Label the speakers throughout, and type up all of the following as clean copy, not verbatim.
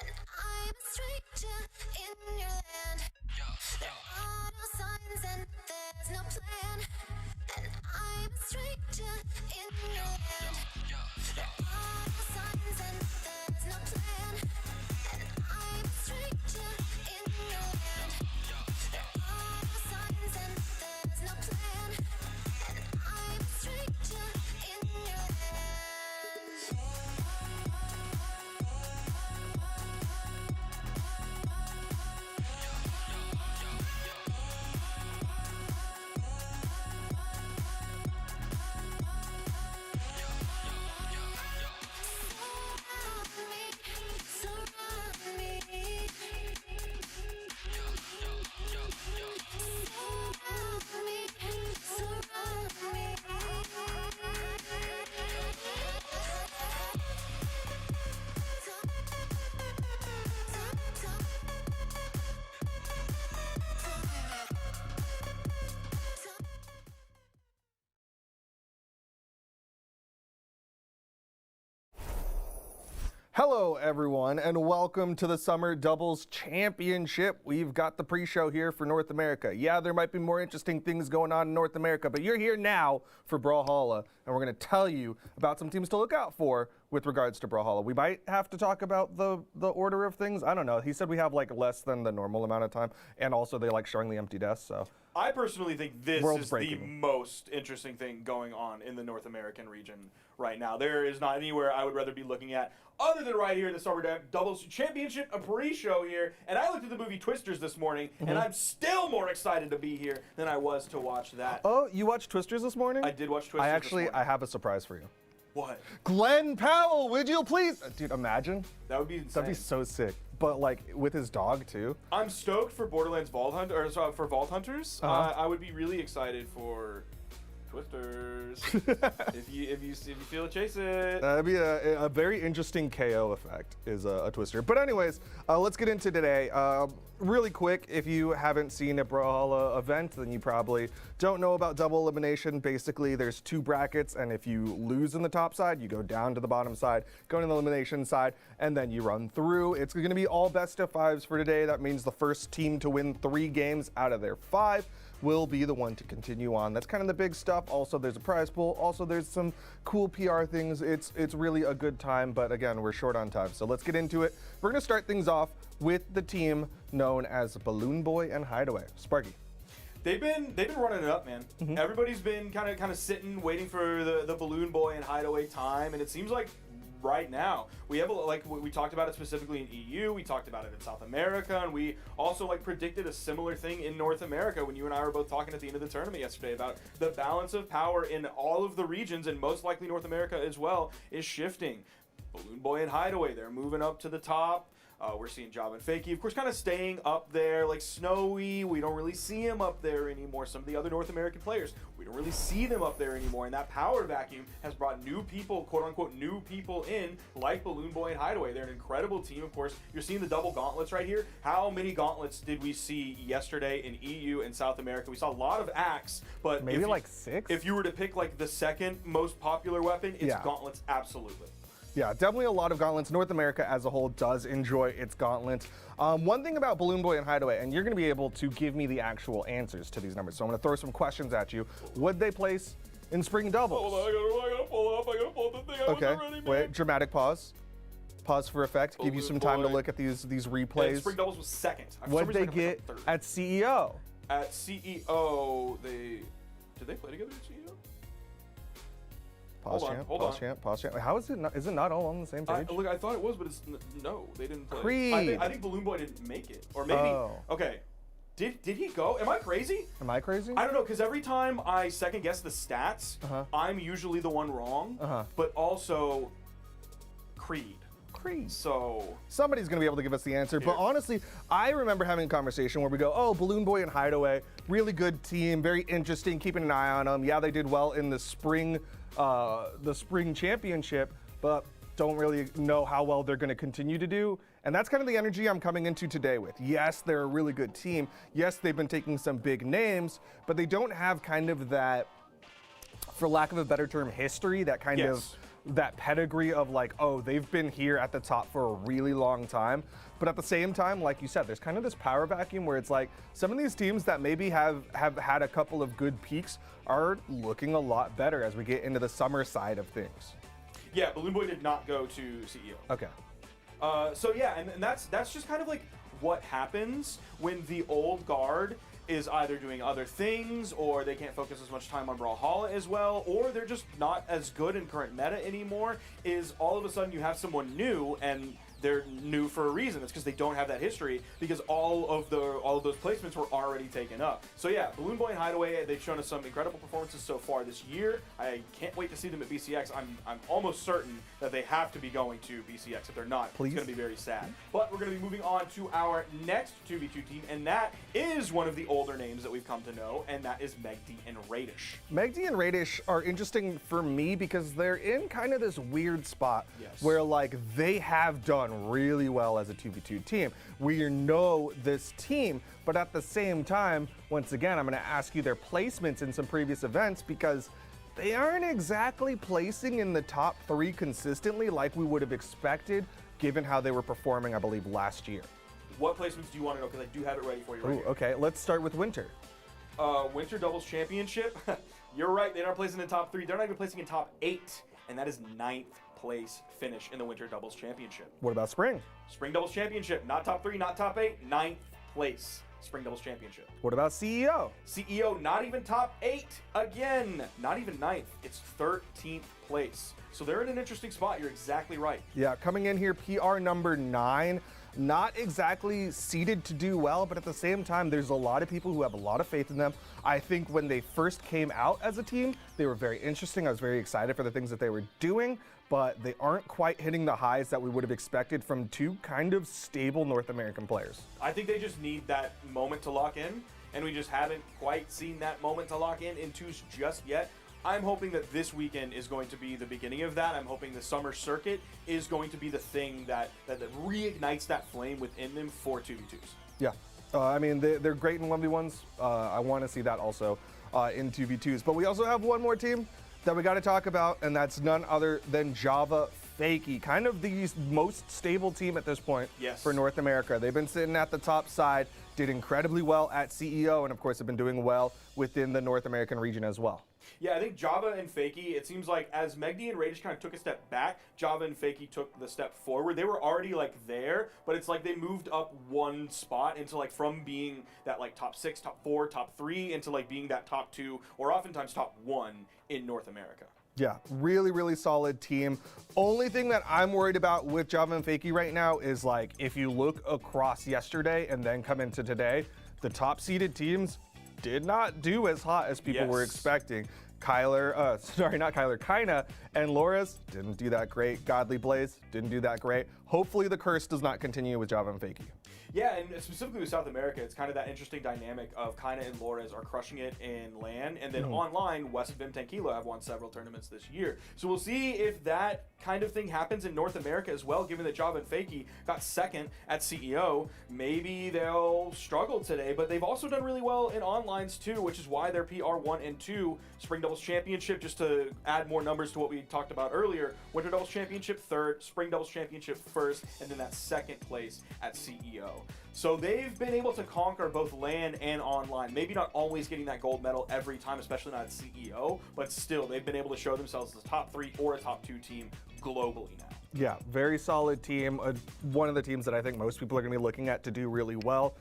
Speaker 1: and I'm a stranger in your land. There are no signs and there's no plan, and I'm a stranger in your land. There are no signs and there's no plan, and I'm a stranger in your land. There are no signs and there's no plan, and I'm a stranger in your land. Surround me, surround me.
Speaker 2: Hello, everyone, and welcome to the Summer Doubles Championship. We've got the pre-show here for North America. Yeah, there might be more interesting things going on in North America, but you're here now for Brawlhalla, and we're going to tell you about some teams to look out for with regards to Brawlhalla. We might have to talk about the order of things. I don't know. He said we have like less than the normal amount of time, and also they like showing the empty desks, so.
Speaker 3: I personally think this
Speaker 2: World's
Speaker 3: is
Speaker 2: breaking.
Speaker 3: the most interesting thing going on in the North American region right now. There is not anywhere I would rather be looking at other than right here in the Summer Doubles Championship, a pre-show here. And I looked at the movie Twisters this morning, and I'm still more excited to be here than I was to watch that.
Speaker 2: Oh, you watched Twisters this morning?
Speaker 3: I did watch Twisters this morning.
Speaker 2: I have a surprise for you.
Speaker 3: What?
Speaker 2: Glenn Powell, would you please? Dude, imagine.
Speaker 3: That would be insane.
Speaker 2: That'd be so sick. But like with his dog too.
Speaker 3: I'm stoked for Borderlands Vault Hunt, or sorry, for Vault Hunters. I would be really excited for Twisters. if you feel it, chase it.
Speaker 2: That'd be a very interesting KO effect is a Twister. But anyways, let's get into today. Really quick, if you haven't seen a Brawlhalla event, then you probably don't know about double elimination. Basically, there's two brackets, and if you lose in the top side, you go down to the bottom side, go to the elimination side, and then you run through. It's going to be all best of fives for today. That means the first team to win 3 games out of their 5 will be the one to continue on. That's kind of the big stuff. Also, there's a prize pool. Also, there's some cool PR things. It's really a good time, but again, we're short on time, so let's get into it. We're going to start things off with the team known as Balloon Boy and Hideaway. Sparky.
Speaker 3: They've been running it up, man. Everybody's been kind of sitting, waiting for the Balloon Boy and Hideaway time, and it seems like right now we have we talked about it specifically in EU, we talked about it in South America, and we also predicted a similar thing in North America when you and I were both talking at the end of the tournament yesterday about the balance of power in all of the regions, and most likely North America as well, is shifting. Balloon Boy and Hideaway, they're moving up to the top. We're seeing Job and Fakey, of course, kind of staying up there. Like Snowy, we don't really see him up there anymore. Some of the other North American players, we don't really see them up there anymore. And that power vacuum has brought new people, quote unquote, new people in, like Balloon Boy and Hideaway. They're an incredible team, of course. You're seeing the double gauntlets right here. How many gauntlets did we see yesterday in EU and South America? We saw a lot of axe, but
Speaker 2: maybe like 6.
Speaker 3: If you were to pick like the second most popular weapon, it's gauntlets, absolutely.
Speaker 2: Yeah, definitely a lot of gauntlets. North America as a whole does enjoy its gauntlets. One thing about Balloon Boy and Hideaway, and you're going to be able to give me the actual answers to these numbers, so I'm going to throw some questions at you. Would they place in spring doubles?
Speaker 3: Hold on, I gotta pull up. I gotta pull up the thing.
Speaker 2: Okay, wait, dramatic pause. Pause for effect. Give you some time to look at these replays.
Speaker 3: Yeah, spring doubles was second.
Speaker 2: What did they get at CEO?
Speaker 3: At CEO, did they play together at CEO?
Speaker 2: Pause chant. Wait, how is it not? Is it not all on the same page?
Speaker 3: Look, I thought it was, but it's no. They didn't play.
Speaker 2: Creed.
Speaker 3: I think Balloon Boy didn't make it, or maybe. Okay, did he go? Am I crazy?
Speaker 2: Am I crazy?
Speaker 3: I don't know, because every time I second guess the stats, I'm usually the one wrong. But also, Creed. So
Speaker 2: somebody's gonna be able to give us the answer. But honestly, I remember having a conversation where we go, oh, Balloon Boy and Hideaway, really good team, very interesting, keeping an eye on them. Yeah, they did well in the spring championship, but don't really know how well they're gonna continue to do. And that's kind of the energy I'm coming into today with. Yes, they're a really good team. Yes, they've been taking some big names, but they don't have kind of that, for lack of a better term, history, that kind of that pedigree of like, oh, they've been here at the top for a really long time. But at the same time, like you said, there's kind of this power vacuum where it's like some of these teams that maybe have had a couple of good peaks are looking a lot better as we get into the summer side of things.
Speaker 3: Yeah, Balloon Boy did not go to CEO.
Speaker 2: Okay.
Speaker 3: So yeah, and that's just kind of like what happens when the old guard is either doing other things, or they can't focus as much time on Brawlhalla as well, or they're just not as good in current meta anymore, is all of a sudden you have someone new, and they're new for a reason. It's because they don't have that history, because all of those placements were already taken up. So yeah, Balloon Boy and Hideaway, they've shown us some incredible performances so far this year. I can't wait to see them at BCX. I'm almost certain that they have to be going to BCX. If they're not,
Speaker 2: Please.
Speaker 3: It's going to be very sad. But we're going to be moving on to our next 2v2 team, and that is one of the older names that we've come to know, and that is Megi and Radish.
Speaker 2: Megi and Radish are interesting for me because they're in kind of this weird spot where like they have done really well as a 2v2 team. We know this team, but at the same time, once again, I'm going to ask you their placements in some previous events because they aren't exactly placing in the top 3 consistently like we would have expected given how they were performing, I believe, last year.
Speaker 3: What placements do you want to know? Because I do have it ready for you right here.
Speaker 2: Okay, let's start with Winter.
Speaker 3: Winter Doubles Championship. You're right, they're not placing in top 3. They're not even placing in top 8, and that is 9th place finish in the Winter Doubles Championship.
Speaker 2: What about Spring?
Speaker 3: Spring Doubles Championship, not top 3, not top 8, 9th place Spring Doubles Championship.
Speaker 2: What about CEO?
Speaker 3: CEO, not even top 8 again, not even 9th. It's 13th place. So they're in an interesting spot. You're exactly right.
Speaker 2: Yeah, coming in here, PR number 9. Not exactly seeded to do well, but at the same time, there's a lot of people who have a lot of faith in them. I think when they first came out as a team, they were very interesting. I was very excited for the things that they were doing, but they aren't quite hitting the highs that we would have expected from 2 kind of stable North American players.
Speaker 3: I think they just need that moment to lock in, and we just haven't quite seen that moment to lock in 2s just yet. I'm hoping that this weekend is going to be the beginning of that. I'm hoping the summer circuit is going to be the thing that reignites that flame within them for 2v2s.
Speaker 2: Yeah, I mean, they're great in 1v1s. I want to see that also in 2v2s. But we also have one more team that we got to talk about, and that's none other than Java Fakey, kind of the most stable team at this point for North America. They've been sitting at the top side, did incredibly well at CEO, and of course have been doing well within the North American region as well.
Speaker 3: Yeah, I think Java and Fakey, it seems like as Megi and Radish kind of took a step back, Java and Fakey took the step forward. They were already like there, but it's like they moved up one spot into like from being that like top 6, top 4, top 3 into like being that top 2 or oftentimes top 1 in North America.
Speaker 2: Yeah, really, really solid team. Only thing that I'm worried about with Java and Fakey right now is like if you look across yesterday and then come into today, the top seeded teams did not do as hot as people were expecting. Kaina and Loris didn't do that great. Godly Blaze didn't do that great. Hopefully the curse does not continue with Java and Fakey.
Speaker 3: Yeah, and specifically with South America, it's kind of that interesting dynamic of Kaina and Lores are crushing it in LAN, and then online, West and Vim Tankilo have won several tournaments this year. So we'll see if that kind of thing happens in North America as well, given that Java and Fakey got second at CEO. Maybe they'll struggle today, but they've also done really well in onlines too, which is why they're PR 1 and 2 Spring Doubles Championship, just to add more numbers to what we talked about earlier. Winter Doubles Championship 3rd, Spring Doubles Championship 1st, and then that 2nd place at CEO. So they've been able to conquer both LAN and online. Maybe not always getting that gold medal every time, especially not at CEO, but still, they've been able to show themselves as a top 3 or a top 2 team globally now.
Speaker 2: Yeah, very solid team. One of the teams that I think most people are going to be looking at to do really well.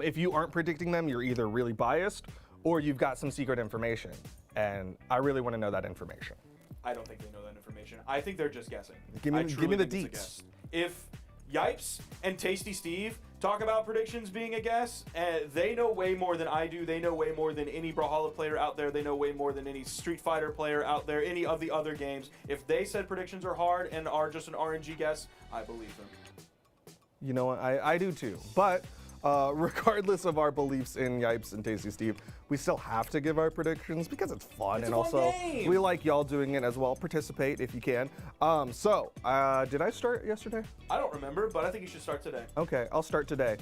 Speaker 2: If you aren't predicting them, you're either really biased or you've got some secret information. And I really want to know that information.
Speaker 3: I don't think they know that information. I think they're just guessing.
Speaker 2: Give me the deets.
Speaker 3: If Yipes and Tasty Steve talk about predictions being a guess, they know way more than I do. They know way more than any Brawlhalla player out there. They know way more than any Street Fighter player out there, any of the other games. If they said predictions are hard and are just an RNG guess, I believe them.
Speaker 2: You know what? I do too. But regardless of our beliefs in Yipes and Tasty Steve, we still have to give our predictions because it's fun.
Speaker 3: It's
Speaker 2: and
Speaker 3: a fun
Speaker 2: also
Speaker 3: game.
Speaker 2: We like y'all doing it as well. Participate if you can. Did I start yesterday?
Speaker 3: I don't remember, but I think you should start today.
Speaker 2: Okay, I'll start today.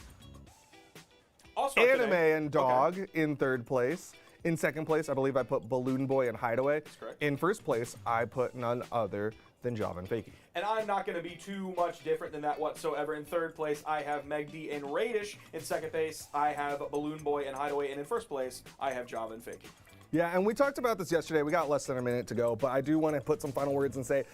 Speaker 3: I'll start
Speaker 2: Anime
Speaker 3: today.
Speaker 2: and Dog in 3rd place. In 2nd place, I believe I put Balloon Boy and Hideaway.
Speaker 3: That's correct.
Speaker 2: In 1st place, I put none other than Java and Fakey.
Speaker 3: And I'm not going to be too much different than that whatsoever. In third place, I have Megi and Radish. In second place, I have Balloon Boy and Hideaway. And in first place, I have Java and Fakey.
Speaker 2: Yeah, and we talked about this yesterday. We got less than a minute to go, but I do want to put some final words and say,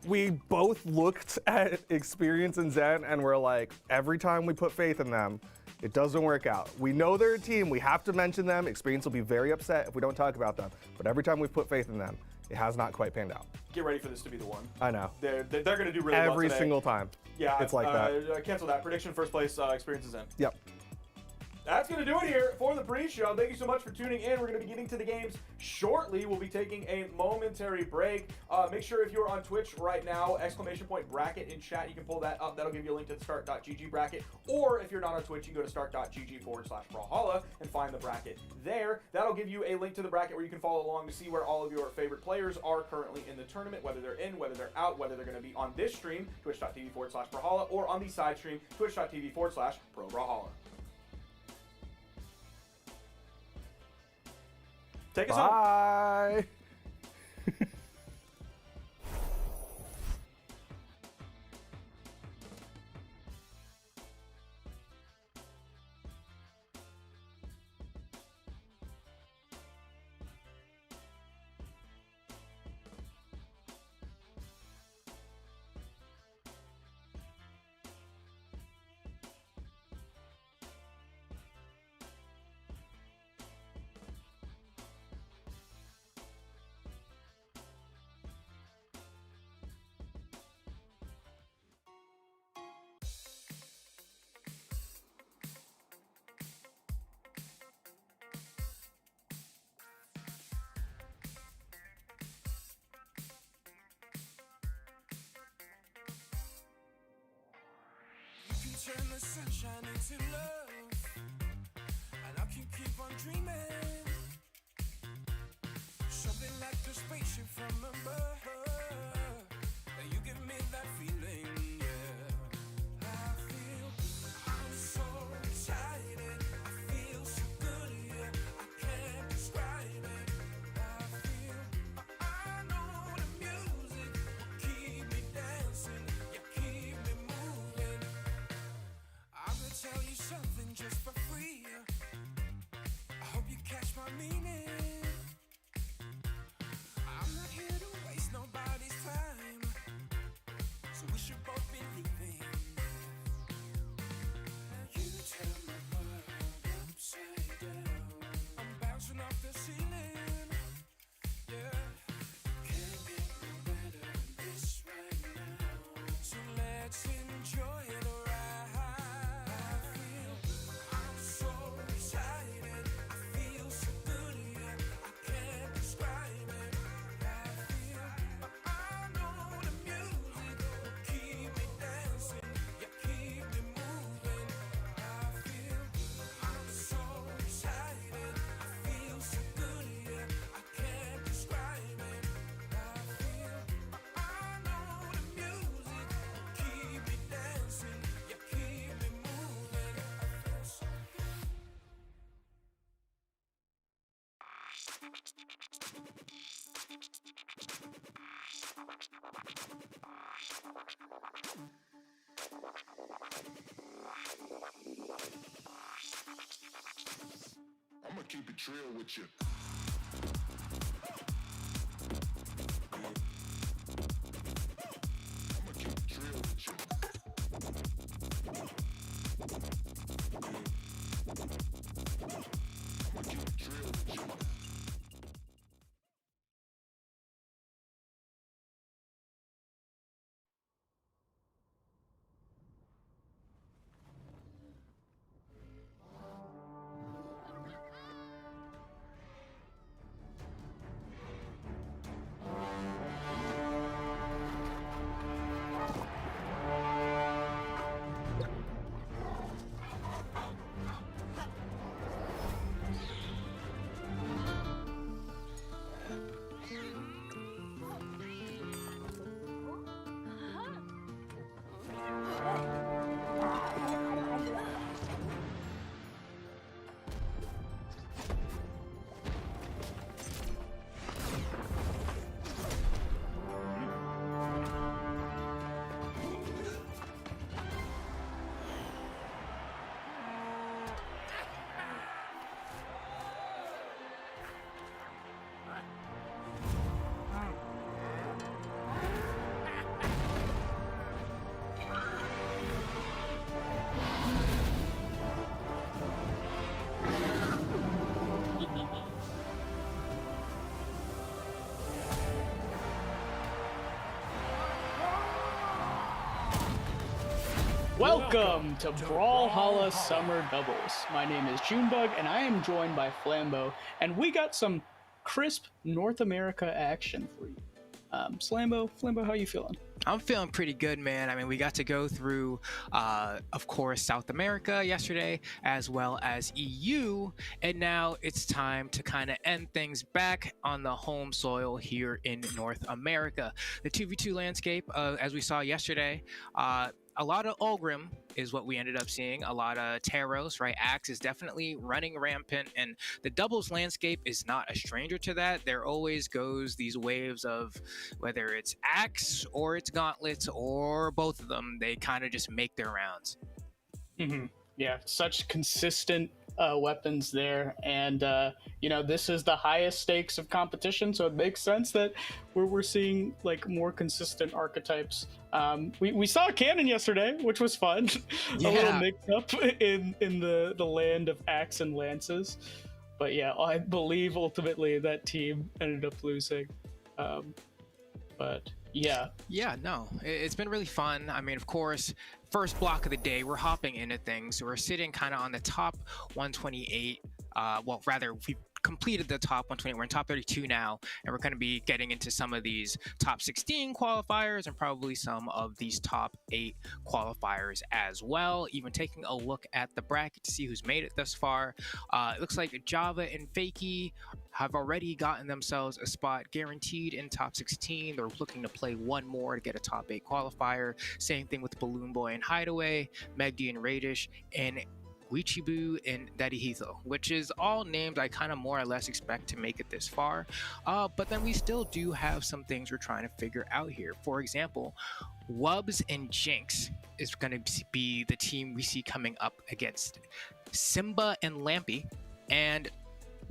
Speaker 2: we both looked at Experience and Zen and we're like, every time we put faith in them, it doesn't work out. We know they're a team. We have to mention them. Experience will be very upset if we don't talk about them. But every time we've put faith in them, it has not quite panned out.
Speaker 3: Get ready for this to be the one.
Speaker 2: I know.
Speaker 3: They're going to do really well
Speaker 2: every
Speaker 3: today.
Speaker 2: single time.
Speaker 3: Yeah,
Speaker 2: it's like that.
Speaker 3: Cancel that. Prediction, first place, Experience is in.
Speaker 2: Yep.
Speaker 3: That's going to do it here for the pre-show. Thank you so much for tuning in. We're going to be getting to the games shortly. We'll be taking a momentary break. Make sure if you're on Twitch right now, !bracket in chat, you can pull that up. That'll give you a link to the start.gg bracket. Or if you're not on Twitch, you can go to start.gg/Brawlhalla and find the bracket there. That'll give you a link to the bracket where you can follow along to see where all of your favorite players are currently in the tournament, whether they're in, whether they're out, whether they're going to be on this stream, twitch.tv/Brawlhalla, or on the side stream, twitch.tv/ProBrawlhalla. Take us home.
Speaker 2: Bye.
Speaker 1: Turn the sunshine into love, and I can keep on dreaming. Something like a spaceship from above, and you give me that feeling, yeah. I feel, I'm so excited. I feel so good, yeah. I can't describe it. I feel, I know the music will keep me dancing, yeah, keep me moving. I'm gonna tell you something just for free. I hope you catch my meaning. I'm not here to waste nobody's time, so we should both be leaving. You turn my world upside down. I'm bouncing off the ceiling, yeah. Can't get no better than this right now, so let's enjoy the ride.
Speaker 4: I'ma keep it real with you. I'ma keep it real with you. I'ma keep it real with you.
Speaker 5: Welcome to Brawlhalla Summer Doubles. My name is Junebug, and I am joined by Flambo, and we got some crisp North America action for you. Flambo, how you feeling?
Speaker 6: I'm feeling pretty good, man. I mean, we got to go through, of course, South America yesterday, as well as EU, and now it's time to kind of end things back on the home soil here in North America. The 2v2 landscape, as we saw yesterday, a lot of Ulgrim is what we ended up seeing. A lot of Taros, right? Axe is definitely running rampant, and the doubles landscape is not a stranger to that. There always goes these waves of whether it's Axe or it's Gauntlets or both of them. They kind of just make their rounds.
Speaker 5: Mm-hmm. Yeah, such consistent weapons there, and this is the highest stakes of competition, so it makes sense that we're seeing like more consistent archetypes. We saw a cannon yesterday, which was fun.
Speaker 6: Yeah.
Speaker 5: A little mix up in the land of axe and lances, but yeah, I believe ultimately that team ended up losing. But yeah,
Speaker 6: no, it's been really fun. I mean, of course, first block of the day, we're hopping into things. We're sitting kind of on the top 128. We completed the top 120. We're in top 32 now, and we're going to be getting into some of these top 16 qualifiers and probably some of these top 8 qualifiers as well. Even taking a look at the bracket to see who's made it thus far. It looks like Java and Fakey have already gotten themselves a spot guaranteed in top 16. They're looking to play one more to get a top 8 qualifier. Same thing with Balloon Boy and Hideaway, Megi and Radish, and Guicho and Dadihito, which is all names I kind of more or less expect to make it this far. But then we still do have some things we're trying to figure out here. For example, Wubs and Jinx is going to be the team we see coming up against Simba and Lampy. And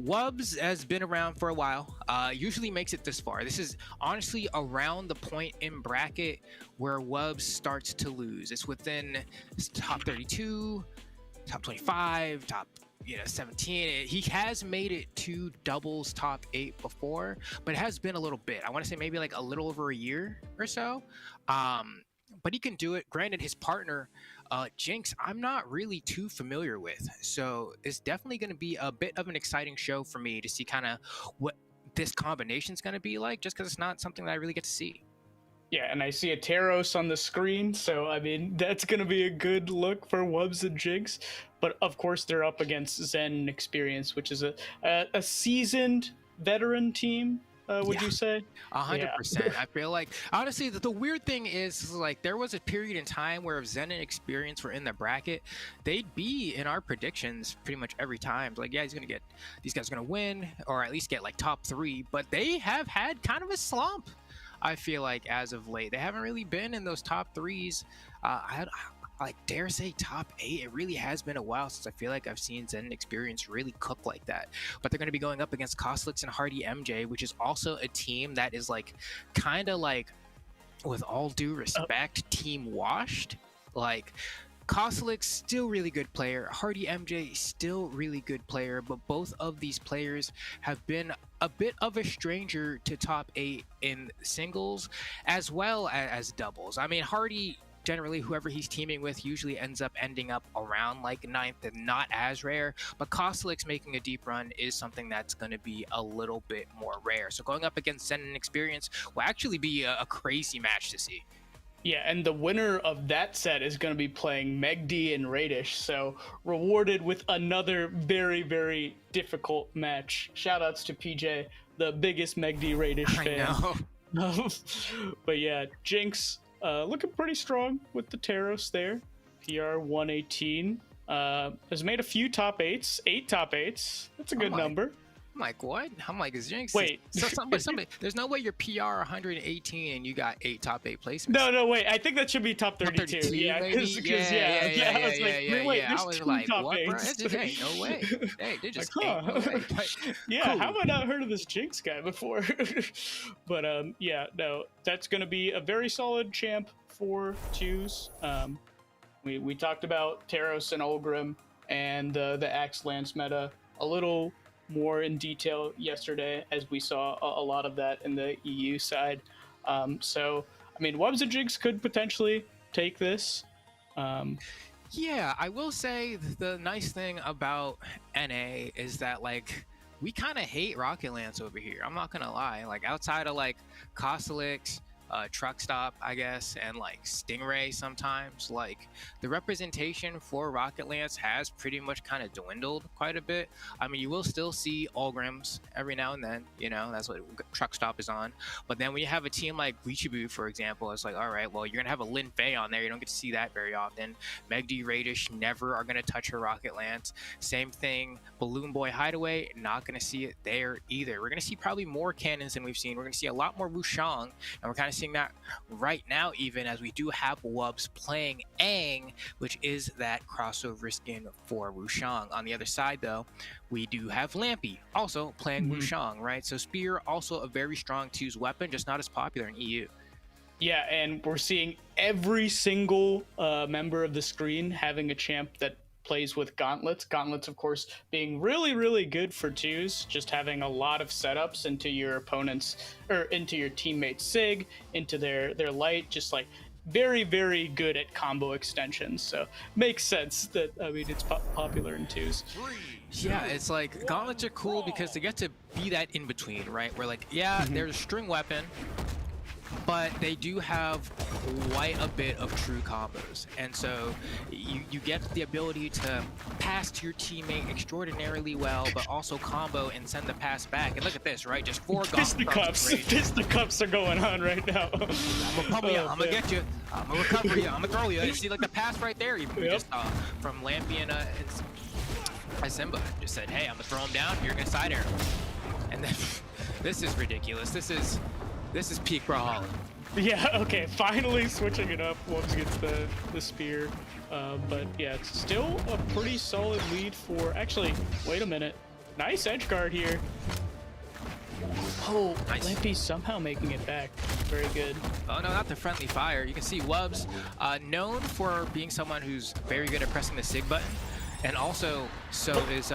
Speaker 6: Wubs has been around for a while, usually makes it this far. This is honestly around the point in bracket where Wubs starts to lose. It's within top 32, top 25, top 17. He has made it to doubles top 8 before, but it has been a little bit. I want to say maybe like a little over a year or so. But he can do it. Granted, his partner, Jinx, I'm not really too familiar with. So it's definitely going to be a bit of an exciting show for me to see kind of what this combination is going to be like, just because it's not something that I really get to see.
Speaker 5: Yeah, and I see a Taros on the screen, so I mean, that's going to be a good look for Wubs and Jinx. But of course, they're up against Zen and Experience, which is a seasoned veteran team, would you say?
Speaker 6: 100%. I feel like, honestly, the weird thing is, like, there was a period in time where if Zen and Experience were in the bracket, they'd be in our predictions pretty much every time. Like, yeah, these guys are going to win, or at least get, like, top 3. But they have had kind of a slump, I feel like, as of late. They haven't really been in those top 3s. I dare say top 8. It really has been a while since I feel like I've seen Zen Experience really cook like that. But they're going to be going up against Costlix and Hardy MJ, which is also a team that is like kind of like, with all due respect, team washed. Like, Costlix, still really good player. Hardy MJ, still really good player. But both of these players have been a bit of a stranger to top 8 in singles as well as doubles. I mean, Hardy, generally, whoever he's teaming with usually ending up around like 9th, and not as rare. But Costlix making a deep run is something that's going to be a little bit more rare. So going up against Zen and Experience will actually be a crazy match to see.
Speaker 5: Yeah, and the winner of that set is going to be playing Megi and Radish, so rewarded with another very, very difficult match. Shoutouts to PJ, the biggest Megi Radish fan.
Speaker 6: I know.
Speaker 5: But yeah, Jinx looking pretty strong with the Taros there. PR 118. Has made a few top 8s, 8 top 8s. That's a good number.
Speaker 6: I'm like, what? I'm like, is Jinx?
Speaker 5: Wait.
Speaker 6: Somebody, there's no way you're PR 118 and you got 8 top 8 placements.
Speaker 5: No, wait. I think that should be top 32.
Speaker 6: Top 32,
Speaker 5: yeah, because
Speaker 6: yeah.
Speaker 5: I was like, wait, there's
Speaker 6: I was
Speaker 5: 2
Speaker 6: like,
Speaker 5: top
Speaker 6: what,
Speaker 5: 8s.
Speaker 6: Hey, no way. Hey, they just
Speaker 5: Like,
Speaker 6: no way.
Speaker 5: Yeah,
Speaker 6: Cool.
Speaker 5: how have I not heard of this Jinx guy before? But yeah, no, that's going to be a very solid champ for choose. We talked about Taros and Ulgrim and the Axe Lance meta a little more in detail yesterday, as we saw a lot of that in the EU side. So, I mean, Wubs and Jinx could potentially take this.
Speaker 6: Yeah, I will say the nice thing about NA is that like we kind of hate Rocket Lance over here. I'm not gonna lie. Like outside of like Kosalix, Truck Stop, I guess, and like Stingray sometimes, like the representation for Rocket Lance has pretty much kind of dwindled quite a bit. I mean, you will still see Allgrims every now and then, you know, that's what Truck Stop is on. But then when you have a team like Guicho, for example, it's like, all right, well, you're gonna have a Lin Fei on there. You don't get to see that very often. Megi, Radish never are gonna touch her Rocket Lance. Same thing, Balloon Boy Hideaway, not gonna see it there either. We're gonna see probably more cannons than we've seen. We're gonna see a lot more Wushang, and we're kind of seeing that right now, even as we do have Wubs playing Aang, which is that crossover skin for Wushang. On the other side, though, we do have Lampy also playing Wushang, right? So Spear, also a very strong 2's weapon, just not as popular in EU.
Speaker 5: Yeah, and we're seeing every single member of the screen having a champ that plays with gauntlets. Gauntlets, of course, being really, really good for 2s, just having a lot of setups into your opponents, or into your teammates' SIG, into their light, just like very, very good at combo extensions. So makes sense that, I mean, it's popular in 2s.
Speaker 6: Yeah, it's like gauntlets are cool because they get to be that in between, right? Where like, yeah, there's a string weapon, but they do have quite a bit of true combos, and so you get the ability to pass to your teammate extraordinarily well, but also combo and send the pass back. And look at this, right? Just 4
Speaker 5: Fisticuffs are going on right now.
Speaker 6: I'm gonna pummel you, I'm gonna get you, I'm gonna recover you, I'm gonna throw you. You see like the pass right there, even we just from Lampy and Simba just said, hey, I'm gonna throw him down, you're gonna side arrow. And then this is ridiculous. This is peak Brawlhalla.
Speaker 5: Yeah, okay, finally switching it up. Wubs gets the spear. But yeah, it's still a pretty solid lead for... Actually, wait a minute. Nice edge guard here. Oh, nice. Lampy somehow making it back. Very good.
Speaker 6: Oh no, not the friendly fire. You can see Wubs, known for being someone who's very good at pressing the SIG button. And also, so is...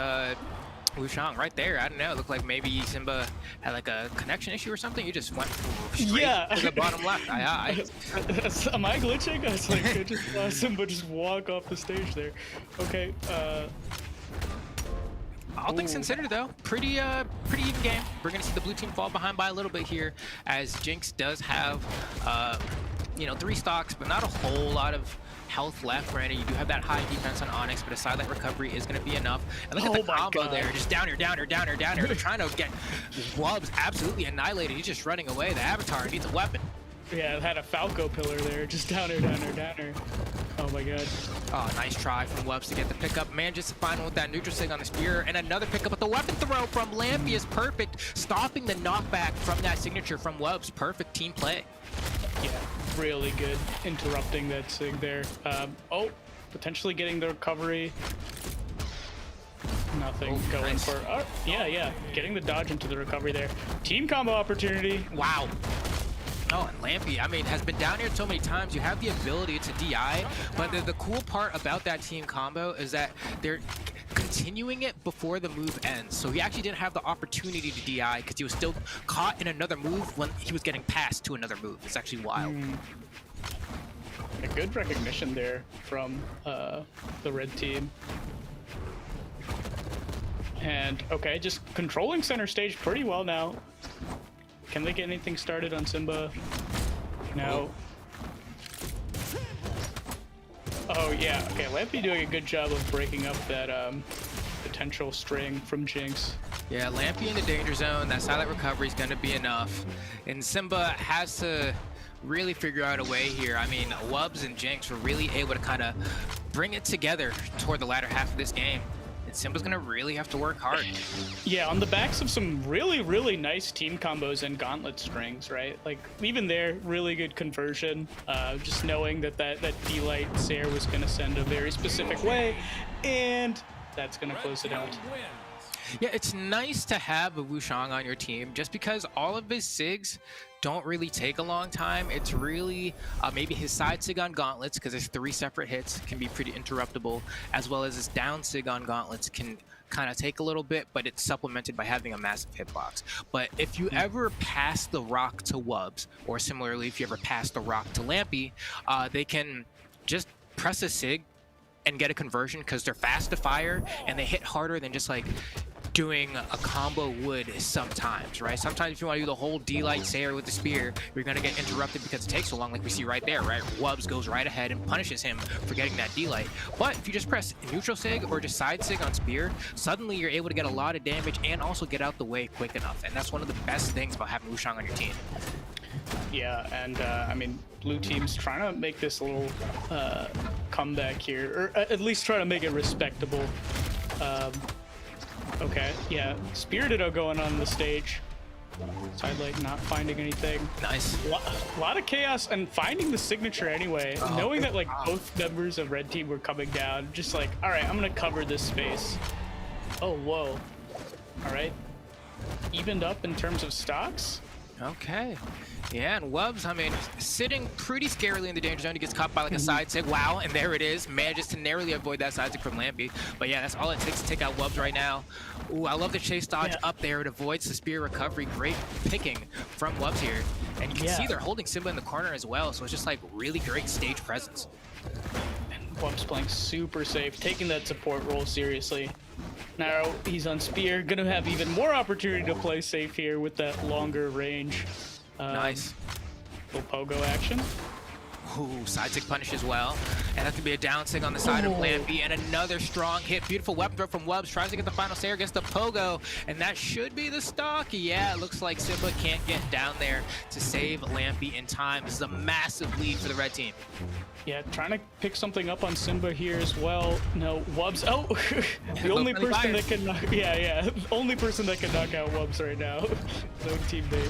Speaker 6: Wushang right there. I don't know. It looked like maybe Simba had like a connection issue or something. You just went straight to the bottom left.
Speaker 5: Am I glitching? I was like, I just saw Simba just walk off the stage there. Okay.
Speaker 6: All things considered, though, pretty even game. We're gonna see the blue team fall behind by a little bit here, as Jinx does have, 3 stocks, but not a whole lot of health left. Granted, you do have that high defense on Onyx, but a silent recovery is going to be enough. And look at the combo there, just downer. They're trying to get Wubs absolutely annihilated. He's just running away. The Avatar needs a weapon.
Speaker 5: Yeah, it had a Falco pillar there, just downer. Oh my god.
Speaker 6: Oh, nice try from Wubs to get the pickup. Manages to find one with that neutral sig on the spear, and another pickup with the weapon throw from Lampy is perfect, stopping the knockback from that signature from Wubs. Perfect team play.
Speaker 5: Yeah, really good interrupting that sig there. Potentially getting the recovery. Nothing going nice. For... yeah, getting the dodge into the recovery there. Team combo opportunity.
Speaker 6: Wow. Oh, and Lampy, I mean, has been down here so many times. You have the ability to DI, but the cool part about that team combo is that they're continuing it before the move ends. So he actually didn't have the opportunity to DI because he was still caught in another move when he was getting passed to another move. It's actually wild.
Speaker 5: A good recognition there from the red team. And, okay, just controlling center stage pretty well now. Can they get anything started on Simba? No. Oh, yeah. Okay, Lampy doing a good job of breaking up that potential string from Jinx.
Speaker 6: Yeah, Lampy in the danger zone. That silent recovery is going to be enough. And Simba has to really figure out a way here. I mean, Wubs and Jinx were really able to kind of bring it together toward the latter half of this game. Simba's gonna really have to work hard.
Speaker 5: Yeah, on the backs of some really, really nice team combos and gauntlet strings, right? Like, even there, really good conversion. Just knowing that D-Light Sair was gonna send a very specific way, and that's gonna close it out.
Speaker 6: Yeah, it's nice to have a Wushang on your team, just because all of his SIGs don't really take a long time. It's really maybe his side SIG on gauntlets, because his 3 separate hits can be pretty interruptible, as well as his down SIG on gauntlets can kind of take a little bit, but it's supplemented by having a massive hitbox. But if you ever pass the rock to Wubs, or similarly if you ever pass the rock to Lampy, they can just press a sig and get a conversion because they're fast to fire and they hit harder than just like doing a combo would sometimes, right? Sometimes if you want to do the whole D-Light Sayer with the spear, you're going to get interrupted because it takes so long, like we see right there, right? Wubs goes right ahead and punishes him for getting that D-Light. But if you just press neutral sig or just side sig on spear, suddenly you're able to get a lot of damage and also get out the way quick enough. And that's one of the best things about having Wushang on your team.
Speaker 5: Yeah, and I mean, blue team's trying to make this little comeback here, or at least try to make it respectable. Okay, yeah, Spiritado going on the stage. Sidelight not finding anything.
Speaker 6: Nice.
Speaker 5: A lot of chaos and finding the signature anyway. Knowing that like both members of red team were coming down, just like, all right, I'm gonna cover this space. Oh, whoa. All right. Evened up in terms of stocks.
Speaker 6: Okay. Yeah, and Wubs, I mean, sitting pretty scarily in the danger zone. He gets caught by like a side sig. Wow, and there it is. Manages to narrowly avoid that side sig from Lampy. But yeah, that's all it takes to take out Wubs right now. Ooh, I love the chase dodge up there. It avoids the spear recovery. Great picking from Wubs here. And you can see they're holding Simba in the corner as well. So it's just like really great stage presence.
Speaker 5: And Wubs playing super safe, taking that support role seriously. Now he's on spear, gonna have even more opportunity to play safe here with that longer range.
Speaker 6: Nice.
Speaker 5: Little pogo action.
Speaker 6: Ooh, side sig punish as well. And that could be a down sig on the side of Lampy. And another strong hit. Beautiful weapon throw from Wubs. Tries to get the final Sayer, gets the pogo. And that should be the stock. Yeah, it looks like Simba can't get down there to save Lampy in time. This is a massive lead for the red team.
Speaker 5: Yeah, trying to pick something up on Simba here as well. No, Wubs. Oh, the only person that can knock. Yeah, only person that can knock out Wubs right now. No teammate.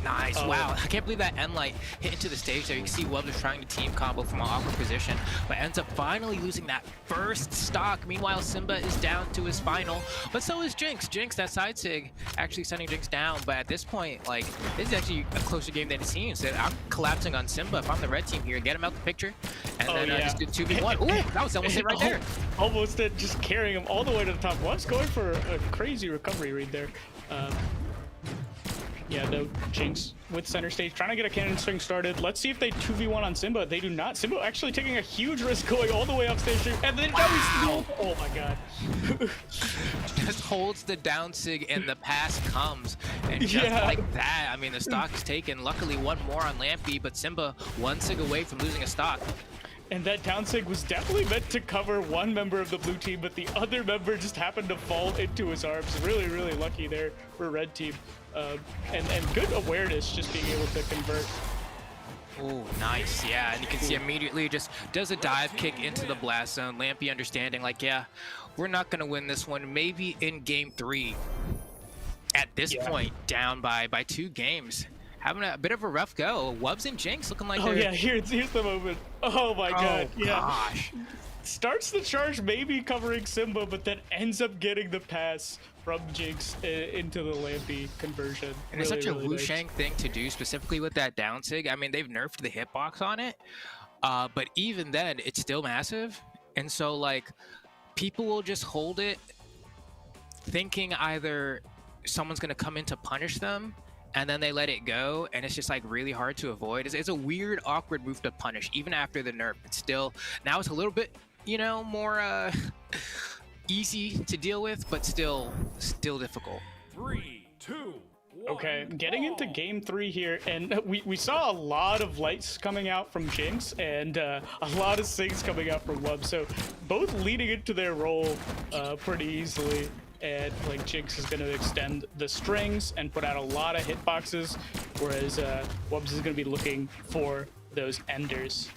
Speaker 6: Nice. Wow. I can't believe that end light hit into the stage there. You can see Wubs is trying to team combo from an awkward position, but ends up finally losing that first stock. Meanwhile, Simba is down to his final, but so is Jinx. Jinx, that side sig, actually sending Jinx down. But at this point, like, this is actually a closer game than it seems. So I'm collapsing on Simba if I'm the red team here. Get him out the picture, and then just do 2v1. Ooh, that was almost it right there.
Speaker 5: Almost it, just carrying him all the way to the top. Wubs going for a crazy recovery right there. Yeah, no, Jinx with center stage, trying to get a cannon string started. Let's see if they 2v1 on Simba. They do not. Simba actually taking a huge risk going all the way up stage 2. And then oh my god.
Speaker 6: Just holds the down sig and the pass comes. And just like that, I mean, the stock is taken. Luckily, one more on Lampy, but Simba one sig away from losing a stock.
Speaker 5: And that down sig was definitely meant to cover one member of the blue team, but the other member just happened to fall into his arms. Really, really lucky there for red team. And good awareness just being able to convert.
Speaker 6: Oh, nice. Yeah, and you can see immediately just does a dive kick into the blast zone. Lampy understanding like, yeah, we're not going to win this one. Maybe in game 3. At this point, down by 2 games. Having a bit of a rough go. Wubs and Jinx looking like they're...
Speaker 5: yeah, here's the moment. Oh my god,
Speaker 6: gosh.
Speaker 5: Starts the charge maybe covering Simba, but then ends up getting the pass from Jinx into the Lampy conversion.
Speaker 6: And it's such a Wushang thing to do, specifically with that down sig. I mean, they've nerfed the hitbox on it, but even then, it's still massive. And so, like, people will just hold it thinking either someone's going to come in to punish them, and then they let it go, and it's just like really hard to avoid. It's a weird, awkward move to punish, even after the nerf. It's still, now it's a little bit, you know, more easy to deal with, but still difficult.
Speaker 7: 3, 2, 1.
Speaker 5: Okay, getting into game 3 here, and we saw a lot of lights coming out from Jinx and a lot of sings coming out from Wubs, so both leading into their role pretty easily. And like Jinx is going to extend the strings and put out a lot of hitboxes, whereas Wubs is going to be looking for those enders.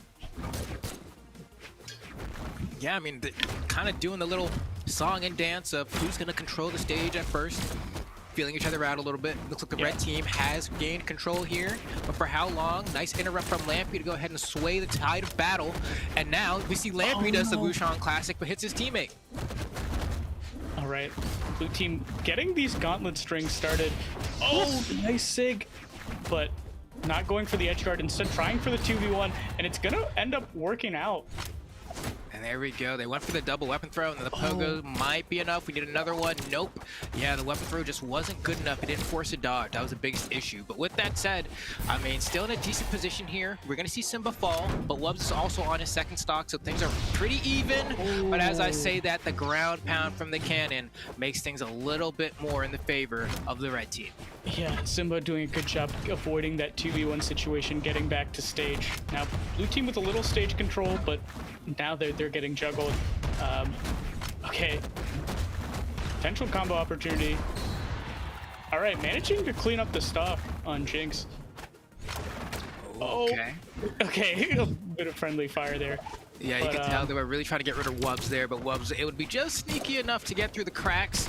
Speaker 6: Yeah, I mean, kind of doing the little song and dance of who's going to control the stage at first, feeling each other out a little bit. Looks like the red team has gained control here, but for how long? Nice interrupt from Lampy to go ahead and sway the tide of battle. And now we see Lampy does the Wushang classic, but hits his teammate.
Speaker 5: All right, blue team getting these gauntlet strings started. Oh, nice sig, but not going for the edge guard, instead trying for the 2v1, and it's gonna end up working out.
Speaker 6: And there we go. They went for the double weapon throw, and then the pogo might be enough. We need another one. Nope. Yeah, the weapon throw just wasn't good enough. It didn't force a dodge. That was the biggest issue. But with that said, I mean, still in a decent position here. We're going to see Simba fall, but Wubs is also on his second stock, so things are pretty even. But as I say that, the ground pound from the cannon makes things a little bit more in the favor of the red team.
Speaker 5: Yeah, Simba doing a good job avoiding that 2v1 situation, getting back to stage. Now, blue team with a little stage control, but now they're getting juggled. Okay. Potential combo opportunity. All right, managing to clean up the stock on Jinx.
Speaker 6: Okay.
Speaker 5: Okay, a bit of friendly fire there.
Speaker 6: Yeah, you can tell they were really trying to get rid of Wubs there, but Wubs, it would be just sneaky enough to get through the cracks.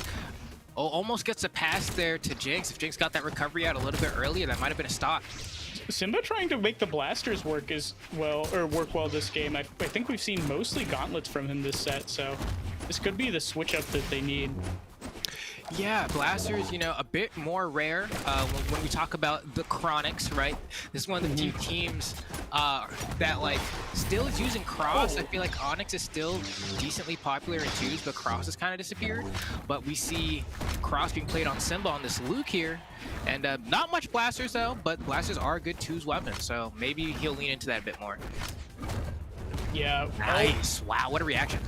Speaker 6: Oh, almost gets a pass there to Jinx. If Jinx got that recovery out a little bit earlier, that might have been a stock.
Speaker 5: Simba trying to make the blasters work work well this game. I think we've seen mostly gauntlets from him this set, so this could be the switch up that they need.
Speaker 6: Yeah, blasters, you know, a bit more rare when we talk about the Chronics, right? This is one of the few teams that like still is using Cross. I feel like Onyx is still decently popular in twos, but Cross has kind of disappeared. But we see Cross being played on Simba on this Luke here, and not much blasters though, but blasters are a good twos weapon, so maybe he'll lean into that a bit more.
Speaker 5: Yeah.
Speaker 6: Nice. Wow, what a reaction.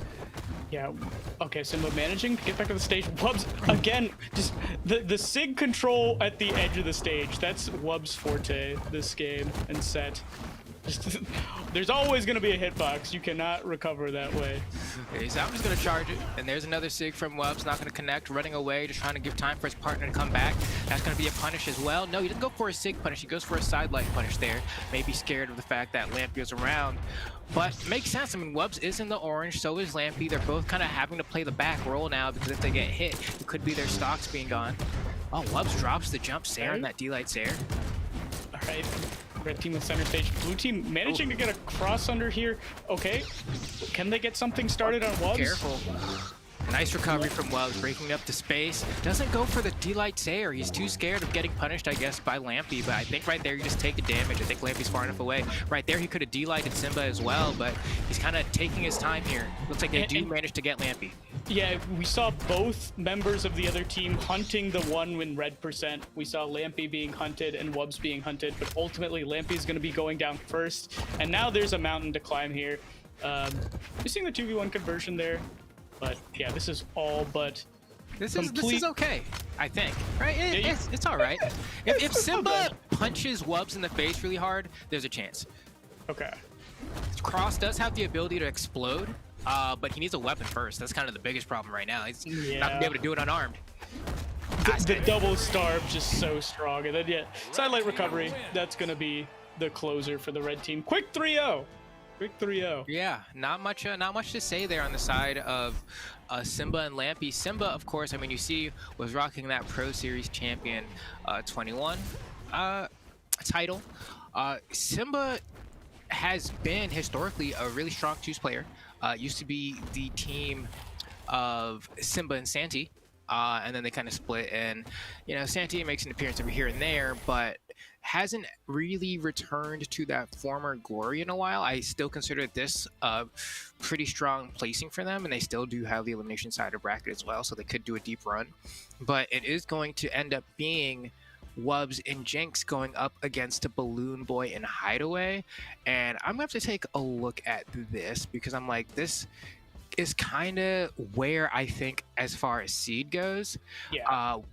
Speaker 5: Yeah. Okay, Simba managing to get back to the stage. Wubs, again, just the SIG control at the edge of the stage. That's Wubs' forte this game and set. There's always going to be a hitbox. You cannot recover that way.
Speaker 6: Okay, so I'm just going to charge it. And there's another SIG from Wubs. Not going to connect. Running away. Just trying to give time for his partner to come back. That's going to be a punish as well. No, he doesn't go for a SIG punish. He goes for a sidelight punish there. Maybe scared of the fact that Lampy is around. But makes sense. I mean, Wubs is in the orange. So is Lampy. They're both kind of having to play the back roll now because if they get hit, it could be their stocks being gone. Oh, Wubs drops the jump Sair in that D-Light Sair.
Speaker 5: All right. Red team with center stage. Blue team managing to get a cross under here. Okay. Can they get something started on Wubs?
Speaker 6: Careful. Nice recovery from Wubs, breaking up the space. Doesn't go for the D-Light Sair. He's too scared of getting punished, I guess, by Lampy. But I think right there, you just take the damage. I think Lampy's far enough away. Right there, he could have D-Lighted Simba as well, but he's kind of taking his time here. Looks like they do manage to get Lampy.
Speaker 5: Yeah, we saw both members of the other team hunting the one in red percent. We saw Lampy being hunted and Wubs being hunted, but ultimately Lampy's going to be going down first. And now there's a mountain to climb here. Missing the 2v1 conversion there. But yeah, this is all but
Speaker 6: this is okay, I think. Right? It's all right. If Simba punches Wubs in the face really hard, there's a chance.
Speaker 5: Okay.
Speaker 6: Cross does have the ability to explode, but he needs a weapon first. That's kind of the biggest problem right now. He's not gonna be able to do it unarmed.
Speaker 5: The double starve just so strong, and then yeah, sidelight recovery. That's gonna be the closer for the red team. Quick 3-0. Quick 3-0.
Speaker 6: Yeah, not much to say there on the side of Simba and Lampy. Simba, of course, I mean, you see, was rocking that Pro Series Champion 21 title. Simba has been historically a really strong twos player. Used to be the team of Simba and Santi, and then they kind of split. And you know, Santi makes an appearance over here and there, but hasn't really returned to that former glory in a while. I still consider this a pretty strong placing for them, and they still do have the elimination side of bracket as well, so they could do a deep run. But it is going to end up being Wubs and Jinx going up against a Balloon Boy and Hideaway, and I'm gonna have to take a look at this because I'm like, this is kind of where I think as far as seed goes,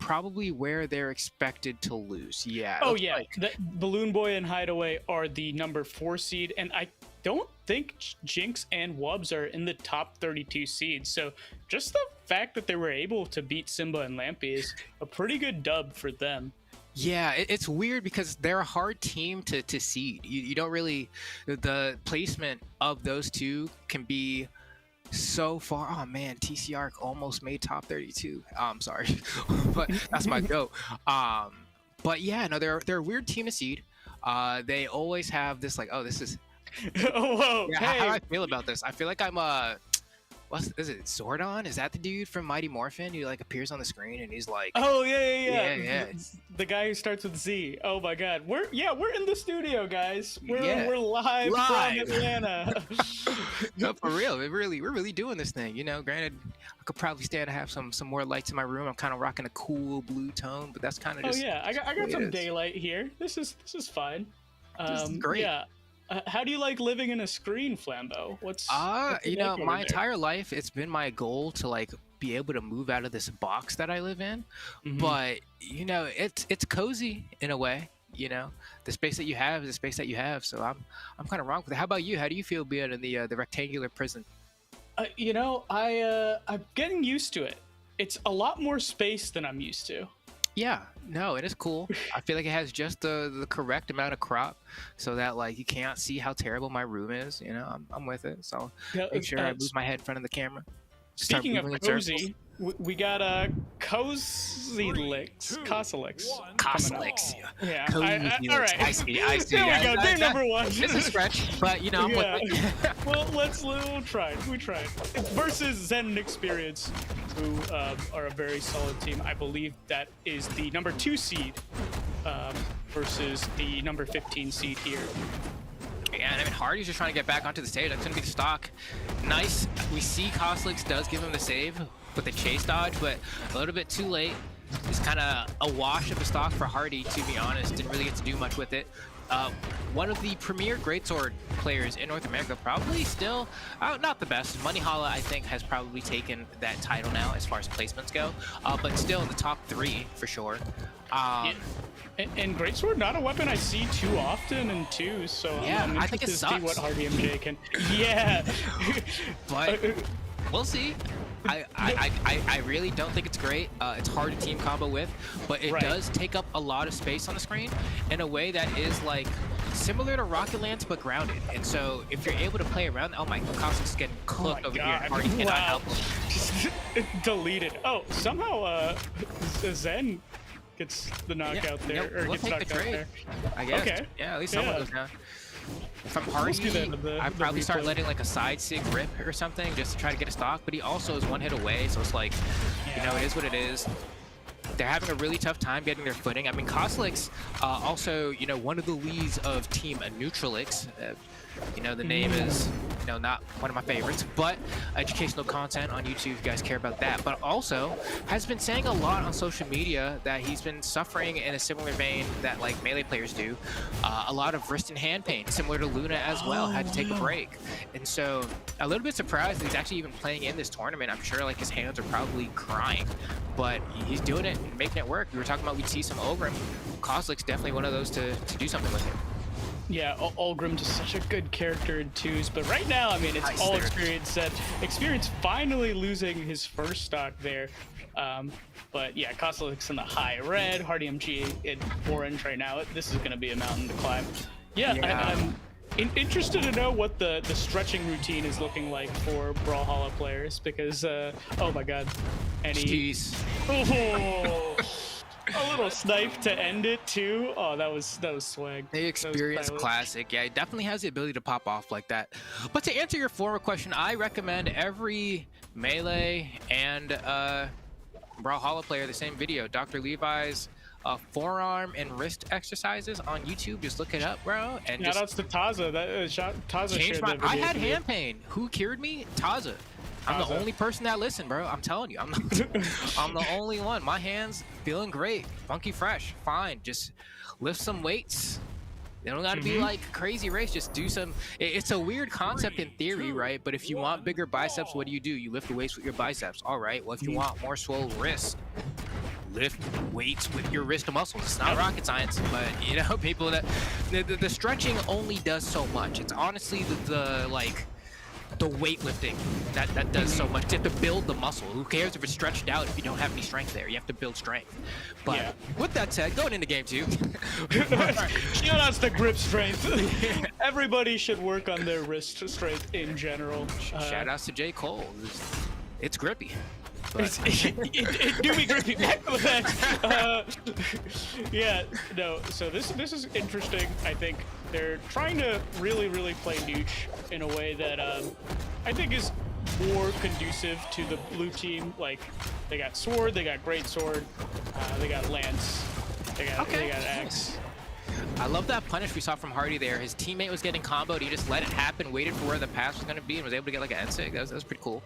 Speaker 6: probably where they're expected to lose. Yeah.
Speaker 5: Oh yeah, Balloon Boy and Hideaway are the number 4 seed, and I don't think Jinx and Wubs are in the top 32 seeds. So just the fact that they were able to beat Simba and Lampy is a pretty good dub for them.
Speaker 6: Yeah, it's weird because they're a hard team to seed. You don't really, the placement of those two can be so far. Oh man, TCR almost made top 32. I'm sorry, but that's my goat. But yeah, no, they're a weird team to seed. They always have this like, oh, this is.
Speaker 5: Whoa!
Speaker 6: Yeah,
Speaker 5: Hey.
Speaker 6: how do I feel about this? I feel like I'm is it Zordon? Is that the dude from Mighty Morphin who like appears on the screen and he's like,
Speaker 5: Oh yeah.
Speaker 6: yeah.
Speaker 5: The guy who starts with Z. Oh my God, we're in the studio, guys. We're live from Atlanta.
Speaker 6: No, for real. We're really doing this thing. You know, granted, I could probably stand to have some more lights in my room. I'm kind of rocking a cool blue tone, but that's kind of just.
Speaker 5: Oh yeah, I got some daylight here. This is fine.
Speaker 6: This is great.
Speaker 5: Yeah. How do you like living in a screen, Flambeau? What's
Speaker 6: you
Speaker 5: it
Speaker 6: know,
Speaker 5: like over
Speaker 6: my
Speaker 5: there?
Speaker 6: entire life, it's been my goal to like be able to move out of this box that I live in.
Speaker 5: Mhm.
Speaker 6: But you know, it's cozy in a way. You know, the space that you have is the space that you have. So I'm kind of wrong with it. How about you? How do you feel being in the rectangular prison?
Speaker 5: You know, I'm getting used to it. It's a lot more space than I'm used to.
Speaker 6: Yeah, no, it is cool. I feel like it has just the correct amount of crop so that like you can't see how terrible my room is. You know, I'm with it. So
Speaker 5: Yeah,
Speaker 6: make sure I move my head in front of the camera. Start
Speaker 5: Speaking of
Speaker 6: moving in circles.
Speaker 5: cozy, we got Cosilix.
Speaker 6: Cosilix.
Speaker 5: Yeah.
Speaker 6: Cosilix.
Speaker 5: All right.
Speaker 6: I see.
Speaker 5: There we go. They're number one.
Speaker 6: It's a stretch, but you know, I'm
Speaker 5: Yeah.
Speaker 6: with it.
Speaker 5: Well, we'll try. We tried. Versus Zen Experience, who are a very solid team. I believe that is the number 2 seed versus the number 15 seed here.
Speaker 6: Yeah, and I mean, Hardy's just trying to get back onto the stage. That's going to be the stock. Nice. We see Cosilix does give him the save with the chase dodge, but a little bit too late. It's kind of a wash of the stock for Hardy, to be honest. Didn't really get to do much with it. One of the premier greatsword players in North America, probably still not the best. Moneyhalla, I think, has probably taken that title now as far as placements go, but still in the top 3 for sure.
Speaker 5: And greatsword, not a weapon I see too often in 2, so
Speaker 6: Yeah,
Speaker 5: I'm
Speaker 6: I think
Speaker 5: interested
Speaker 6: it
Speaker 5: to see
Speaker 6: sucks.
Speaker 5: what Hardy MJ can. Yeah.
Speaker 6: But we'll see. I really don't think it's great. It's hard to team combo with, but it
Speaker 5: Right.
Speaker 6: does take up a lot of space on the screen in a way that is like similar to Rocket Lance but grounded. And so if you're able to play around, oh my, Cosilix is getting cooked over here.
Speaker 5: God.
Speaker 6: Hardy cannot
Speaker 5: Wow.
Speaker 6: help him.
Speaker 5: Deleted. Oh, somehow Zen gets the knockout
Speaker 6: Yeah,
Speaker 5: there, or
Speaker 6: we'll
Speaker 5: gets
Speaker 6: take the
Speaker 5: knocked out
Speaker 6: trade.
Speaker 5: there.
Speaker 6: I guess.
Speaker 5: Okay.
Speaker 6: Yeah, at least someone
Speaker 5: Yeah.
Speaker 6: goes down. From
Speaker 5: Let's
Speaker 6: Hardy,
Speaker 5: do that in the
Speaker 6: I'd probably start
Speaker 5: replay.
Speaker 6: letting like a side sig rip or something just to try to get a stock, but he also is 1 hit away, so it's like, you know, it is what it is. They're having a really tough time getting their footing. I mean, Cosilix, also, you know, one of the leads of Team Neutralix. You know, the name is, you know, not one of my favorites, but educational content on YouTube if you guys care about that. But also has been saying a lot on social media that he's been suffering in a similar vein that like melee players do. A lot of wrist and hand pain, similar to Luna as well, had to take a break. And so a little bit surprised that he's actually even playing in this tournament. I'm sure like his hands are probably crying, but he's doing it and making it work. We were talking about we'd see some over him. Cosilix definitely one of those to do something with him.
Speaker 5: Yeah, Ulgrim just such a good character in 2s, but right now, I mean, it's
Speaker 6: Nice
Speaker 5: all
Speaker 6: there.
Speaker 5: Experience set. Experience finally losing his first stock there. But yeah, Cosilix in the high red, Hardy MG in orange right now. This is going to be a mountain to climb. Yeah,
Speaker 6: Yeah.
Speaker 5: I'm interested to know what the stretching routine is looking like for Brawlhalla players, because, oh my god.
Speaker 6: Jeez.
Speaker 5: Oh, a little snipe to end it too. Oh, that was swag.
Speaker 6: The
Speaker 5: That was
Speaker 6: Experience
Speaker 5: stylish.
Speaker 6: Classic. Yeah, it definitely has the ability to pop off like that. But to answer your former question, I recommend every Melee and Brawlhalla player the same video. Dr. Levi's forearm and wrist exercises on YouTube. Just look it up, bro. And
Speaker 5: Shout
Speaker 6: just
Speaker 5: outs to Taza. Taza
Speaker 6: change
Speaker 5: shared
Speaker 6: my...
Speaker 5: that video.
Speaker 6: I had
Speaker 5: today.
Speaker 6: hand pain. Who cured me? Taza. I'm the
Speaker 5: Taza.
Speaker 6: only person that listened, bro. I'm telling you. I'm the only one. My hands feeling great. Funky fresh. Fine. Just lift some weights. They don't gotta be like crazy race. Just do some. It's a weird concept in theory, right? But if you want bigger biceps, what do? You lift the weights with your biceps. All right. Well, if you want more swole wrists, lift weights with your wrist muscles. It's not rocket science, but you know, people that the stretching only does so much. It's honestly the weightlifting that does so much. You have to build the muscle. Who cares if it's stretched out if you don't have any strength there? You have to build strength. But
Speaker 5: Yeah.
Speaker 6: with that said, going into game 2.
Speaker 5: Shout outs to grip strength. Everybody should work on their wrist strength in general.
Speaker 6: Shout outs to J. Cole. It's grippy. But
Speaker 5: It do be grippy back with that. Yeah, no. So this is interesting. I think they're trying to really play Nooch in a way that I think is more conducive to the blue team. Like, they got sword, they got great sword, they got lance, they got axe.
Speaker 6: I love that punish we saw from Hardy there. His teammate was getting comboed. He just let it happen, waited for where the pass was going to be, and was able to get like an N-sig. That was pretty cool.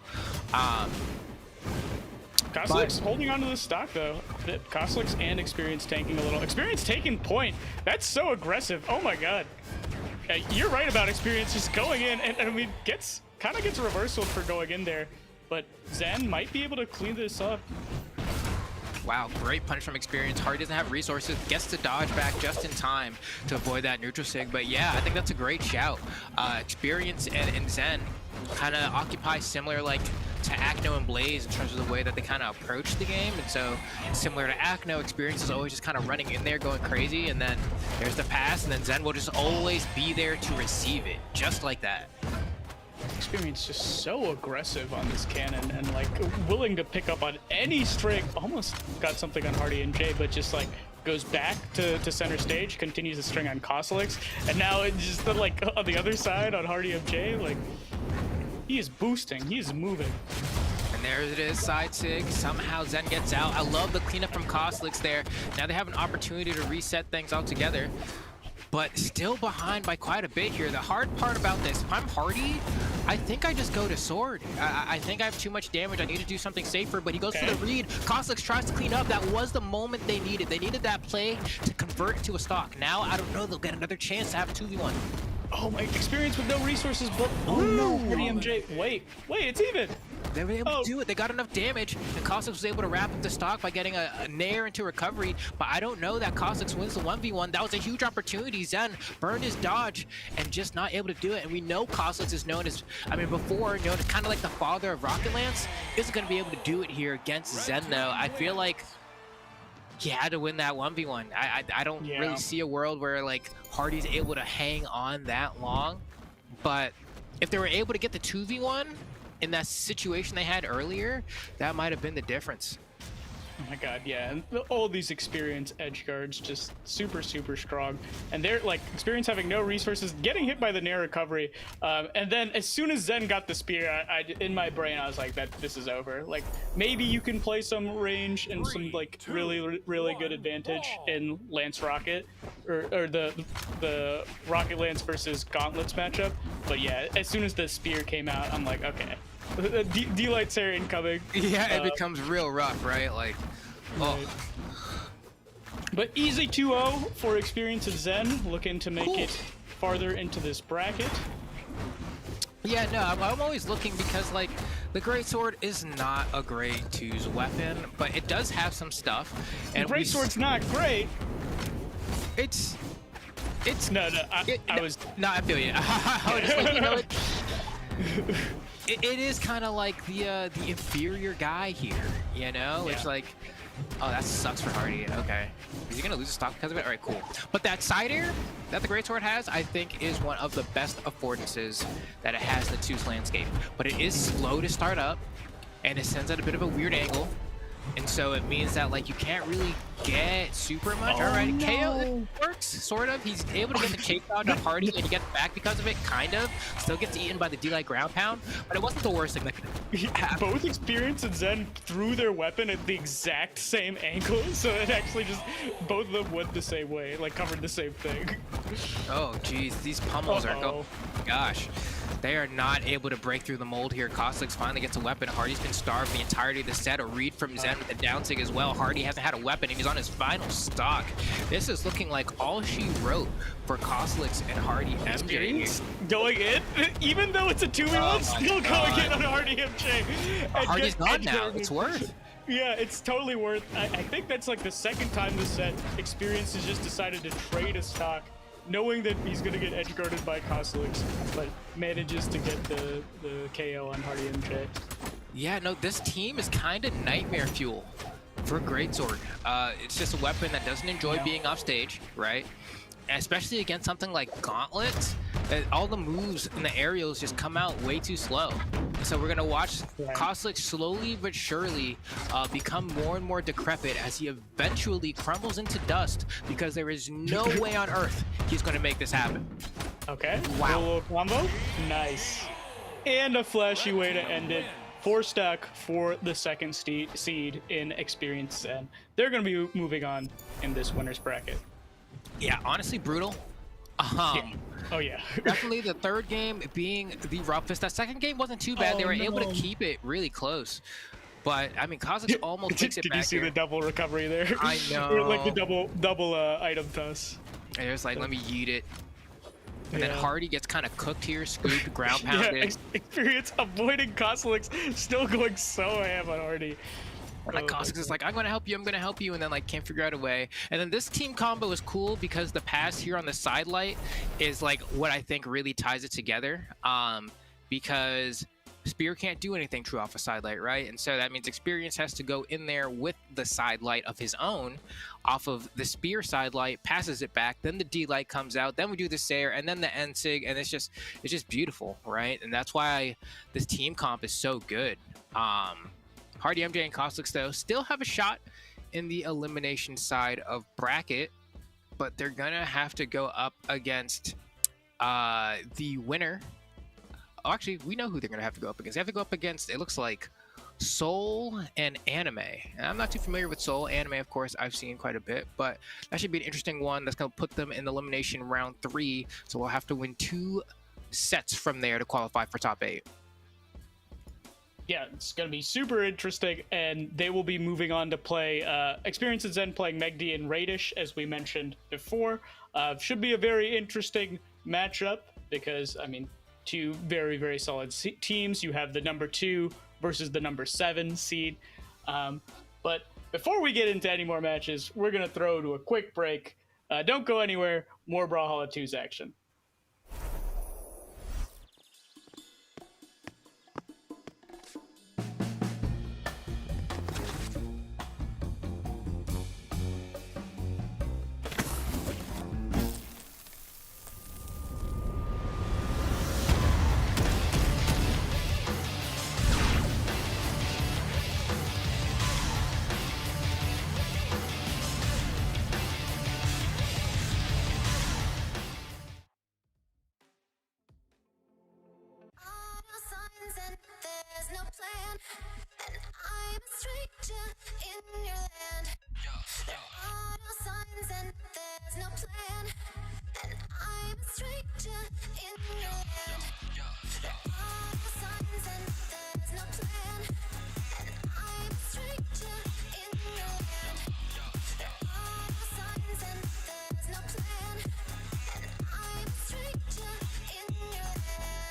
Speaker 5: Koslix holding on to the stock though. Koslix and Experience tanking a little. Experience taking point. That's so aggressive. Oh my god. You're right about Experience just going in, and I mean kind of gets reversal for going in there, but Zen might be able to clean this up.
Speaker 6: Wow, great punish from Experience. Hardy doesn't have resources, gets to dodge back just in time to avoid that neutral sig. But yeah, I think that's a great shout. Experience and Zen kind of occupy similar like to Acno and Blaze in terms of the way that they kind of approach the game. And so similar to Acno, Experience is always just kind of running in there going crazy, and then there's the pass, and then Zen will just always be there to receive it, just like that.
Speaker 5: Experience just so aggressive on this cannon and like willing to pick up on any string. Almost got something on Hardy and Jay, but just like goes back to center stage, continues the string on Koslix, and now it's just like on the other side on Hardy and Jay, like he is boosting, he is moving.
Speaker 6: And there it is, side sig. Somehow Zen gets out. I love the cleanup from Koslix there. Now they have an opportunity to reset things altogether, but still behind by quite a bit here. The hard part about this, if I'm Hardy, I think I just go to sword. I think I have too much damage. I need to do something safer, but he goes for the read. Koslix tries to clean up. That was the moment they needed. They needed that play to convert it to a stock. Now, I don't know, they'll get another chance to have a 2v1.
Speaker 5: Oh, my Experience with no resources, but oh no, MJ. Wait, it's even.
Speaker 6: They were able to do it. They got enough damage, and Koslix was able to wrap up the stock by getting a nair into recovery. But I don't know that Koslix wins the 1v1. That was a huge opportunity. Zen burned his dodge and just not able to do it. And we know Koslix is known as, before known as kind of like the father of Rocket Lance. Isn't going to be able to do it here against Zen, though. I feel like he had to win that 1v1. I don't really see a world where like Hardy's able to hang on that long. But if they were able to get the 2v1 in that situation they had earlier, that might have been the difference.
Speaker 5: Oh my god, yeah, and all these Experience edge guards just super strong, and they're like Experience having no resources, getting hit by the nair recovery, and then as soon as Zen got the spear, I in my brain I was like, this is over. Like maybe you can play some range and some like really good advantage in Lance Rocket or the Rocket Lance versus Gauntlets matchup, but yeah, as soon as the spear came out, I'm like, okay. D-Light Sarah incoming.
Speaker 6: Yeah, it becomes real rough, right? Like, oh.
Speaker 5: But easy 2-0 for Experience of Zen, looking to make it farther into this bracket.
Speaker 6: Yeah, no, I'm always looking because, like, the Greatsword is not a great 2's weapon, but it does have some stuff. And
Speaker 5: the Greatsword's not great.
Speaker 6: It's
Speaker 5: no, I
Speaker 6: feel you. I was just like, you know, it is kind of like the inferior guy here, you know? Yeah. It's like, oh, that sucks for Hardy. Okay. Is he going to lose a stock because of it? All right, cool. But that side air that the Greatsword has, I think, is one of the best affordances that it has in the 2's landscape. But it is slow to start up, and it sends at a bit of a weird angle. And so it means that, like, you can't really get super much. All right, no. KO works, sort of. He's able to get the chase dodge on Hardy, and he gets back because of it, kind of. Still gets eaten by the D-Light ground pound, but it wasn't the worst thing that could happen.
Speaker 5: Both Experience and Zen threw their weapon at the exact same angle, so it actually just, both of them went the same way, like, covered the same thing.
Speaker 6: Oh, geez, these pummels are going. Gosh. They are not able to break through the mold here. Koslix finally gets a weapon. Hardy's been starved the entirety of the set. A read from Zen with the down sig as well. Hardy hasn't had a weapon, and he's on his final stock. This is looking like all she wrote for Koslix and Hardy MJ.
Speaker 5: Going in, even though it's a 2v1, still going in on Hardy MJ. And
Speaker 6: Hardy's gone now. It's worth.
Speaker 5: Yeah, it's totally worth. I think that's like the second time this set Experience has just decided to trade a stock, knowing that he's going to get edge guarded by Koslix, but manages to get the KO on Hardy MJ.
Speaker 6: Yeah, no, this team is kind of nightmare fuel for Greatsword. It's just a weapon that doesn't enjoy being off stage, right? And especially against something like Gauntlets, all the moves in the aerials just come out way too slow. So we're gonna watch Koslix slowly but surely become more and more decrepit as he eventually crumbles into dust, because there is no way on earth he's gonna make this happen.
Speaker 5: Okay.
Speaker 6: Wow.
Speaker 5: Little combo. Nice. and a flashy way to end it. 4-stack for the second seed in Experience, and they're going to be moving on in this winner's bracket.
Speaker 6: Yeah, honestly, brutal.
Speaker 5: Oh yeah.
Speaker 6: Definitely the third game being the roughest. That second game wasn't too bad. They were able to keep it really close. But I mean, Kha'Zix almost takes it
Speaker 5: Did
Speaker 6: back
Speaker 5: you see
Speaker 6: here.
Speaker 5: the double recovery there?
Speaker 6: I know.
Speaker 5: Or like the double item toss.
Speaker 6: And it was like, let me yeet it. And then
Speaker 5: Yeah.
Speaker 6: Hardy gets kind of cooked here, scooped, ground pounded.
Speaker 5: Yeah, Experience avoiding Costelix, still going so ham on Hardy.
Speaker 6: And like Kha'Zix is like, I'm gonna help you, and then like can't figure out a way. And then this team combo is cool because the pass here on the side light is like what I think really ties it together. Because Spear can't do anything true off a side light, right? And so that means Experience has to go in there with the side light of his own off of the Spear side light, passes it back, then the D light comes out, then we do the Sayer, and then the End Sig, and it's just beautiful, right? And that's why this team comp is so good. Hardy, MJ, and Costelix, though, still have a shot in the elimination side of bracket, but they're gonna have to go up against the winner. Oh, actually, we know who they're gonna have to go up against. They have to go up against, it looks like, Soul and Anime. And I'm not too familiar with Soul. Anime, of course, I've seen quite a bit, but that should be an interesting one. That's gonna put them in elimination round 3, so we'll have to win 2 sets from there to qualify for top 8.
Speaker 5: Yeah, it's going to be super interesting, and they will be moving on to play Experience and Zen playing Megi and Radish, as we mentioned before. Should be a very interesting matchup because, I mean, 2 very, very solid teams. You have the number 2 versus the number 7 seed. But before we get into any more matches, we're going to throw to a quick break. Don't go anywhere. More Brawlhalla 2's action.
Speaker 1: Auto signs and there's no plan, and I'm a stranger in your land. There are no signs and there's no plan, and I'm a stranger in your land. There are no signs and there's no plan, and I'm a stranger in your land. There are no signs and there's no plan, and I'm a stranger in your land.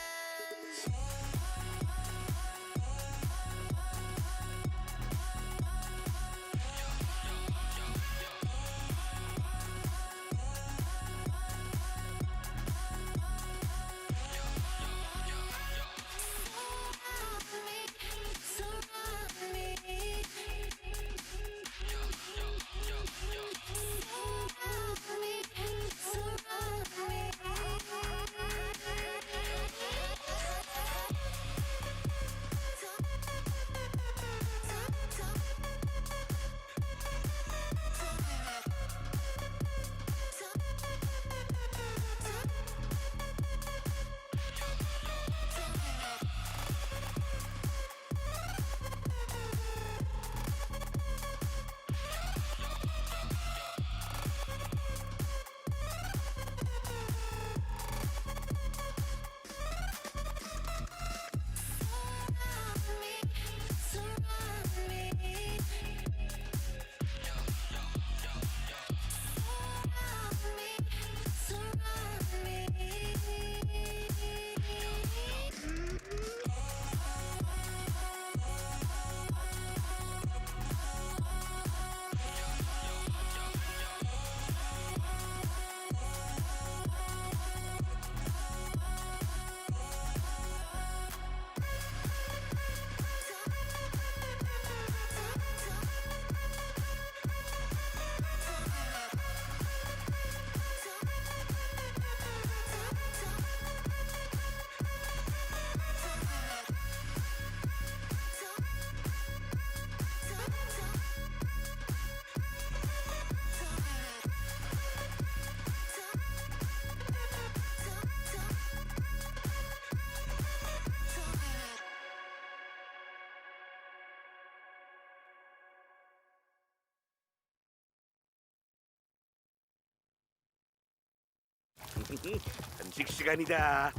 Speaker 8: 간식 시간이다.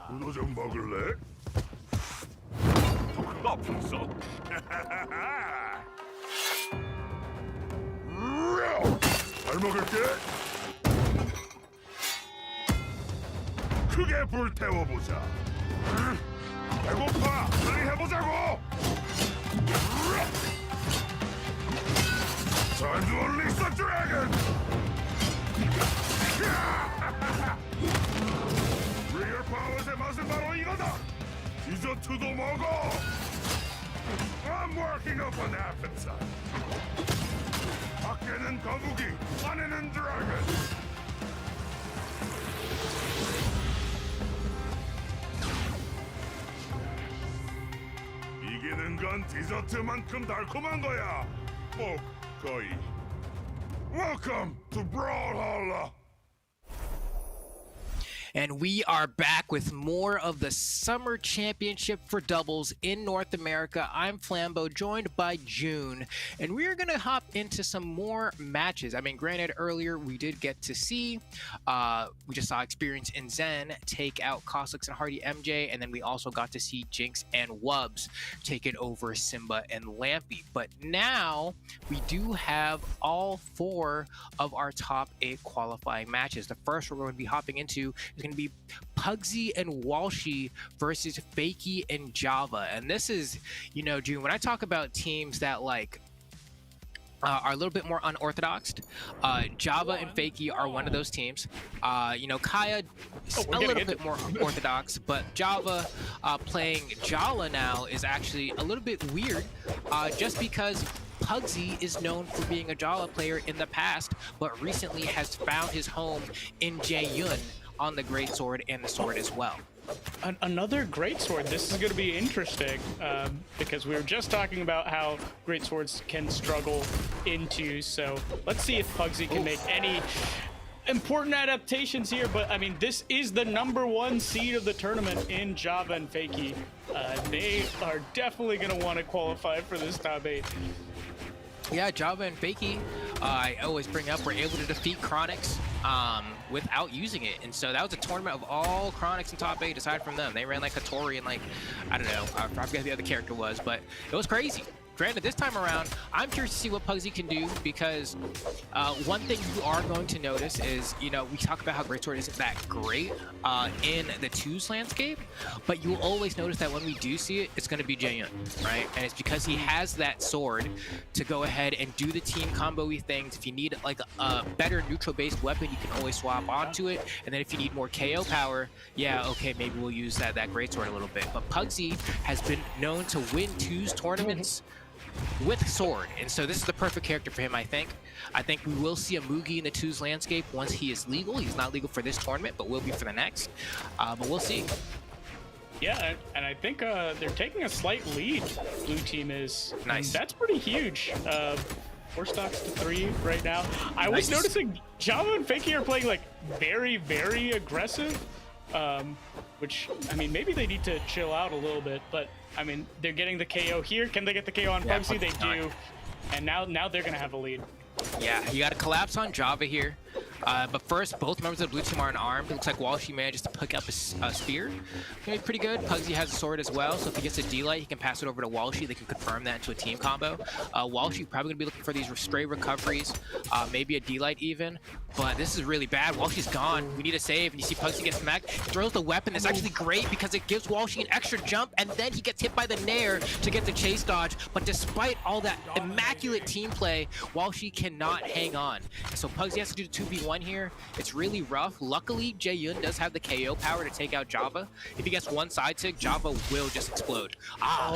Speaker 4: 문어 좀 먹을래? 아프소. 잘 먹을게. 크게 불태워보자. 배고파. 빨리 해보자고. Time to unleash the dragon. Real powers 맛은 바로 이거다. 디저트도 먹어. I'm working up an appetite. 밖에는 거북이, 안에는 드래곤. 이기는 건 디저트만큼 달콤한 거야. 뭐 거의. Welcome to Brawlhalla.
Speaker 6: And we are back with more of the Summer Championship for doubles in North America. I'm Flambeau, joined by June, and we are going to hop into some more matches. I mean, granted, earlier we did get to see, we just saw Experience and Zen take out Cossack's and Hardy MJ, and then we also got to see Jinx and Wubs taking over Simba and Lampy. But now we do have all 4 of our top 8 qualifying matches. The first we're going to be hopping into is going to be Pugsy and Walshy versus Fakey and Java. And this is, you know, June, when I talk about teams that like are a little bit more unorthodox, Java and Fakey are one of those teams. You know, Kaya is a little bit more orthodox, but Java playing Jala now is actually a little bit weird, just because Pugsy is known for being a Jala player in the past, but recently has found his home in Jae-yun on the Great Sword and the Sword as well.
Speaker 5: Another Great Sword. This is going to be interesting because we were just talking about how Great Swords can struggle into. So let's see if Pugsy can make any important adaptations here. But I mean, this is the #1 seed of the tournament in Java and Fakey. They are definitely going to want to qualify for this top 8.
Speaker 6: Yeah, Java and Fakey, I always bring up, were able to defeat Chronix without using it. And so that was a tournament of all Chronix in top 8 aside from them. They ran like Hattori and like, I don't know, I forget who the other character was, but it was crazy. Granted, this time around, I'm curious to see what Pugsy can do because one thing you are going to notice is, you know, we talk about how Greatsword isn't that great in the twos landscape, but you'll always notice that when we do see it, it's going to be Jae-yun, right? And it's because he has that sword to go ahead and do the team combo-y things. If you need like a better neutral-based weapon, you can always swap onto it. And then if you need more KO power, yeah, okay, maybe we'll use that Greatsword a little bit. But Pugsy has been known to win twos tournaments with sword, and so this is the perfect character for him. I think we will see a Mugi in the twos landscape once he is legal. He's not legal for this tournament, but will be for the next. But we'll see.
Speaker 5: Yeah, and I think they're taking a slight lead. Blue team is
Speaker 6: Nice.
Speaker 5: That's pretty huge. 4 stocks to 3 right now. I was noticing Java and Fakey are playing like very, very aggressive. Which, I mean, maybe they need to chill out a little bit, but I mean, they're getting the KO here. Can they get the KO on Pugsy? They do. And now they're gonna have a lead.
Speaker 6: Yeah, you got to collapse on Java here. But first, both members of the blue team are unarmed. It looks like Walshy manages to pick up a spear. Gonna be pretty good. Pugsy has a sword as well, so if he gets a D-Light, he can pass it over to Walshy. They can confirm that into a team combo. Walshy probably gonna be looking for these stray recoveries, maybe a D-Light even. But this is really bad. Walshy's gone. We need a save, and you see Pugsy get smacked. He throws the weapon. It's actually great because it gives Walshy an extra jump, and then he gets hit by the Nair to get the chase dodge. But despite all that immaculate team play, Walshy cannot hang on. So Pugsy has to do the 2v1 here. It's really rough. Luckily, Jae-yun does have the KO power to take out Java. If he gets one side sig, Java will just explode.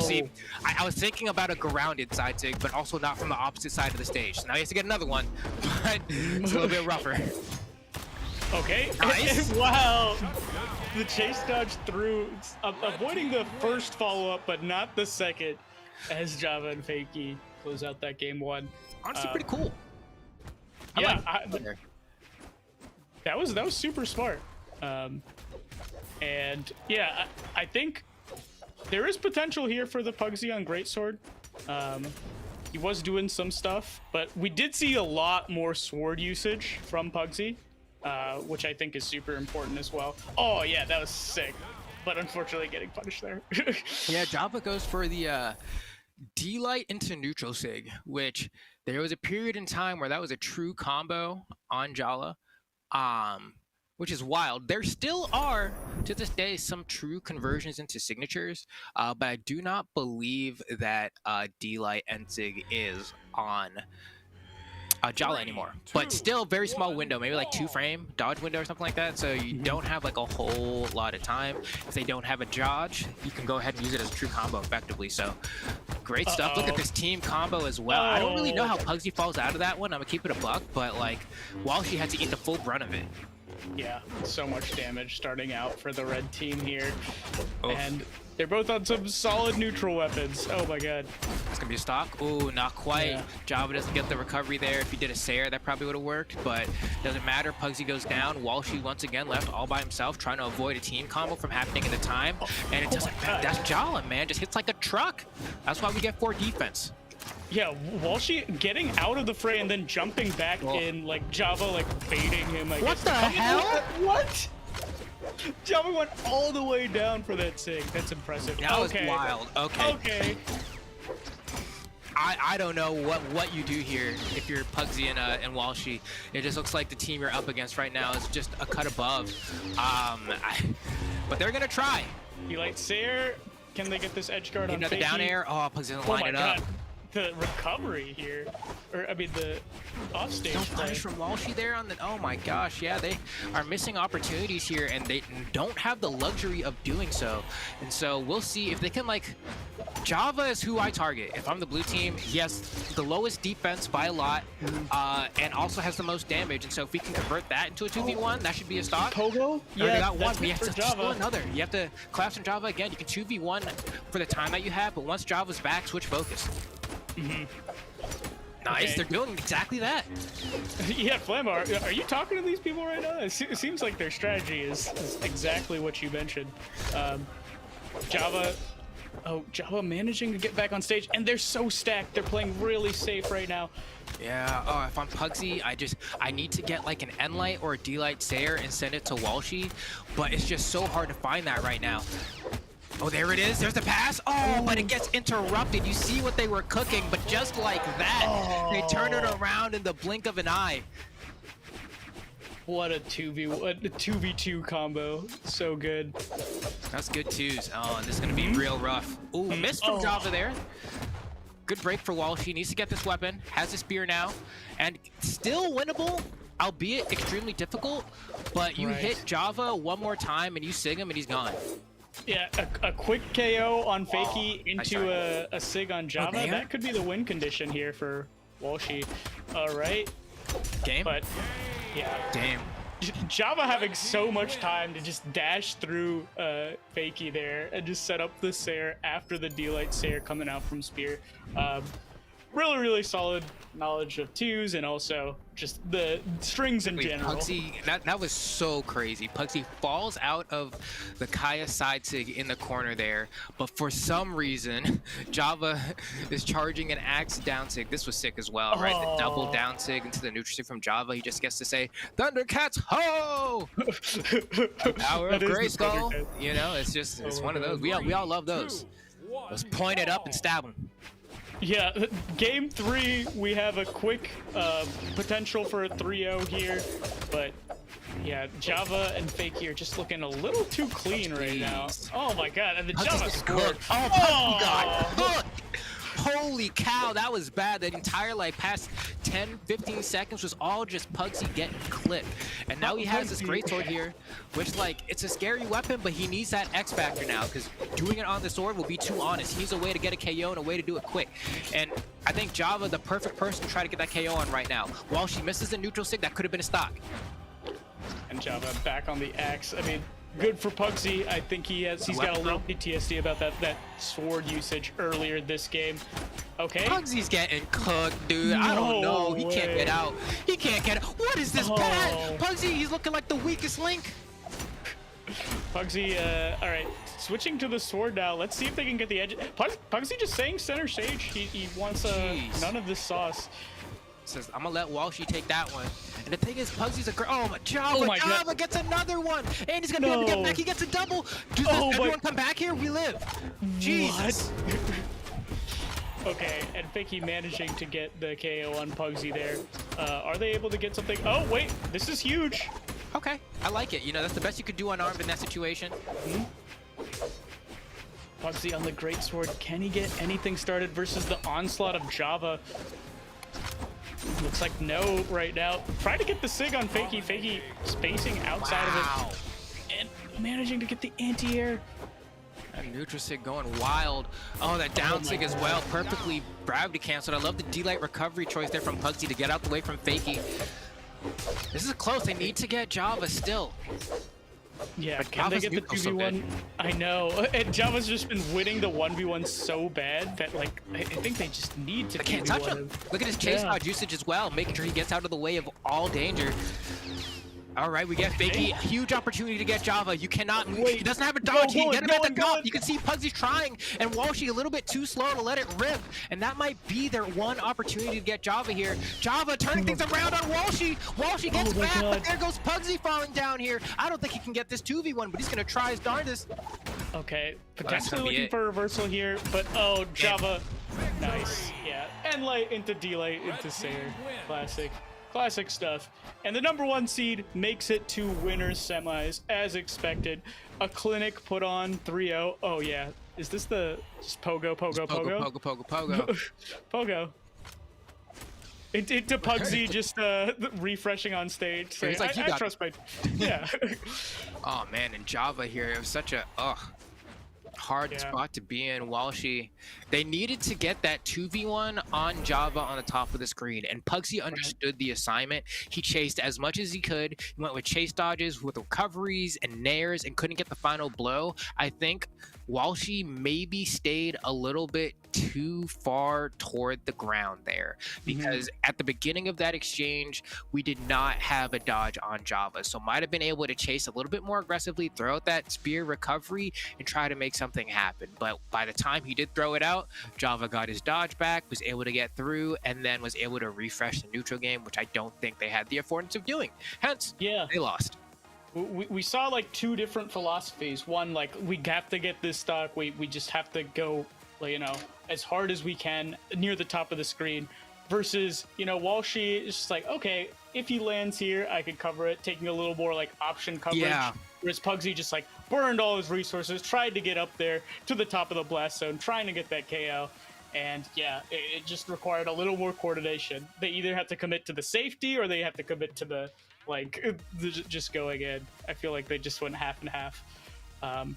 Speaker 6: See, I was thinking about a grounded side sig, but also not from the opposite side of the stage. So now he has to get another one, but it's a little bit rougher.
Speaker 5: Okay.
Speaker 6: Nice.
Speaker 5: Wow. The chase dodge through, avoiding the first follow-up, but not the second, as Java and Fakey close out that game 1.
Speaker 6: Honestly, pretty cool.
Speaker 5: Yeah, that was super smart. And yeah, I think there is potential here for the Pugsy on Greatsword. He was doing some stuff, but we did see a lot more sword usage from Pugsy, which I think is super important as well. Oh yeah, that was sick, but unfortunately getting punished there.
Speaker 6: Yeah, Java goes for the D-Light into neutral sig, which there was a period in time where that was a true combo on Jala, which is wild. There still are, to this day, some true conversions into signatures, but I do not believe that D-Light and sig is on Jala anymore. But still, very small window, maybe like 2-frame dodge window or something like that. So you don't have like a whole lot of time. If they don't have a dodge, you can go ahead and use it as a true combo effectively. So great stuff. Look at this team combo as well. I don't really know how Pugsy falls out of that one. I'm gonna keep it a buck, but like Walshy had to eat the full brunt of it.
Speaker 5: Yeah, so much damage starting out for the red team here.
Speaker 6: Oof.
Speaker 5: And they're both on some solid neutral weapons. Oh my god.
Speaker 6: It's gonna be a stock. Ooh, not quite.
Speaker 5: Yeah.
Speaker 6: Java doesn't get the recovery there. If he did a Sayer, that probably would have worked, but doesn't matter. Pugsy goes down. Walshy once again left all by himself, trying to avoid a team combo from happening in the time. And it doesn't matter. That's Jala, man. Just hits like a truck. That's why we get 4 defense.
Speaker 5: Yeah, Walshy getting out of the fray and then jumping back in, like Java like baiting him. I
Speaker 6: What
Speaker 5: guess.
Speaker 6: the hell?
Speaker 5: What? Java went all the way down for that sig. That's impressive.
Speaker 6: That was wild. Okay.
Speaker 5: Okay.
Speaker 6: I don't know what you do here if you're Pugsy and Walshy. It just looks like the team you're up against right now is just a cut above. But they're gonna try.
Speaker 5: D-Light Sayer. Can they get this edge guard on
Speaker 6: Another
Speaker 5: Fakey?
Speaker 6: down air. Oh, Pugsy doesn't line it up.
Speaker 5: God. The recovery here, or I mean the offstage
Speaker 6: No
Speaker 5: play.
Speaker 6: punish from Walshy there on the. Oh my gosh, yeah, they are missing opportunities here, and they don't have the luxury of doing so. And so we'll see if they can like. Java is who I target. If I'm the blue team, he has the lowest defense by a lot, and also has the most damage. And so if we can convert that into a 2v1, that should be a stock.
Speaker 5: Pogo?
Speaker 6: Yeah, got one.
Speaker 5: that's
Speaker 6: We
Speaker 5: good
Speaker 6: have
Speaker 5: for
Speaker 6: to
Speaker 5: Java.
Speaker 6: do another. You have to collapse in Java again. You can 2v1 for the time that you have, but once Java's back, switch focus. Nice,
Speaker 5: Okay.
Speaker 6: they're doing exactly that.
Speaker 5: Yeah, Flambar, are you talking to these people right now? It seems like their strategy is exactly what you mentioned. Java managing to get back on stage, and they're so stacked. They're playing really safe right now.
Speaker 6: Yeah, oh, if I'm Pugsy, I need to get like an N-Light or a D-Light Sayer and send it to Walshy, but it's just so hard to find that right now. Oh, there it is. There's the pass. Oh, but it gets interrupted. You see what they were cooking, but just like that, they turn it around in the blink of an eye.
Speaker 5: What a 2v2 combo. So good.
Speaker 6: That's good twos. Oh, and this is going to be real rough. Ooh, missed from Java there. Good break for Walsh. He needs to get this weapon. Has a spear now. And still winnable, albeit extremely difficult. But you hit Java one more time and you sig him and he's gone.
Speaker 5: Yeah, a quick KO on Fakey into a sig on Java.
Speaker 6: there?
Speaker 5: That could be the win condition here for Walshy. All right.
Speaker 6: Game?
Speaker 5: But, yeah.
Speaker 6: Damn.
Speaker 5: Java having so much time to just dash through Fakey there and just set up the Sayer after the D-Light Sayer coming out from Spear. Really, really solid knowledge of twos and also just the strings in general.
Speaker 6: Pugsy, that was so crazy. Pugsy falls out of the Kaya side sig in the corner there, but for some reason, Java is charging an axe down sig. This was sick as well, right? The double down sig into the neutral sig from Java. He just gets to say, Thundercats, ho! Power of Grayskull. You know, it's just, it's one of those. We all love those. Let's point it up and stab him.
Speaker 5: Yeah, game 3, we have a quick potential for a 3-0 here, but yeah, Java and Fakey are just looking a little too clean right now. Oh my god, and the Java scored.
Speaker 6: Oh, Pugsy got cooked. Holy cow, that was bad. That entire like past 10-15 seconds was all just Pugsy getting clipped. And now he has this great sword here, which like it's a scary weapon, but he needs that X factor now because doing it on the sword will be too honest. He needs a way to get a KO and a way to do it quick. And I think Java, the perfect person to try to get that KO on right now. While she misses the neutral sig, that could have been a stock.
Speaker 5: And Java back on the axe. I mean, good for Pugsy. I think he's got a little PTSD about that sword usage earlier this game. Okay.
Speaker 6: Pugsy's getting cooked, dude. I don't know. He can't get out. He can't get out. What is this pad? Pugsy, he's looking like the weakest link.
Speaker 5: Pugsy, all right. switching to the sword now. Let's see if they can get the edge. Pugsy just saying center stage. He wants none of this sauce.
Speaker 6: Says, I'm gonna let Walshy take that one. And the thing is, Pugsy's a girl. Oh my Java!
Speaker 5: my
Speaker 6: Java
Speaker 5: God.
Speaker 6: gets another one, and he's gonna be able to get back. He gets a double. Does everyone come back here? We live. Jesus.
Speaker 5: Okay, and Fakie managing to get the KO on Pugsy there. Are they able to get something? Oh wait, this is huge.
Speaker 6: Okay, I like it. You know, that's the best you could do unarmed in that situation.
Speaker 5: Pugsy on the great sword. Can he get anything started versus the onslaught of Java? Looks like no right now. Try to get the Sig on Fakie. Fakie spacing outside of it. And managing to get the anti-air.
Speaker 6: And Nutrisig going wild. Oh, that down Sig as well. Perfectly gravity canceled. I love the D-Light recovery choice there from Pugsy to get out the way from Fakie. This is close. They need to get Java still.
Speaker 5: Yeah,
Speaker 6: but
Speaker 5: can they
Speaker 6: Java's
Speaker 5: get the
Speaker 6: neutral's so
Speaker 5: 2v1?
Speaker 6: good.
Speaker 5: I know. And Java's just been winning the 1v1 so bad that, like, I think they just need to
Speaker 6: They can't touch him. Look at his chase dodge usage as well, making sure he gets out of the way of all danger. All right, we get Fakie. Huge opportunity to get Java. You cannot move. He doesn't have a dodge. He get him at the top. You can see Pugsy's trying, and Walshy a little bit too slow to let it rip. And that might be their one opportunity to get Java here. Java turning things around on Walshy. Walshy gets back, but there goes Pugsy falling down here. I don't think he can get this 2v1, but he's going to try his darndest.
Speaker 5: Okay,
Speaker 6: that's
Speaker 5: potentially
Speaker 6: gonna be
Speaker 5: looking
Speaker 6: it.
Speaker 5: for a reversal here, but oh, Java. Nice. Yeah, and light into D-Light into Sayer. Classic stuff. And the #1 seed makes it to winners semis as expected. A clinic put on 3-0. Oh yeah. Is this the just Pogo? Pogo. Into Pugsy just refreshing on stage. Saying,
Speaker 6: He's like,
Speaker 5: I trust my yeah.
Speaker 6: Oh man, and Java here, it was such a hard spot to be in. Walshy, they needed to get that 2v1 on Java on the top of the screen, and Pugsy understood the assignment. He chased as much as he could. He went with chase dodges, with recoveries and nairs, and couldn't get the final blow. I think Walshy maybe stayed a little bit too far toward the ground there, because at the beginning of that exchange, we did not have a dodge on Java, so might have been able to chase a little bit more aggressively, throw out that spear recovery, and try to make something happen. But by the time he did throw it out, Java got his dodge back, was able to get through, and then was able to refresh the neutral game, which I don't think they had the affordance of doing. Hence, they lost.
Speaker 5: We saw like two different philosophies. One, like, we have to get this stock. We just have to go, you know, as hard as we can near the top of the screen. Versus, you know, Walshy is just like, okay, if he lands here, I could cover it, taking a little more like option coverage.
Speaker 6: Yeah.
Speaker 5: Whereas Pugsy just like burned all his resources, tried to get up there to the top of the blast zone, trying to get that KO. And yeah, it just required a little more coordination. They either have to commit to the safety or they have to commit to the, like, just going in. I feel like they just went half and half.
Speaker 6: That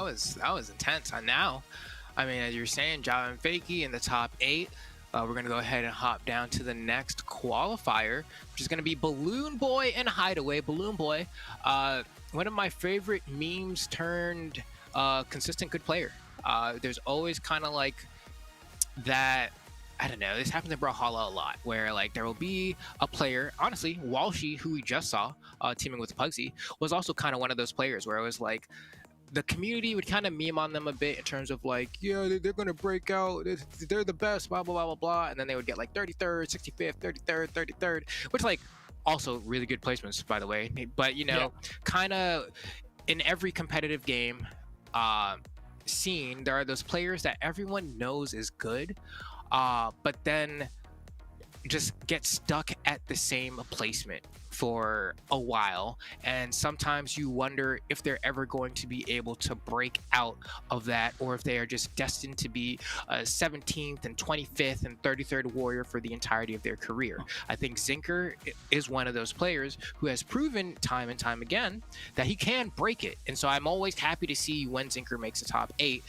Speaker 6: was intense. And now, I mean, as you're saying, Java and Fakie in the top 8. We're going to go ahead and hop down to the next qualifier, which is going to be Balloon Boy and Hideaway. Balloon Boy, one of my favorite memes turned consistent good player. There's always kind of like that, I don't know, this happens in Brawlhalla a lot, where like there will be a player, honestly, Walshy, who we just saw teaming with Pugsy, was also kind of one of those players where it was like, the community would kind of meme on them a bit in terms of like, yeah, they're going to break out, they're the best, blah, blah, blah, blah, blah. And then they would get like 33rd, 65th, 33rd, 33rd, which like also really good placements, by the way. But, you know, kind of in every competitive game scene, there are those players that everyone knows is good, but then just get stuck at the same placement for a while, and sometimes you wonder if they're ever going to be able to break out of that, or if they are just destined to be a 17th and 25th and 33rd warrior for the entirety of their career. I think Zinker is one of those players who has proven time and time again that he can break it, and so I'm always happy to see when Zinker makes the top 8,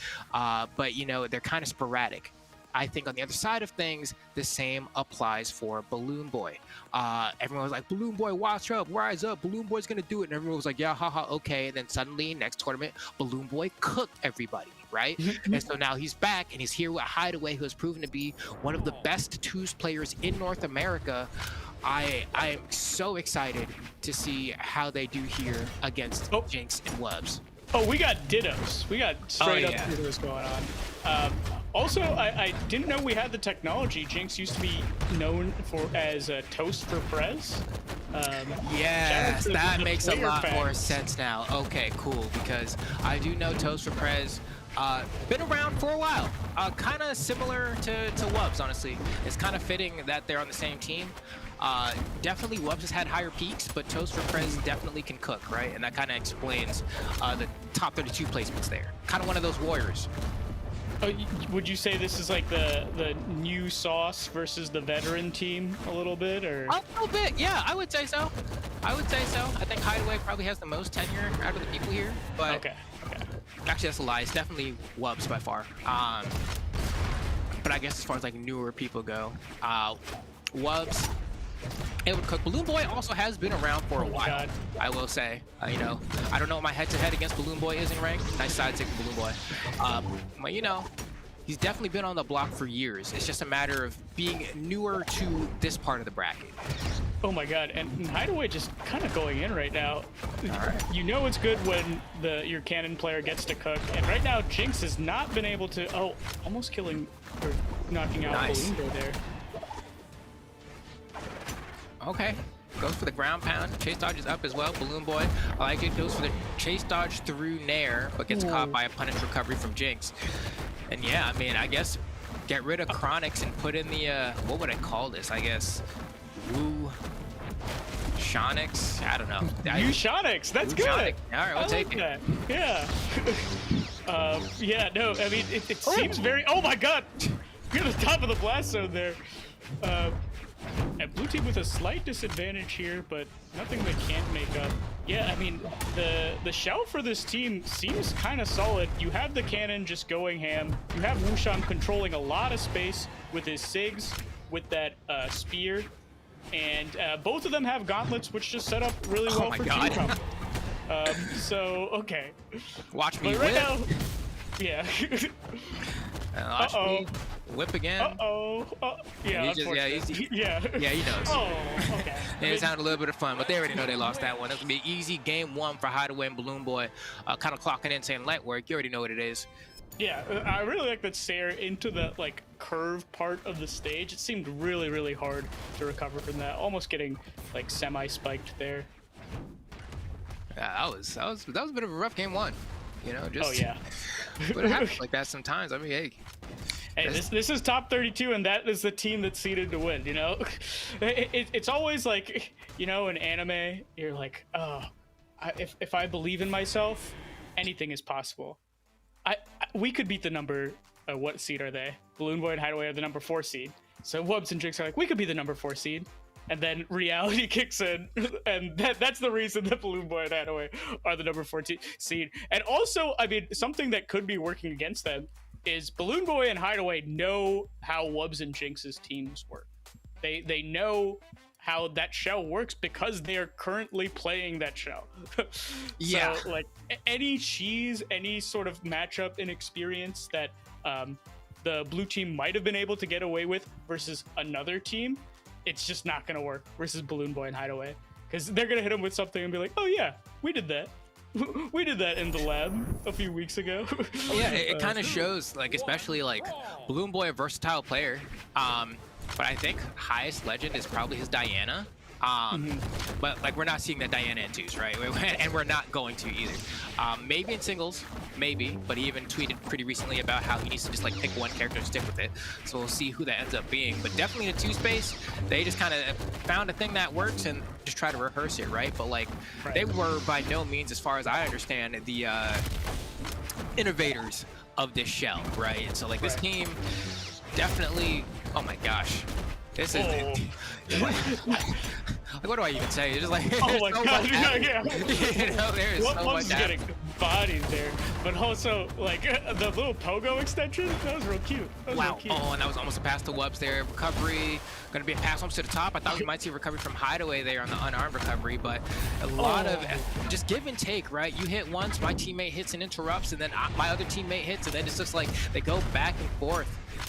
Speaker 6: but you know, they're kind of sporadic. I think on the other side of things, the same applies for Balloon Boy. Everyone was like, Balloon Boy, watch up, rise up, Balloon Boy's gonna do it. And everyone was like, yeah, haha, okay. And then suddenly, next tournament, Balloon Boy cooked everybody, right? And so now he's back, and he's here with Hideaway, who has proven to be one of the best twos players in North America. I am so excited to see how they do here against Jinx and Wubs.
Speaker 5: Oh, we got dittos. We got straight up
Speaker 6: yeah.
Speaker 5: dittos going on. Also, I didn't know we had the technology. Jinx used to be known as Toast for Prez.
Speaker 6: Yes, that makes a lot more
Speaker 5: fans.
Speaker 6: sense now. Okay, cool, because I do know Toast for Prez. Been around for a while. Kind of similar to Wubs, honestly. It's kind of fitting that they're on the same team. Definitely Wubs has had higher peaks, but Toast for Prez definitely can cook, right? And that kind of explains the top 32 placements there. Kind of one of those warriors.
Speaker 5: Would you say this is like the new sauce versus the veteran team a little bit, or?
Speaker 6: A little bit, yeah, I would say so. I think Hideaway probably has the most tenure out of the people here, but
Speaker 5: Okay.
Speaker 6: actually that's a lie. It's definitely Wubs by far. But I guess as far as like newer people go, Wubs able to cook. Balloon Boy also has been around for a while.
Speaker 5: God.
Speaker 6: I will say, you know, I don't know what my head-to-head against Balloon Boy is in rank. Nice side take for Balloon Boy. But you know, he's definitely been on the block for years. It's just a matter of being newer to this part of the bracket.
Speaker 5: Oh my God! And Hideaway just kind of going in right now.
Speaker 6: Alright.
Speaker 5: You know it's good when your cannon player gets to cook, and right now Jinx has not been able to. Oh, almost killing or knocking out
Speaker 6: Nice.
Speaker 5: Balloon Boy there.
Speaker 6: Okay. Goes for the ground pound. Chase dodge is up as well. Balloon Boy, I like it. Goes for the chase dodge through Nair, but gets caught by a punish recovery from Jinx. And yeah, I mean, I guess get rid of Chronix and put in the, what would I call this? I guess Woo Shonix? I don't know.
Speaker 5: Shonix, that's
Speaker 6: Woo
Speaker 5: good.
Speaker 6: Shonix. All right, we'll
Speaker 5: I
Speaker 6: take
Speaker 5: like
Speaker 6: it.
Speaker 5: that. Yeah. Yeah, no, I mean, it seems very. Oh my God! We're at the top of the blast zone there. And blue team with a slight disadvantage here, but nothing they can't make up. Yeah, I mean, the shell for this team seems kind of solid. You have the cannon just going ham. You have Wushan controlling a lot of space with his SIGs, with that spear. And both of them have gauntlets, which just set up really well
Speaker 6: my
Speaker 5: for
Speaker 6: God.
Speaker 5: team combo. So, okay.
Speaker 6: Watch me
Speaker 5: But right
Speaker 6: whip.
Speaker 5: now, yeah.
Speaker 6: Watch me whip again.
Speaker 5: Yeah,
Speaker 6: He just- yeah,
Speaker 5: unfortunately.
Speaker 6: he's-
Speaker 5: yeah.
Speaker 6: Yeah, he knows.
Speaker 5: Oh, okay.
Speaker 6: It was having a little bit of fun, but they already know they lost that one. It's gonna be easy game one for Hideaway and Balloon Boy. Kind of clocking in, saying light work. You already know what it is.
Speaker 5: Yeah, I really like that Sayer into the like curve part of the stage. It seemed really, really hard to recover from that. Almost getting like semi-spiked there.
Speaker 6: That was a bit of a rough game one. You know, just
Speaker 5: Oh yeah.
Speaker 6: but it happens like that sometimes. I mean, hey.
Speaker 5: Hey, this is top 32, and that is the team that's seeded to win. You know, it's always like, you know, in anime, you're like, oh, if I believe in myself, anything is possible. We could beat the number. What seed are they? Balloon Boy and Hideaway are the number 4 seed. So Wubs and Jinx are like, we could be the number 4 seed. And then reality kicks in, and that's the reason that Balloon Boy and Hideaway are the number 4 seed. And also, I mean, something that could be working against them is Balloon Boy and Hideaway know how Wubs and Jinx's teams work. They know how that shell works because they are currently playing that shell.
Speaker 6: Yeah.
Speaker 5: So, like, any cheese, any sort of matchup inexperience that the blue team might have been able to get away with versus another team, it's just not going to work versus Balloon Boy and Hideaway. Because they're going to hit them with something and be like, oh yeah, we did that. We did that in the lab a few weeks ago.
Speaker 6: Yeah, it kind of shows, like, especially like Balloon Boy, a versatile player. But I think highest legend is probably his Diana. But like, we're not seeing that Diana in twos, right? And we're not going to either. Maybe in singles, maybe. But he even tweeted pretty recently about how he needs to just like pick one character and stick with it. So we'll see who that ends up being. But definitely in the 2 space, they just kind of found a thing that works and just try to rehearse it, right? But like, they were by no means, as far as I understand, the innovators of this shell, right? And so like, this team definitely. Oh my gosh. This is like, what do I even say? It's just like,
Speaker 5: Oh my
Speaker 6: so
Speaker 5: god,
Speaker 6: much
Speaker 5: yeah.
Speaker 6: you know, there is so
Speaker 5: Wubs
Speaker 6: much
Speaker 5: is getting
Speaker 6: happening.
Speaker 5: bodied there, but also like the little pogo extension, that was real cute. That was real
Speaker 6: Wow.
Speaker 5: cute.
Speaker 6: Oh, and that was almost a pass to Wubs there. Recovery, gonna be a pass almost to the top. I thought we might see a recovery from Hideaway there on the unarmed recovery, but a lot of just give and take, right? You hit once, my teammate hits and interrupts, and then my other teammate hits, and then it's just like they go back and forth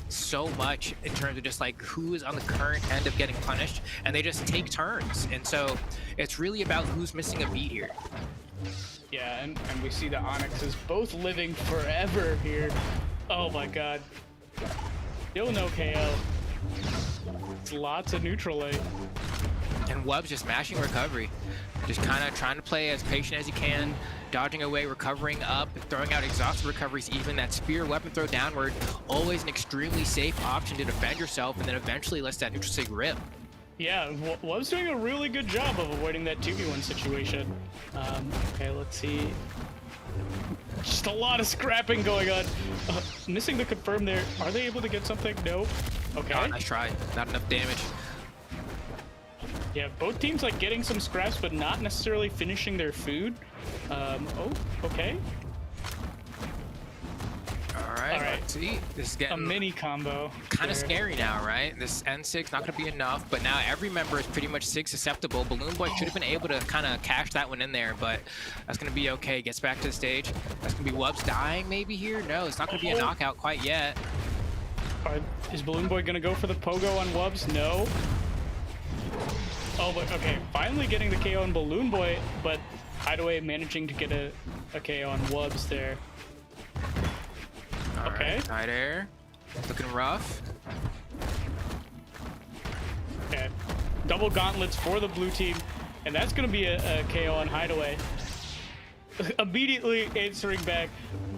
Speaker 6: so much in terms of just like who is on the current end of getting punished, and they just take turns. And so it's really about who's missing a beat here.
Speaker 5: Yeah, and we see the Onyxes both living forever here. Oh my god. Still no KO. It's lots of neutral A.
Speaker 6: And Wubs just mashing recovery. Just kind of trying to play as patient as he can, dodging away, recovering up, throwing out exhausted recoveries, even that spear weapon throw downward. Always an extremely safe option to defend yourself, and then eventually lets that neutral sig rip.
Speaker 5: Yeah, Wubs doing a really good job of avoiding that 2v1 situation. Okay, let's see. Just a lot of scrapping going on. Missing the confirm there. Are they able to get something? No. Okay.
Speaker 6: Oh, nice try. Not enough damage.
Speaker 5: Yeah, both teams like getting some scraps, but not necessarily finishing their food. Oh, okay.
Speaker 6: All right. Let's see. This is getting
Speaker 5: a mini combo.
Speaker 6: Kind of scary now, right? This N6 not going to be enough, but now every member is pretty much SIG susceptible. Balloon Boy should have been able to kind of cash that one in there, but that's going to be okay. Gets back to the stage. That's going to be Wubs dying maybe here. No, it's not going to be a knockout quite yet.
Speaker 5: Is Balloon Boy going to go for the pogo on Wubs? No. Oh, but okay, finally getting the KO on Balloon Boy, but Hideaway managing to get a KO on Wubs there.
Speaker 6: All
Speaker 5: okay.
Speaker 6: Right, side air. Looking rough.
Speaker 5: Okay. Double gauntlets for the blue team, and that's going to be a KO on Hideaway. Immediately answering back.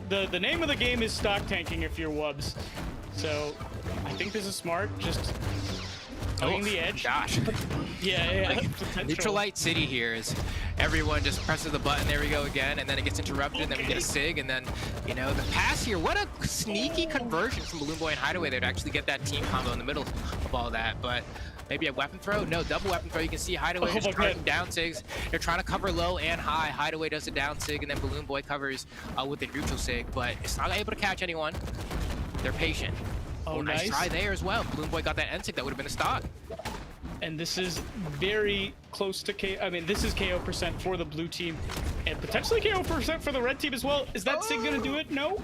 Speaker 5: The name of the game is stock tanking if you're Wubs. So I think this is smart. Just playing the edge.
Speaker 6: Gosh.
Speaker 5: Yeah.
Speaker 6: Like, Neutral Light City here is everyone just presses the button. There we go again, and then it gets interrupted, and then we get a SIG, and then, you know, the pass here. What a sneaky conversion from Balloon Boy and Hideaway there to actually get that team combo in the middle of all that. But maybe a weapon throw? No, double weapon throw. You can see Hideaway just trying down SIGs. They're trying to cover low and high. Hideaway does a down SIG, and then Balloon Boy covers with the neutral SIG, but it's not able to catch anyone. They're patient.
Speaker 5: Oh,
Speaker 6: nice try there as well. Balloon Boy got that N SIG. That would have been a stock.
Speaker 5: And this is very close to KO. I mean, this is KO percent for the blue team, and potentially KO percent for the red team as well. Is that SIG gonna do it? No.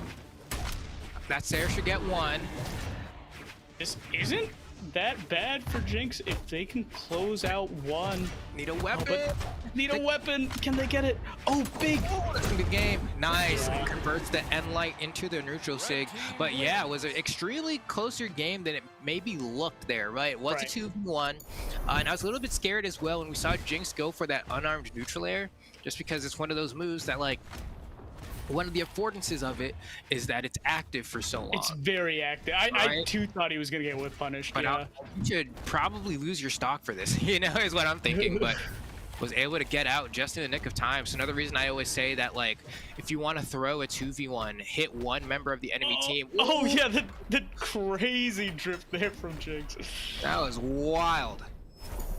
Speaker 6: That Sarah should get one.
Speaker 5: This isn't that bad for Jinx if they can close out one.
Speaker 6: Need a weapon.
Speaker 5: Need a weapon. Can they get it? Oh, big.
Speaker 6: Oh, that's a good game. Nice. Converts the N light into the neutral SIG. But yeah, it was an extremely closer game than it maybe looked there, right? It was a 2v1. And I was a little bit scared as well when we saw Jinx go for that unarmed neutral air, just because it's one of those moves that, like, one of the affordances of it is that it's active for so long.
Speaker 5: It's very active. I too thought he was gonna get whip punished.
Speaker 6: But
Speaker 5: yeah.
Speaker 6: You should probably lose your stock for this, you know, is what I'm thinking. But was able to get out just in the nick of time. So another reason I always say that, like, if you want to throw a 2v1, hit one member of the enemy team.
Speaker 5: Oh yeah, the crazy drift there from Jinx.
Speaker 6: That was wild.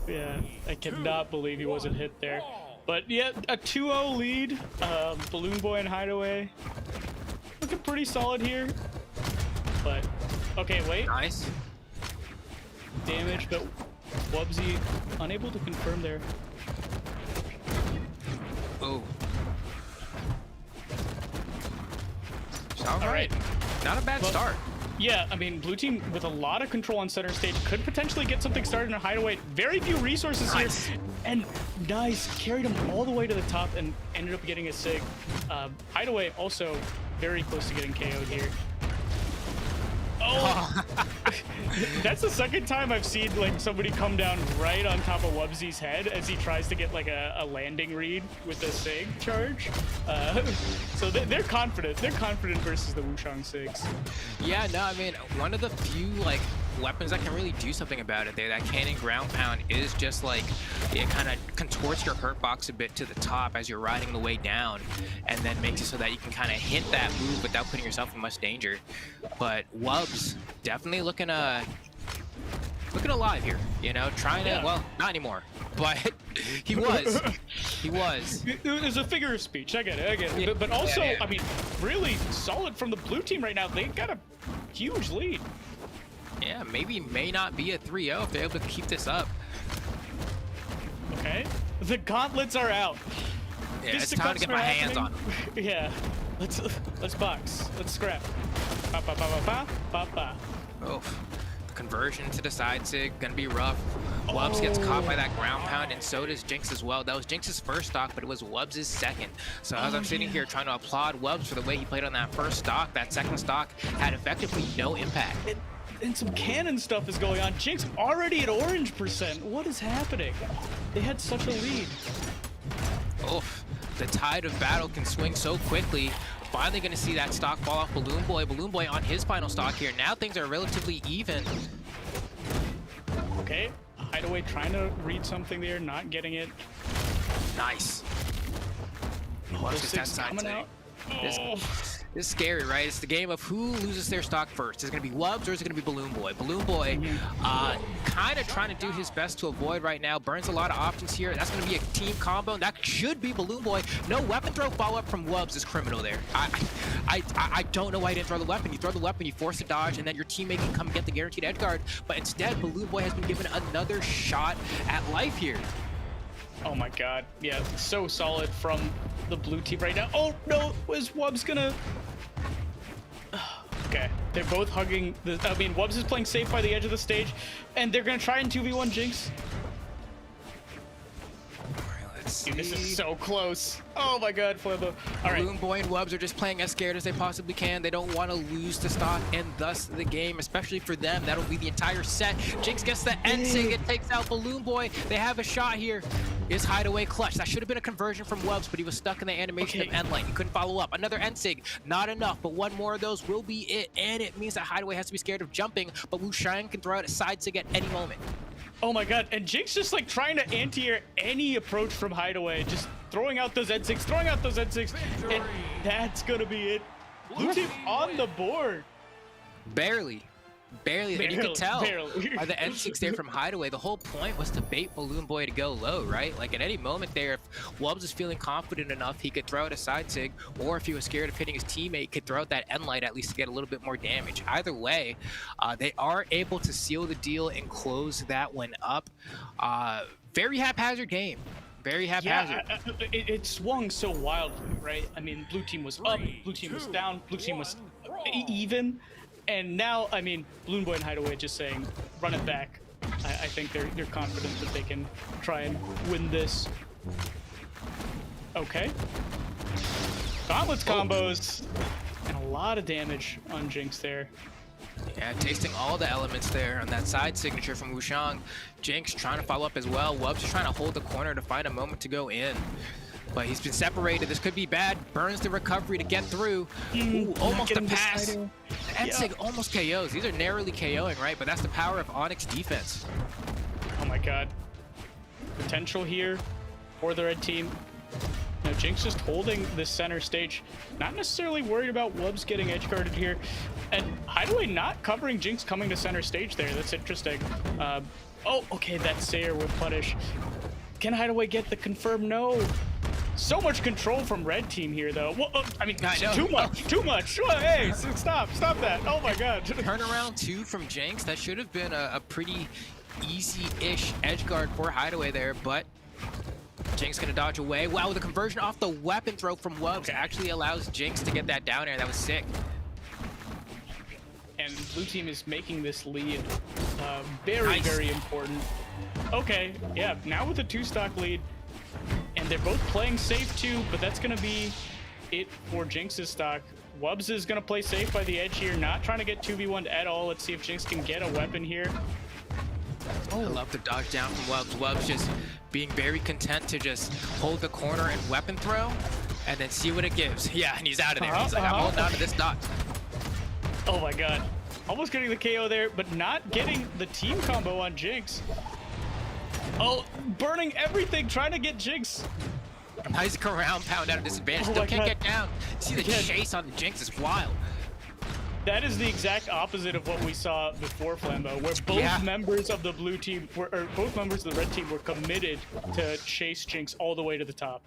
Speaker 5: Yeah, I cannot believe he wasn't hit there. But yeah, a 2-0 lead. Balloon Boy and Hideaway looking pretty solid here. But okay, wait.
Speaker 6: Nice
Speaker 5: damage, but Wubsy unable to confirm there.
Speaker 6: Oh. All right. Not a bad start.
Speaker 5: Yeah, I mean, blue team with a lot of control on center stage could potentially get something started in a Hideaway. Very few resources here, and nice, carried him all the way to the top and ended up getting a SIG. Hideaway also very close to getting KO'd here. Oh, that's the second time I've seen like somebody come down right on top of Wubsy's head as he tries to get like a landing read with a SIG charge. So they're confident. They're confident versus the Wushang SIGs.
Speaker 6: Yeah, no, I mean, one of the few like weapons that can really do something about it there, that cannon ground pound, is just like it kind of contorts your hurt box a bit to the top as you're riding the way down, and then makes it so that you can kind of hit that move without putting yourself in much danger. But Wubs definitely looking alive here, you know, trying to, well, not anymore, but he was.
Speaker 5: It was a figure of speech. I get it. Yeah, but also, I mean, really solid from the blue team right now. They got a huge lead.
Speaker 6: Yeah, may not be a 3-0 if they're able to keep this up.
Speaker 5: Okay, the gauntlets are out.
Speaker 6: Yeah, it's time to get my hands on them.
Speaker 5: Yeah, let's box. Let's scrap. Ba, ba, ba, ba, ba, ba, ba.
Speaker 6: Oh, Conversion to the side sig, gonna be rough. Wubs gets caught by that ground pound, and so does Jinx as well. That was Jinx's first stock, but it was Wubs' second. So as I'm sitting here trying to applaud Wubs for the way he played on that first stock, that second stock had effectively no impact.
Speaker 5: And some cannon stuff is going on. Jinx already at orange %. What is happening? They had such a lead.
Speaker 6: Oof, the tide of battle can swing so quickly. Finally gonna see that stock fall off Balloon Boy. Balloon Boy on his final stock here. Now things are relatively even.
Speaker 5: Okay, Hideaway trying to read something there, not getting it.
Speaker 6: Nice.
Speaker 5: Those six coming out.
Speaker 6: This is scary, right? It's the game of who loses their stock first. Is it going to be Wubs or is it going to be Balloon Boy? Balloon Boy kind of trying to do his best to avoid right now. Burns a lot of options here. That's going to be a team combo. And that should be Balloon Boy. No weapon throw follow-up from Wubs is criminal there. I don't know why he didn't throw the weapon. You throw the weapon, you force a dodge, and then your teammate can come and get the guaranteed edge guard. But instead, Balloon Boy has been given another shot at life here.
Speaker 5: Oh my god. Yeah, so solid from the blue team right now. Oh no, was Wubs gonna... Okay, they're both hugging the... I mean, Wubs is playing safe by the edge of the stage, and they're gonna try and 2v1 Jinx. Dude, this is so close. Oh my god, Flambo. All right.
Speaker 6: Balloon Boy and Wubs are just playing as scared as they possibly can. They don't want to lose the stock and thus the game, especially for them. That'll be the entire set. Jinx gets the end sig. It takes out Balloon Boy. They have a shot here. Is Hideaway clutch? That should have been a conversion from Wubs, but he was stuck in the animation of end line. He couldn't follow up. Another end sig. Not enough, but one more of those will be it. And it means that Hideaway has to be scared of jumping, but Wu Shang can throw out a side sig at any moment.
Speaker 5: Oh my god, and Jinx just like trying to anti-air any approach from Hideaway, just throwing out those N6, throwing out those N6, and that's gonna be it. Blue team on the board.
Speaker 6: Barely. And you could tell by the N6 there from Hideaway, the whole point was to bait Balloon Boy to go low, right? Like at any moment there, if Wubs is feeling confident enough, he could throw out a side sig, or if he was scared of hitting his teammate, could throw out that end light at least to get a little bit more damage. Either way, they are able to seal the deal and close that one up. Very haphazard game. Very haphazard.
Speaker 5: Yeah, it swung so wildly, right? I mean, blue team was up, blue team was down, blue team was even. And now, I mean, Balloon Boy and Hideaway just saying, run it back. I think they're confident that they can try and win this. Okay. Gauntlets combos. And a lot of damage on Jinx there.
Speaker 6: Yeah, tasting all the elements there on that side signature from Wu Shang. Jinx trying to follow up as well. Wubs is trying to hold the corner to find a moment to go in. But he's been separated. This could be bad. Burns the recovery to get through. Ooh, almost a pass. Ensig almost KOs. These are narrowly KOing, right? But that's the power of Onyx defense.
Speaker 5: Oh my god. Potential here for the red team. Now Jinx just holding the center stage. Not necessarily worried about Wubs getting edge guarded here. And Hideaway not covering Jinx coming to center stage there. That's interesting. Oh, okay, that Sayer with punish. Can Hideaway get the confirm? No. So much control from red team here, though. Well, I mean, too much. Hey, stop that. Oh my god.
Speaker 6: Turnaround 2 from Jinx. That should have been a pretty easy-ish edge guard for Hideaway there, but Jinx gonna dodge away. Wow, the conversion off the weapon throw from Wubs actually allows Jinx to get that down air. That was sick.
Speaker 5: And blue team is making this lead very important. Okay, yeah, now with a 2-stock lead. And they're both playing safe too, but that's gonna be it for Jinx's stock. Wubs is gonna play safe by the edge here, not trying to get 2v1'd at all. Let's see if Jinx can get a weapon here.
Speaker 6: I love the dodge down from Wubs. Wubs just being very content to just hold the corner and weapon throw, and then see what it gives. Yeah, and he's out of there. He's like, I'm holding on to this dodge.
Speaker 5: Oh my god. Almost getting the KO there, but not getting the team combo on Jinx. Oh, burning everything, trying to get Jinx.
Speaker 6: Nice ground pound out of disadvantage. Still can't get down. See the chase on the Jinx is wild.
Speaker 5: That is the exact opposite of what we saw before Flambo, where both members of the blue team, or both members of the red team were committed to chase Jinx all the way to the top.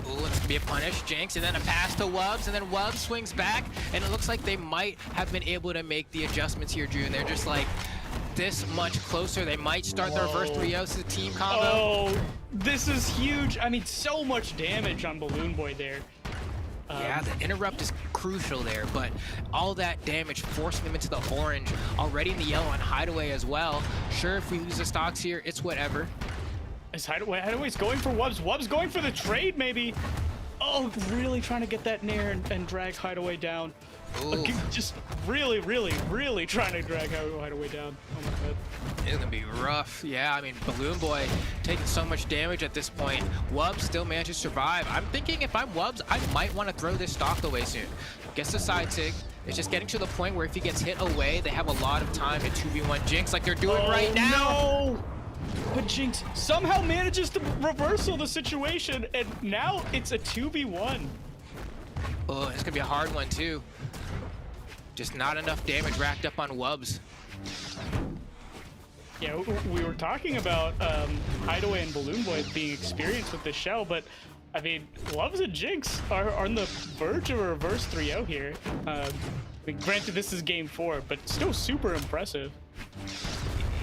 Speaker 6: Ooh, it's gonna be a punish, Jinx, and then a pass to Wubs, and then Wubs swings back, and it looks like they might have been able to make the adjustments here, Drew. They're just like this much closer. They might start the reverse 3-0s to the team combo.
Speaker 5: Oh, this is huge. I mean, so much damage on Balloon Boy there.
Speaker 6: Yeah, the interrupt is crucial there, but all that damage forcing them into the orange, already in the yellow on Hideaway as well. Sure, if we lose the stocks here, it's whatever.
Speaker 5: Is Hideaway's going for Wubs. Wubs going for the trade, maybe. Oh, really trying to get that nair and drag Hideaway down. Just really, really, really trying to drag Hideaway down. Oh my god.
Speaker 6: It's gonna be rough. Yeah, I mean, Balloon Boy taking so much damage at this point. Wubs still managed to survive. I'm thinking if I'm Wubs, I might want to throw this stock away soon. Gets the side sig. It's just getting to the point where if he gets hit away, they have a lot of time to 2v1 Jinx like they're doing right now.
Speaker 5: No! But Jinx somehow manages to reversal the situation, and now it's a 2v1.
Speaker 6: Oh, it's gonna be a hard one too. Just not enough damage racked up on Wubs.
Speaker 5: Yeah, we were talking about Hideaway and Balloon Boy being experienced with the shell, but I mean, Wubs and Jinx are on the verge of a reverse 3-0 here. I mean, granted, this is game 4, but still super impressive.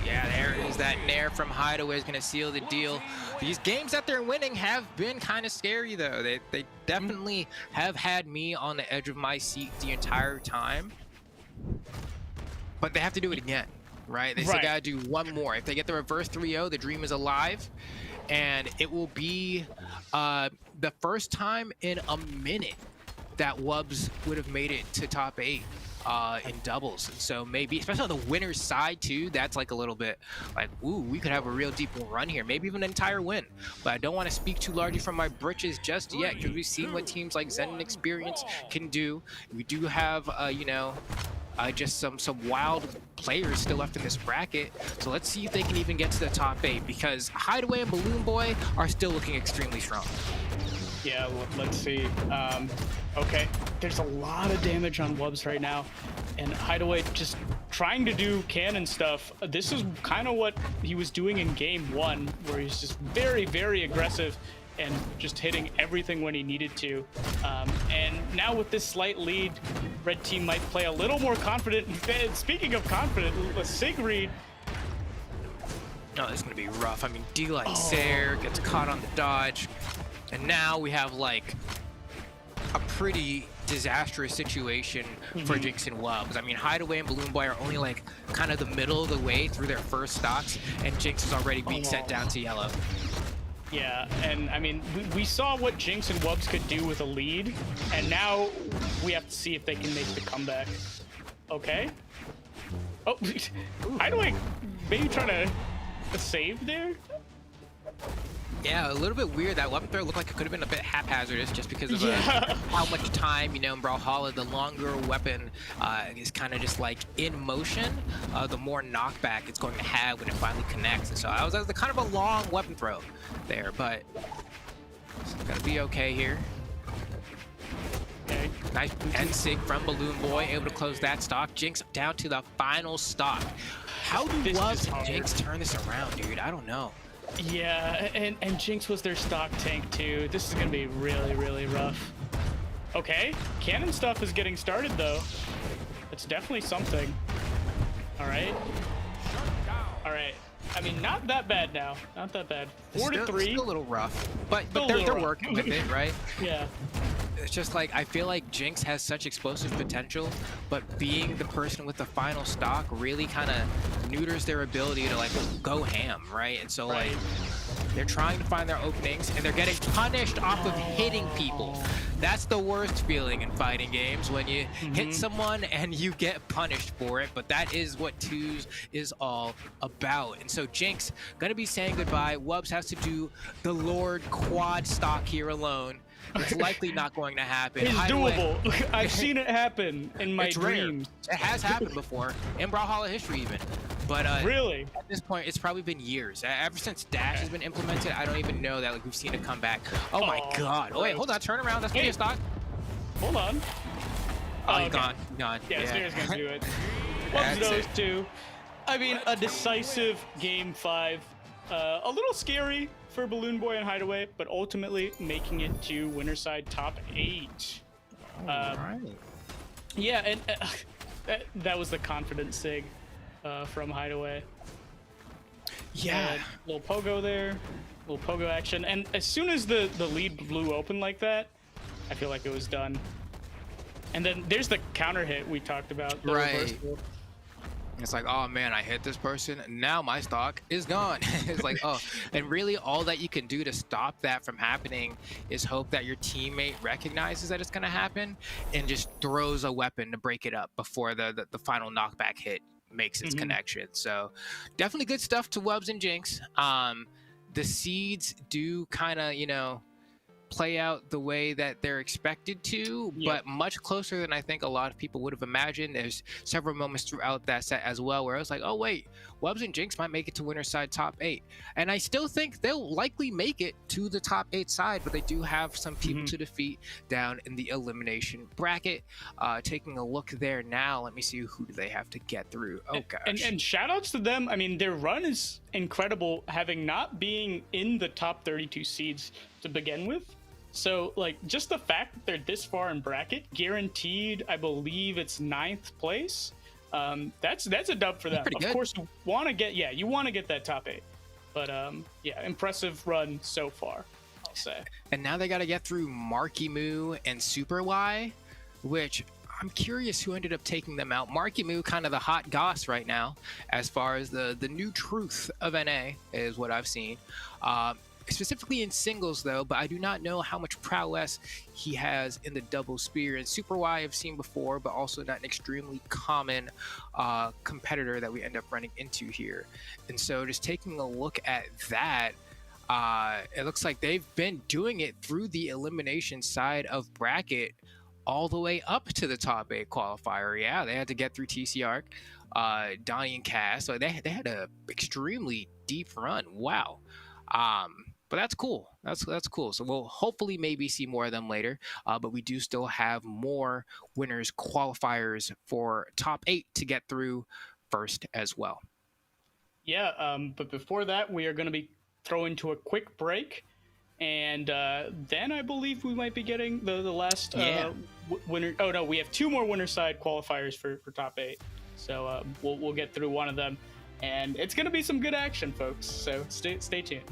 Speaker 6: Yeah, there it is. That nair from Hideaway is going to seal the deal. These games that they're winning have been kind of scary, though. They definitely have had me on the edge of my seat the entire time. But they have to do it again, right? They still got to do one more. If they get the reverse 3-0, the dream is alive. And it will be the first time in a minute that Wubs would have made it to top 8. In doubles, and so maybe, especially on the winner's side too, that's like a little bit like, ooh, we could have a real deep run here, maybe even an entire win. But I don't want to speak too largely from my britches just yet, because we've seen what teams like Zen and Experience can do. We do have, you know, just some wild players still left in this bracket. So let's see if they can even get to the top 8, because Hideaway and Balloon Boy are still looking extremely strong.
Speaker 5: Yeah, let's see. Okay, there's a lot of damage on Wubs right now, and Hideaway just trying to do cannon stuff. This is kind of what he was doing in game 1, where he's just very, very aggressive and just hitting everything when he needed to. And now with this slight lead, red team might play a little more confident. And speaking of confident, Sig read.
Speaker 6: No, this is gonna be rough. I mean, D-Light Sair gets caught on the dodge. And now we have like a pretty disastrous situation for Jinx and Wubs. I mean, Hideaway and Balloon Boy are only like kind of the middle of the way through their first stocks, and Jinx is already being sent down to yellow.
Speaker 5: Yeah, and I mean, we saw what Jinx and Wubs could do with a lead, and now we have to see if they can make the comeback. Okay. Oh, Hideaway maybe trying to save there?
Speaker 6: Yeah, a little bit weird. That weapon throw looked like it could have been a bit haphazardous just because of how much time, you know, in Brawlhalla, the longer weapon is kind of just like in motion, the more knockback it's going to have when it finally connects. And so that was kind of a long weapon throw there, but it's gonna be okay here. Okay. Nice end sig from Balloon Boy, able to close that stock. Jinx down to the final stock. How do Wubs and Jinx turn this around, dude? I don't know.
Speaker 5: Yeah, and Jinx was their stock tank too. This is gonna be really, really rough. Okay, cannon stuff is getting started though. It's definitely something. All right. All right. I mean, not that bad now. Not that bad. 4-3.
Speaker 6: Still a little rough, but they're working with it, right?
Speaker 5: Yeah.
Speaker 6: It's just like, I feel like Jinx has such explosive potential, but being the person with the final stock really kind of neuters their ability to like go ham, right? And so like they're trying to find their openings and they're getting punished off of hitting people. That's the worst feeling in fighting games, when you hit someone and you get punished for it, but that is what twos is all about. And so Jinx gonna be saying goodbye. Wubs has to do the Lord quad stock here alone. It's likely not going to happen.
Speaker 5: It's doable. I've seen it happen in my dreams.
Speaker 6: It has happened before, in Brawlhalla history even. But
Speaker 5: really,
Speaker 6: at this point, it's probably been years. Ever since Dash has been implemented, I don't even know that like we've seen it come back. Oh my god. Oh wait, hold on, turn around. That's gonna be a stock.
Speaker 5: Hold on.
Speaker 6: Oh, he's gone. Gone.
Speaker 5: Yeah, Snare's gonna do it. Loves those two. I mean, a decisive game 5. A little scary for Balloon Boy and Hideaway, but ultimately making it to winner side top 8.
Speaker 6: Right.
Speaker 5: Yeah, and that was the confident sig from Hideaway.
Speaker 6: Yeah.
Speaker 5: Little pogo there, little pogo action, and as soon as the lead blew open like that, I feel like it was done. And then there's the counter hit we talked about. The
Speaker 6: Right.
Speaker 5: reversal.
Speaker 6: It's like, oh man, I hit this person. Now my stock is gone. It's like, oh, and really all that you can do to stop that from happening is hope that your teammate recognizes that it's going to happen and just throws a weapon to break it up before the final knockback hit makes its connection. So definitely good stuff to Wubs and Jinx. The seeds do kind of, you know, play out the way that they're expected to, but much closer than I think a lot of people would have imagined. There's several moments throughout that set as well where I was like, oh wait, Wubs and Jinx might make it to winner's side top 8. And I still think they'll likely make it to the top 8 side, but they do have some people to defeat down in the elimination bracket. Taking a look there now, let me see who do they have to get through. Oh gosh.
Speaker 5: And shout outs to them. I mean, their run is incredible, having not being in the top 32 seeds to begin with. So, like, just the fact that they're this far in bracket, guaranteed, I believe it's 9th place. That's a dub for them. Of course, you want to get that top 8. But yeah, impressive run so far, I'll say.
Speaker 6: And now they got to get through Marky Moo and Super Y, which I'm curious who ended up taking them out. Marky Moo, kind of the hot goss right now, as far as the new truth of NA is what I've seen. Specifically in singles though, but I do not know how much prowess he has in the double spear. And Super Y I've seen before, but also not an extremely common competitor that we end up running into here. And so just taking a look at that, it looks like they've been doing it through the elimination side of bracket all the way up to the top 8 qualifier. Yeah, they had to get through TC Arc, Donnie and Cass. So they had a extremely deep run. Wow. But that's cool. That's cool. So we'll hopefully maybe see more of them later. But we do still have more winners qualifiers for top 8 to get through first as well.
Speaker 5: Yeah, but before that, we are going to be throwing to a quick break. And then I believe we might be getting the last winner. Oh, no, we have 2 more winner side qualifiers for top 8. So we'll get through one of them. And it's going to be some good action, folks. So stay tuned.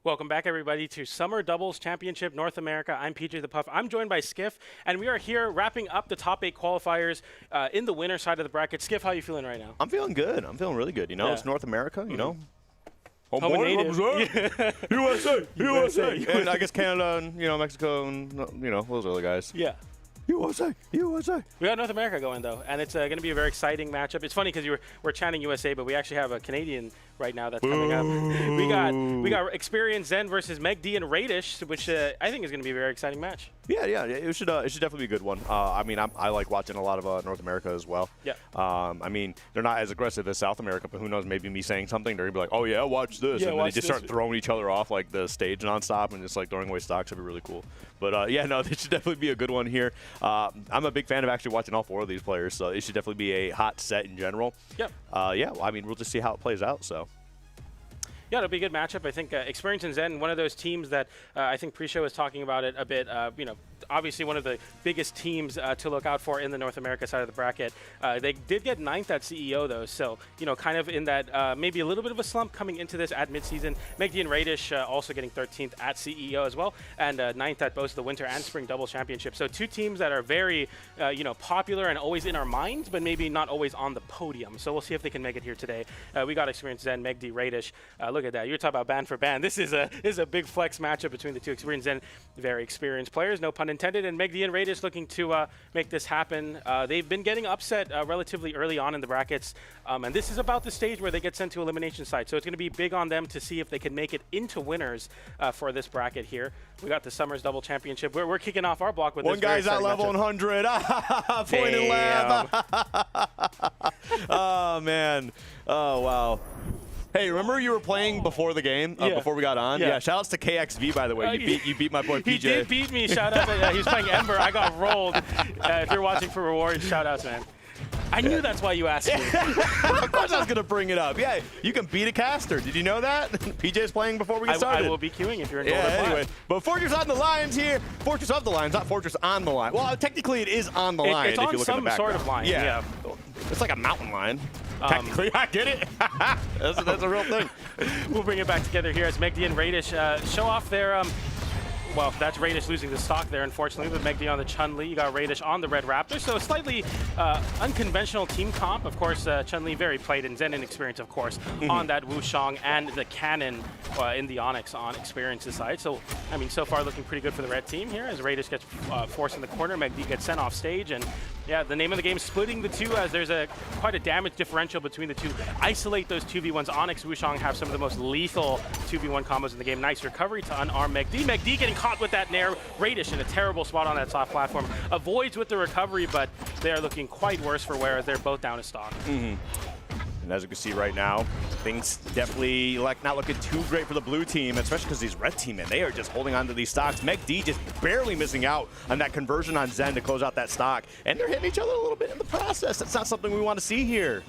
Speaker 9: Welcome back, everybody, to Summer Doubles Championship North America. I'm PJ the Puff. I'm joined by Skiff, and we are here wrapping up the top 8 qualifiers in the winner side of the bracket. Skiff, how are you feeling right now?
Speaker 10: I'm feeling good. I'm feeling really good. You know, it's North America, you know.
Speaker 9: Home native.
Speaker 10: USA, USA. And I guess Canada and, you know, Mexico and, you know, those other guys.
Speaker 9: Yeah.
Speaker 10: USA, USA.
Speaker 9: We got North America going, though, and it's going to be a very exciting matchup. It's funny because we're chanting USA, but we actually have a Canadian right now that's coming up. We got Experience Zen versus Megi and Radish, which I think is going to be a very exciting match.
Speaker 10: Yeah, it should definitely be a good one. I mean, I like watching a lot of North America as well.
Speaker 9: Yeah.
Speaker 10: I mean, they're not as aggressive as South America, but who knows? Maybe me saying something, they're gonna be like, "Oh yeah, watch this," and then they just start throwing each other off like the stage nonstop and just like throwing away stocks. That'd be really cool. But yeah, no, this should definitely be a good one here. I'm a big fan of actually watching all 4 of these players, so it should definitely be a hot set in general.
Speaker 9: Yep.
Speaker 10: Yeah. Well, I mean, we'll just see how it plays out. So.
Speaker 9: Yeah, it'll be a good matchup. I think Experience and Zen, one of those teams that I think pre-show was talking about it a bit. You know, obviously one of the biggest teams to look out for in the North America side of the bracket. They did get 9th at CEO, though, so, you know, kind of in that maybe a little bit of a slump coming into this at midseason. Megi and Radish also getting 13th at CEO as well, and 9th at both the Winter and Spring Double Championship. So 2 teams that are very, you know, popular and always in our minds, but maybe not always on the podium. So we'll see if they can make it here today. We got Experience Zen, Megi, Radish. Look at that. You're talking about band for band. This is a big flex matchup between the 2 Experience Zen, very experienced players, no pun intended, and Megi and Radish looking to make this happen. They've been getting upset relatively early on in the brackets, and this is about the stage where they get sent to elimination side. So it's going to be big on them to see if they can make it into winners for this bracket here. We got the Summers Double Championship. We're kicking off our block with
Speaker 10: one
Speaker 9: this
Speaker 10: guy's at level 100. Point and lab. Oh man. Oh wow. Hey, remember you were playing before the game, before we got on? Yeah. Shout outs to KXV, by the way. You beat my boy PJ.
Speaker 9: He did beat me. Shout out. He was playing Ember. I got rolled. If you're watching for rewards, shout outs, man. I knew that's why you asked me.
Speaker 10: Of course I was going to bring it up. Yeah, you can beat a caster. Did you know that? PJ's playing before we get started.
Speaker 9: I will be queuing if you're in Golden
Speaker 10: anyway. But Fortress on the Lions here. Fortress of the Lions, not Fortress on the line. Well, technically it is on the line
Speaker 9: if you look at the background. It's on some sort of line, yeah.
Speaker 10: It's like a mountain lion. Technically, I get it. that's a real thing.
Speaker 9: We'll bring it back together here as Megi and Radish show off their well, that's Radish losing the stock there, unfortunately, with Megi on the Chun-Li. You got Radish on the Red Raptor, so a slightly unconventional team comp. Of course, Chun-Li very played, and Zen and Experience, of course, on that Wushang and the Cannon in the Onyx on Experience's side. So, I mean, so far looking pretty good for the red team here as Radish gets forced in the corner. Megi gets sent off stage, and yeah, the name of the game, splitting the 2, as there's quite a damage differential between the 2. Isolate those 2v1s. Onyx, Wushang have some of the most lethal 2v1 combos in the game. Nice recovery to unarm Megi. Megi getting caught with that nair. Radish in a terrible spot on that soft platform. Avoids with the recovery, but they are looking quite worse for wear as they're both down to stock.
Speaker 10: And as you can see right now, things definitely not looking too great for the blue team, especially because these red team, man, they are just holding on to these stocks. Megi just barely missing out on that conversion on Zen to close out that stock. And they're hitting each other a little bit in the process. That's not something we want to see here.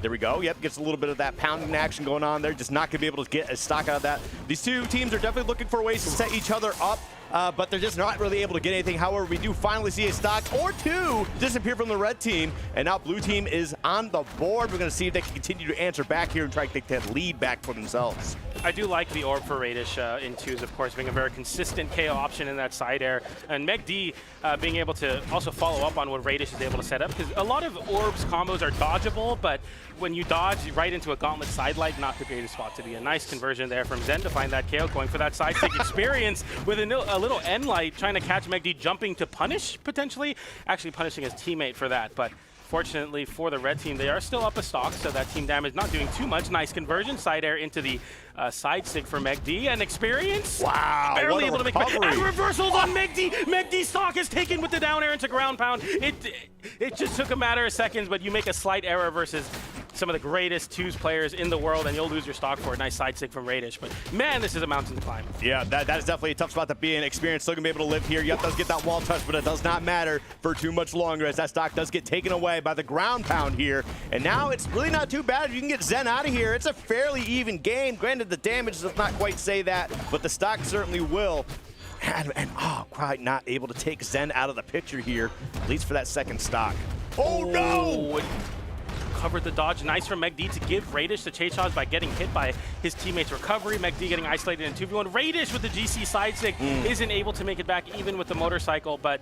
Speaker 10: There we go. Yep, gets a little bit of that pounding action going on there. Just not going to be able to get a stock out of that. These 2 teams are definitely looking for ways to set each other up. But they're just not really able to get anything. However, we do finally see a stock or 2 disappear from the red team, and now blue team is on the board. We're going to see if they can continue to answer back here and try to take that lead back for themselves.
Speaker 9: I do like the orb for Radish in 2s, of course, being a very consistent KO option in that side air, and Megi being able to also follow up on what Radish is able to set up, because a lot of orbs combos are dodgeable, but when you dodge right into a gauntlet side light, not the greatest spot to be. A nice conversion there from Zen to find that KO, going for that side kick Experience with a little end light, trying to catch Megi, jumping to punish, potentially. Actually punishing his teammate for that, but fortunately for the red team, they are still up a stock, so that team damage not doing too much. Nice conversion, side air into the side sig for Megi, and Experience.
Speaker 10: Wow,
Speaker 9: barely able to make it. And reversals on Megi. Megi's stock is taken with the down air into ground pound. It just took a matter of seconds, but you make a slight error versus some of the greatest 2s players in the world, and you'll lose your stock for a nice side sig from Radish. But man, this is a mountain to climb.
Speaker 10: Yeah, that is definitely a tough spot to be in. Experience still gonna be able to live here. Yep, does get that wall touch, but it does not matter for too much longer, as that stock does get taken away by the ground pound here. And now it's really not too bad if you can get Zen out of here. It's a fairly even game. Granted, the damage does not quite say that, but the stock certainly will. And quite not able to take Zen out of the picture here, at least for that second stock. Oh no!
Speaker 9: recovered the dodge. Nice from Megi to give Radish the chase shots by getting hit by his teammate's recovery. Megi getting isolated in 2v1. Radish with the GC side stick isn't able to make it back even with the motorcycle, but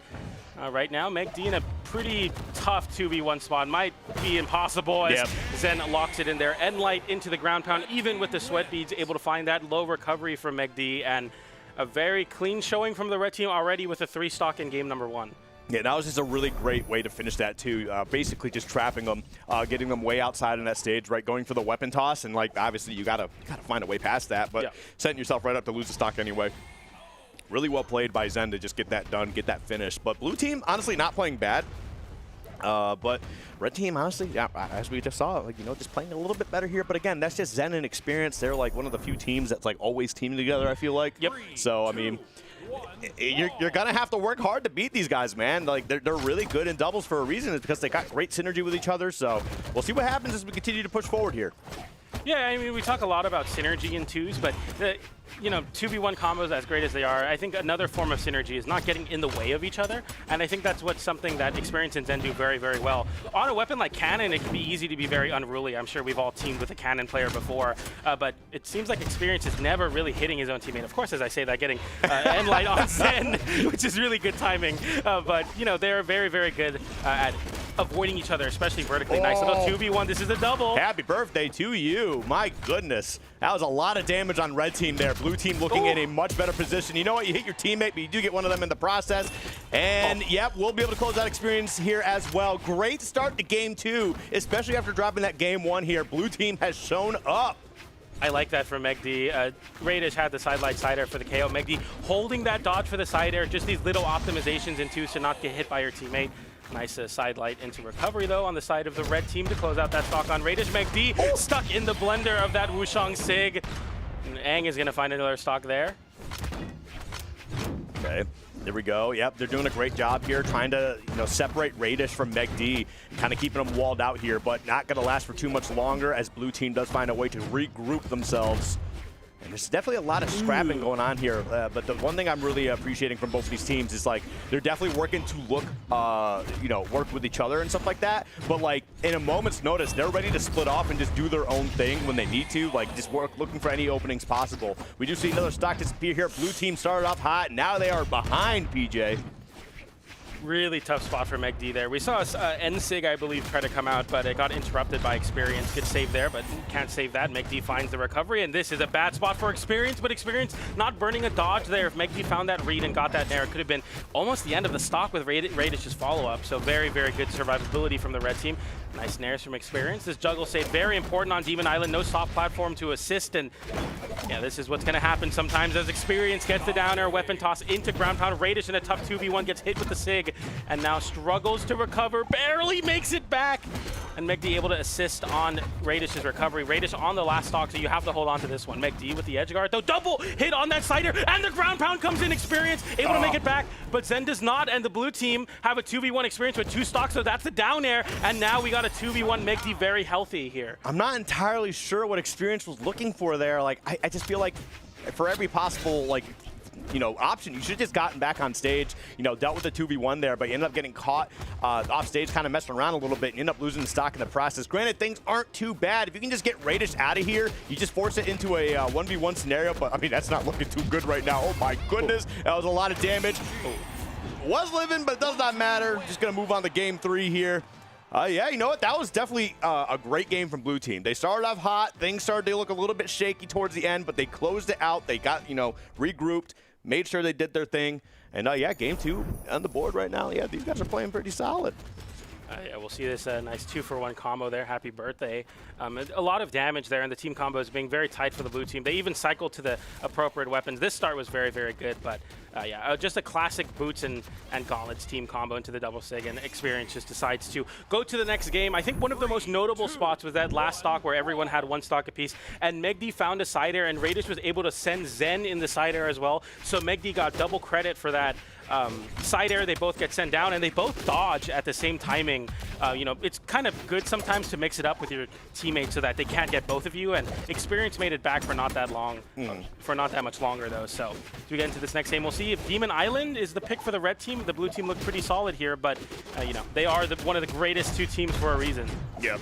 Speaker 9: right now, Megi in a pretty tough 2v1 spot. Might be impossible as Zen locks it in there. Endlight into the ground pound, even with the sweat beads, able to find that low recovery from Megi, and a very clean showing from the red team already with a 3 stock in game number 1.
Speaker 10: Yeah, that was just a really great way to finish that too. Basically just trapping them, getting them way outside in that stage, right? Going for the weapon toss, and like obviously you gotta find a way past that, but setting yourself right up to lose the stock anyway. Really well played by Zen to just get that done, get that finished. But blue team, honestly, not playing bad. But red team, honestly, yeah, as we just saw, like, you know, just playing a little bit better here. But again, that's just Zen and experience. They're like one of the few teams that's like always teaming together, I feel like.
Speaker 9: Yep.
Speaker 10: So, I mean, you're going to have to work hard to beat these guys, man. Like, they're really good in doubles for a reason. It's because they got great synergy with each other. So we'll see what happens as we continue to push forward here.
Speaker 9: Yeah, I mean, we talk a lot about synergy in twos, but you know, 2v1 combos, as great as they are, I think another form of synergy is not getting in the way of each other, and I think that's what's something that Experience and Zen do very, very well. On a weapon like Cannon, it can be easy to be very unruly. I'm sure we've all teamed with a Cannon player before, but it seems like Experience is never really hitting his own teammate. Of course, as I say that, getting Endlight on Zen, which is really good timing, but, you know, they're very, very good at avoiding each other, especially vertically. Nice little 2v1. This is a double.
Speaker 10: Happy birthday to you. My goodness. That was a lot of damage on red team there. Blue team looking in a much better position. You know what? You hit your teammate, but you do get one of them in the process. And, yep, we'll be able to close that experience here as well. Great start to game 2, especially after dropping that game 1 here. Blue team has shown up.
Speaker 9: I like that from Megi. Radish had the sidelight side air for the KO. Megi holding that dodge for the side air. Just these little optimizations in twos to not get hit by your teammate. Nice side light into recovery, though, on the side of the red team to close out that stock on Radish. Megi stuck in the blender of that Wushang Sig. And Aang is going to find another stock there.
Speaker 10: Okay, there we go. Yep, they're doing a great job here trying to, you know, separate Radish from Megi, kind of keeping them walled out here, but not going to last for too much longer as blue team does find a way to regroup themselves. And there's definitely a lot of scrapping going on here, but the one thing I'm really appreciating from both of these teams is like they're definitely working to look, you know, work with each other and stuff like that. But like in a moment's notice, they're ready to split off and just do their own thing when they need to, like just work looking for any openings possible. We do see another stock disappear here. Blue team started off hot, now they are behind PJ.
Speaker 9: Really tough spot for Megi there. We saw N-Sig, I believe, try to come out, but it got interrupted by Experience. Good save there, but can't save that. Megi finds the recovery, and this is a bad spot for Experience, but Experience not burning a dodge there. If Megi found that read and got that nair, it could have been almost the end of the stock with Radish's follow-up. So very, very good survivability from the red team. Nice nairs from Experience. This juggle save very important on Demon Island. No soft platform to assist, and yeah, this is what's going to happen sometimes as Experience gets the down air, weapon toss into ground pound. Radish in a tough 2v1 gets hit with the Sig, and now struggles to recover, barely makes it back. And Megi able to assist on Radish's recovery. Radish on the last stock, so you have to hold on to this one. Megi with the edge guard, though, double hit on that cider, and the ground pound comes in. Experience able to make it back, but Zen does not, and the blue team have a 2v1 Experience with 2 stocks, so that's the down air, and now we got a 2v1 Megi very healthy here.
Speaker 10: I'm not entirely sure what Experience was looking for there. Like, I just feel like for every possible, like, you know, option, you should have just gotten back on stage, you know, dealt with the 2v1 there, but you ended up getting caught off stage, kind of messing around a little bit, and you end up losing the stock in the process. Granted, things aren't too bad. If you can just get Radish out of here, you just force it into a 1v1 scenario, but I mean, that's not looking too good right now. Oh my goodness, that was a lot of damage. Was living, but it does not matter. Just gonna move on to game 3 here. Yeah, you know what? That was definitely a great game from blue team. They started off hot. Things started to look a little bit shaky towards the end, but they closed it out. They got, you know, regrouped, made sure they did their thing. And yeah, game 2 on the board right now. Yeah, these guys are playing pretty solid.
Speaker 9: Yeah, we'll see this nice 2-for-1 combo there. Happy birthday. A lot of damage there, and the team combos being very tight for the blue team. They even cycled to the appropriate weapons. This start was very, very good, but yeah, just a classic boots and gauntlets team combo into the double sig, and Experience just decides to go to the next game. I think one of the most notable spots was that last stock where everyone had 1 stock apiece, and Megi found a side air, and Radish was able to send Zen in the side air as well. So Megi got double credit for that. Side air, they both get sent down, and they both dodge at the same timing. You know, it's kind of good sometimes to mix it up with your teammates so that they can't get both of you, and Experience made it back for not that long, for not that much longer though. So as we get into this next game, we'll see if Demon Island is the pick for the red team. The blue team looked pretty solid here, but you know, they are one of the greatest 2 teams for a reason.
Speaker 10: Yep.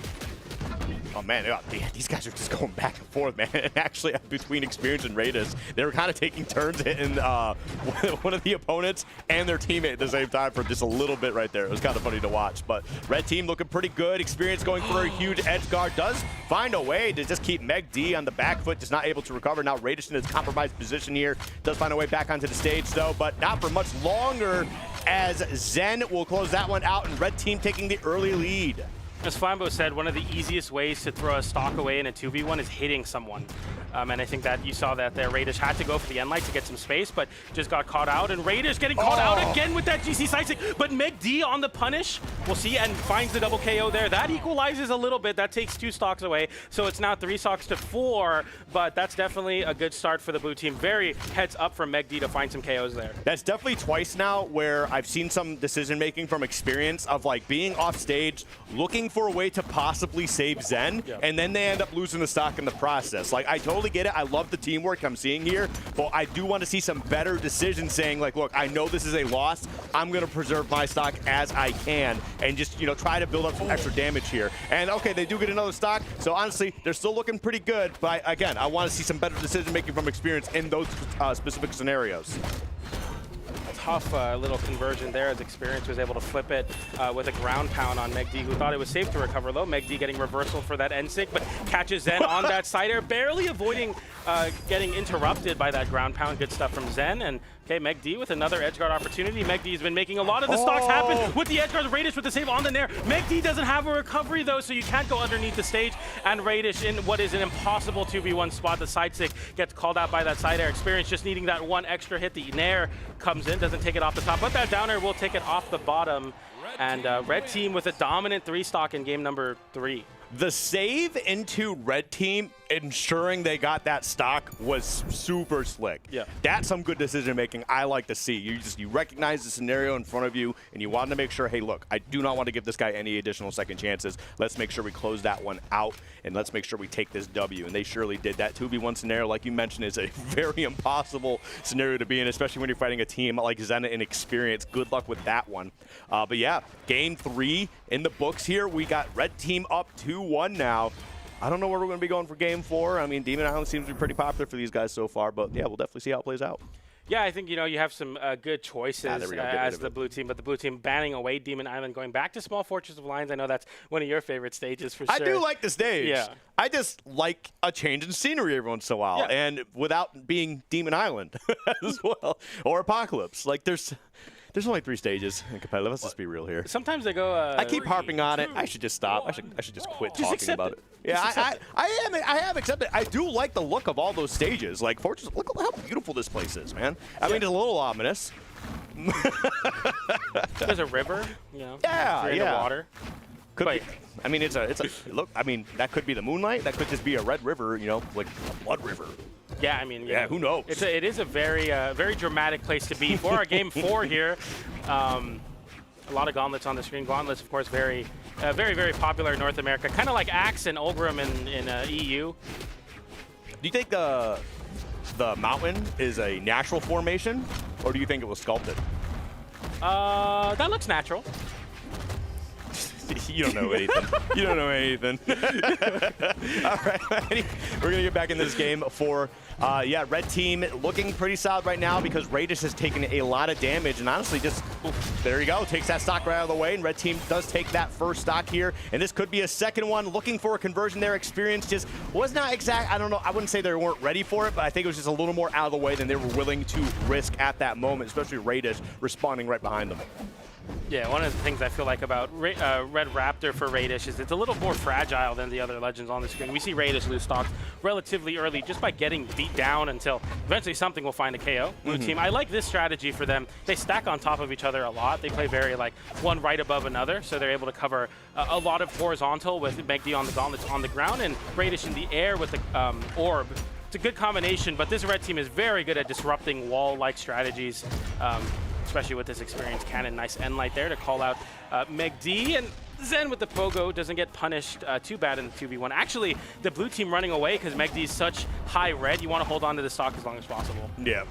Speaker 10: Oh man, these guys are just going back and forth, man. And actually, between Experience and Raiders, they were kind of taking turns hitting one of the opponents and their teammate at the same time for just a little bit right there. It was kind of funny to watch. But red team looking pretty good. Experience going for a huge edge guard. Does find a way to just keep Megi on the back foot, just not able to recover. Now Raiders in his compromised position here. Does find a way back onto the stage though, but not for much longer, as Zen will close that one out and red team taking the early lead.
Speaker 9: As Flambeau said, one of the easiest ways to throw a stock away in a 2v1 is hitting someone. And I think that you saw that there. Raiders had to go for the end light to get some space, but just got caught out. And Raiders getting caught out again with that GC slicing. But Megi on the punish, we'll see, and finds the double KO there. That equalizes a little bit. That takes 2 stocks away. So it's now 3 stocks to 4, but that's definitely a good start for the blue team. Very heads up for Megi to find some KOs there.
Speaker 10: That's definitely twice now where I've seen some decision making from Experience of like being off stage, looking for a way to possibly save Zen, and then they end up losing the stock in the process. Like, I totally get it. I love the teamwork I'm seeing here, but I do want to see some better decisions saying like, look, I know this is a loss. I'm going to preserve my stock as I can and just, you know, try to build up some extra damage here. And okay, they do get another stock, so honestly, they're still looking pretty good, but again, I want to see some better decision making from Experience in those specific scenarios.
Speaker 9: Tough little conversion there as Experience was able to flip it with a ground pound on Megi, who thought it was safe to recover low. Megi getting reversal for that end sync, but catches Zen on that side air, barely avoiding getting interrupted by that ground pound. Good stuff from Zen. And okay, Megi with another edgeguard opportunity. Megi's been making a lot of the stocks happen with the edgeguard. Raiders with the save on the nair. Megi doesn't have a recovery though, so you can't go underneath the stage. And Raiders in what is an impossible 2v1 spot. The side stick gets called out by that side air. Experience just needing that one extra hit. The nair comes in, doesn't take it off the top, but that down air will take it off the bottom. And red team with a dominant 3 stock in game number 3.
Speaker 10: The save into red team, ensuring they got that stock, was super slick.
Speaker 9: Yeah.
Speaker 10: That's some good decision making I like to see. You recognize the scenario in front of you, and you want to make sure, hey, look, I do not want to give this guy any additional second chances. Let's make sure we close that one out, and let's make sure we take this W. And they surely did. That 2v1 scenario, like you mentioned, is a very impossible scenario to be in, especially when you're fighting a team like Zen and Experience. Good luck with that one. But yeah, game 3 in the books here. We got red team up 2-1 now. I don't know where we're going to be going for game 4. I mean, Demon Island seems to be pretty popular for these guys so far, but yeah, we'll definitely see how it plays out.
Speaker 9: Yeah, I think, you know, you have some good choices as the blue team, but the blue team banning away Demon Island, going back to Small Fortress of Lions. I know that's one of your favorite stages for sure.
Speaker 10: I do like the stage.
Speaker 9: Yeah.
Speaker 10: I just like a change in scenery every once in a while, and without being Demon Island as well, or Apocalypse. Like, there's only 3 stages in competitive. Let's just be real here.
Speaker 9: Sometimes they go.
Speaker 10: I keep harping on it. I should just stop. I should just quit talking about it. Yeah, I have accepted. I do like the look of all those stages. Like Fortress, look how beautiful this place is, man. I mean, it's a little ominous.
Speaker 9: There's a river, you know.
Speaker 10: Yeah,
Speaker 9: in the water.
Speaker 10: Could be. I mean, it's a look. I mean, that could be the moonlight. That could just be a red river, you know, like a blood river.
Speaker 9: Yeah, I mean,
Speaker 10: yeah, who knows?
Speaker 9: It is a very very dramatic place to be for our game 4 here. A lot of gauntlets on the screen. Gauntlets, of course, very very popular in North America. Kind of like Axe and Ulgrim in EU.
Speaker 10: Do you think the mountain is a natural formation, or do you think it was sculpted?
Speaker 9: That looks natural.
Speaker 10: You don't know anything. You don't know anything. All right, we're going to get back into this game for, yeah, red team looking pretty solid right now because Raiders has taken a lot of damage and honestly just, there you go, takes that stock right out of the way, and red team does take that first stock here, and this could be a second one. Looking for a conversion there. Experience just was not exact. I don't know. I wouldn't say they weren't ready for it, but I think it was just a little more out of the way than they were willing to risk at that moment, especially Raiders responding right behind them.
Speaker 9: Yeah, one of the things I feel like about Red Raptor for Radish is it's a little more fragile than the other legends on the screen. We see Radish lose stocks relatively early just by getting beat down until eventually something will find a KO. Blue team, I like this strategy for them. They stack on top of each other a lot. They play very like one right above another, so they're able to cover a lot of horizontal with Megi on the gauntlets on the ground and Radish in the air with the orb. It's a good combination, but this red team is very good at disrupting wall-like strategies. Especially with this Experience cannon. Nice end light there to call out Megi, and Zen with the pogo doesn't get punished too bad in the 2v1. Actually, the blue team running away because Megi is such high red, you want to hold on to the stock as long as possible.
Speaker 10: Yeah.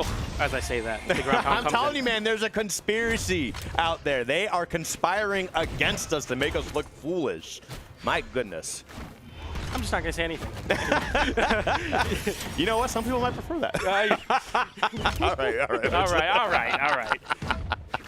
Speaker 9: Oh, as I say that, the ground
Speaker 10: I'm telling you, man, there's a conspiracy out there. They are conspiring against us to make us look foolish. My goodness.
Speaker 9: I'm just not going to say anything.
Speaker 10: You know what? Some people might prefer that. All right.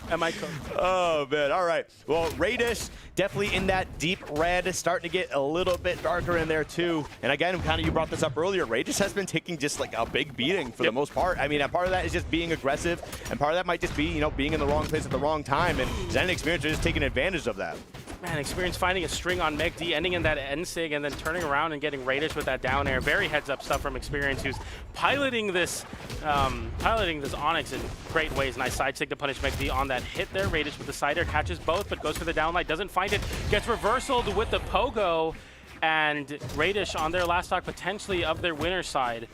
Speaker 9: Am I cooked?
Speaker 10: Oh, man. All right. Well, Radish definitely in that deep red, starting to get a little bit darker in there, too. And again, kind of you brought this up earlier, Radish has been taking just like a big beating for the most part. I mean, and part of that is just being aggressive, and part of that might just be, you know, being in the wrong place at the wrong time. And Zen Experience are just taking advantage of that.
Speaker 9: Man, Experience finding a string on Megi, ending in that N-sig, and then turning around and getting Radish with that down air. Very heads-up stuff from Experience, who's piloting this Onyx in great ways. Nice side sig to punish Megi on that hit there. Radish with the side air, catches both, but goes for the downlight, doesn't find it, gets reversaled with the pogo, and Radish on their last stock, potentially of their winner's side.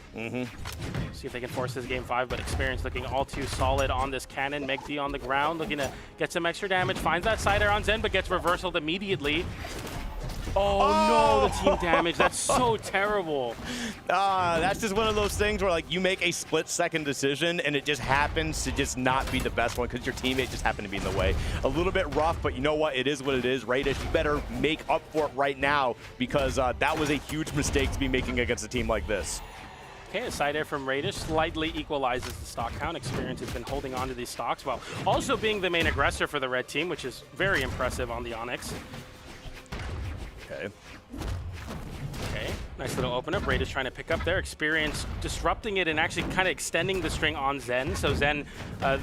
Speaker 9: See if they can force this game 5, but Experience looking all too solid on this cannon. Megi on the ground, looking to get some extra damage, finds that side air on Zen, but gets reversaled immediately. Oh, no, the team damage. That's so terrible.
Speaker 10: That's just one of those things where, like, you make a split-second decision, and it just happens to just not be the best one because your teammate just happened to be in the way. A little bit rough, but you know what? It is what it is. Radish, you better make up for it right now because that was a huge mistake to be making against a team like this.
Speaker 9: Okay, a side air from Radish slightly equalizes the stock count. Experience has been holding on to these stocks while also being the main aggressor for the red team, which is very impressive on the Onyx.
Speaker 10: Okay.
Speaker 9: Nice little open up. Radish trying to pick up their Experience, disrupting it and actually kind of extending the string on Zen. So Zen,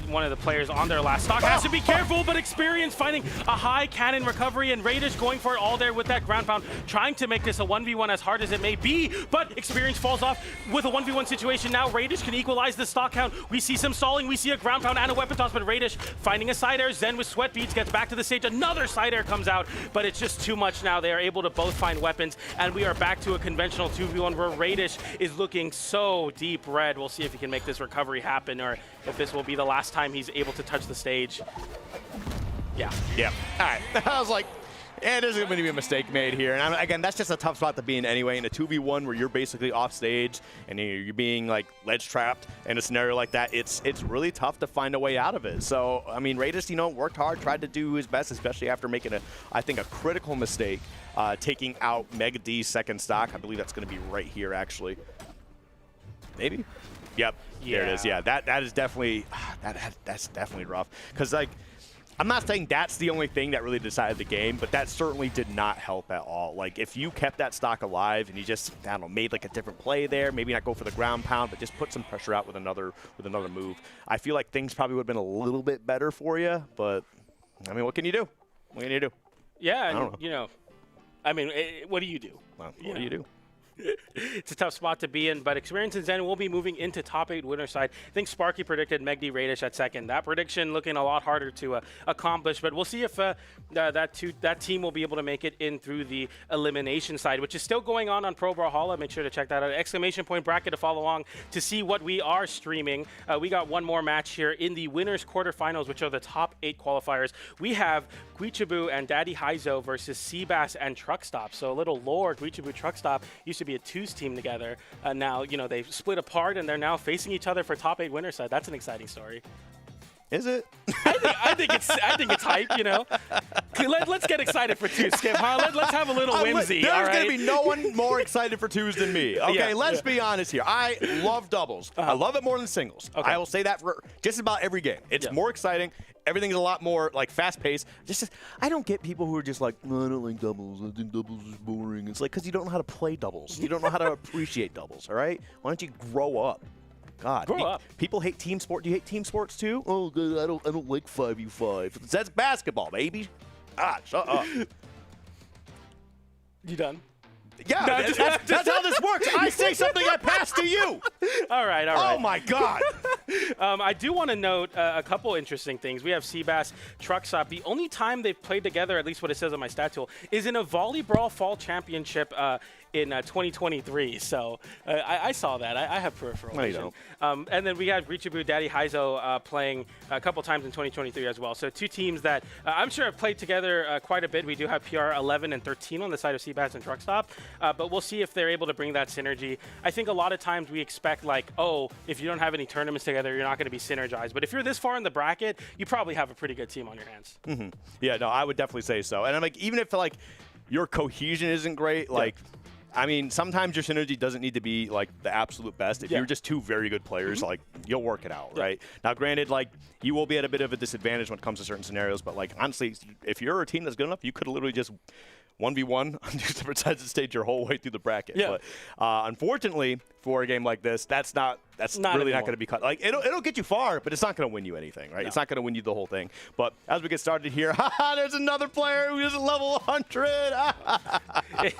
Speaker 9: one of the players on their last stock, has to be careful, but Experience finding a high cannon recovery, and Radish going for it all there with that ground pound, trying to make this a 1v1 as hard as it may be, but Experience falls off with a 1v1 situation. Now Radish can equalize the stock count. We see some stalling, we see a ground pound and a weapon toss, but Radish finding a side air. Zen with sweat beads gets back to the stage. Another side air comes out, but it's just too much now. They are able to both find weapons, and we are back to a conventional 2v1 where Radish is looking so deep red. We'll see if he can make this recovery happen or if this will be the last time he's able to touch the stage. Yeah.
Speaker 10: All right. I was like, there's going to be a mistake made here. And again, that's just a tough spot to be in anyway. In a 2v1 where you're basically off stage and you're being like ledge trapped in a scenario like that, it's really tough to find a way out of it. So, I mean, Radish, you know, worked hard, tried to do his best, especially after making I think a critical mistake, taking out Meg's second stock. I believe that's going to be right here, actually. Maybe? Yep. Yeah. There it is. Yeah, that is definitely, that's definitely rough. Because, like, I'm not saying that's the only thing that really decided the game, but that certainly did not help at all. Like, if you kept that stock alive and you just, I don't know, made like a different play there, maybe not go for the ground pound, but just put some pressure out with another move, I feel like things probably would have been a little bit better for you. But, I mean, what can you do? What can you do?
Speaker 9: Yeah, and, you know, I mean, what do you do?
Speaker 10: Well, what do you do?
Speaker 9: It's a tough spot to be in, but Experience and Zen will be moving into top 8 winner side. I think Sparky predicted Megi Radish at second. That prediction looking a lot harder to accomplish, but we'll see if that team will be able to make it in through the elimination side, which is still going on Pro Brawlhalla. Make sure to check that out. Exclamation point bracket to follow along to see what we are streaming. We got one more match here in the winners quarterfinals, which are the top 8 qualifiers. We have Guicho and Daddy Heizo versus Seabass and Truck Stop. So a little lore, Guicho Truck Stop used to be a twos team together. Now, you know, they've split apart and they're now facing each other for top 8 winner side. That's an exciting story.
Speaker 10: Is it?
Speaker 9: I think it's hype, you know. Let's get excited for twos, Skip. Huh? Let's have a little whimsy.
Speaker 10: There's going to be no one more excited for twos than me. Okay, let's be honest here. I love doubles. I love it more than singles. Okay. I will say that for just about every game. It's more exciting. Everything's a lot more like fast-paced. I don't get people who are just like, no, I don't like doubles. I think doubles is boring. It's like because you don't know how to play doubles. You don't know how to appreciate doubles. All right? Why don't you grow up? God,
Speaker 9: grow up.
Speaker 10: People hate team sport. Do you hate team sports too? Oh, good. I don't like 5v5. That's basketball, baby. Shut up.
Speaker 9: You done?
Speaker 10: Yeah, that's how this works. I say something, I pass to you.
Speaker 9: All right.
Speaker 10: Oh, my God.
Speaker 9: I do want to note a couple interesting things. We have Seabass, Truck Stop. The only time they've played together, at least what it says on my stat tool, is in a Volley Brawl Fall Championship in 2023. So I saw that. I have peripheral vision. And then we have Guicho, Daddy Heizo playing a couple times in 2023 as well. So two teams that I'm sure have played together quite a bit. We do have PR 11 and 13 on the side of Seabass and Truck Stop. But we'll see if they're able to bring that synergy. I think a lot of times we expect like, oh, if you don't have any tournaments together, you're not going to be synergized. But if you're this far in the bracket, you probably have a pretty good team on your hands.
Speaker 10: Mm-hmm. Yeah, no, I would definitely say so. And I'm like, even if like your cohesion isn't great, like I mean, sometimes your synergy doesn't need to be like the absolute best. If you're just two very good players, like you'll work it out, right? Now, granted, like you will be at a bit of a disadvantage when it comes to certain scenarios, but like honestly, if you're a team that's good enough, you could literally just 1v1 on two different sides of the stage your whole way through the bracket. But unfortunately, for a game like this, that's really not going to be cut. Like it'll get you far, but it's not going to win you anything, right? No. It's not going to win you the whole thing. But as we get started here, there's another player who is level 100. Look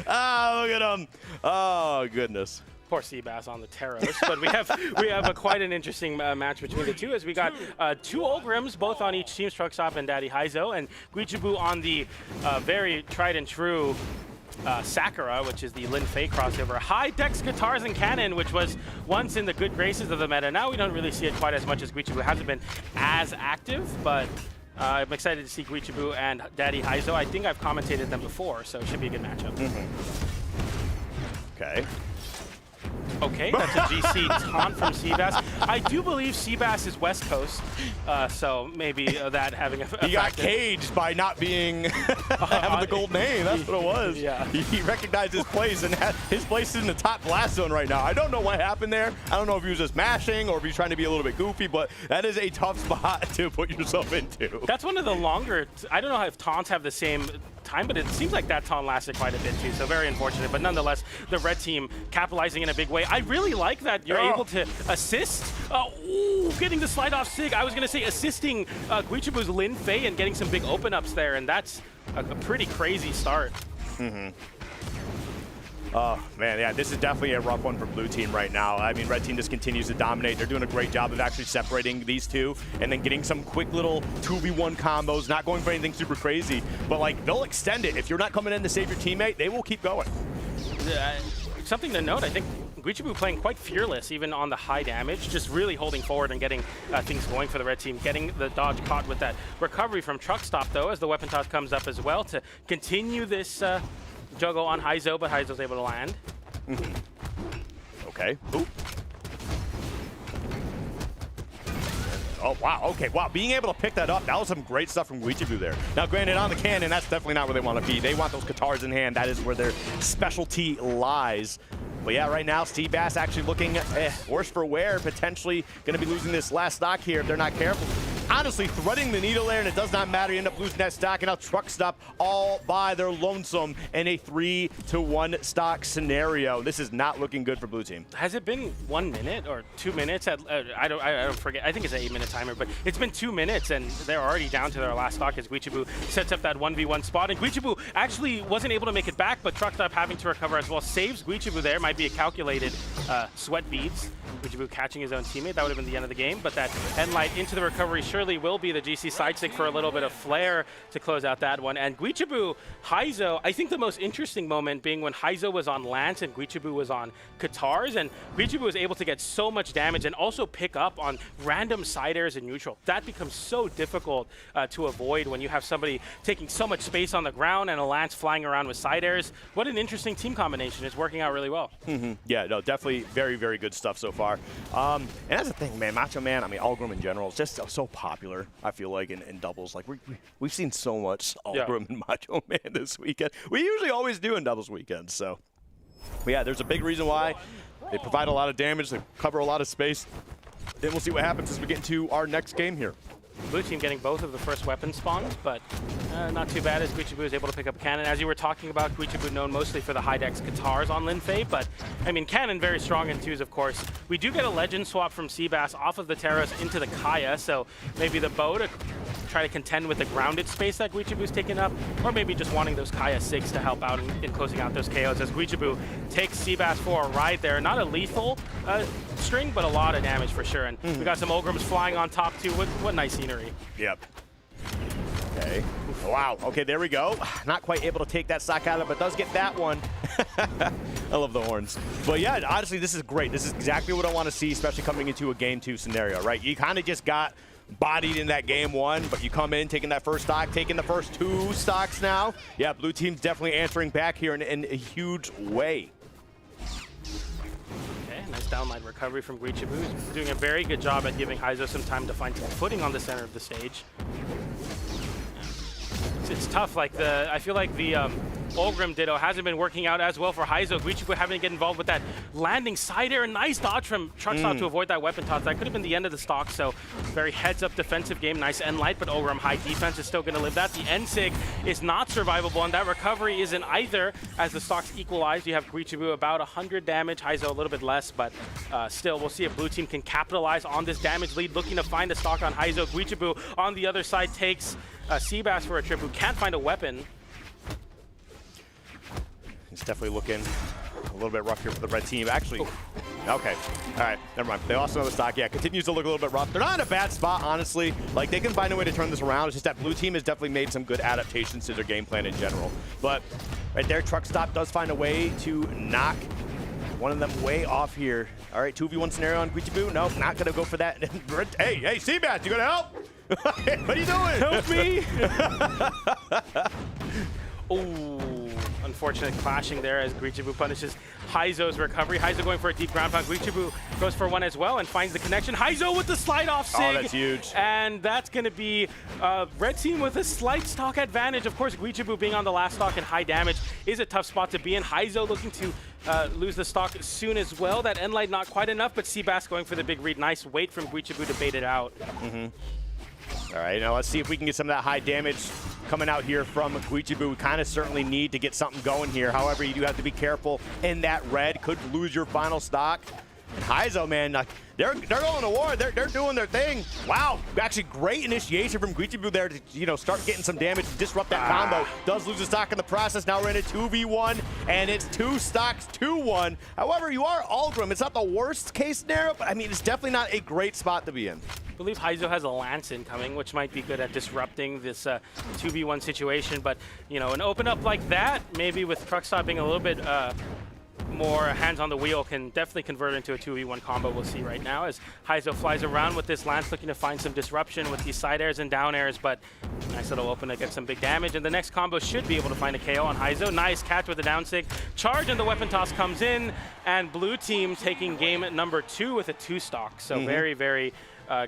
Speaker 10: at him. Oh goodness.
Speaker 9: Poor Seabass on the Taros, but we have quite an interesting match between the two, as we got two Olgrims, both on each team, Truckstop and Daddy Heizo, and Guicho on the very tried and true Sakura, which is the Lin Fei crossover. High Dex Guitars and Cannon, which was once in the good graces of the meta. Now we don't really see it quite as much, as Guicho hasn't been as active, but I'm excited to see Guicho and Daddy Heizo. I think I've commentated them before, so it should be a good matchup.
Speaker 10: Okay.
Speaker 9: Okay, that's a GC taunt from Seabass. I do believe Seabass is West Coast, so maybe that having a
Speaker 10: He got caged by not being having the gold name. That's what it was.
Speaker 9: Yeah.
Speaker 10: He recognized his place, and his place is in the top blast zone right now. I don't know what happened there. I don't know if he was just mashing or if he's trying to be a little bit goofy, but that is a tough spot to put yourself into.
Speaker 9: That's one of the longer. I don't know if taunts have the same time, but it seems like that taunt lasted quite a bit too, so very unfortunate. But nonetheless, the red team capitalizing in a big way. I really like that you're able to assist. Ooh, getting the slide off Sig. I was going to say assisting Guicho's Lin Fei and getting some big open ups there, and that's a pretty crazy start.
Speaker 10: Oh, man, yeah, this is definitely a rough one for blue team right now. I mean, red team just continues to dominate. They're doing a great job of actually separating these two and then getting some quick little 2v1 combos, not going for anything super crazy, but like they'll extend it. If you're not coming in to save your teammate, they will keep going.
Speaker 9: Something to note, I think Guicho playing quite fearless, even on the high damage, just really holding forward and getting things going for the red team, getting the dodge caught with that recovery from Truckstop, though, as the weapon toss comes up as well to continue this juggle on Heizo, but Heizo's able to land.
Speaker 10: Okay. Ooh. Oh, wow. Okay, wow. Being able to pick that up, that was some great stuff from Guicho there. Now, granted, on the cannon, that's definitely not where they want to be. They want those guitars in hand. That is where their specialty lies. But yeah, right now, Seabass actually looking worse for wear, potentially going to be losing this last stock here if they're not careful. Honestly, threading the needle there, and it does not matter. You end up losing that stock, and now Truckstop all by their lonesome in a 3-to-1 stock scenario. This is not looking good for blue team.
Speaker 9: Has it been 1 minute or 2 minutes? I don't forget. I think it's an 8-minute timer, but it's been 2 minutes, and they're already down to their last stock as Guicho sets up that 1v1 spot. And Guicho actually wasn't able to make it back, but Truckstop having to recover as well. Saves Guicho there. Might be a calculated sweat beads. Guicho catching his own teammate. That would have been the end of the game, but that headlight into the recovery surely will be the GC side stick for a little bit of flair to close out that one. And Guicho, Heizo, I think the most interesting moment being when Heizo was on Lance and Guicho was on Guitars, and Guicho was able to get so much damage and also pick up on random side airs in neutral. That becomes so difficult to avoid when you have somebody taking so much space on the ground and a Lance flying around with side airs. What an interesting team combination. It's working out really well.
Speaker 10: Yeah, no, definitely very, very good stuff so far. And that's the thing, man. Macho Man, I mean, Algrim in general is just so popular, I feel like, in doubles. Like, we've seen so much Algrim and Macho Man this weekend. We usually always do in doubles weekends, so. But yeah, there's a big reason why. They provide a lot of damage. They cover a lot of space. Then we'll see what happens as we get into our next game here.
Speaker 9: Blue team getting both of the first weapon spawns, but not too bad as Guicho is able to pick up a cannon. As you were talking about, Guicho known mostly for the high dex guitars on Lin Fei, but I mean, cannon very strong in twos, of course. We do get a legend swap from Seabass off of the Taros into the Kaya, so maybe the bow to try to contend with the grounded space that Guicho is taking up, or maybe just wanting those Kaya 6 to help out in closing out those KOs as Guicho takes Seabass for a ride there. Not a lethal string, but a lot of damage for sure. And we got some Ogrims flying on top too. What nice scenery.
Speaker 10: Yep. Okay. Wow. Okay, there we go. Not quite able to take that stock out of it, but does get that one. I love the horns. But yeah, honestly, this is great. This is exactly what I want to see, especially coming into a game 2 scenario, right? You kind of just got bodied in that game 1, but you come in taking that first stock, taking the first 2 stocks now. Yeah, blue team's definitely answering back here in a huge way.
Speaker 9: Nice downline recovery from Guicho, who's doing a very good job at giving Heizo some time to find some footing on the center of the stage. It's tough. Like I feel like the Olgrim ditto. Hasn't been working out as well for Heizo. Guicho having to get involved with that landing side air. Nice dodge from Truckstop to avoid that weapon toss. That could have been the end of the stock, so very heads-up defensive game. Nice end light, but Olgrim high defense is still going to live that. The end sig is not survivable, and that recovery isn't either. As the stocks equalize, you have Guicho about 100 damage, Heizo a little bit less, but still, we'll see if blue team can capitalize on this damage lead. Looking to find a stock on Heizo. Guicho on the other side takes Seabass for a trip, who can't find a weapon.
Speaker 10: It's definitely looking a little bit rough here for the red team. Actually, okay, all right, never mind. They lost another stock. Yeah, continues to look a little bit rough. They're not in a bad spot, honestly. Like, they can find a way to turn this around. It's just that blue team has definitely made some good adaptations to their game plan in general. But right there, Truckstop does find a way to knock one of them way off here. All right, 2v1 scenario on Guicho. Nope, not gonna go for that. Hey, Seabass, you gonna help? What are you doing?
Speaker 9: Help me! Oh, unfortunate clashing there as Guicho punishes Heizo's recovery. Heizo going for a deep ground pound. Guicho goes for one as well and finds the connection. Heizo with the slide off sig.
Speaker 10: Oh, that's huge.
Speaker 9: And that's going to be red team with a slight stock advantage. Of course, Guicho being on the last stock and high damage is a tough spot to be in. Heizo looking to lose the stock soon as well. That end light not quite enough, but Seabass going for the big read. Nice wait from Guicho to bait it out.
Speaker 10: All right, now let's see if we can get some of that high damage coming out here from Guicho. We kind of certainly need to get something going here. However, you do have to be careful in that red. Could lose your final stock. And Heizo, man, they're going to war. They're doing their thing. Wow, actually great initiation from Guicho there to, you know, start getting some damage and disrupt that combo. Does lose a stock in the process. Now we're in a 2v1, and it's 2 stocks, 2-1. However, you are Olgrim. It's not the worst case scenario, but I mean, it's definitely not a great spot to be in.
Speaker 9: I believe Heizo has a Lance incoming, which might be good at disrupting this 2v1 situation. But, you know, an open up like that, maybe with Truckstop being a little bit more hands on the wheel, can definitely convert into a 2v1 combo. We'll see right now as Heizo flies around with this Lance, looking to find some disruption with these side airs and down airs, but nice little open to get some big damage. And the next combo should be able to find a KO on Heizo. Nice catch with the down sig. Charge and the weapon toss comes in, and blue team taking game number 2 with a 2 stock. So very, very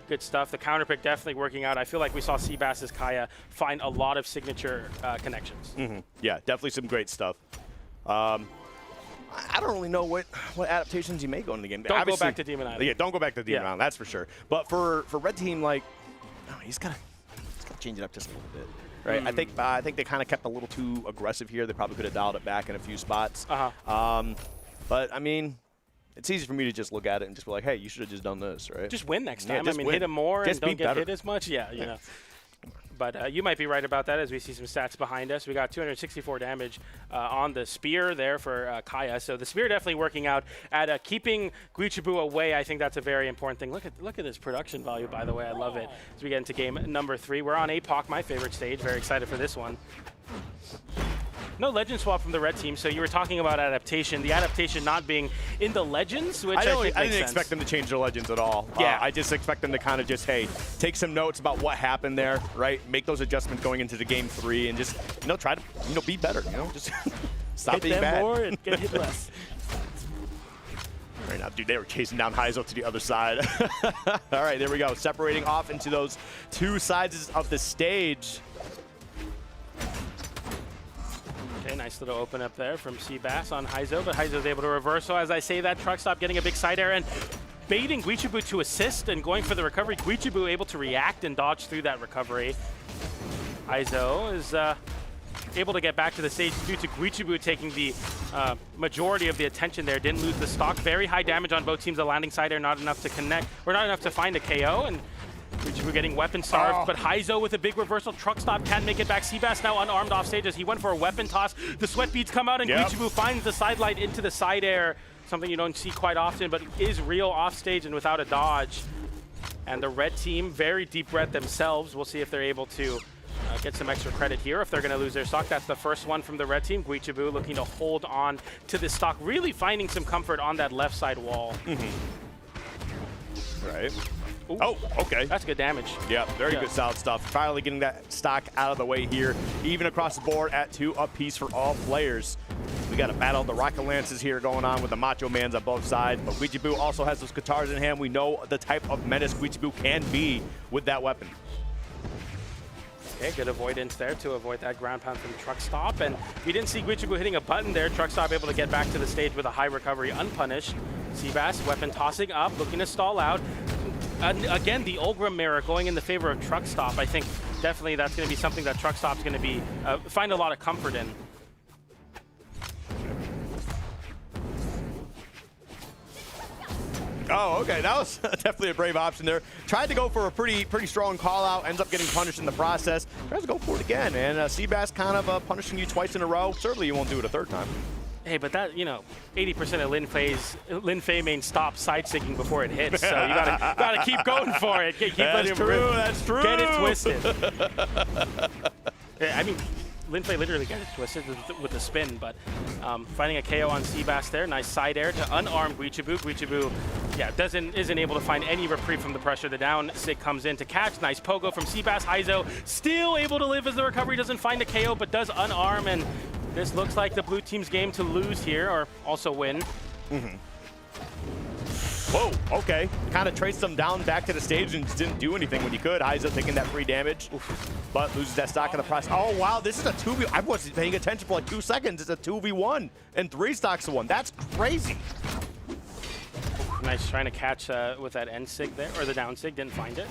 Speaker 9: good stuff. The counter pick definitely working out. I feel like we saw Seabass's Kaya find a lot of signature connections.
Speaker 10: Yeah, definitely some great stuff. I don't really know what adaptations you may go in the game.
Speaker 9: Don't go back to Demon Island.
Speaker 10: Yeah, don't go back to Demon Island, that's for sure. But for red team, like, he's gotta change it up just a little bit, right? I think they kind of kept a little too aggressive here. They probably could have dialed it back in a few spots. But I mean, it's easy for me to just look at it and just be like, hey, you should have just done this, right?
Speaker 9: Just win next time.
Speaker 10: Yeah,
Speaker 9: I mean, hit him more
Speaker 10: just
Speaker 9: and don't get
Speaker 10: better.
Speaker 9: hit as much. Yeah, you know. But you might be right about that as we see some stats behind us. We got 264 damage on the spear there for Kaya. So the spear definitely working out at keeping Guicho away. I think that's a very important thing. Look at this production value, by the way. I love it. As we get into game number 3, we're on APOC, my favorite stage. Very excited for this one. No legend swap from the red team, so you were talking about adaptation. The adaptation not being in the legends, which I think makes
Speaker 10: I didn't
Speaker 9: sense.
Speaker 10: expect them to change their legends at all.
Speaker 9: Yeah.
Speaker 10: I just expect them to kind of just, hey, take some notes about what happened there, right? Make those adjustments going into the game 3 and just, you know, try to, you know, be better, you know? Just stop
Speaker 9: Hit
Speaker 10: being
Speaker 9: them
Speaker 10: bad.
Speaker 9: more and get hit less.
Speaker 10: Right now, dude, they were chasing down Heizo to the other side. All right, there we go. Separating off into those 2 sides of the stage.
Speaker 9: Okay, nice little open up there from Seabass on Heizo, but Heizo's able to reverse. So as I say that, Truckstop getting a big side air and baiting Guicho to assist and going for the recovery. Guicho able to react and dodge through that recovery. Heizo is able to get back to the stage due to Guicho taking the majority of the attention there. Didn't lose the stock. Very high damage on both teams. The landing side air not enough to connect, or not enough to find a KO. And Guicho getting weapon starved, but Heizo with a big reversal. Truckstop can't make it back. Seabass now unarmed off stage as he went for a weapon toss. The sweat beads come out and Guicho finds the side light into the side air. Something you don't see quite often, but is real off stage and without a dodge. And the red team, very deep red themselves. We'll see if they're able to get some extra credit here if they're going to lose their stock. That's the first one from the red team. Guicho looking to hold on to this stock, really finding some comfort on that left side wall.
Speaker 10: Right.
Speaker 9: Ooh.
Speaker 10: Oh, okay.
Speaker 9: That's good damage.
Speaker 10: Yeah, very good solid stuff. Finally getting that stock out of the way here. Even across the board at 2 apiece for all players. We got a battle of the Rocket Lances here going on with the Macho Mans on both sides. But Guicho also has those guitars in hand. We know the type of menace Guicho can be with that weapon.
Speaker 9: Okay, good avoidance there to avoid that ground pound from Truck Stop. And we didn't see Guicho hitting a button there. Truck Stop able to get back to the stage with a high recovery unpunished. Seabass, weapon tossing up, looking to stall out. Again, the Ulgrim mirror going in the favor of Truck Stop. I think definitely that's going to be something that Truck Stop's going to be find a lot of comfort in.
Speaker 10: Oh, okay. That was definitely a brave option there. Tried to go for a pretty strong call out. Ends up getting punished in the process. Tries to go for it again. And Seabass kind of punishing you twice in a row. Certainly you won't do it a third time.
Speaker 9: Hey, but that, 80% of Lin Fei main stops side-sticking before it hits. So you gotta keep going for it. Keep
Speaker 10: That's true. That's true.
Speaker 9: Get it twisted. I mean, Lin Fei literally got it twisted with the spin, but finding a KO on Seabass there. Nice side air to unarm Guicho. Guicho, yeah, isn't able to find any reprieve from the pressure. The down sig comes in to catch. Nice pogo from Seabass. Heizo still able to live as the recovery doesn't find a KO, but does unarm, and this looks like the blue team's game to lose here, or also win.
Speaker 10: Whoa, okay. Kind of traced them down back to the stage and just didn't do anything when you could. Heizo taking that free damage, but loses that stock in the process. Oh, wow, this is a 2v. I wasn't paying attention for like 2 seconds. It's a 2v1 and 3 stocks to 1. That's crazy.
Speaker 9: Nice trying to catch with that end sig there, or the down sig, didn't find it.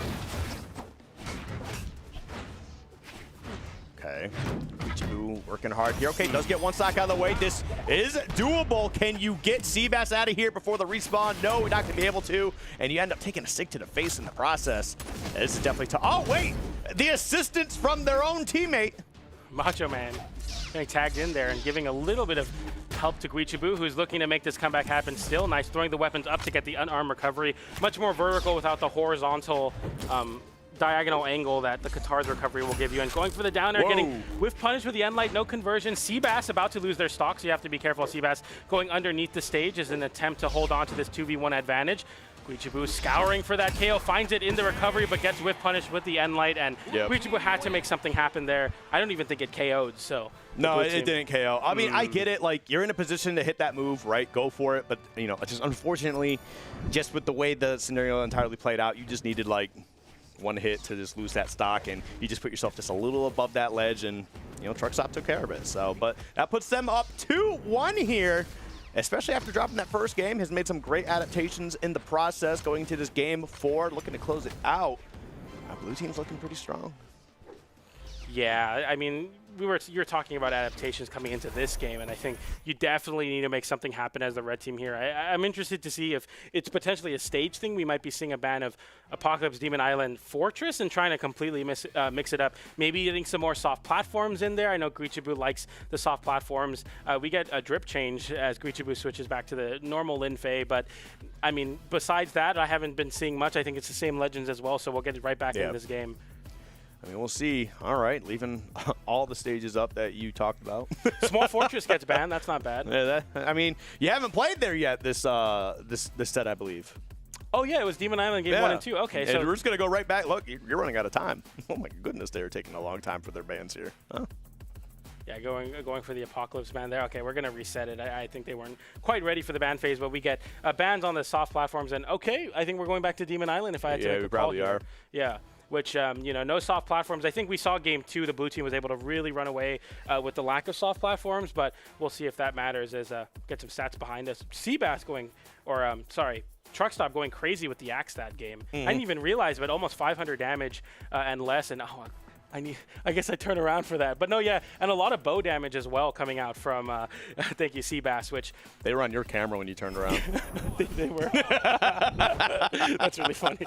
Speaker 10: Okay, Guicho working hard here. Okay, does get 1 stock out of the way. This is doable. Can you get Seabass out of here before the respawn? No, we're not going to be able to. And you end up taking a sig to the face in the process. This is definitely tough. Oh, wait. The assistance from their own teammate.
Speaker 9: Macho Man getting tagged in there and giving a little bit of help to Guicho, who's looking to make this comeback happen still. Nice throwing the weapons up to get the unarmed recovery. Much more vertical without the horizontal diagonal angle that the Qatar's recovery will give you. And going for the down air, getting whiff punished with the end light, no conversion. Seabass about to lose their stock, so you have to be careful. Seabass going underneath the stage is an attempt to hold on to this 2v1 advantage. Guicho scouring for that KO, finds it in the recovery, but gets whiff punished with the end light, and Guicho had to make something happen there. I don't even think it KO'd, so.
Speaker 10: No, it didn't KO. I mean, I get it. Like, you're in a position to hit that move, right? Go for it. But, just unfortunately, just with the way the scenario entirely played out, you just needed, like, 1 hit to just lose that stock, and you just put yourself just a little above that ledge, and Truck Stop took care of it. So, but that puts them up 2-1 here, especially after dropping that first game. Has made some great adaptations in the process, going into this game 4, looking to close it out. Blue team's looking pretty strong.
Speaker 9: Yeah, I mean, you were talking about adaptations coming into this game, and I think you definitely need to make something happen as the red team here. I'm interested to see if it's potentially a stage thing. We might be seeing a ban of Apocalypse Demon Island Fortress and trying to completely mix it up. Maybe getting some more soft platforms in there. I know Guicho likes the soft platforms. We get a drip change as Guicho switches back to the normal Lin Fei, but I mean, besides that, I haven't been seeing much. I think it's the same legends as well, so we'll get it right back in this game.
Speaker 10: I mean, we'll see. All right, leaving all the stages up that you talked about.
Speaker 9: Small Fortress gets banned. That's not bad.
Speaker 10: Yeah, I mean, you haven't played there yet this set, I believe.
Speaker 9: Oh, yeah, it was Demon Island game 1 and 2. Okay,
Speaker 10: so we're just going to go right back. Look, you're running out of time. Oh, my goodness, they're taking a long time for their bans here. Huh?
Speaker 9: Yeah, going for the Apocalypse ban there. Okay, we're going to reset it. I think they weren't quite ready for the ban phase, but we get bans on the soft platforms. And, okay, I think we're going back to Demon Island if I had to make a call here.
Speaker 10: Yeah, we probably are.
Speaker 9: Yeah. Which, no soft platforms. I think we saw game 2, the blue team was able to really run away with the lack of soft platforms, but we'll see if that matters as get some stats behind us. Seabass Truck Stop going crazy with the axe that game. I didn't even realize, but almost 500 damage and less, and I guess I turn around for that. But no, yeah, and a lot of bow damage as well coming out from, thank you, Seabass, which...
Speaker 10: They were on your camera when you turned around.
Speaker 9: they were. That's really funny.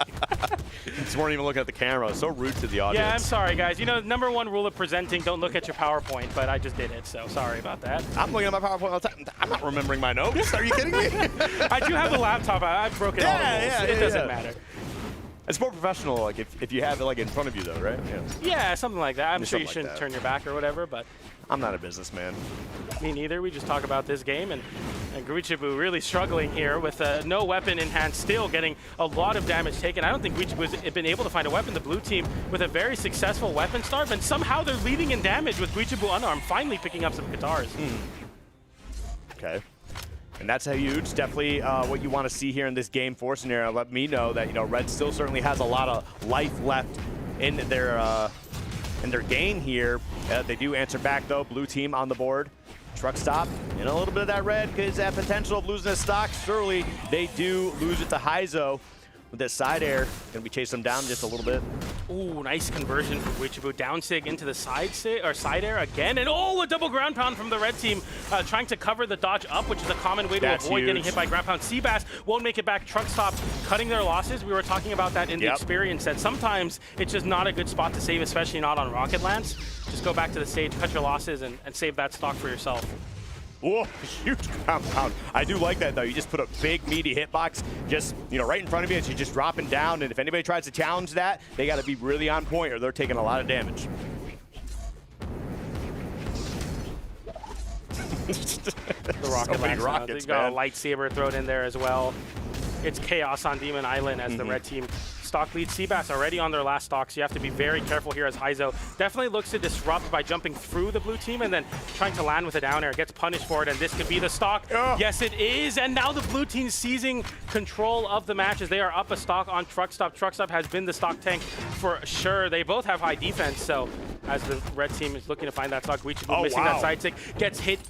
Speaker 10: Just weren't even looking at the camera. So rude to the audience.
Speaker 9: Yeah, I'm sorry, guys. #1 rule of presenting, don't look at your PowerPoint, but I just did it, so sorry about that.
Speaker 10: I'm looking at my PowerPoint all the time. I'm not remembering my notes. Are you kidding me?
Speaker 9: I do have a laptop. I've broken all the rules. It doesn't matter.
Speaker 10: It's more professional, like if you have it like in front of you, though, right?
Speaker 9: Yeah, something like that. I'm sure you shouldn't turn your back or whatever, but
Speaker 10: I'm not a businessman.
Speaker 9: Me neither. We just talk about this game, and Guicho really struggling here with no weapon in hand, still getting a lot of damage taken. I don't think Guicho has been able to find a weapon. The blue team with a very successful weapon start, and somehow they're leading in damage with Guicho unarmed, finally picking up some Qatars.
Speaker 10: Okay. And that's huge. Definitely what you want to see here in this game 4 scenario. Let me know that Red still certainly has a lot of life left in their and their gain here. They do answer back, though. Blue team on the board. Truck stop and a little bit of that red because that potential of losing a stock. Surely they do lose it to Heizo. With that side air, gonna be chasing them down just a little bit.
Speaker 9: Ooh, nice conversion from Guicho. Down sig into the side air again, and a double ground pound from the red team, trying to cover the dodge up, which is a common way to avoid getting hit by ground pound. Seabass won't make it back. Truck stop, cutting their losses. We were talking about that in the experience, that sometimes it's just not a good spot to save, especially not on Rocket Lance. Just go back to the stage, cut your losses, and save that stock for yourself.
Speaker 10: Whoa, huge ground pound. I do like that, though. You just put a big, meaty hitbox just, right in front of you as you're just dropping down. And if anybody tries to challenge that, they got to be really on point or they're taking a lot of damage.
Speaker 9: The rocket rockets, got a lightsaber thrown in there as well. It's chaos on Demon Island as the red team stock leads. Seabass already on their last stock, so you have to be very careful here as Heizo definitely looks to disrupt by jumping through the blue team and then trying to land with a down air. Gets punished for it, and this could be the stock. Yes, it is, and now the blue team seizing control of the match as they are up a stock on Truck Stop. Truck Stop has been the stock tank for sure. They both have high defense, so as the red team is looking to find that stock, Guicho missing that side stick, gets hit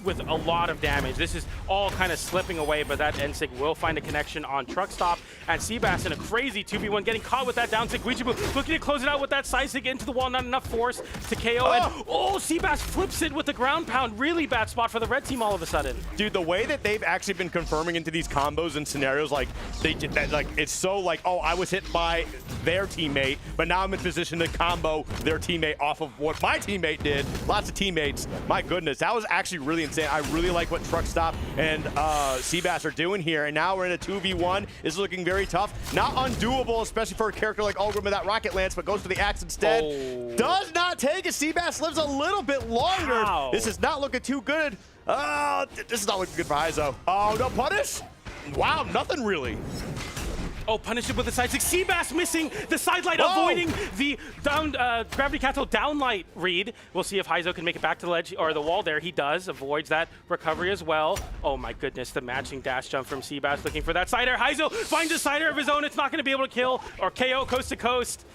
Speaker 9: with a lot of damage. This is all kind of slipping away, but that N-Sig will find a connection on Truck Stop. And Seabass in a crazy 2v1, getting caught with that down stick. Guicho looking to close it out with that side stick into the wall, not enough force to KO. And Seabass flips it with the ground pound. Really bad spot for the red team all of a sudden.
Speaker 10: Dude, the way that they've actually been confirming into these combos and scenarios, like it's so like, oh, I was hit by their teammate, but now I'm in position to combo their teammate off of what my teammate did. Lots of teammates. My goodness, that was actually really insane. I really like what Truck Stop and Seabass are doing here, and now we're in a 2v1. This is looking very tough. Not undoable, especially for a character like Ulgrim with that Rocket Lance, but goes for the axe instead. Does not take it. Seabass lives a little bit longer. This is not looking too good. This is not looking good for Heizo. Oh, no punish? Wow, nothing really.
Speaker 9: Oh, punish it with the side stick. Seabass missing the sidelight, avoiding the down gravity cancel downlight read. We'll see if Heizo can make it back to the ledge or the wall there. He does, avoids that recovery as well. Oh my goodness, the matching dash jump from Seabass looking for that side air. Heizo finds a side air of his own. It's not going to be able to kill or KO coast to coast.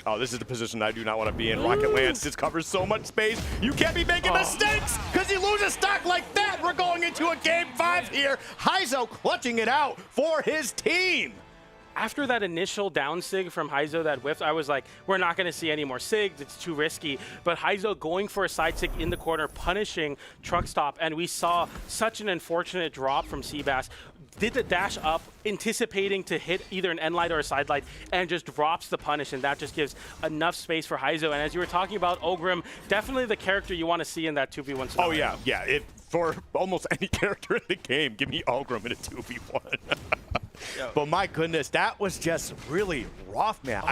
Speaker 10: Oh, this is the position I do not want to be in. Rocket Lance just covers so much space. You can't be making mistakes because you lose a stock like that. We're going into a game 5 here. Heizo clutching it out for his team.
Speaker 9: After that initial down sig from Heizo that whiffed, I was like, we're not going to see any more sigs. It's too risky. But Heizo going for a side sig in the corner, punishing Truck Stop. And we saw such an unfortunate drop from Seabass. Did the dash up, anticipating to hit either an end light or a side light, and just drops the punish. And that just gives enough space for Heizo. And as you were talking about, Ulgrim, definitely the character you want to see in that 2v1 scenario.
Speaker 10: Oh, yeah. For almost any character in the game, give me Ulgrim in a 2v1. But my goodness, that was just really rough, man.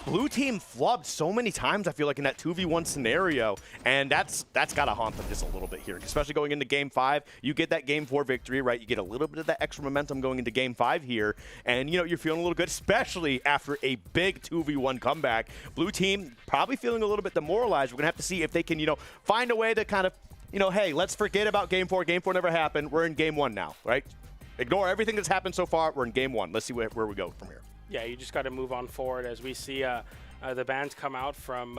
Speaker 10: Blue team flubbed so many times, I feel like, in that 2v1 scenario, and that's got to haunt them just a little bit here, especially going into game 5. You get that game 4 victory, right? You get a little bit of that extra momentum going into game 5 here, and you're feeling a little good, especially after a big 2v1 comeback. Blue team probably feeling a little bit demoralized. We're gonna have to see if they can, find a way to kind of, hey, let's forget about game 4. Game 4 never happened. We're in game 1 now, right? Ignore everything that's happened so far. We're in game 1. Let's see where we go from here.
Speaker 9: Yeah, you just got to move on forward as we see the bans come out from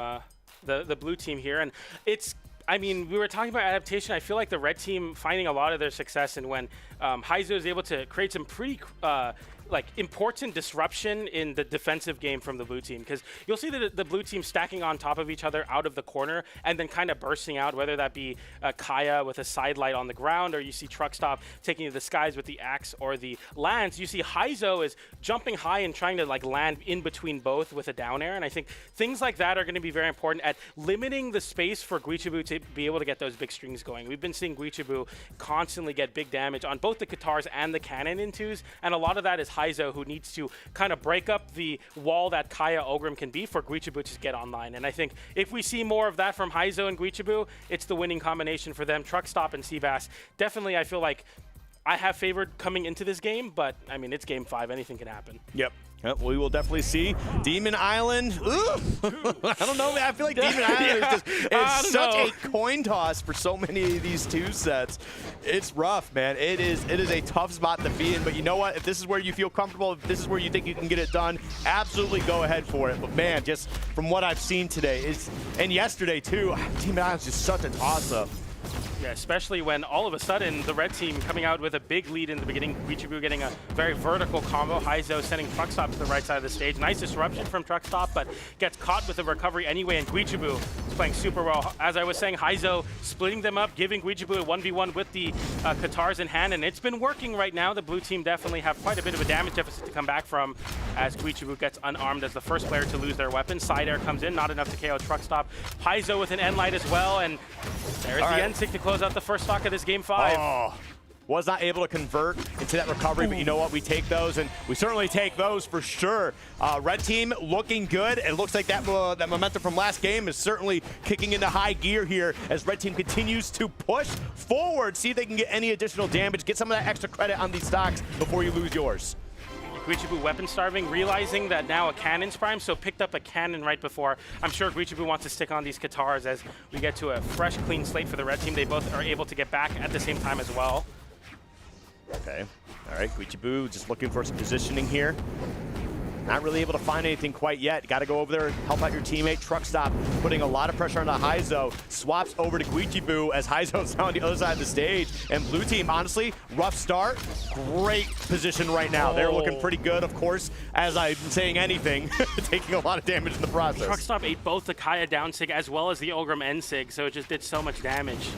Speaker 9: the blue team here. And we were talking about adaptation. I feel like the red team finding a lot of their success, and when Heizo is able to create some pretty important disruption in the defensive game from the blue team, because you'll see the blue team stacking on top of each other out of the corner and then kind of bursting out, whether that be Kaya with a side light on the ground, or you see Truck Stop taking to the skies with the axe or the lance. You see Heizo is jumping high and trying to land in between both with a down air, and I think things like that are going to be very important at limiting the space for Guicho to be able to get those big strings going. We've been seeing Guicho constantly get big damage on both the Katars and the cannon in twos, and a lot of that is Heizo, who needs to kind of break up the wall that Kaya Ulgrim can be for Guicho to get online. And I think if we see more of that from Heizo and Guicho, it's the winning combination for them. Truck Stop and Seabass, definitely I feel like I have favored coming into this game, but it's game 5. Anything can happen.
Speaker 10: Yep. Yep, we will definitely see Demon Island. Ooh. I don't know. I feel like Demon Island is such a coin toss for so many of these 2 sets. It's rough, man. It is a tough spot to be in. But you know what? If this is where you feel comfortable, if this is where you think you can get it done, absolutely go ahead for it. But man, just from what I've seen today and yesterday too, Demon Island's just such a toss-up.
Speaker 9: Yeah, especially when all of a sudden the red team coming out with a big lead in the beginning. Guicho getting a very vertical combo. Haizo sending Truckstop to the right side of the stage. Nice disruption from Truckstop, but gets caught with the recovery anyway, and Guicho is playing super well. As I was saying, Haizo splitting them up, giving Guicho a 1v1 with the Katars in hand, and it's been working right now. The blue team definitely have quite a bit of a damage deficit to come back from as Guicho gets unarmed as the first player to lose their weapon. Side air comes in, not enough to KO Truckstop. Haizo with an end light as well, and there's the end sig to close out the first stock of this game 5.
Speaker 10: Oh, was not able to convert into that recovery, but you know what? We take those, and we certainly take those for sure. Red team looking good. It looks like that momentum from last game is certainly kicking into high gear here as red team continues to push forward, see if they can get any additional damage, get some of that extra credit on these stocks before you lose yours.
Speaker 9: Guicho weapon starving, realizing that now a cannon's prime, so picked up a cannon right before. I'm sure Guicho wants to stick on these Katars as we get to a fresh, clean slate for the red team. They both are able to get back at the same time as well.
Speaker 10: Okay, all right, Guicho just looking for some positioning here. Not really able to find anything quite yet. Got to go over there and help out your teammate. Truckstop putting a lot of pressure on the Haizo. Swaps over to Guicho as Haizo's on the other side of the stage. And blue team, honestly, rough start. Great position right now. They're looking pretty good, of course, as I'm saying anything, taking a lot of damage in the process.
Speaker 9: Truckstop ate both the Kaya down sig as well as the Ulgrim end sig, so it just did so much damage.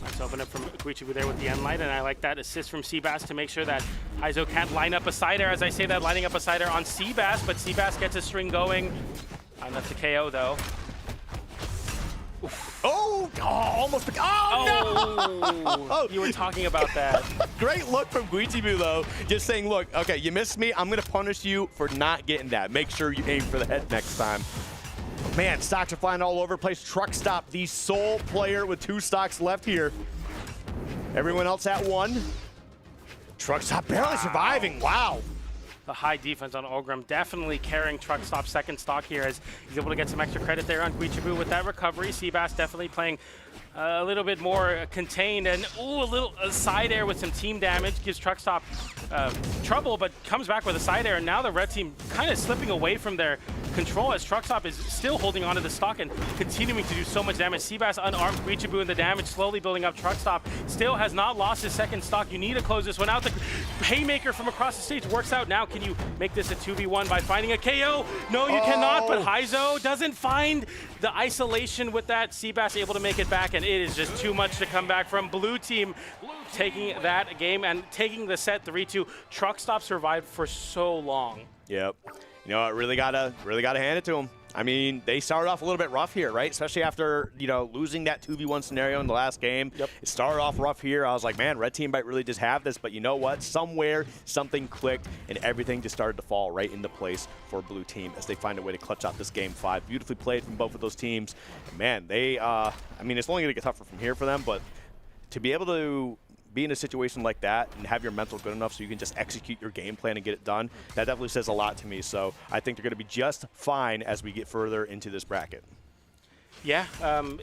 Speaker 9: Let's open up from Guicho there with the end light, and I like that assist from Seabass to make sure that Haizo can't line up a side air. As I say that, lining up a side air on Seabass, but Seabass gets a string going. Not enough to KO, though.
Speaker 10: Almost. No!
Speaker 9: You were talking about that.
Speaker 10: Great look from Guicho, though. Just saying, look, okay, you missed me. I'm going to punish you for not getting that. Make sure you aim for the head next time. Man, stocks are flying all over the place. Truckstop, the sole player with 2 stocks left here. Everyone else at 1. Truckstop barely surviving. Wow.
Speaker 9: The high defense on Ulgrim definitely carrying Truckstop's second stock here as he's able to get some extra credit there on Guicho with that recovery. Seabass definitely playing a little bit more contained, and a side air with some team damage gives Truckstop trouble, but comes back with a side air, and now the red team kind of slipping away from their control as Truckstop is still holding onto the stock and continuing to do so much damage. Seabass unarmed Guicho, and the damage slowly building up. Truckstop still has not lost his second stock. You need to close this one out. The haymaker from across the stage works out. Now can you make this a 2v1 by finding a KO? No, you cannot, but Haizo doesn't find the isolation with that. Seabass able to make it back, and it is just too much to come back from blue team. Taking that game and taking the set 3-2. Truckstop survived for so long.
Speaker 10: Yep. You know, I really gotta hand it to them. I mean, they started off a little bit rough here, right? Especially after, you know, losing that 2v1 scenario in the last game. Yep. It started off rough here. I was like, man, red team might really just have this. But you know what? Somewhere, something clicked, and everything just started to fall right into place for blue team as they find a way to clutch out this game 5. Beautifully played from both of those teams. And man, they, I mean, it's only going to get tougher from here for them, but to be able to be in a situation like that and have your mental good enough so you can just execute your game plan and get it done, that definitely says a lot to me. So I think they're going to be just fine as we get further into this bracket.
Speaker 9: Yeah,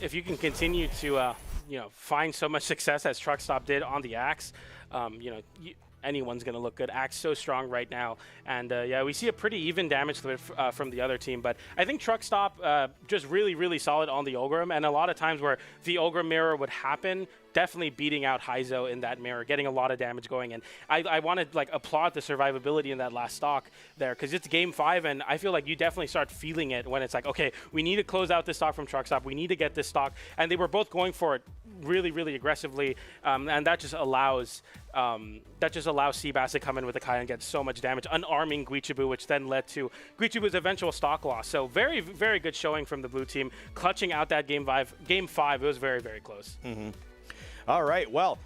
Speaker 9: if you can continue to you know, find so much success as Truckstop did on the Axe, you know, anyone's going to look good. Axe so strong right now. And yeah, we see a pretty even damage split from the other team. But I think Truckstop just really, really solid on the Ulgrim. And a lot of times where the Ulgrim mirror would happen, definitely beating out Haizo in that mirror, getting a lot of damage going. And I want to like applaud the survivability in that last stock there, because it's game 5, and I feel like you definitely start feeling it when it's like, okay, we need to close out this stock from Truckstop. We need to get this stock. And they were both going for it really, really aggressively. And that just allows Seabass to come in with a Kai and get so much damage, unarming Guicho, which then led to Guicho's eventual stock loss. So very, very good showing from the blue team, clutching out that game 5. Game 5, it was very, very close.
Speaker 10: Mm-hmm. All right, well,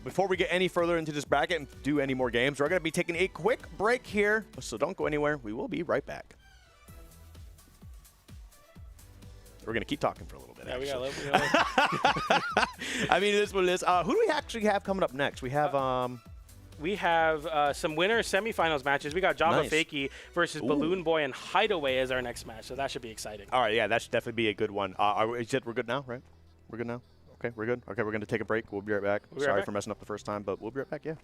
Speaker 10: before we get any further into this bracket and do any more games, we're going to be taking a quick break here, so don't go anywhere. We will be right back. We're going to keep talking for a little bit.
Speaker 9: Yeah,
Speaker 10: actually.
Speaker 9: we got
Speaker 10: I mean, it is what it is. Who do we actually have coming up next? We have
Speaker 9: we have some winner semifinals matches. We got Jamba
Speaker 10: Nice.
Speaker 9: Fakey versus Balloon Boy and Hideaway as our next match, so that should be exciting.
Speaker 10: All right, yeah, that should definitely be a good one. We're good now, right? We're good now? Okay, we're good? Okay, we're going to take a break. We'll be right back.
Speaker 9: We'll be right
Speaker 10: Sorry
Speaker 9: back.
Speaker 10: for messing up the first time, but we'll be right back, yeah.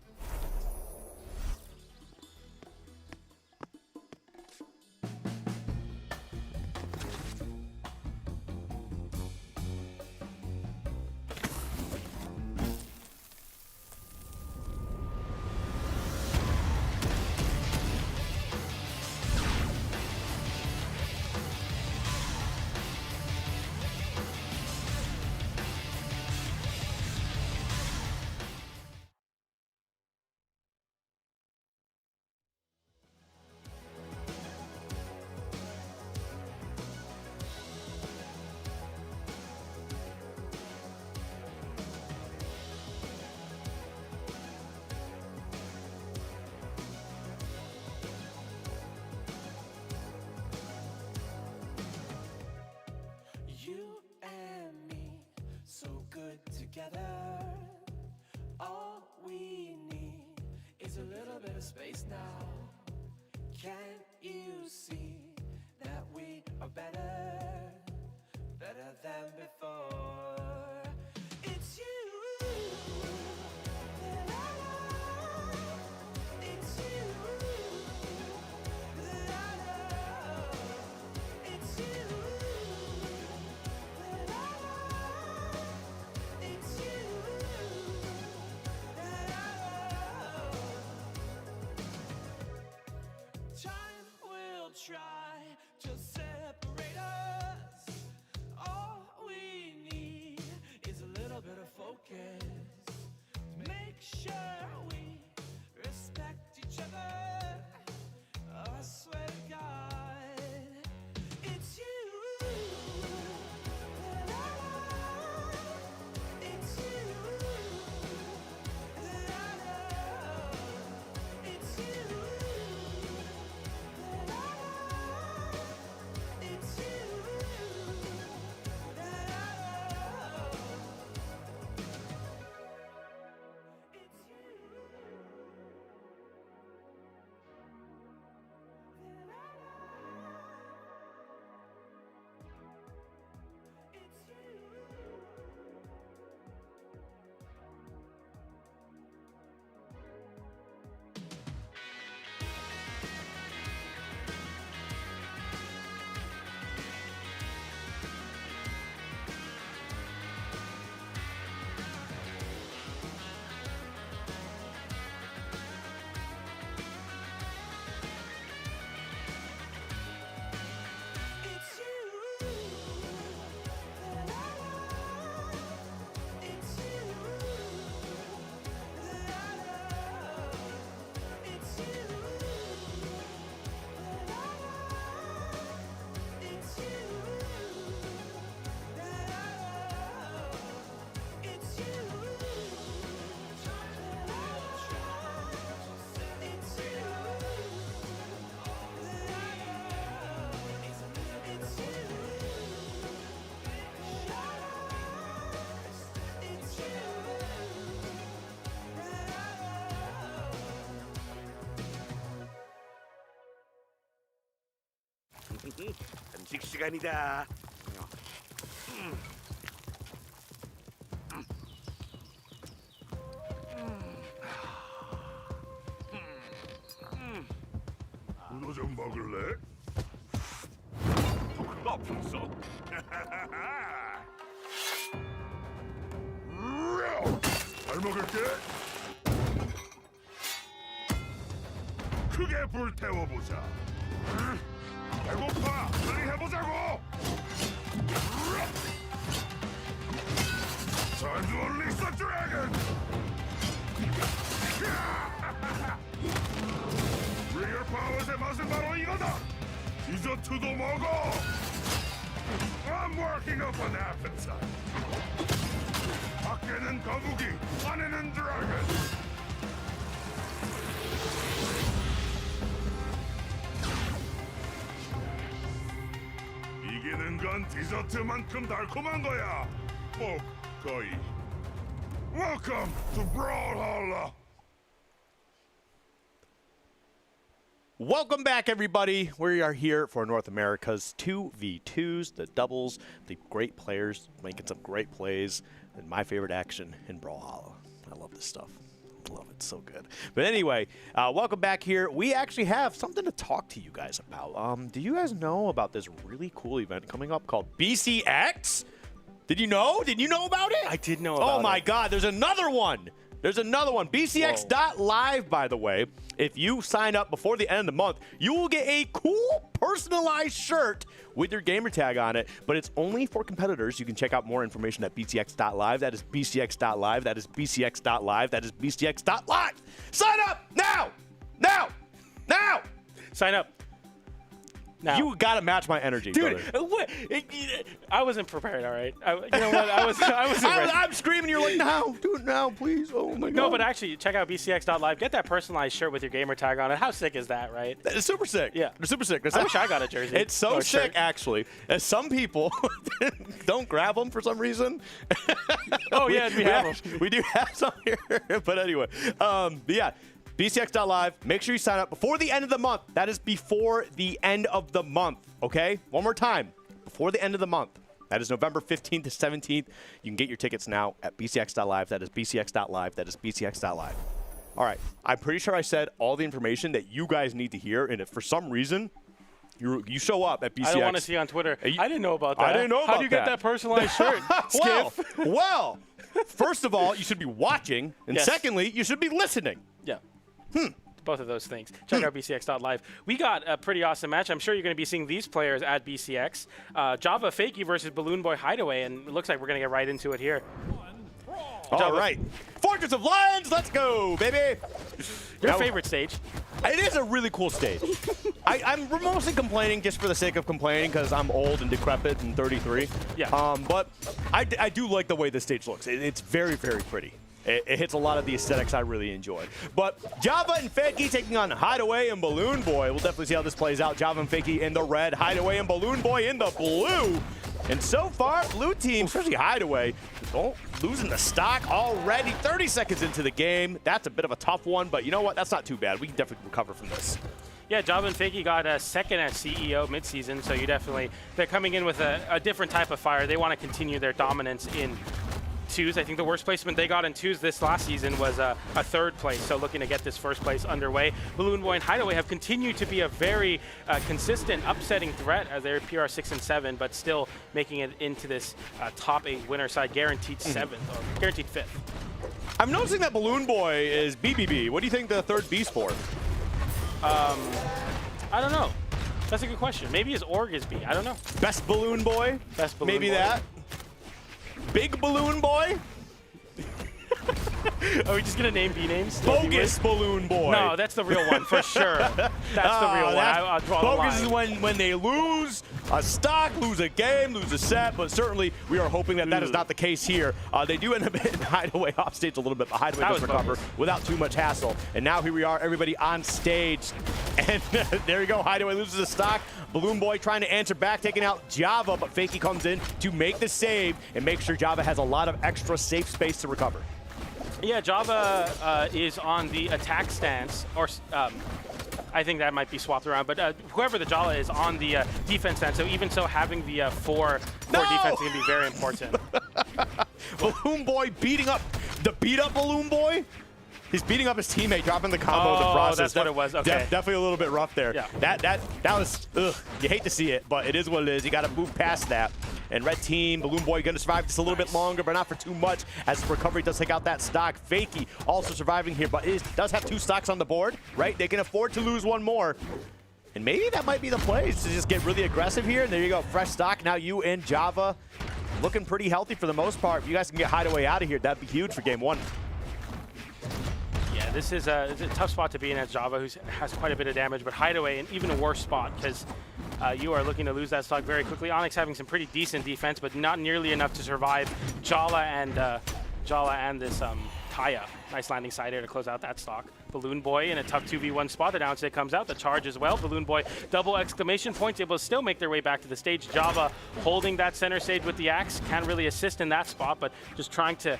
Speaker 1: You and me, so good together. All we need is a little bit of space now. Can't you see that we are better, better than before? It's you that I love. It's you that I love. It's you that I love. It's you that I love. Time will try to separate us. All we need is a little bit of focus. Make sure we respect each other. I swear to God, it's you that I love. It's you that I love. It's you that I love. It's you that I love.
Speaker 8: 간식 시간이다.
Speaker 4: 문어 좀 먹을래? 아프소. 잘 먹을게. 크게 불태워보자. 배고파. 빨리 해보자고. Time to unleash the dragon. Real power의 맛은 바로 이거다. 디저트도 먹어. I'm working up an appetite. 밖에는 거북이, 안에는 드래곤. 이기는 건 디저트만큼 달콤한 거야. 거의. Welcome to Brawlhalla.
Speaker 10: Welcome back, everybody. We are here for North America's 2v2s, the doubles, the great players making some great plays, and my favorite action in Brawlhalla. I love this stuff. I love it. So good. But anyway, welcome back here. We actually have something to talk to you guys about. Do you guys know about this really cool event coming up called BCX? Did you know? Did you know about it?
Speaker 9: I did know about it.
Speaker 10: Oh, my God. There's another one. There's another one. BCX.live, by the way. If you sign up before the end of the month, you will get a cool personalized shirt with your gamer tag on it, but it's only for competitors. You can check out more information at bcx.live. That is bcx.live. That is bcx.live. That is bcx.live. Sign up now! Now! Now!
Speaker 9: Sign up. Now.
Speaker 10: You gotta match my energy,
Speaker 9: dude.
Speaker 10: Brother.
Speaker 9: What? I wasn't prepared. All right. You know what? I wasn't ready.
Speaker 10: I'm screaming. You're like, now, do it now, please. Oh my God.
Speaker 9: No, but actually, check out bcx.live. Get that personalized shirt with your gamer tag on it. How sick is that, right?
Speaker 10: It's super sick.
Speaker 9: Yeah,
Speaker 10: they're super sick.
Speaker 9: I wish I got a jersey.
Speaker 10: It's so sick, actually. As some people don't grab them for some reason.
Speaker 9: Oh yeah, we have them.
Speaker 10: We do have some here. But anyway, yeah. BCX.live. Make sure you sign up before the end of the month. That is before the end of the month, okay? One more time. Before the end of the month. That is November 15th to 17th. You can get your tickets now at bcx.live. That is bcx.live. That is bcx.live. All right. I'm pretty sure I said all the information that you guys need to hear, and if for some reason you show up at BCX.
Speaker 9: I don't want to see on Twitter. I didn't know about that.
Speaker 10: I didn't know about that.
Speaker 9: How do you get that personalized shirt?
Speaker 10: Well, first of all, you should be watching, and secondly, you should be listening.
Speaker 9: Yeah. Both of those things. Check out bcx.live. We got a pretty awesome match. I'm sure you're going to be seeing these players at BCX. Java Fakey versus Balloon Boy Hideaway, and it looks like we're going to get right into it here.
Speaker 10: All right. Fortress of Lions, let's go, baby.
Speaker 9: Your favorite stage.
Speaker 10: It is a really cool stage. I'm mostly complaining just for the sake of complaining because I'm old and decrepit and 33.
Speaker 9: Yeah.
Speaker 10: But I do like the way this stage looks. It's very, very pretty. It hits a lot of the aesthetics I really enjoyed. But Java and Fakey taking on Hideaway and Balloon Boy. We'll definitely see how this plays out. Java and Fakey in the red, Hideaway and Balloon Boy in the blue. And so far, blue team, especially Hideaway, losing the stock already. 30 seconds into the game. That's a bit of a tough one, but you know what? That's not too bad. We can definitely recover from this.
Speaker 9: Yeah, Java and Fakey got a second at CEO midseason, so they're coming in with a different type of fire. They want to continue their dominance in twos. I think the worst placement they got in twos this last season was a third place, so looking to get this first place underway. Balloon Boy and Hideaway have continued to be a very consistent upsetting threat as they're PR 6 and 7, but still making it into this top 8 winner side, guaranteed 7th or guaranteed 5th.
Speaker 10: I'm noticing that Balloon Boy is BBB. What do you think the third B's for?
Speaker 9: I don't know. That's a good question. Maybe his org is B. I don't know.
Speaker 10: Best Balloon Boy?
Speaker 9: Best Balloon
Speaker 10: Maybe
Speaker 9: Boy.
Speaker 10: that. Big Balloon Boy?
Speaker 9: Are we just going to name B names?
Speaker 10: Bogus Balloon Boy.
Speaker 9: No, that's the real one for sure. That's the real one. I'll draw the line.
Speaker 10: Bogus is when they lose a stock, lose a game, lose a set, but certainly we are hoping that that is not the case here. They do end up in Hideaway off stage a little bit, but Hideaway does recover without too much hassle. And now here we are, everybody on stage. And there you go, Hideaway loses a stock. Balloon Boy trying to answer back, taking out Java, but Fakey comes in to make the save and make sure Java has a lot of extra safe space to recover.
Speaker 9: Yeah, Java is on the attack stance, or I think that might be swapped around, but whoever the Jala is on the defense stance, so even so having the 4 defense is going to be very important.
Speaker 10: Balloon Boy beating up the beat-up Balloon Boy? He's beating up his teammate, dropping the combo in the process.
Speaker 9: That's what it was. Okay.
Speaker 10: Definitely a little bit rough there.
Speaker 9: Yeah.
Speaker 10: That was, ugh, you hate to see it, but it is what it is. You got to move past that. And red team, Balloon Boy going to survive just a little bit longer, but not for too much, as the recovery does take out that stock. Fakey also surviving here, but it does have 2 stocks on the board, right? They can afford to lose one more. And maybe that might be the play, to just get really aggressive here. And there you go, fresh stock. Now you and Java looking pretty healthy for the most part. If you guys can get Hideaway out of here, that'd be huge for game 1.
Speaker 9: Yeah, this is a tough spot to be in as Java, who has quite a bit of damage, but Hideaway in even a worse spot because you are looking to lose that stock very quickly. Onyx having some pretty decent defense, but not nearly enough to survive Jala and this Taya. Nice landing side air to close out that stock. Balloon Boy in a tough 2v1 spot. The downside comes out. The charge as well. Balloon Boy double exclamation points, able to still make their way back to the stage. Java holding that center stage with the axe. Can't really assist in that spot, but just trying to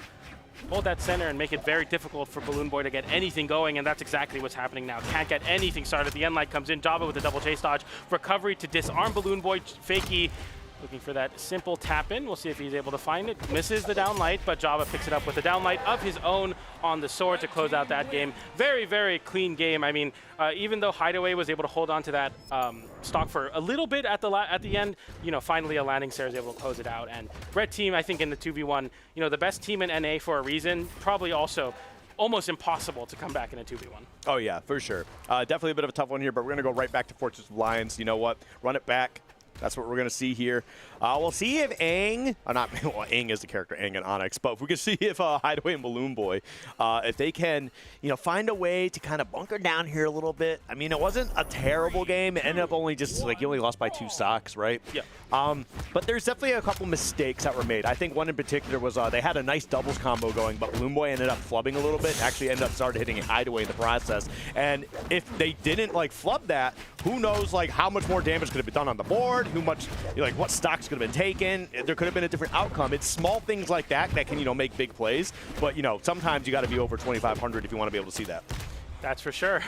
Speaker 9: hold that center and make it very difficult for Balloon Boy to get anything going, and that's exactly what's happening now. Can't get anything started. The end light comes in. Java with a double chase dodge. Recovery to disarm Balloon Boy. Fakey looking for that simple tap in. We'll see if he's able to find it. Misses the down light, but Java picks it up with a down light of his own on the sword to close out that game. Very, very clean game. I mean, even though Hideaway was able to hold on to that stock for a little bit at the end, you know, finally a landing Sarah is able to close it out. And red team, I think in the 2v1, you know, the best team in NA for a reason, probably also almost impossible to come back in a 2v1.
Speaker 10: Oh yeah, for sure. Definitely a bit of a tough one here, but we're gonna go right back to Fortress of Lions. You know what? Run it back. That's what we're going to see here. We'll see if Aang, well, Aang is the character, Aang and Onyx, but if we can see if Hideaway and Balloon Boy, if they can, you know, find a way to kind of bunker down here a little bit. I mean, it wasn't a terrible game. It ended up only just, like, you only lost by 2 stocks, right?
Speaker 9: Yeah.
Speaker 10: But there's definitely a couple mistakes that were made. I think one in particular was they had a nice doubles combo going, but Balloon Boy ended up flubbing a little bit, actually ended up started hitting a Hideaway in the process. And if they didn't, like, flub that, who knows, like, how much more damage could have been done on the board, who much, like, what stocks could have been taken. There could have been a different outcome. It's small things like that that can, you know, make big plays. But, you know, sometimes you got to be over 2,500 if you want to be able to see that.
Speaker 9: That's for sure.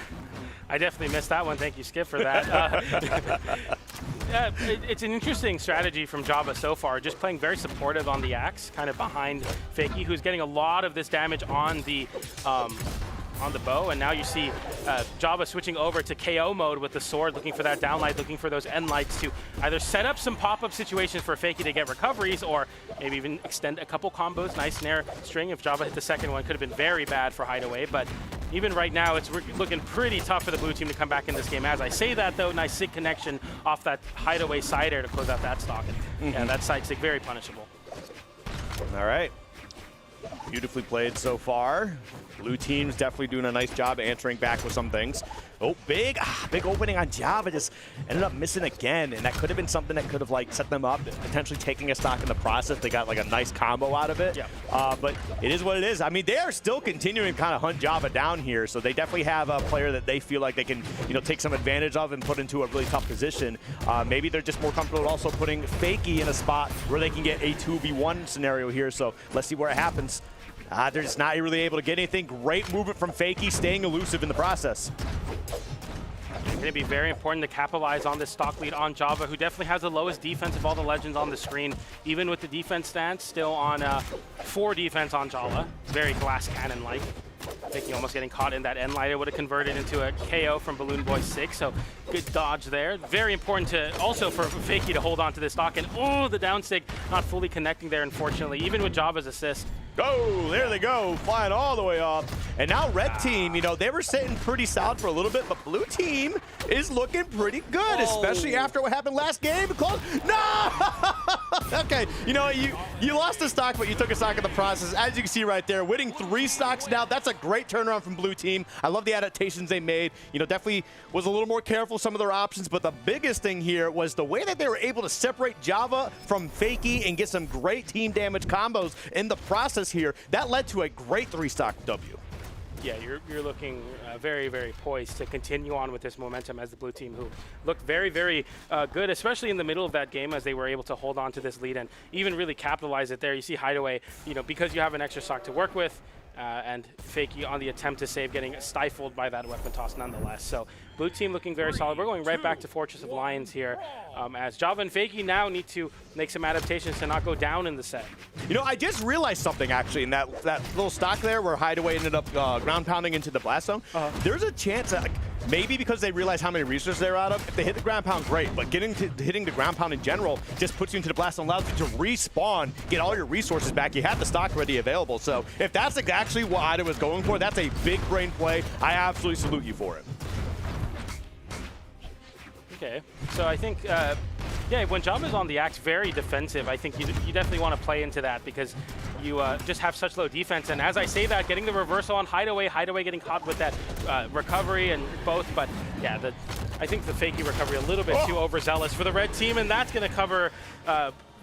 Speaker 9: I definitely missed that one. Thank you, Skip, for that. It's an interesting strategy from Java so far, just playing very supportive on the axe, kind of behind Fakey, who's getting a lot of this damage on the bow, and now you see Java switching over to KO mode with the sword, looking for that downlight, looking for those end lights to either set up some pop-up situations for Fakey to get recoveries, or maybe even extend a couple combos. Nice snare string. If Java hit the second one, could have been very bad for Hideaway, but even right now, it's looking pretty tough for the blue team to come back in this game. As I say that, though, nice sig connection off that Hideaway side air to close out that stock. And yeah, that side sig very punishable.
Speaker 10: All right. Beautifully played so far. Blue team's definitely doing a nice job answering back with some things. Oh, big opening on Java, just ended up missing again, and that could have been something that could have, like, set them up, potentially taking a stock in the process. They got, like, a nice combo out of it. Yeah. But it is what it is. I mean, they are still continuing to kind of hunt Java down here, so they definitely have a player that they feel like they can, you know, take some advantage of and put into a really tough position. Maybe they're just more comfortable also putting Fakey in a spot where they can get a 2v1 scenario here, so let's see where it happens. They're just not really able to get anything. Great movement from Fakey, staying elusive in the process.
Speaker 9: It's going to be very important to capitalize on this stock lead on Java, who definitely has the lowest defense of all the legends on the screen. Even with the defense stance, still on 4 defense on Java. Very glass cannon-like. Fakey almost getting caught in that end lighter, would have converted into a KO from Balloon Boy 6, so good dodge there. Very important to also for Fakey to hold on to this stock, and oh, the down stick not fully connecting there, unfortunately, even with Java's assist.
Speaker 10: Oh, there they go, flying all the way off. And now red team, you know, they were sitting pretty solid for a little bit, but blue team is looking pretty good, especially after what happened last game. Close. No! Okay, you know, you lost a stock, but you took a stock in the process. As you can see right there, winning 3 stocks now. That's a great turnaround from blue team. I love the adaptations they made. You know, definitely was a little more careful with some of their options, but the biggest thing here was the way that they were able to separate Java from Fakey and get some great team damage combos in the process here. That led to a great 3-stock W.
Speaker 9: Yeah, you're looking very, very poised to continue on with this momentum as the blue team, who looked very, very good, especially in the middle of that game, as they were able to hold on to this lead and even really capitalize it there. You see Hideaway, you know, because you have an extra stock to work with, and Fakey on the attempt to save, getting stifled by that weapon toss nonetheless. So blue team looking very solid. We're going right back to Fortress of Lions here, as Java and Fakey now need to make some adaptations to not go down in the set.
Speaker 10: You know, I just realized something actually in that little stock there where Hideaway ended up ground pounding into the blast zone. There's a chance that, like, maybe because they realize how many resources they're out of, if they hit the ground pound, great, but hitting the ground pound in general just puts you into the blast zone, allows you to respawn, get all your resources back. You have the stock ready available. So if that's actually what Ida was going for, that's a big brain play. I absolutely salute you for it.
Speaker 9: Okay, so I think, yeah, when Java's on the axe, very defensive, I think you definitely want to play into that, because you just have such low defense. And as I say that, getting the reversal on Hideaway getting caught with that recovery and both, but yeah, I think the Fakey recovery a little bit too overzealous for the red team, and that's going to cover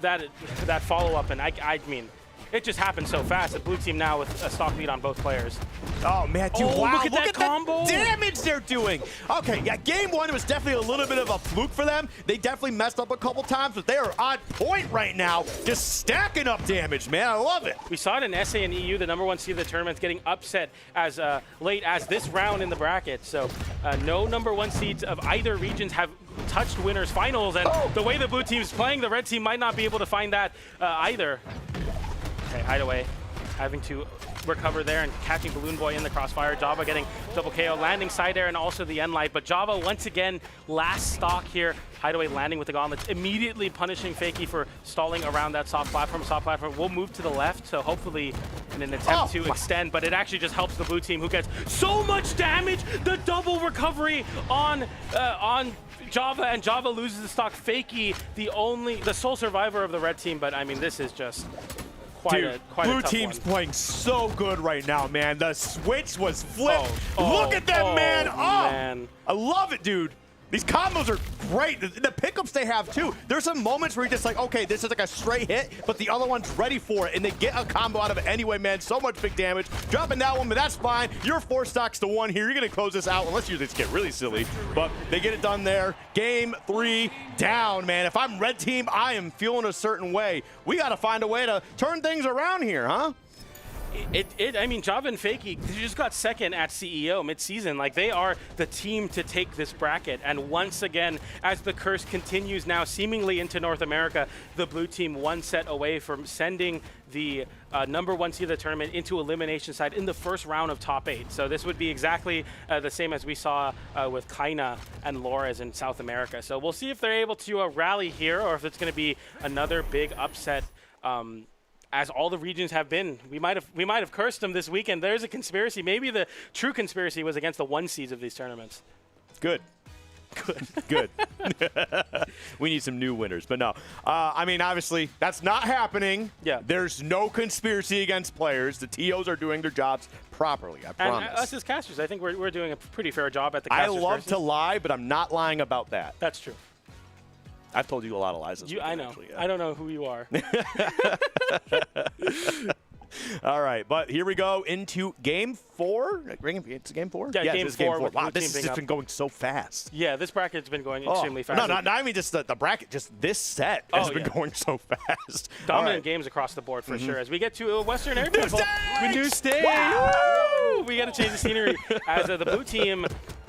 Speaker 9: that follow-up. And I mean, it just happened so fast. The blue team now with a stock lead on both players.
Speaker 10: Oh man, dude,
Speaker 9: Oh,
Speaker 10: wow,
Speaker 9: look at that combo.
Speaker 10: the damage they're doing. Okay, yeah, game one was definitely a little bit of a fluke for them. They definitely messed up a couple times, but they are on point right now, just stacking up damage, man. I love it.
Speaker 9: We saw it in SA and EU, the #1 seed of the tournament, getting upset as late as this round in the bracket. So no #1 seeds of either regions have touched winners finals, and the way the blue team is playing, the red team might not be able to find that either. Okay, Hideaway having to recover there and catching Balloon Boy in the crossfire. Java getting double KO, landing side air and also the end light. But Java once again, last stock here. Hideaway landing with the gauntlets, immediately punishing Fakey for stalling around that soft platform. Soft platform will move to the left, so hopefully in an attempt to extend, but it actually just helps the blue team who gets so much damage. The double recovery on Java, and Java loses the stock. Fakey, the sole survivor of the red team, but I mean, this is just quite a
Speaker 10: blue
Speaker 9: tough
Speaker 10: team's
Speaker 9: one.
Speaker 10: playing so good right now, man. The switch was flipped. Look at that, man.
Speaker 9: Man.
Speaker 10: I love it, dude. These combos are great. The pickups they have, too. There's some moments where you're just like, okay, this is like a straight hit, but the other one's ready for it, and they get a combo out of it anyway, man. So much big damage. Dropping that one, but that's fine. You're 4 stocks to 1 here. You're going to close this out, unless you just get really silly. But they get it done there. Game 3 down, man. If I'm red team, I am feeling a certain way. We got to find a way to turn things around here, huh?
Speaker 9: I mean, Java and Fakey, they just got second at CEO mid-season. Like, they are the team to take this bracket. And once again, as the curse continues now seemingly into North America, the blue team 1 set away from sending the #1 seed of the tournament into elimination side in the first round of top 8. So this would be exactly the same as we saw with Kaina and Lores in South America. So we'll see if they're able to rally here, or if it's going to be another big upset. As all the regions have been, we might have cursed them this weekend. There's a conspiracy. Maybe the true conspiracy was against the 1 seeds of these tournaments.
Speaker 10: Good. Good. We need some new winners, but no. I mean, obviously, that's not happening.
Speaker 9: Yeah.
Speaker 10: There's no conspiracy against players. The TOs are doing their jobs properly, I promise.
Speaker 9: And us as casters, I think we're doing a pretty fair job at the casters.
Speaker 10: I love to lie, but I'm not lying about that.
Speaker 9: That's true.
Speaker 10: I've told you a lot of lies this weekend,
Speaker 9: I know.
Speaker 10: actually, yeah.
Speaker 9: I don't know who you are.
Speaker 10: All right, but here we go into game 4. It's game 4?
Speaker 9: Yeah,
Speaker 10: yes,
Speaker 9: game
Speaker 10: it's
Speaker 9: 4.
Speaker 10: Wow, this has just been going so fast.
Speaker 9: Yeah, this bracket's been going extremely fast.
Speaker 10: No, I mean just the bracket, just this set has been going so fast.
Speaker 9: Dominant games across the board for sure. As we get to Western Air
Speaker 10: New stage!
Speaker 9: New stage! Woo! We got to change the scenery. As the blue team,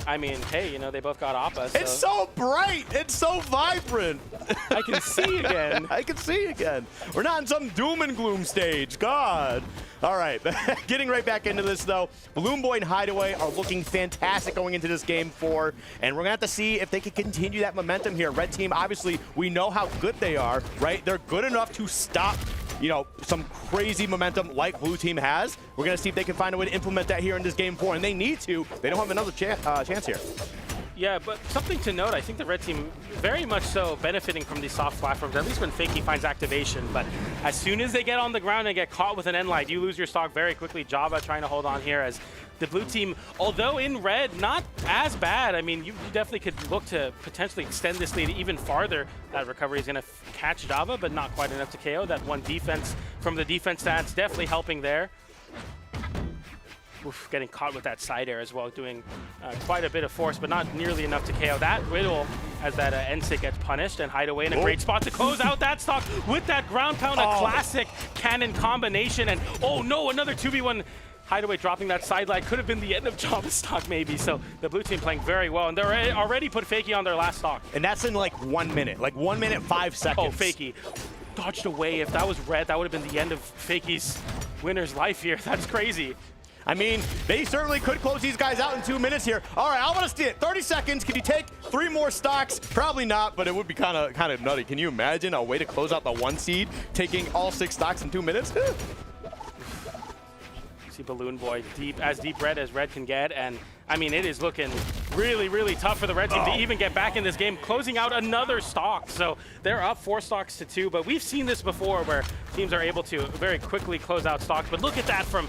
Speaker 9: I mean, hey, you know, they both got Appa. So.
Speaker 10: It's so bright. It's so vibrant.
Speaker 9: I can see again.
Speaker 10: I can see again. We're not in some doom and gloom stage. God. All right, getting right back into this, though. Balloon Boy and Hideaway are looking fantastic going into this game 4, and we're going to have to see if they can continue that momentum here. Red team, obviously, we know how good they are, right? They're good enough to stop, you know, some crazy momentum like blue team has. We're going to see if they can find a way to implement that here in this game 4, and they need to. They don't have another chance here.
Speaker 9: Yeah, but something to note, I think the red team very much so benefiting from these soft platforms, at least when Fakey finds activation. But as soon as they get on the ground and get caught with an end light, you lose your stock very quickly. Java trying to hold on here as the blue team, although in red, not as bad. I mean, you definitely could look to potentially extend this lead even farther. That recovery is going to catch Java, but not quite enough to KO. That one defense from the defense stats definitely helping there. Oof, getting caught with that side air as well, doing quite a bit of force, but not nearly enough to KO that riddle as that NSIG gets punished, and Hideaway in a great spot to close out that stock with that ground pound, a classic cannon combination, and oh no, another 2v1. Hideaway dropping that side line could have been the end of Java's stock maybe, so the blue team playing very well, and they're already put Fakey on their last stock.
Speaker 10: And that's in like 1 minute, like 1 minute, 5 seconds.
Speaker 9: Oh, Fakey dodged away. If that was red, that would have been the end of Fakey's winner's life here. That's crazy.
Speaker 10: I mean, they certainly could close these guys out in 2 minutes here. All right, I want to see it. 30 seconds. Can you take 3 more stocks? Probably not, but it would be kind of nutty. Can you imagine a way to close out the 1 seed, taking all 6 stocks in 2 minutes?
Speaker 9: See Balloon Boy as deep red as red can get, and I mean, it is looking really, really tough for the red team to even get back in this game, closing out another stock. So they're up 4 stocks to 2, but we've seen this before where teams are able to very quickly close out stocks. But look at that from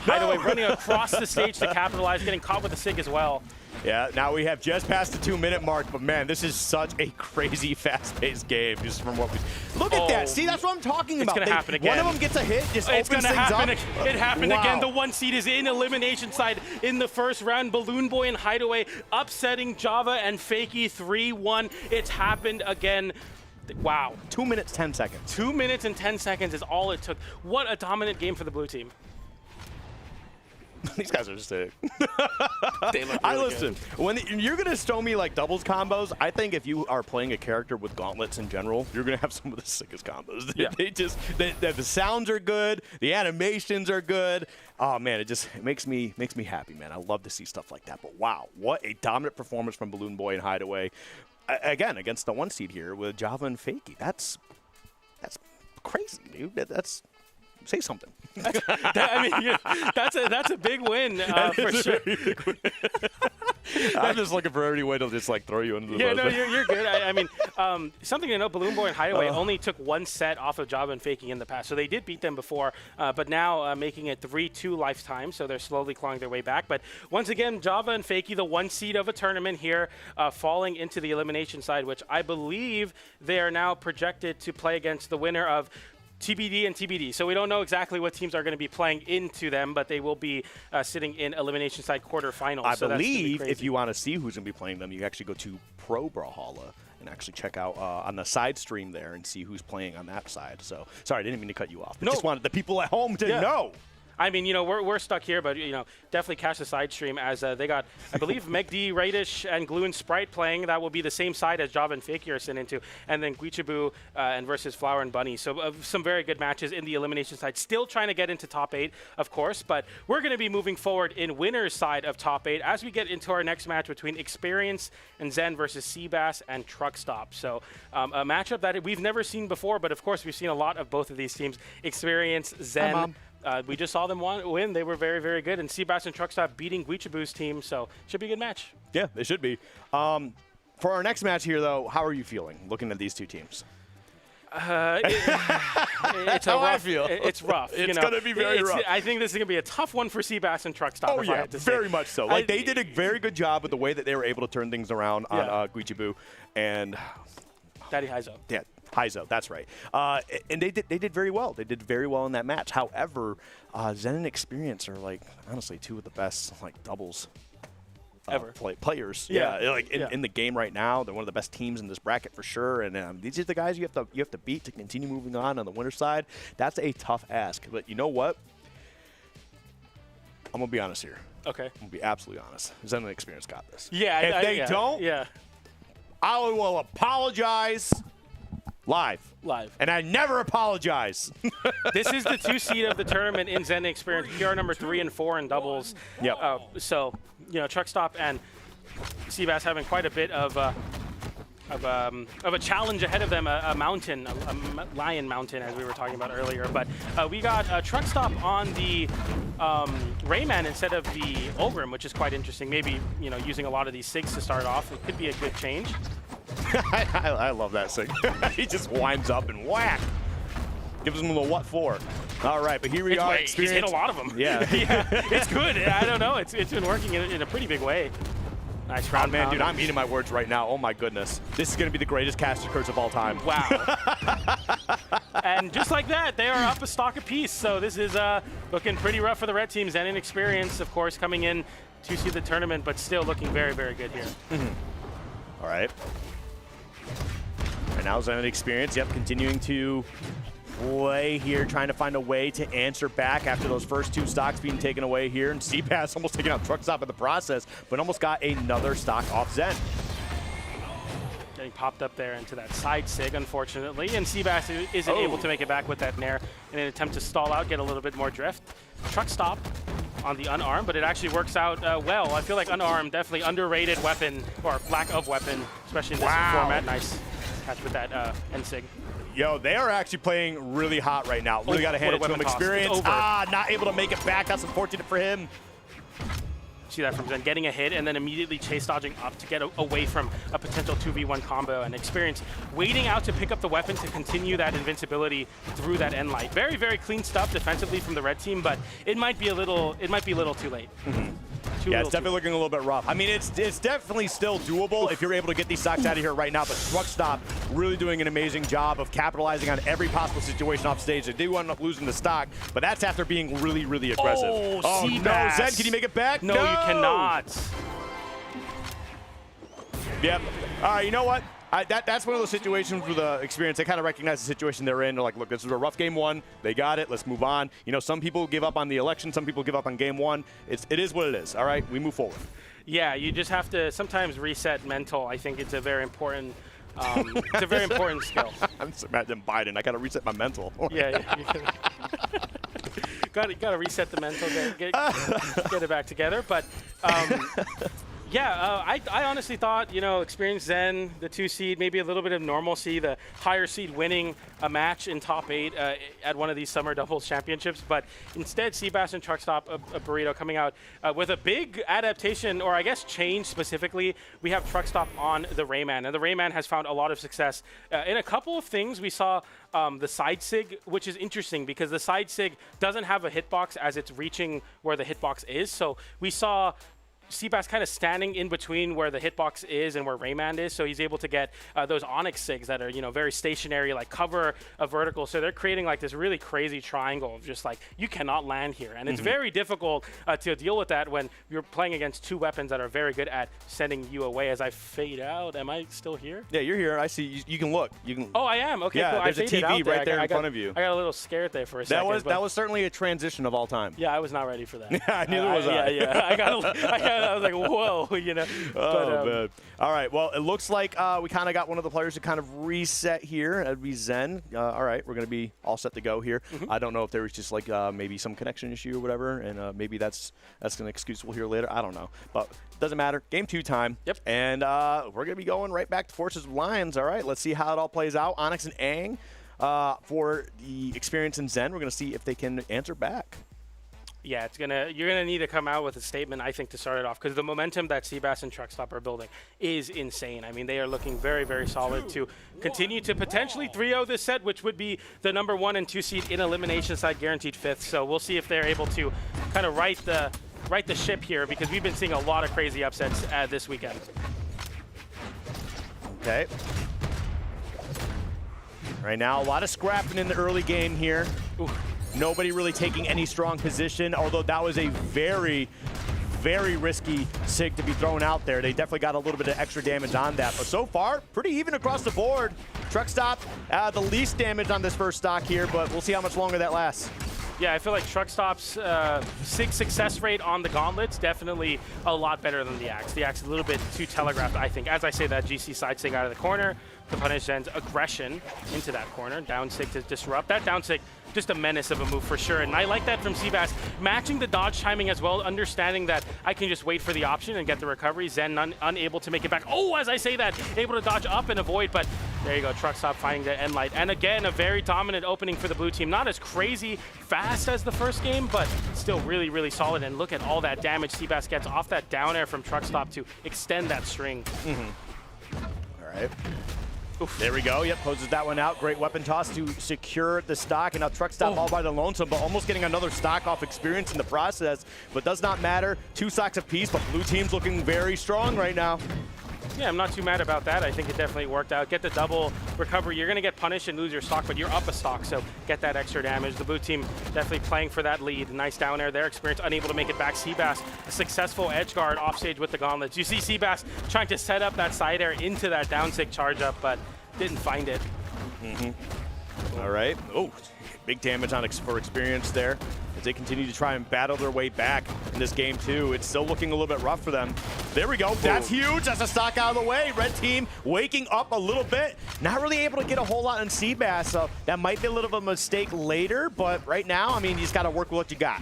Speaker 9: Hideaway running across the stage to capitalize, getting caught with the SIG as well.
Speaker 10: Yeah, now we have just past the 2-minute mark, but man, this is such a crazy fast-paced game just from what we... Look at that. See, that's what I'm talking about.
Speaker 9: It's going to happen again.
Speaker 10: One of them gets a hit, just
Speaker 9: it's
Speaker 10: opens
Speaker 9: gonna
Speaker 10: things
Speaker 9: happen.
Speaker 10: up.
Speaker 9: It happened
Speaker 10: Wow.
Speaker 9: again. The 1 seed is in elimination side in the first round. Balloon Boy and Hideaway upsetting Java and Fakey 3-1. It's happened again. Wow.
Speaker 10: 2 minutes, 10 seconds.
Speaker 9: 2 minutes and 10 seconds is all it took. What a dominant game for the blue team.
Speaker 10: These guys are sick.
Speaker 9: They look
Speaker 10: I
Speaker 9: really
Speaker 10: listen. When you're gonna show me like doubles combos, I think if you are playing a character with gauntlets in general, you're gonna have some of the sickest combos.
Speaker 9: Yeah.
Speaker 10: The sounds are good, the animations are good. Oh man, it makes me happy, man. I love to see stuff like that. But wow, what a dominant performance from Balloon Boy and Hideaway. Again, against the 1 seed here with Java and Fakey. That's crazy, dude. That's say something.
Speaker 9: That's a big win for sure.
Speaker 10: I'm just looking for any way to just like throw you into the
Speaker 9: Yeah,
Speaker 10: bus.
Speaker 9: no, you're good. I mean, something to note, Balloon Boy and Hideaway only took 1 set off of Java and Fakey in the past. So they did beat them before, but now making it 3-2 lifetime. So they're slowly clawing their way back. But once again, Java and Fakey, the 1 seed of a tournament here, falling into the elimination side, which I believe they are now projected to play against the winner of TBD and TBD. So we don't know exactly what teams are going to be playing into them, but they will be sitting in elimination side quarterfinals.
Speaker 10: I
Speaker 9: so
Speaker 10: believe if you want to see who's going to be playing them, you actually go to Pro Brawlhalla and actually check out on the side stream there and see who's playing on that side. So sorry, I didn't mean to cut you off. I just wanted the people at home to know.
Speaker 9: I mean, we're stuck here, but, definitely catch the side stream as they got, I believe, Megi, Radish, and Glue and Sprite playing. That will be the same side as Java and Fakey are sent into. And then Guicho and versus Flower and Bunny. So some very good matches in the elimination side. Still trying to get into top 8, of course, but we're going to be moving forward in winner's side of top 8 as we get into our next match between Experience and Zen versus Seabass and Truck Stop. So a matchup that we've never seen before, but of course we've seen a lot of both of these teams. Experience, Zen. We just saw them win. They were very, very good. And Seabass and Truckstop beating Guicho's team, so should be a good match.
Speaker 10: Yeah, it should be. For our next match here, though, how are you feeling looking at these two teams?
Speaker 9: It's
Speaker 10: how
Speaker 9: rough,
Speaker 10: I feel.
Speaker 9: It's rough.
Speaker 10: It's going to be very rough.
Speaker 9: I think this is going to be a tough one for Seabass and Truckstop.
Speaker 10: Oh,
Speaker 9: if I
Speaker 10: yeah,
Speaker 9: had to say.
Speaker 10: very much so. Like, they did a very good job with the way that they were able to turn things around on Guicho and
Speaker 9: Daddy Heizo.
Speaker 10: Yeah. Heizo, that's right. And they did very well. They did very well in that match. However, Zen and Experience are like honestly two of the best like doubles
Speaker 9: ever
Speaker 10: players. In the game right now. They're one of the best teams in this bracket for sure. And these are the guys you have to beat to continue moving on the winner side. That's a tough ask. But you know what? I'm gonna be honest here.
Speaker 9: Okay.
Speaker 10: I'm gonna be absolutely honest. Zen and Experience got this.
Speaker 9: Yeah.
Speaker 10: If they don't, I will apologize. Live. And I never apologize.
Speaker 9: This is the 2 seed of the tournament in Zen Experience. PR number 3 and 4 in doubles.
Speaker 10: Yep.
Speaker 9: So, Truckstop and Seabass having quite a bit of a challenge ahead of them, a mountain, a lion mountain, as we were talking about earlier. But we got Truckstop on the Rayman instead of the Ulgrim, which is quite interesting. Maybe, using a lot of these SIGs to start off. It could be a good change.
Speaker 10: I love that SIG. He just winds up and whack. Gives him the what for. All right, but here we are.
Speaker 9: He's hit a lot of them.
Speaker 10: Yeah.
Speaker 9: It's good. I don't know. It's been working in a pretty big way. Nice round,
Speaker 10: man, dude, I'm eating my words right now. Oh, my goodness. This is going to be the greatest caster curse of all time.
Speaker 9: Wow. And just like that, they are up a stock apiece. So this is looking pretty rough for the red teams. And in Experience, of course, coming in to see the tournament, but still looking very, very good here.
Speaker 10: All right. Right now, Zen Experience, continuing to play here, trying to find a way to answer back after those first 2 stocks being taken away here. And Seabass almost taking out Truckstop in the process, but almost got another stock off Zen.
Speaker 9: Getting popped up there into that side SIG, unfortunately. And Seabass isn't able to make it back with that Nair in an attempt to stall out, get a little bit more drift. Truckstop on the unarmed, but it actually works out well. I feel like unarmed, definitely underrated weapon, or lack of weapon, especially in this format. Nice catch with that N-SIG.
Speaker 10: Yo, they are actually playing really hot right now. Really got to hand it to him. Experience. Not able to make it back. That's unfortunate for him.
Speaker 9: See that from Zen, getting a hit and then immediately chase dodging up to get away from a potential 2v1 combo, and Experience waiting out to pick up the weapon to continue that invincibility through that end light. Very, very clean stuff defensively from the red team, but it might be a little too late.
Speaker 10: Yeah, it's definitely looking a little bit rough. I mean, it's definitely still doable if you're able to get these stocks out of here right now, but Truck Stop really doing an amazing job of capitalizing on every possible situation off stage. They do end up losing the stock, but that's after being really, really aggressive.
Speaker 9: Oh,
Speaker 10: no, Zen, can you make it back?
Speaker 9: No, you cannot.
Speaker 10: Yep. All right, you know what? That's one of those situations with the Experience. They kind of recognize the situation they're in. They're like, look, this is a rough game one. They got it. Let's move on. You know, some people give up on the election. Some people give up on game one. It is what it is. All right, we move forward. Yeah,
Speaker 9: you just have to sometimes reset mental. I think it's a very important it's a very important skill.
Speaker 10: I'm just imagine Biden. I got to reset my mental.
Speaker 9: Yeah. Got to reset the mental, get it back together. But yeah, I honestly thought, you know, Experience Zen, the 2 seed, maybe a little bit of normalcy, the higher seed winning a match in top 8 at one of these summer doubles championships. But instead, Seabass and Truck Stop, a Burrito coming out with a big adaptation, or I guess change specifically. We have Truck Stop on the Rayman, and the Rayman has found a lot of success in a couple of things. We saw the side sig, which is interesting because the side sig doesn't have a hitbox as it's reaching where the hitbox is. So we saw Seabass kind of standing in between where the hitbox is and where Rayman is, so he's able to get those Onyx sigs that are, you know, very stationary, like cover a vertical. So they're creating like this really crazy triangle of just like, you cannot land here. And it's very difficult to deal with that when you're playing against 2 weapons that are very good at sending you away. As I fade out, am I still here?
Speaker 10: Yeah, you're here. I see you. You can look. You can.
Speaker 9: Oh, I am. Okay,
Speaker 10: yeah,
Speaker 9: cool.
Speaker 10: There's a TV right there in front of you.
Speaker 9: I got a little scared there for a second.
Speaker 10: That was certainly a transition of all time.
Speaker 9: Yeah, I was not ready for that.
Speaker 10: Yeah, neither was I.
Speaker 9: Yeah. I was like, whoa. You know.
Speaker 10: Oh, man. All right. Well, it looks like we kind of got one of the players to kind of reset here. That'd be Zen. All right, we're going to be all set to go here. I don't know if there was just like maybe some connection issue or whatever, and maybe that's an excuse we'll hear later. I don't know, but it doesn't matter. Game 2 time.
Speaker 9: Yep.
Speaker 10: And we're going to be going right back to Forces of Lions. All right. Let's see how it all plays out. Onyx and Aang for the Experience and Zen. We're going to see if they can answer back.
Speaker 9: Yeah, you're gonna need to come out with a statement, I think, to start it off, because the momentum that Seabass and Truck Stop are building is insane. I mean, they are looking very, very solid to continue to potentially 3-0 this set, which would be the number 1 and 2 seed in elimination side, guaranteed 5th. So we'll see if they're able to kind of right the ship here, because we've been seeing a lot of crazy upsets this weekend.
Speaker 10: Okay. Right now, a lot of scrapping in the early game here.
Speaker 9: Ooh.
Speaker 10: Nobody really taking any strong position, although that was a very, very risky sig to be thrown out there. They definitely got a little bit of extra damage on that. But so far, pretty even across the board. Truck Stop, the least damage on this first stock here, but we'll see how much longer that lasts.
Speaker 9: Yeah, I feel like Truck Stop's sig success rate on the gauntlets definitely a lot better than the Axe. The Axe is a little bit too telegraphed, I think. As I say that, GC side sig out of the corner to punish Zen's aggression into that corner. Down sig to disrupt. That down sig, just a menace of a move for sure. And I like that from Seabass. Matching the dodge timing as well, understanding that I can just wait for the option and get the recovery. Zen unable to make it back. Oh, as I say that, able to dodge up and avoid, but there you go, Truck Stop finding the end light. And again, a very dominant opening for the blue team. Not as crazy fast as the first game, but still really, really solid. And look at all that damage Seabass gets off that down air from Truck Stop to extend that string.
Speaker 10: All right. Oof. There we go. Yep, closes that one out. Great weapon toss to secure the stock. And now Truck Stop all by the lonesome, but almost getting another stock off Experience in the process. But does not matter. 2 stocks apiece, but blue team's looking very strong right now.
Speaker 9: Yeah, I'm not too mad about that. I think it definitely worked out. Get the double recovery. You're going to get punished and lose your stock, but you're up a stock, so get that extra damage. The blue team definitely playing for that lead. Nice down air there. Experience unable to make it back. Seabass, a successful edge guard offstage with the gauntlets. You see Seabass trying to set up that side air into that down sig charge up, but didn't find it.
Speaker 10: All right. Oh, big damage on for Experience there as they continue to try and battle their way back in this game too. It's still looking a little bit rough for them. There we go. That's huge. That's a stock out of the way. Red team waking up a little bit. Not really able to get a whole lot on Seabass, so that might be a little bit of a mistake later, but right now, I mean, you just got to work with what you got.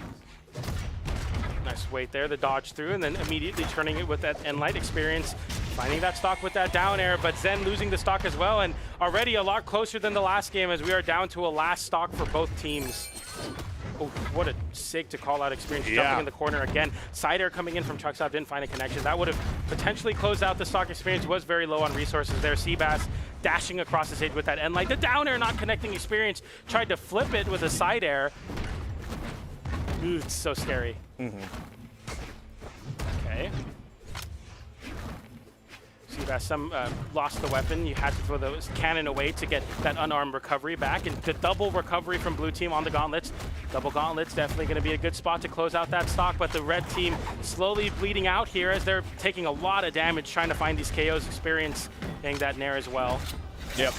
Speaker 9: Nice wait there, the dodge through, and then immediately turning it with that end light. Experience, finding that stock with that down air, but Zen losing the stock as well, and already a lot closer than the last game as we are down to a last stock for both teams. Oh, what a sig to call out experience.
Speaker 10: Yeah.
Speaker 9: Jumping in the corner again. Side air coming in from Truckstop, didn't find a connection. That would have potentially closed out the stock experience. Was very low on resources there. Seabass dashing across the stage with that end light. The down air not connecting experience. Tried to flip it with a side air. Ooh, it's so scary. Okay. Seabass lost the weapon. You had to throw the cannon away to get that unarmed recovery back. And the double recovery from blue team on the gauntlets. Double gauntlets definitely going to be a good spot to close out that stock. But the red team slowly bleeding out here as they're taking a lot of damage trying to find these KOs, experiencing that Nair as well.
Speaker 10: Yep.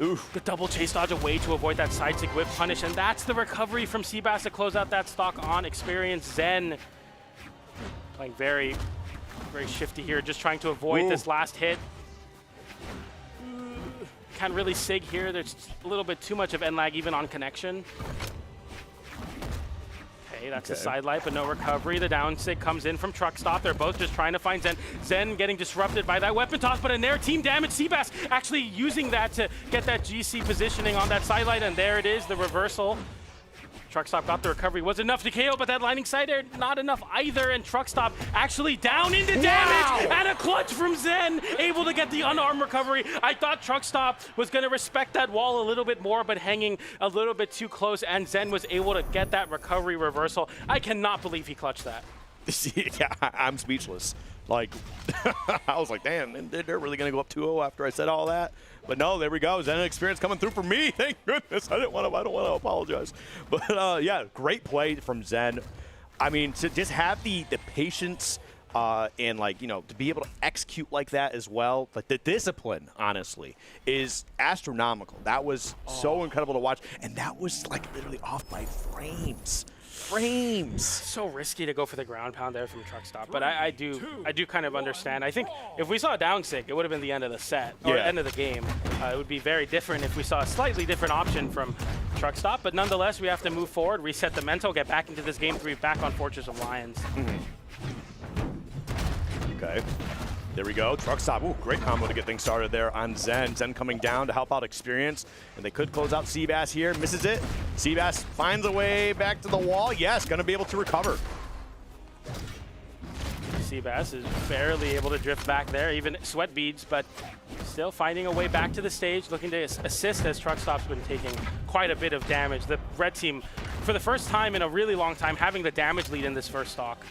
Speaker 10: Oof.
Speaker 9: The double chase dodge away to avoid that side stick whip punish. And that's the recovery from Seabass to close out that stock on experience. Zen playing very shifty here, just trying to avoid this last hit. Can't really sig here. There's a little bit too much of end lag even on connection. Okay, that's a side light, but no recovery. The down sig comes in from Truckstop. They're both just trying to find Zen. Zen getting disrupted by that weapon toss, but a Nair team damage. Seabass actually using that to get that GC positioning on that side light, and there it is, the reversal. Truckstop got the recovery, was enough to KO, but that lining side air, not enough either, and Truckstop actually down into damage, and a clutch from Zen, able to get the unarmed recovery. I thought Truckstop was going to respect that wall a little bit more, but hanging a little bit too close, and Zen was able to get that recovery reversal. I cannot believe he clutched that.
Speaker 10: Yeah, I'm speechless. Like, I was like, damn, they're really going to go up 2-0 after I said all that. But no, there we go. Zen experience coming through for me. Thank goodness. I don't want to apologize. But yeah, great play from Zen. I mean, to just have the patience and, like, you know, to be able to execute like that as well. Like, the discipline, honestly, is astronomical. That was so incredible to watch. And that was, like, literally off by frames. So risky to go for the ground pound there from Truckstop, but I do kind of understand. I think if we saw a down sig, it would have been the end of the set, or end of the game. It would be very different if we saw a slightly different option from Truckstop, but nonetheless, we have to move forward, reset the mental, get back into this game 3, back on Fortress of Lions. Okay. There we go. Truckstop. Ooh, great combo to get things started there on Zen. Zen coming down to help out experience. And they could close out Seabass here. Misses it. Seabass finds a way back to the wall. Yes, going to be able to recover.
Speaker 9: Seabass is barely able to drift back there, even sweat beads, but still finding a way back to the stage, looking to assist as Truckstop's been taking quite a bit of damage. The red team, for the first time in a really long time, having the damage lead in this first stock.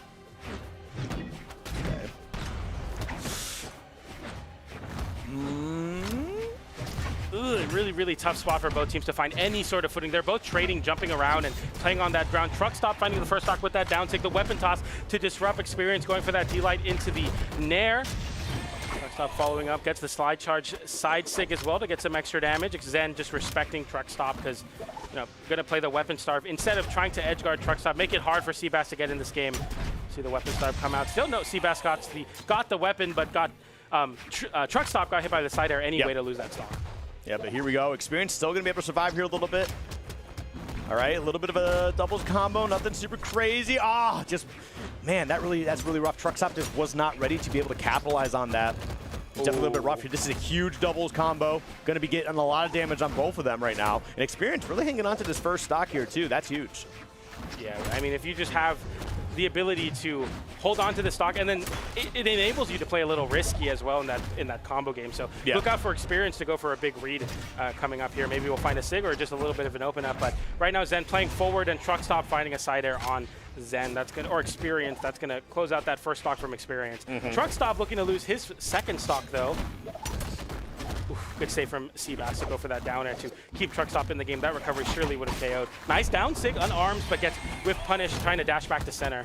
Speaker 9: Really tough spot for both teams to find any sort of footing. They're both trading, jumping around, and playing on that ground. Truckstop finding the first stock with that down tick. The weapon toss to disrupt experience, going for that D-light into the Nair. Truckstop following up, gets the slide charge side sig as well to get some extra damage. Zen just respecting Truckstop because, you know, going to play the weapon starve. Instead of trying to edge guard Truckstop, make it hard for Seabass to get in this game. See the weapon starve come out. Still no, Seabass got the weapon, but Truckstop got hit by the side air anyway to lose that stock.
Speaker 10: Yeah, but here we go. Experience still going to be able to survive here a little bit. All right, a little bit of a doubles combo, nothing super crazy. Just, man, that's really rough. Truckstop just was not ready to be able to capitalize on that. Definitely a little bit rough here. This is a huge doubles combo. Going to be getting a lot of damage on both of them right now. And Experience really hanging on to this first stock here, too. That's huge.
Speaker 9: Yeah, I mean, if you just have the ability to hold on to the stock, and then it enables you to play a little risky as well in that combo game. So look out for Experience to go for a big read coming up here. Maybe we'll find a sig or just a little bit of an open up. But right now, Zen playing forward and Truckstop finding a side air on Zen. That's gonna, or Experience. That's gonna close out that first stock from Experience. Truckstop looking to lose his second stock though. Oof, good save from Seabass to go for that down air to keep Truckstop in the game. That recovery surely would have KO'd. Nice down sig, unarmed, but gets whiff punish, trying to dash back to center.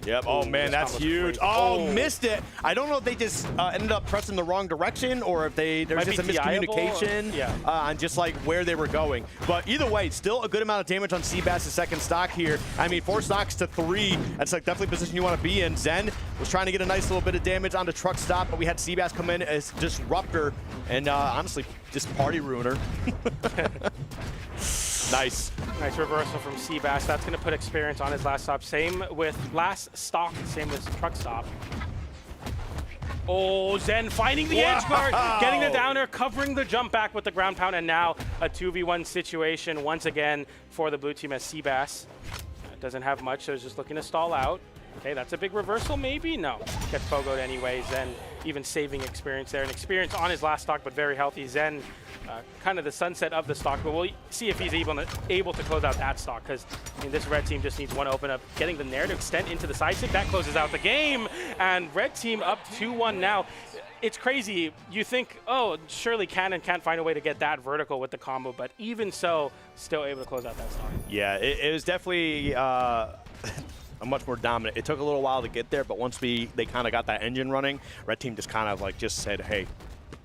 Speaker 10: Yep. Oh, man, that's huge. Oh, missed it. I don't know if they just ended up pressing the wrong direction or if there was just a miscommunication on just like where they were going. But either way, still a good amount of damage on Seabass' second stock here. I mean, 4 stocks to 3. That's like definitely a position you want to be in. Zen was trying to get a nice little bit of damage onto Truckstop, but we had Seabass come in as disruptor and honestly, just party ruiner. Nice.
Speaker 9: Nice reversal from Seabass. That's going to put Experience on his last stop. Same with last stock, same with Truckstop. Oh, Zen finding the edge guard, getting the downer, covering the jump back with the ground pound, and now a 2v1 situation once again for the blue team as Seabass doesn't have much, so he's just looking to stall out. Okay, that's a big reversal, maybe? No. Gets pogoed anyway. Zen even saving experience there. And experience on his last stock, but very healthy. Zen, kind of the sunset of the stock, but we'll see if he's able to close out that stock, because I mean, this red team just needs one open up. Getting the Nair to extend into the side stick, that closes out the game. And red team up 2-1 now. It's crazy. You think, oh, surely Cannon can't find a way to get that vertical with the combo, but even so, still able to close out that stock.
Speaker 10: Yeah, it was definitely a much more dominant. It took a little while to get there, but once they kind of got that engine running, red team just kind of like just said, hey,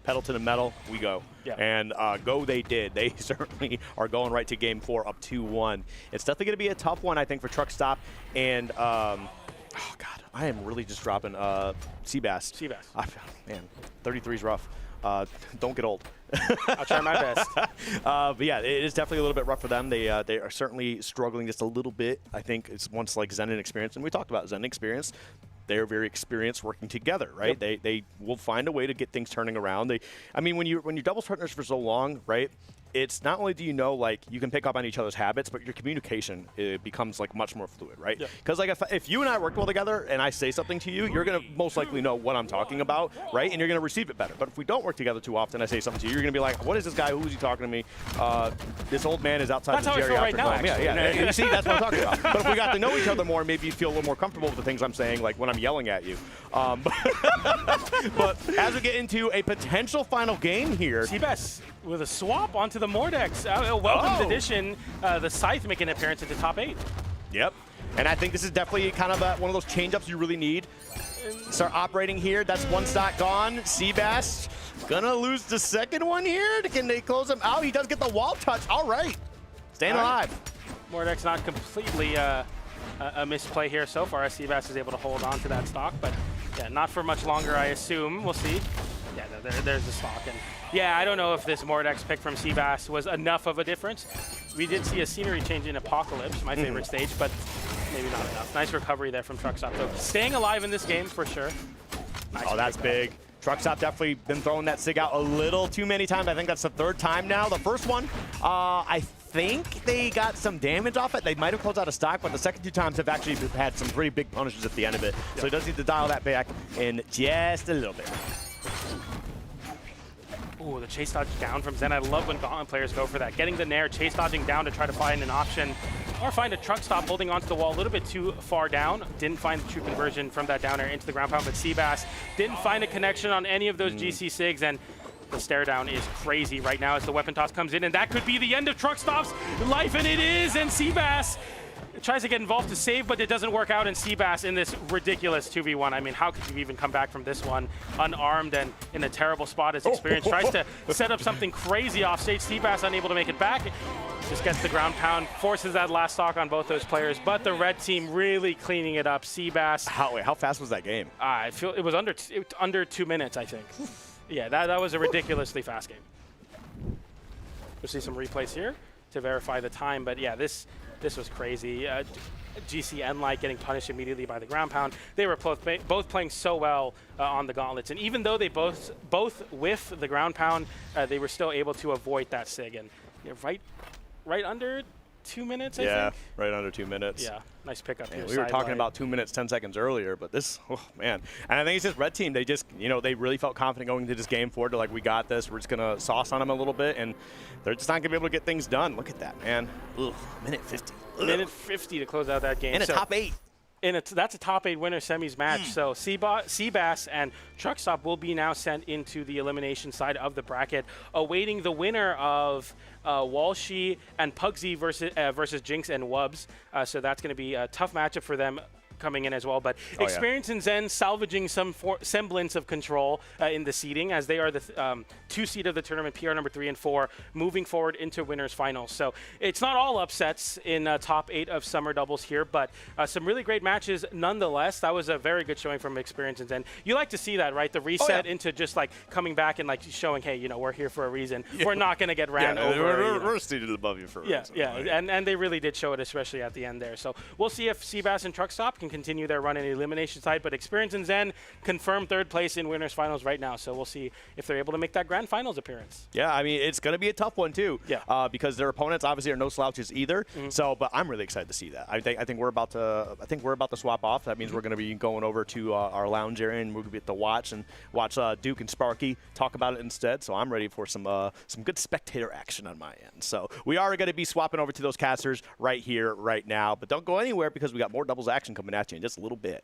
Speaker 10: pedal to the metal, we go.
Speaker 9: Yeah.
Speaker 10: And go they did. They certainly are going right to game 4 up 2-1. It's definitely going to be a tough one, I think, for Truck Stop. And, oh, God, I am really just dropping Seabass.
Speaker 9: Seabass.
Speaker 10: Man, 33's rough. Don't get old.
Speaker 9: I'll try my best.
Speaker 10: But yeah, it is definitely a little bit rough for them. They are certainly struggling just a little bit. I think it's once like Zen and Experience, and we talked about Zen and Experience. They're very experienced working together, right?
Speaker 9: Yep.
Speaker 10: They will find a way to get things turning around. I mean, when you're doubles partners for so long, right? It's not only do you know, like, you can pick up on each other's habits, but your communication becomes, like, much more fluid, right? Because, like, if you and I work well together and I say something to you, you're going to most likely know what I'm talking about, right? And you're going to receive it better. But if we don't work together too often, I say something to you, you're going to be like, what is this guy? Who is he talking to me? This old man is outside
Speaker 9: That's
Speaker 10: the
Speaker 9: how I feel right now,
Speaker 10: home.
Speaker 9: actually.
Speaker 10: Yeah. You see, that's what I'm talking about. But if we got to know each other more, maybe you feel a little more comfortable with the things I'm saying, like when I'm yelling at you. But as we get into a potential final game here.
Speaker 9: Seabass with a swap onto the Mordex. Welcome's addition, the Scythe making an appearance into top 8.
Speaker 10: Yep. And I think this is definitely kind of one of those change-ups you really need. Start operating here. That's one stock gone. Seabass gonna lose the second one here. Can they close him out? He does get the wall touch. All right. Staying alive.
Speaker 9: Mordex not completely a misplay here so far, as Seabass is able to hold on to that stock. But yeah, not for much longer, I assume. We'll see. Yeah, there's the stock. And yeah, I don't know if this Mordex pick from Seabass was enough of a difference. We did see a scenery change in Apocalypse, my favorite stage, but maybe not enough. Nice recovery there from Truck Stop. So staying alive in this game for sure. Nice
Speaker 10: that's big. Truck Stop definitely been throwing that SIG out a little too many times. I think that's the 3rd time now. The first one, I think they got some damage off it. They might have closed out a stock, but the second 2 times have actually had some pretty big punishes at the end of it. So he does need to dial that back in just a little bit.
Speaker 9: Ooh, the chase dodge down from Zen. I love when Gauntlet players go for that. Getting the Nair, chase dodging down to try to find an option, or find a Truck Stop holding onto the wall a little bit too far down. Didn't find the true conversion from that down air into the ground pound, but Seabass didn't find a connection on any of those GC SIGs, and the stare down is crazy right now as the weapon toss comes in, and that could be the end of Truck Stop's life, and it is, and Seabass tries to get involved to save, but it doesn't work out, and Seabass in this ridiculous 2v1. I mean, how could you even come back from this one unarmed and in a terrible spot as Experience tries to set up something crazy off stage. Seabass unable to make it back. Just gets the ground pound, forces that last stock on both those players, but the red team really cleaning it up. Seabass.
Speaker 10: How fast was that game?
Speaker 9: I feel it was under 2 minutes, I think. Yeah, that was a ridiculously fast game. We'll see some replays here to verify the time, but yeah, this was crazy. GC and Light getting punished immediately by the ground pound. They were both playing so well on the gauntlets, and even though they both whiffed the ground pound, they were still able to avoid that SIG. And you know, right under 2 minutes, I think.
Speaker 10: Yeah, right under 2 minutes.
Speaker 9: Yeah, nice pickup here.
Speaker 10: We were talking about 2 minutes, 10 seconds earlier, but this, oh man. And I think it's just red team. They just, they really felt confident going into this game forward to like, we got this. We're just going to sauce on them a little bit, and they're just not going to be able to get things done. Look at that, man. Ugh, minute 50. Ugh.
Speaker 9: Minute 50 to close out that game.
Speaker 10: And a top 8.
Speaker 9: That's a top 8 winner semis match. So Seabass and Truck Stop will be now sent into the elimination side of the bracket, awaiting the winner of Walshy and Pugsy versus Jinx and Wubs. So that's going to be a tough matchup for them coming in as well, but Experience and Zen salvaging some semblance of control in the seeding, as they are the 2 seed of the tournament, PR number 3 and 4, moving forward into winners finals. So it's not all upsets in top 8 of summer doubles here, but some really great matches nonetheless. That was a very good showing from Experience and Zen. You like to see that, right? The reset into just like coming back and like showing, hey, we're here for a reason. Yeah. We're not going to get ran over.
Speaker 10: We're seated above you for a reason.
Speaker 9: Yeah, and they really did show it, especially at the end there. So we'll see if Seabass and Truck Stop can continue their run in the elimination side. But Experience and Zen confirmed 3rd place in Winners Finals right now. So we'll see if they're able to make that Grand Finals appearance.
Speaker 10: Yeah, I mean, it's going to be a tough one, too.
Speaker 9: Yeah.
Speaker 10: Because their opponents obviously are no slouches either. So, but I'm really excited to see that. I think we're about to swap off. That means we're going to be going over to our lounge area, and we're going to get to watch Duke and Sparky talk about it instead. So I'm ready for some good spectator action on my end. So we are going to be swapping over to those casters right here, right now. But don't go anywhere because we got more doubles action coming at you in just a little bit.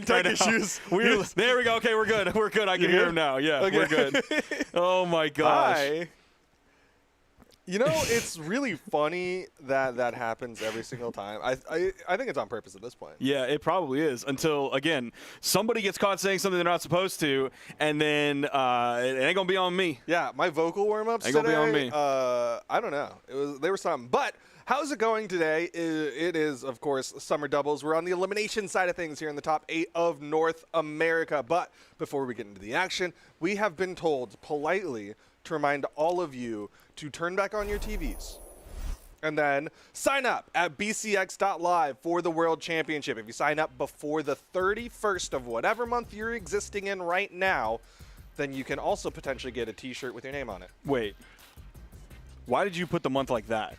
Speaker 2: tech issues.
Speaker 10: There we go. Okay, we're good. We're good. I can hear him now. Yeah,
Speaker 2: Okay.
Speaker 10: we're good. Oh my gosh.
Speaker 2: Hi. You know, it's really funny that that happens every single time. I think it's on purpose at this point.
Speaker 10: Yeah, it probably is. Until, again, somebody gets caught saying something they're not supposed to, and then it ain't going to be on me.
Speaker 2: Yeah, my vocal warm-ups
Speaker 10: Ain't
Speaker 2: today,
Speaker 10: gonna be on me.
Speaker 2: I don't know. They were something. But how's it going today? It is, of course, summer doubles. We're on the elimination side of things here in the top 8 of North America. But before we get into the action, we have been told politely to remind all of you to turn back on your TVs and then sign up at bcx.live for the World Championship. If you sign up before the 31st of whatever month you're existing in right now, then you can also potentially get a t-shirt with your name on it.
Speaker 10: Wait. Why did you put the month like that?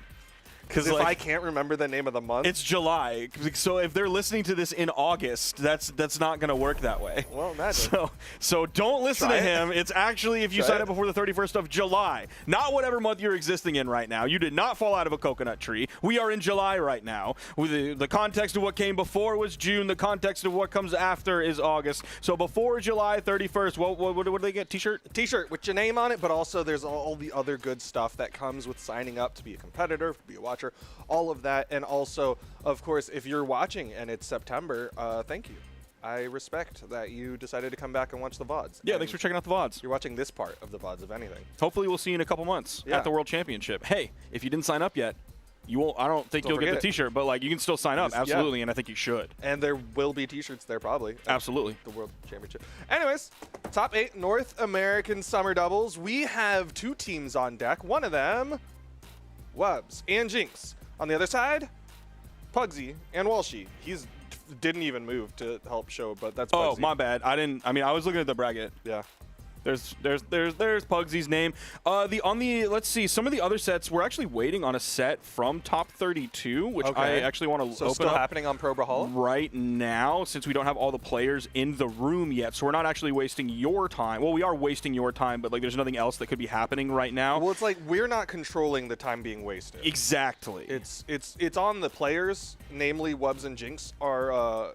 Speaker 2: Because if I can't remember the name of the month.
Speaker 10: It's July. So if they're listening to this in August, that's not going to work that way.
Speaker 2: Well, imagine.
Speaker 10: So don't listen to him. It's actually if you sign up before the 31st of July, not whatever month you're existing in right now. You did not fall out of a coconut tree. We are in July right now. The context of what came before was June. The context of what comes after is August. So before July 31st, what do they get? T-shirt?
Speaker 2: T-shirt with your name on it, but also there's all the other good stuff that comes with signing up to be a competitor, to be a watcher, all of that. And also, of course, if you're watching and it's September, thank you. I respect that you decided to come back and watch the VODs.
Speaker 10: Yeah,
Speaker 2: and
Speaker 10: thanks for checking out the VODs.
Speaker 2: You're watching this part of the VODs, if anything.
Speaker 10: Hopefully we'll see you in a couple months at the World Championship. Hey, if you didn't sign up yet, you won't. I don't think you'll get the T-shirt, but like you can still sign up, absolutely, and I think you should.
Speaker 2: And there will be T-shirts there probably.
Speaker 10: Absolutely.
Speaker 2: The World Championship. Anyways, top 8 North American Summer Doubles. We have 2 teams on deck. One of them, Wubs and Jinx. On the other side, Pugsy and Walshy. He's didn't even move to help show, but that's Pugsy.
Speaker 10: Oh, my bad. I was looking at the bracket.
Speaker 2: Yeah.
Speaker 10: There's Pugsy's name. Let's see, some of the other sets, we're actually waiting on a set from top 32, which I actually want to open
Speaker 2: still
Speaker 10: up
Speaker 2: happening on Pro Brawlhalla
Speaker 10: right now, since we don't have all the players in the room yet. So we're not actually wasting your time. Well, we are wasting your time, but like there's nothing else that could be happening right now.
Speaker 2: Well, it's like we're not controlling the time being wasted.
Speaker 10: Exactly.
Speaker 2: It's on the players, namely Wubs and Jinx are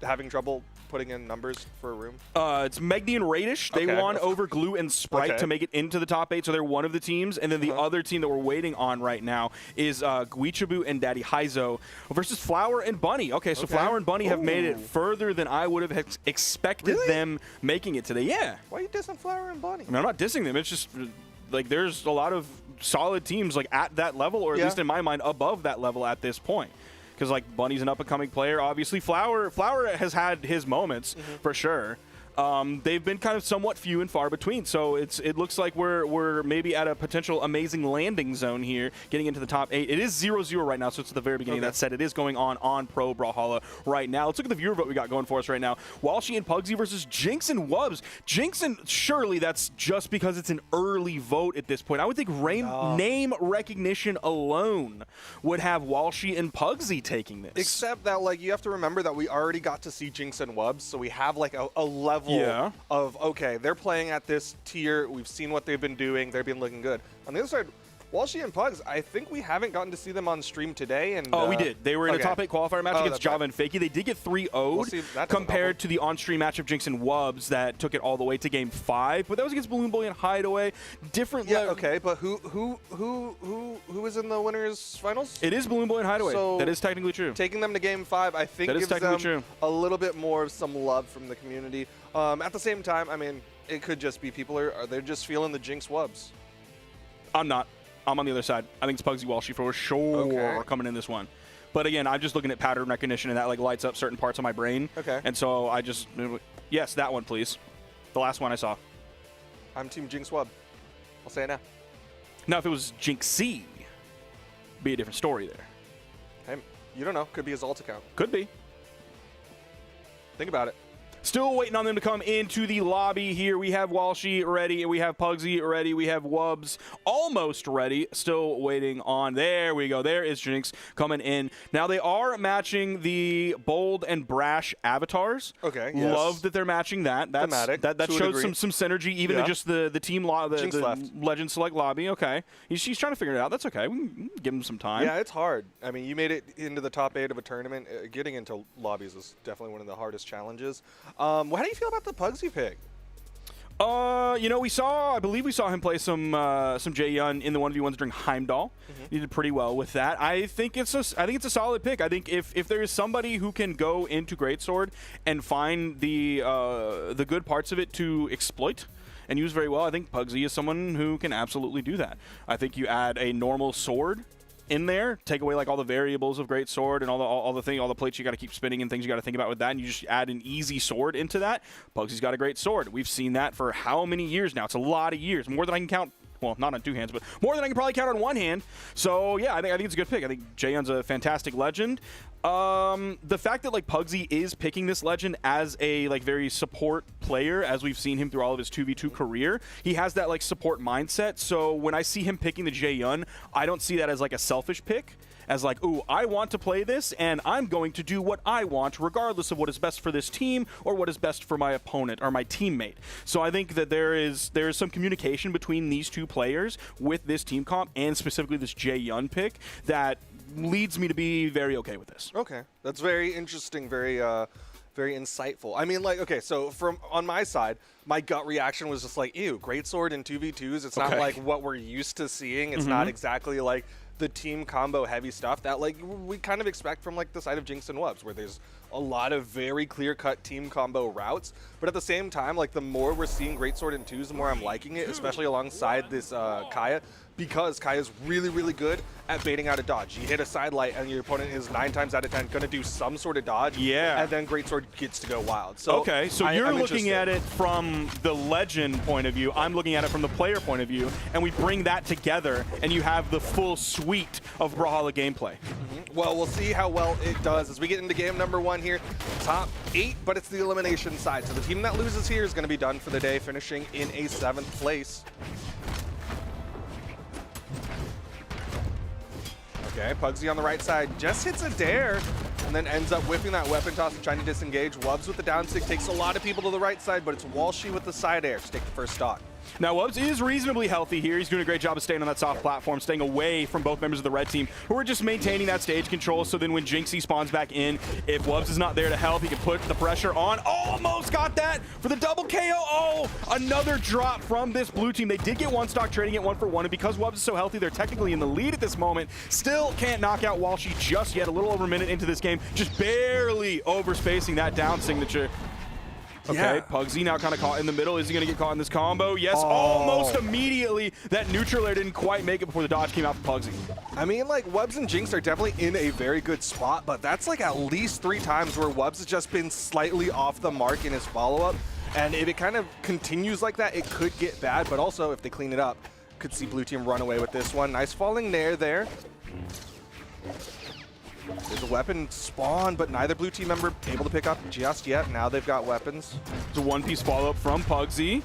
Speaker 2: having trouble putting in numbers for a room?
Speaker 10: It's Megi and Radish. They won over Glue and Sprite to make it into the top 8, so they're one of the teams. And then the other team that we're waiting on right now is Guicho and Daddy Heizo versus Flower and Bunny. Okay, so Flower and Bunny have made it further than I would have expected them making it today. Yeah.
Speaker 2: Why are you dissing Flower and Bunny?
Speaker 10: I mean, I'm not dissing them. It's just like there's a lot of solid teams like at that level, or at least in my mind above that level at this point. Because like Bunny's an up-and-coming player, obviously. Flower has had his moments for sure. They've been kind of somewhat few and far between, so it looks like we're maybe at a potential amazing landing zone here, getting into the top 8. It is 0-0 right now, so it's at the very beginning of that set. It is going on Pro Brawlhalla right now. Let's look at the viewer vote we got going for us right now. Walshy and Pugsy versus Jinx and Wubs. Jinx, and surely that's just because it's an early vote at this point. I would think name recognition alone would have Walshy and Pugsy taking this.
Speaker 2: Except that, like, you have to remember that we already got to see Jinx and Wubs, so we have like a level of, okay, they're playing at this tier. We've seen what they've been doing. They've been looking good. On the other side, Walshy and Pugs, I think we haven't gotten to see them on stream today. And
Speaker 10: we did. They were in a top 8 qualifier match against Java and Fakey. They did get 3-0'd compared to the on-stream match of Jinx and Wubs that took it all the way to game 5. But that was against Balloon Boy and Hideaway. Different.
Speaker 2: Yeah, okay, but who is in the winners finals?
Speaker 10: It is Balloon Boy and Hideaway.
Speaker 2: So
Speaker 10: that is technically true.
Speaker 2: Taking them to game 5, I think, gives them a little bit more of some love from the community. At the same time, I mean, it could just be people are they just feeling the Jinx Wubs?
Speaker 10: I'm not. I'm on the other side. I think it's Pugsy Walshy for sure coming in this one. But again, I'm just looking at pattern recognition, and that like lights up certain parts of my brain.
Speaker 2: Okay.
Speaker 10: And so I just, yes, that one, please. The last one I saw.
Speaker 2: I'm Team Jinx Wub. I'll say it now.
Speaker 10: Now, if it was Jinxie, be a different story there.
Speaker 2: Hey, you don't know. Could be his alt account.
Speaker 10: Could be.
Speaker 2: Think about it.
Speaker 3: Still waiting on them to come into the lobby here. We have Walshy ready. We have Pugsy ready. We have Wubs almost ready. Still waiting on. There we go. There is Jinx coming in. Now they are matching the bold and brash avatars.
Speaker 2: Okay. Yes.
Speaker 3: Love that they're matching that. That shows some synergy even in just the team the Legend Select lobby. Okay. He's trying to figure it out. That's okay. We can give him some time.
Speaker 2: Yeah, it's hard. I mean, you made it into the top 8 of a tournament. Getting into lobbies is definitely one of the hardest challenges. How do you feel about the Pugsy pick?
Speaker 3: You know, I believe we saw him play some Jae-Yun in the 1v1s during Heimdall. He did pretty well with that. I think it's a solid pick. I think if there is somebody who can go into Greatsword and find the good parts of it to exploit and use very well, I think Pugsy is someone who can absolutely do that. I think you add a normal sword in there, take away like all the variables of Great Sword and all the plates you got to keep spinning and things you got to think about with that, and you just add an easy sword into that. Pugsy's got a great sword. We've seen that for how many years now? It's a lot of years, more than I can count. Well, not on 2 hands, but more than I can probably count on 1 hand. So yeah, I think it's a good pick. I think Jae-Yun's a fantastic legend. The fact that like Pugsy is picking this legend as a like very support player, as we've seen him through all of his 2v2 career, he has that like support mindset. So when I see him picking the Jae-Yun, I don't see that as like a selfish pick. As like, ooh, I want to play this, and I'm going to do what I want, regardless of what is best for this team or what is best for my opponent or my teammate. So I think that there is some communication between these 2 players with this team comp and specifically this Jae-Yun pick that leads me to be very okay with this.
Speaker 2: Okay, that's very interesting, very insightful. I mean, like, okay, so on my side, my gut reaction was just like, ew, Greatsword in 2v2s. It's not like what we're used to seeing. It's not exactly like the team combo heavy stuff that like we kind of expect from like the side of Jinx and Wubs, where there's a lot of very clear-cut team combo routes. But at the same time, like the more we're seeing Greatsword in 2s, the more I'm liking it, especially alongside this Kaya, because Kaya's really, really good at baiting out a dodge. You hit a side light and your opponent is 9 times out of 10 going to do some sort of dodge.
Speaker 3: Yeah.
Speaker 2: And then Greatsword gets to go wild. So
Speaker 3: okay, so you're looking at it from the legend point of view. I'm looking at it from the player point of view. And we bring that together and you have the full suite of Brawlhalla gameplay.
Speaker 2: Well, we'll see how well it does as we get into game number 1 here. Top 8, but it's the elimination side. So the team that loses here is going to be done for the day, finishing in a 7th place. Okay, Pugsy on the right side just hits a dare and then ends up whipping that weapon toss and trying to disengage. Wubs with the down stick takes a lot of people to the right side, but it's Walshy with the side air to take the first stock.
Speaker 3: Now, Wubs is reasonably healthy here. He's doing a great job of staying on that soft platform, staying away from both members of the red team, who are just maintaining that stage control, so then when Jinxie spawns back in, if Wubs is not there to help, he can put the pressure on. Almost got that for the double KO. Oh, another drop from this blue team. They did get 1 stock, trading it 1-for-1, and because Wubs is so healthy, they're technically in the lead at this moment. Still can't knock out Walshy just yet. A little over a minute into this game, just barely overspacing that down signature. Okay, yeah. Pugsy now kind of caught in the middle. Is he going to get caught in this combo? Yes, almost immediately. That neutral air didn't quite make it before the dodge came out from Pugsy.
Speaker 2: I mean, like, Wubs and Jinx are definitely in a very good spot, but that's like at least 3 times where Wubs has just been slightly off the mark in his follow-up. And if it kind of continues like that, it could get bad, but also if they clean it up, could see blue team run away with this one. Nice falling nair there. There's a weapon spawn, but neither blue team member able to pick up just yet. Now they've got weapons.
Speaker 3: It's a 1-piece follow-up from Pugsy.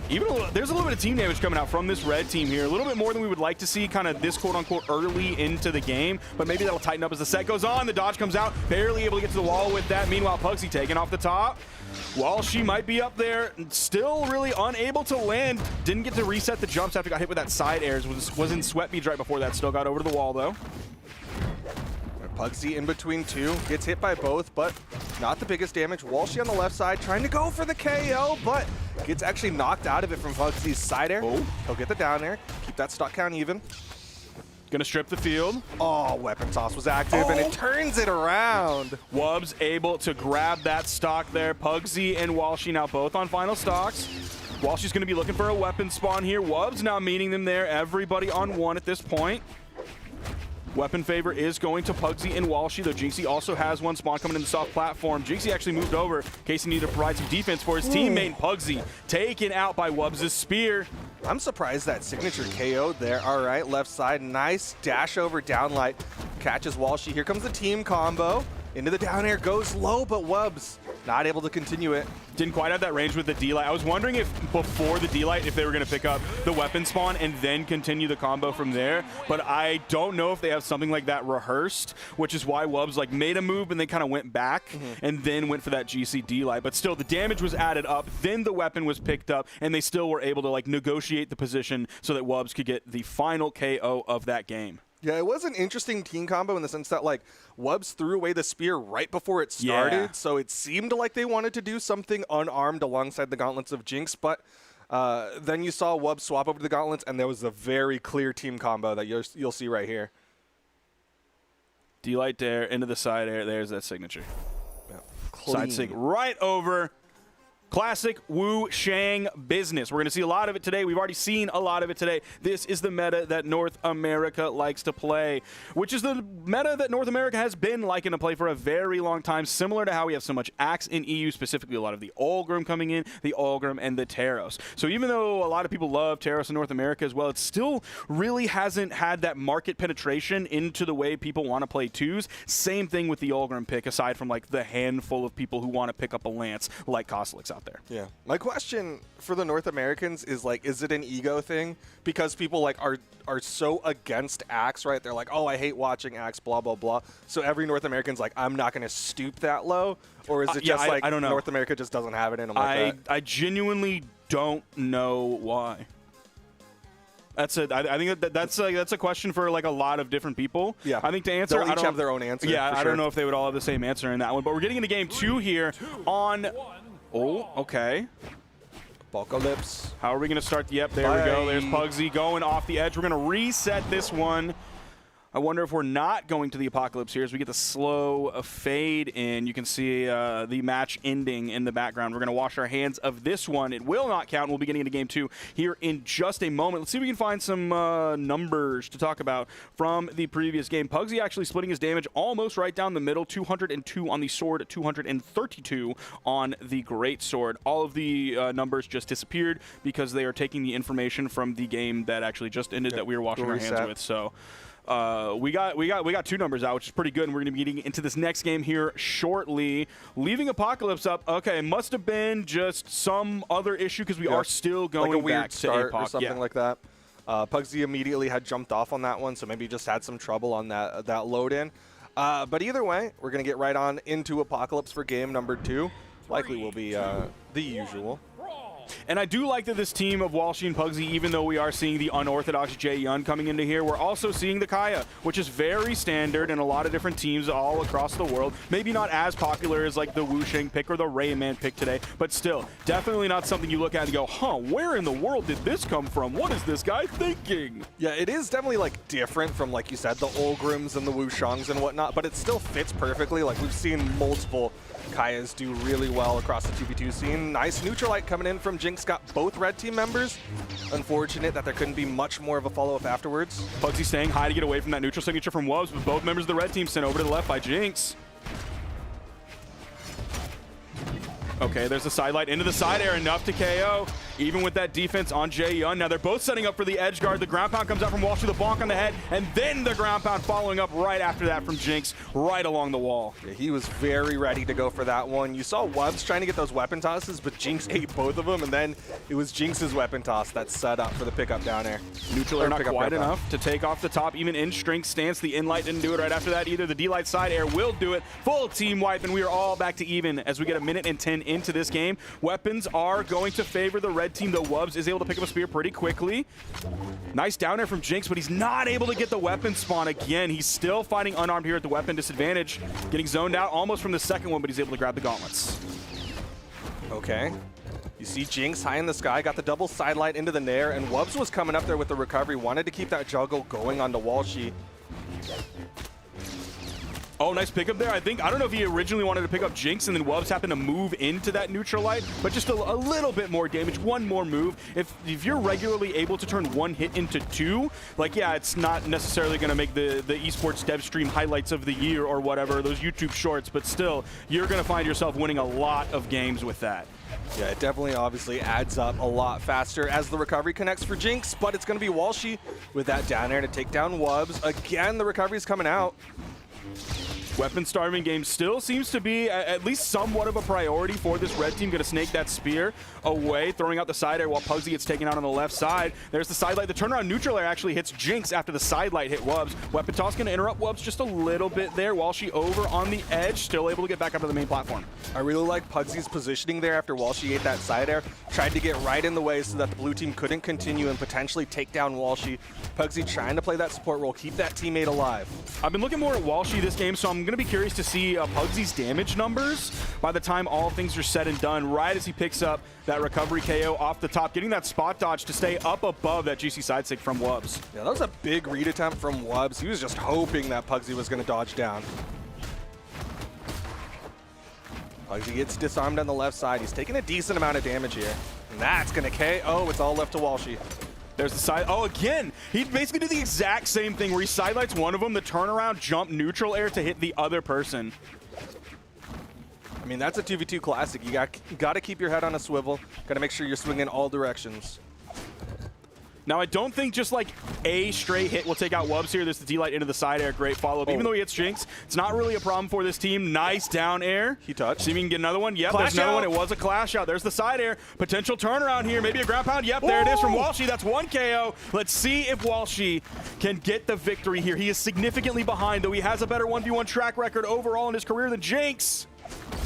Speaker 3: There's a little bit of team damage coming out from this red team here. A little bit more than we would like to see kind of this quote-unquote early into the game, but maybe that'll tighten up as the set goes on. The dodge comes out, barely able to get to the wall with that. Meanwhile, Pugsy taking off the top. Walshy might be up there, still really unable to land. Didn't get to reset the jumps after got hit with that side airs. Was in sweat beads right before that. Still got over to the wall, though.
Speaker 2: Pugsy in between 2, gets hit by both, but not the biggest damage. Walshy on the left side trying to go for the KO, but gets actually knocked out of it from Pugsy's side air.
Speaker 3: Oh.
Speaker 2: He'll get the down air, keep that stock count even.
Speaker 3: Gonna strip the field.
Speaker 2: Oh, weapon toss was active, and it turns it around.
Speaker 3: Wubs able to grab that stock there. Pugsy and Walshy now both on final stocks. Walshy's gonna be looking for a weapon spawn here. Wubs now meeting them there. Everybody on 1 at this point. Weapon favor is going to Pugsy and Walshy, though Jinxie also has 1 spawn coming in the soft platform. Jinxie actually moved over in case he needed to provide some defense for his teammate. Pugsy taken out by Wubs' spear.
Speaker 2: I'm surprised that signature KO there. All right, left side, nice dash over downlight. Catches Walshy. Here comes the team combo. Into the down air, goes low, but Wubs not able to continue it.
Speaker 3: Didn't quite have that range with the D-Light. I was wondering if before the D-Light, if they were going to pick up the weapon spawn and then continue the combo from there. But I don't know if they have something like that rehearsed, which is why Wubs like made a move and they kind of went back and then went for that GC D-Light. But still, the damage was added up. Then the weapon was picked up, and they still were able to like negotiate the position so that Wubs could get the final KO of that game.
Speaker 2: Yeah, it was an interesting team combo in the sense that, like, Wubs threw away the spear right before it started, so it seemed like they wanted to do something unarmed alongside the gauntlets of Jinx, but then you saw Wubs swap over to the gauntlets, and there was a very clear team combo that you'll see right here.
Speaker 3: D-Light there, into the side air, there's that signature.
Speaker 2: Yeah.
Speaker 3: Side sig right over. Classic Wu Shang business. We're going to see a lot of it today. We've already seen a lot of it today. This is the meta that North America likes to play, which is the meta that North America has been liking to play for a very long time, similar to how we have so much Axe in EU, specifically a lot of the Olgrim coming in, the Olgrim and the Taros. So even though a lot of people love Taros in North America as well, it still really hasn't had that market penetration into the way people want to play twos. Same thing with the Olgrim pick, aside from like the handful of people who want to pick up a Lance like Kostelix out there.
Speaker 2: Yeah. My question for the North Americans is, like, is it an ego thing? Because people, like, are so against Axe, right? They're like, oh, I hate watching Axe, blah, blah, blah. So every North American's like, I'm not going to stoop that low? Or is it just, like,
Speaker 3: I don't know.
Speaker 2: North America just doesn't have it in them like that?
Speaker 3: I genuinely don't know why. I think that's a question for like a lot of different people.
Speaker 2: Yeah.
Speaker 3: I think to answer,
Speaker 2: they'll each have their own answer.
Speaker 3: Yeah, I
Speaker 2: sure.
Speaker 3: don't know if they would all have the same answer in that one. But we're getting into game 2 here on. Oh, okay.
Speaker 2: Apocalypse.
Speaker 3: How are we going to start? Yep, there we go. There's Pugsy going off the edge. We're going to reset this one. I wonder if we're not going to the Apocalypse here as we get the slow fade in. You can see the match ending in the background. We're going to wash our hands of this one. It will not count. We'll be getting into game 2 here in just a moment. Let's see if we can find some numbers to talk about from the previous game. Pugsy actually splitting his damage almost right down the middle. 202 on the sword, 232 on the great sword. All of the numbers just disappeared because they are taking the information from the game that actually just ended that we were washing our hands with. So we got 2 numbers out, which is pretty good, and we're going to be getting into this next game here shortly. Leaving Apocalypse up, okay, must have been just some other issue because we are still going
Speaker 2: like a weird
Speaker 3: back
Speaker 2: start
Speaker 3: to Apoc.
Speaker 2: or something like that. Pugsy immediately had jumped off on that one, so maybe just had some trouble on that load in. But either way, we're going to get right on into Apocalypse for game number 2. Likely will be the usual.
Speaker 3: And I do like that this team of Walshy and Pugsy, even though we are seeing the unorthodox Jae-Yun coming into here, we're also seeing the Kaya, which is very standard in a lot of different teams all across the world. Maybe not as popular as like the Wu Shang pick or the Rayman pick today, but still, definitely not something you look at and go, huh, where in the world did this come from? What is this guy thinking?
Speaker 2: Yeah, it is definitely like different from, like you said, the Olgrims and the Wu Shangs and whatnot, but it still fits perfectly. Like we've seen multiple Kayas do really well across the 2v2 scene. Nice Neutralite coming in from Jinx, got both red team members. Unfortunate that there couldn't be much more of a follow-up afterwards.
Speaker 3: Pugsy staying high to get away from that neutral signature from Wubs, but both members of the red team sent over to the left by Jinx. Okay, there's a sidelight into the side air, enough to KO. Even with that defense on Jae-Yun. Now they're both setting up for the edge guard. The ground pound comes out from Walsh with a bonk on the head, and then the ground pound following up right after that from Jinx, right along the wall.
Speaker 2: Yeah, he was very ready to go for that one. You saw Wubs trying to get those weapon tosses, but Jinx ate both of them, and then it was Jinx's weapon toss that set up for the pickup down air.
Speaker 3: Neutral air not quite enough to take off the top. Even in strength stance, the in-light didn't do it right after that either. The D-light side air will do it. Full team wipe, and we are all back to even as we get 1:10 into this game. Weapons are going to favor the red team, though Wubs is able to pick up a spear pretty quickly. Nice down air from Jinx, but he's not able to get the weapon spawn again. He's still fighting unarmed here at the weapon disadvantage. Getting zoned out almost from the second one, but he's able to grab the gauntlets.
Speaker 2: Okay. You see Jinx high in the sky, got the double sidelight into the nair, and Wubs was coming up there with the recovery, wanted to keep that juggle going onto Walshy.
Speaker 3: Oh, nice pickup there. I don't know if he originally wanted to pick up Jinx and then Wubs happened to move into that neutral light, but just a little bit more damage, one more move. If you're regularly able to turn one hit into two, like, yeah, it's not necessarily going to make the esports dev stream highlights of the year or whatever, those YouTube shorts, but still, you're going to find yourself winning a lot of games with that.
Speaker 2: Yeah, it definitely obviously adds up a lot faster as the recovery connects for Jinx, but it's going to be Walshy with that down air to take down Wubs. Again, the recovery's coming out.
Speaker 3: Weapon starving game still seems to be at least somewhat of a priority for this red team. Going to snake that spear away, throwing out the side air while Pugsy gets taken out on the left side. There's the side light. The turnaround neutral air actually hits Jinx after the side light hit Wubs. Weapon toss going to interrupt Wubs just a little bit there while she over on the edge, still able to get back up to the main platform.
Speaker 2: I really like Pugsy's positioning there after Walshy ate that side air. Tried to get right in the way so that the blue team couldn't continue and potentially take down Walshy. Pugsy trying to play that support role, keep that teammate alive.
Speaker 3: I've been looking more at Walshy this game, so I'm going to be curious to see Pugsy's damage numbers by the time all things are said and done, right as he picks up that recovery KO off the top, getting that spot dodge to stay up above that juicy side stick from Wubs.
Speaker 2: Yeah, that was a big read attempt from Wubs. He was just hoping that Pugsy was going to dodge down. Pugsy gets disarmed on the left side. He's taking a decent amount of damage here. And that's going to KO. It's all left to Walshy.
Speaker 3: There's the side. Oh, again, he basically did the exact same thing where he sidelights one of them, the turnaround jump neutral air to hit the other person.
Speaker 2: I mean, that's a 2v2 classic. You got to keep your head on a swivel. Got to make sure you're swinging all directions.
Speaker 3: Now, I don't think just like a straight hit will take out Wubs here. There's the D-Light into the side air. Great follow-up. Even though he hits Jinx, it's not really a problem for this team. Nice down air.
Speaker 2: He touched.
Speaker 3: See if he can get another one. Yep,
Speaker 2: Clash
Speaker 3: there's another
Speaker 2: out.
Speaker 3: one. It was a clash out. There's the side air. Potential turnaround here. Maybe a ground pound. Yep, there it is from Walshy. That's one KO. Let's see if Walshy can get the victory here. He is significantly behind, though he has a better 1v1 track record overall in his career than Jinx.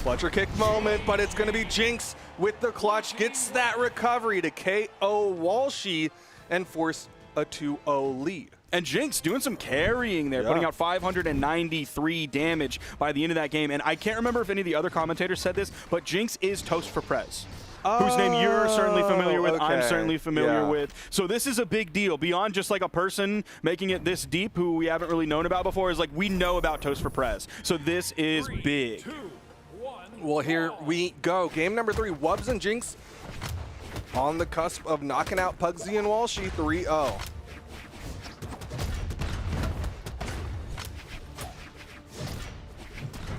Speaker 2: Clutcher kick moment, but it's going to be Jinx with the clutch. Gets that recovery to KO Walshy and force a 2-0 lead.
Speaker 3: And Jinx doing some carrying there, putting out 593 damage by the end of that game. And I can't remember if any of the other commentators said this, but Jinx is toast for Prez. Whose name you're certainly familiar with, I'm certainly familiar with. So this is a big deal. Beyond just like a person making it this deep who we haven't really known about before, is like we know about toast for Prez. So this is big.
Speaker 7: 3, 2, 1.
Speaker 2: Well, here we go. Game number 3, Wubs and Jinx on the cusp of knocking out Pugsy and Walshy 3-0.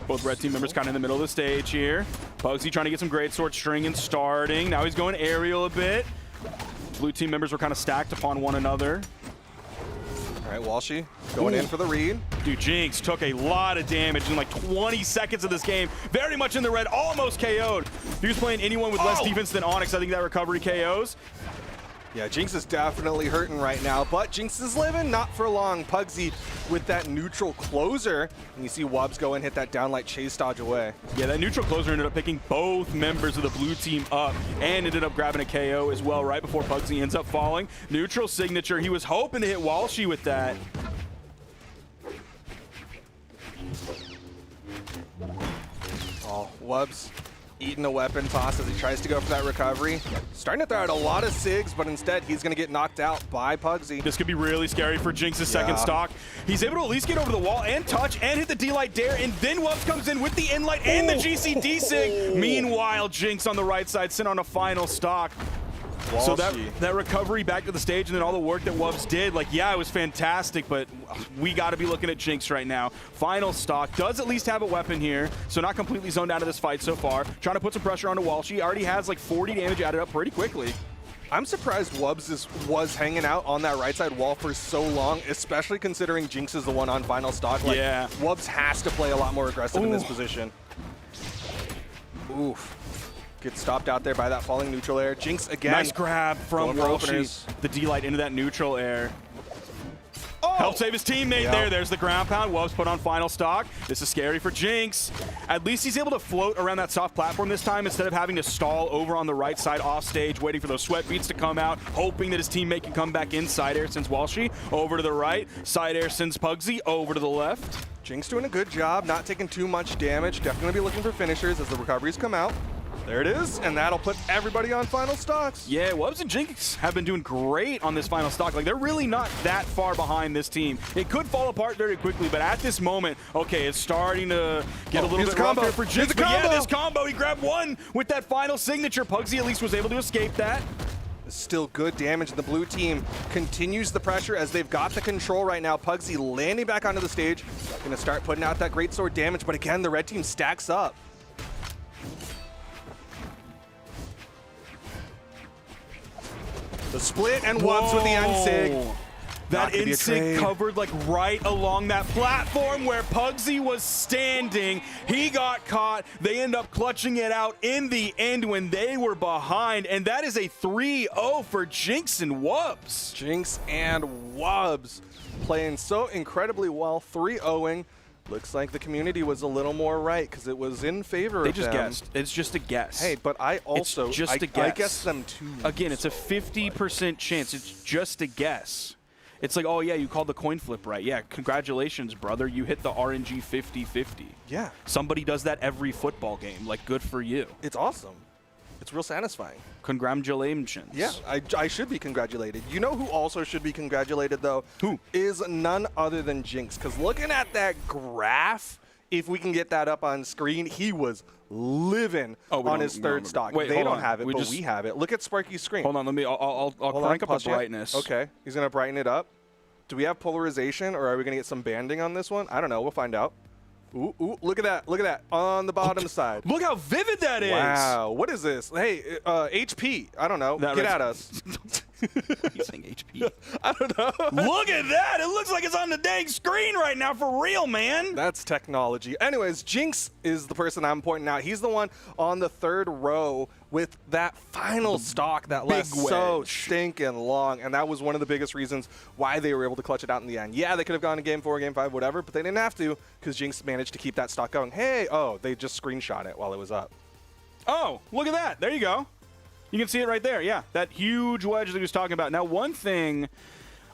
Speaker 3: Both red team members kind of in the middle of the stage here. Pugsy trying to get some great sword string and starting. Now he's going aerial a bit. Blue team members were kind of stacked upon one another.
Speaker 2: All right, Walshy going in for the read.
Speaker 3: Dude, Jinx took a lot of damage in like 20 seconds of this game. Very much in the red, almost KO'd. If he was playing anyone with less defense than Onyx, I think that recovery KOs.
Speaker 2: Yeah, Jinx is definitely hurting right now, but Jinx is living, not for long. Pugsy with that neutral closer, and you see Wubs go and hit that downlight chase dodge away.
Speaker 3: Yeah, that neutral closer ended up picking both members of the blue team up and ended up grabbing a KO as well right before Pugsy ends up falling. Neutral signature, he was hoping to hit Walshy with that.
Speaker 2: Oh, Wubs eating a weapon toss as he tries to go for that recovery. Starting to throw out a lot of SIGs, but instead he's going to get knocked out by Pugsy.
Speaker 3: This could be really scary for Jinx's second stock. He's able to at least get over the wall and touch and hit the D-Light dare, and then Wubs comes in with the in-light and the GCD SIG. Meanwhile, Jinx on the right side sent on a final stock. So that recovery back to the stage and then all the work that Wubs did, like, yeah, it was fantastic, but we got to be looking at Jinx right now. Final stock does at least have a weapon here, so not completely zoned out of this fight so far. Trying to put some pressure onto Walshy. Already has like 40 damage added up pretty quickly.
Speaker 2: I'm surprised Wubs was hanging out on that right side wall for so long, especially considering Jinx is the one on final stock. Like,
Speaker 3: yeah.
Speaker 2: Wubs has to play a lot more aggressive in this position. Oof. Gets stopped out there by that falling neutral air. Jinx again.
Speaker 3: Nice grab from Walshy. The D-Light into that neutral air. Help save his teammate there. There's the ground pound. Wubs put on final stock. This is scary for Jinx. At least he's able to float around that soft platform this time instead of having to stall over on the right side off stage, waiting for those sweat beats to come out, hoping that his teammate can come back in. Side air sends Walshy over to the right. Side air sends Pugsy over to the left.
Speaker 2: Jinx doing a good job, not taking too much damage. Definitely be looking for finishers as the recoveries come out. There it is, and that'll put everybody on final stocks.
Speaker 3: Yeah, Wubs and Jinx have been doing great on this final stock. Like, they're really not that far behind this team. It could fall apart very quickly, but at this moment, okay, it's starting to get a little bit rough here for Jinx. But yeah, this combo, he grabbed one with that final signature. Pugsy at least was able to escape that.
Speaker 2: Still good damage. The blue team continues the pressure as they've got the control right now. Pugsy landing back onto the stage. Gonna start putting out that great sword damage, but again, the red team stacks up. The split and Wubs with the unsig.
Speaker 3: That insync covered like right along that platform where Pugsy was standing. He got caught. They end up clutching it out in the end when they were behind. And that is a 3-0 for Jinx and Wubs.
Speaker 2: Jinx and Wubs playing so incredibly well, 3-0ing. Looks like the community was a little more right because it was in favor of them.
Speaker 3: They just guessed. It's just a guess.
Speaker 2: Hey, but I also,
Speaker 3: it's just a
Speaker 2: I
Speaker 3: guess.
Speaker 2: guessed them too.
Speaker 3: Again, it's a 50% chance. It's just a guess. It's like, oh yeah, you called the coin flip right. Yeah, congratulations, brother. You hit the RNG 50-50.
Speaker 2: Yeah.
Speaker 3: Somebody does that every football game. Like, good for you.
Speaker 2: It's awesome. It's real satisfying.
Speaker 3: Congratulations.
Speaker 2: Yeah, I should be congratulated. You know who also should be congratulated, though?
Speaker 3: Who?
Speaker 2: Is none other than Jinx. Because looking at that graph, if we can get that up on screen, he was living on his third stock.
Speaker 3: Wait,
Speaker 2: they
Speaker 3: hold
Speaker 2: don't
Speaker 3: on.
Speaker 2: have it, but we have it. Look at Sparky's screen.
Speaker 3: Hold on, let me. I'll crank up the brightness.
Speaker 2: Okay, he's gonna brighten it up. Do we have polarization, or are we gonna get some banding on this one? I don't know. We'll find out. Ooh, ooh, look at that. Look at that on the bottom side.
Speaker 3: Look how vivid that is.
Speaker 2: Wow, what is this? Hey, HP. I don't know. Get at us.
Speaker 3: He's saying HP.
Speaker 2: I don't know.
Speaker 3: Look at that. It looks like it's on the dang screen right now for real, man.
Speaker 2: That's technology. Anyways, Jinx is the person I'm pointing out. He's the one on the third row with that final stock that lasts so stinking long. And that was one of the biggest reasons why they were able to clutch it out in the end. Yeah, they could have gone to game 4, game 5, whatever, but they didn't have to because Jinx managed to keep that stock going. Hey, oh, they just screenshot it while it was up.
Speaker 3: Oh, look at that. There you go. You can see it right there. Yeah, that huge wedge that he was talking about. Now, one thing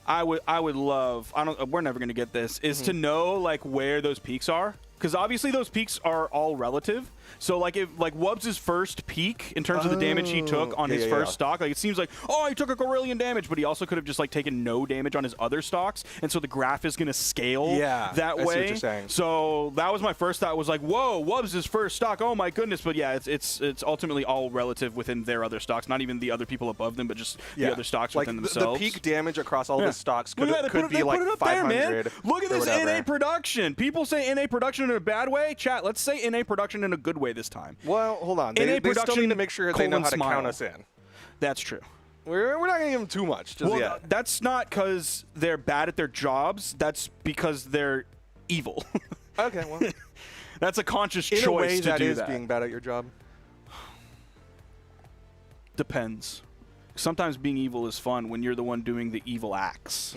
Speaker 3: I would love, we're never going to get this, is to know like where those peaks are. Because obviously those peaks are all relative. So like if Wubs' first peak in terms of the damage he took on his first stock, like it seems like, oh, he took a Gorillion damage, but he also could have just like taken no damage on his other stocks. And so the graph is gonna scale that way.
Speaker 2: I see what you're saying.
Speaker 3: So that was my first thought, was like, whoa, Wubs' first stock, oh my goodness. But yeah, it's ultimately all relative within their other stocks, not even the other people above them, but just the other stocks
Speaker 2: like
Speaker 3: within themselves.
Speaker 2: The peak damage across all the stocks could be
Speaker 3: put
Speaker 2: like
Speaker 3: it up
Speaker 2: 500.
Speaker 3: there, man. Look at this NA production. People say NA production in a bad way. Chat, let's say NA production in a good way this time.
Speaker 2: Well, hold on. They still need to make sure they know how to count us in.
Speaker 3: That's true.
Speaker 2: We're not going to give them too much just yet.
Speaker 3: That's not because they're bad at their jobs. That's because they're evil.
Speaker 2: Okay, well.
Speaker 3: That's a conscious choice
Speaker 2: in a way,
Speaker 3: to
Speaker 2: that
Speaker 3: do
Speaker 2: is
Speaker 3: that.
Speaker 2: being bad at your job.
Speaker 3: Depends. Sometimes being evil is fun when you're the one doing the evil acts.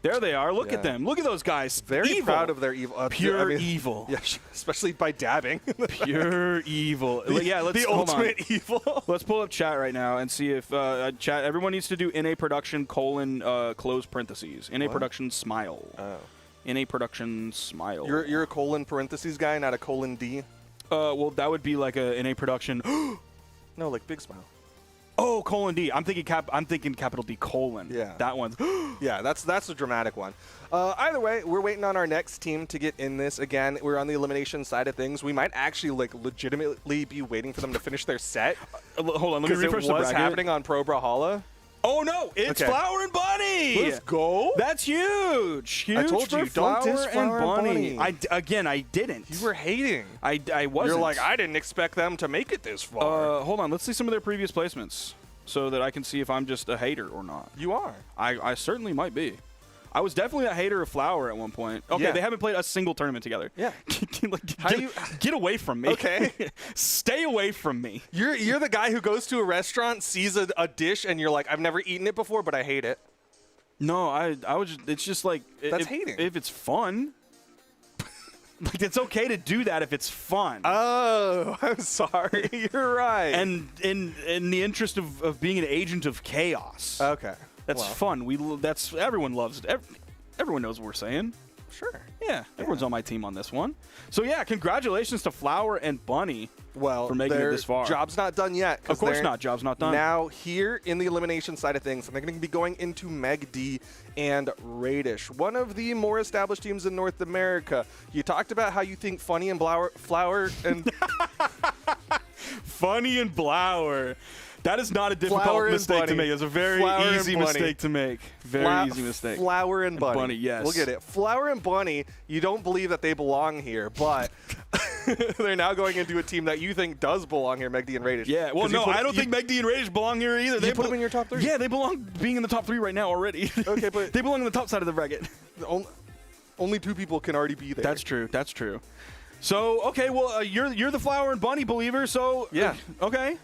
Speaker 3: There they are. Look at them. Look at those guys.
Speaker 2: Very
Speaker 3: evil.
Speaker 2: proud of their evil.
Speaker 3: Pure evil.
Speaker 2: Yeah, especially by dabbing.
Speaker 3: Pure evil. Yeah, let's
Speaker 2: the ultimate evil.
Speaker 3: Let's pull up chat right now and see if chat. Everyone needs to do NA production : close parentheses. NA production smile.
Speaker 2: Oh.
Speaker 3: NA production smile.
Speaker 2: You're a colon parentheses guy, not a colon D.
Speaker 3: Well, that would be like a NA production.
Speaker 2: No, like big smile.
Speaker 3: Oh, colon D. I'm thinking capital D colon.
Speaker 2: Yeah.
Speaker 3: That one's.
Speaker 2: Yeah, that's the dramatic one. Either way, we're waiting on our next team to get in this. Again, we're on the elimination side of things. We might actually like legitimately be waiting for them to finish their set.
Speaker 3: Hold on, let me refresh the bracket.
Speaker 2: It was happening on Pro Brawlhalla.
Speaker 3: Oh no, it's Flower and Bunny.
Speaker 2: Let's go.
Speaker 3: That's huge. Huge.
Speaker 2: I told you, don't diss Flower and Bunny.
Speaker 3: I didn't.
Speaker 2: You were hating.
Speaker 3: I wasn't.
Speaker 2: You're like, I didn't expect them to make it this far.
Speaker 3: Hold on, let's see some of their previous placements so that I can see if I'm just a hater or not.
Speaker 2: You are.
Speaker 3: I certainly might be. I was definitely a hater of Flower at one point. Okay, they haven't played a single tournament together.
Speaker 2: Yeah.
Speaker 3: Get away from me.
Speaker 2: Okay.
Speaker 3: Stay away from me.
Speaker 2: You're the guy who goes to a restaurant, sees a dish, and you're like, I've never eaten it before, but I hate it.
Speaker 3: No, I was. It's just like
Speaker 2: that's hating.
Speaker 3: If it's fun. Like, it's okay to do that if it's fun.
Speaker 2: Oh, I'm sorry. You're right.
Speaker 3: And in the interest of being an agent of chaos.
Speaker 2: Okay.
Speaker 3: That's fun. Everyone loves it. Everyone knows what we're saying.
Speaker 2: Sure.
Speaker 3: Yeah, everyone's on my team on this one. So yeah, congratulations to Flower and Bunny for making it this far.
Speaker 2: Job's not done yet.
Speaker 3: Of course not. Job's not done.
Speaker 2: Now here in the elimination side of things, they're going to be going into Megi and Radish, one of the more established teams in North America. You talked about how you think Funny and Flower and
Speaker 3: Funny and Blower. That is not a difficult mistake to make. It's a very easy mistake to make. Very easy mistake.
Speaker 2: Flower and Bunny.
Speaker 3: Yes.
Speaker 2: We'll get it. Flower and Bunny, you don't believe that they belong here, but They're now going into a team that you think does belong here, Megi and Radish.
Speaker 3: Yeah, well, no, I don't think Megi and Radish belong here either.
Speaker 2: They put them in your top 3?
Speaker 3: Yeah, they belong being in the top 3 right now already.
Speaker 2: Okay, but
Speaker 3: they belong on the top side of the bracket.
Speaker 2: Only 2 people can already be there.
Speaker 3: That's true. That's true. So, okay, well, you're the Flower and Bunny believer, so
Speaker 2: yeah.
Speaker 3: Okay.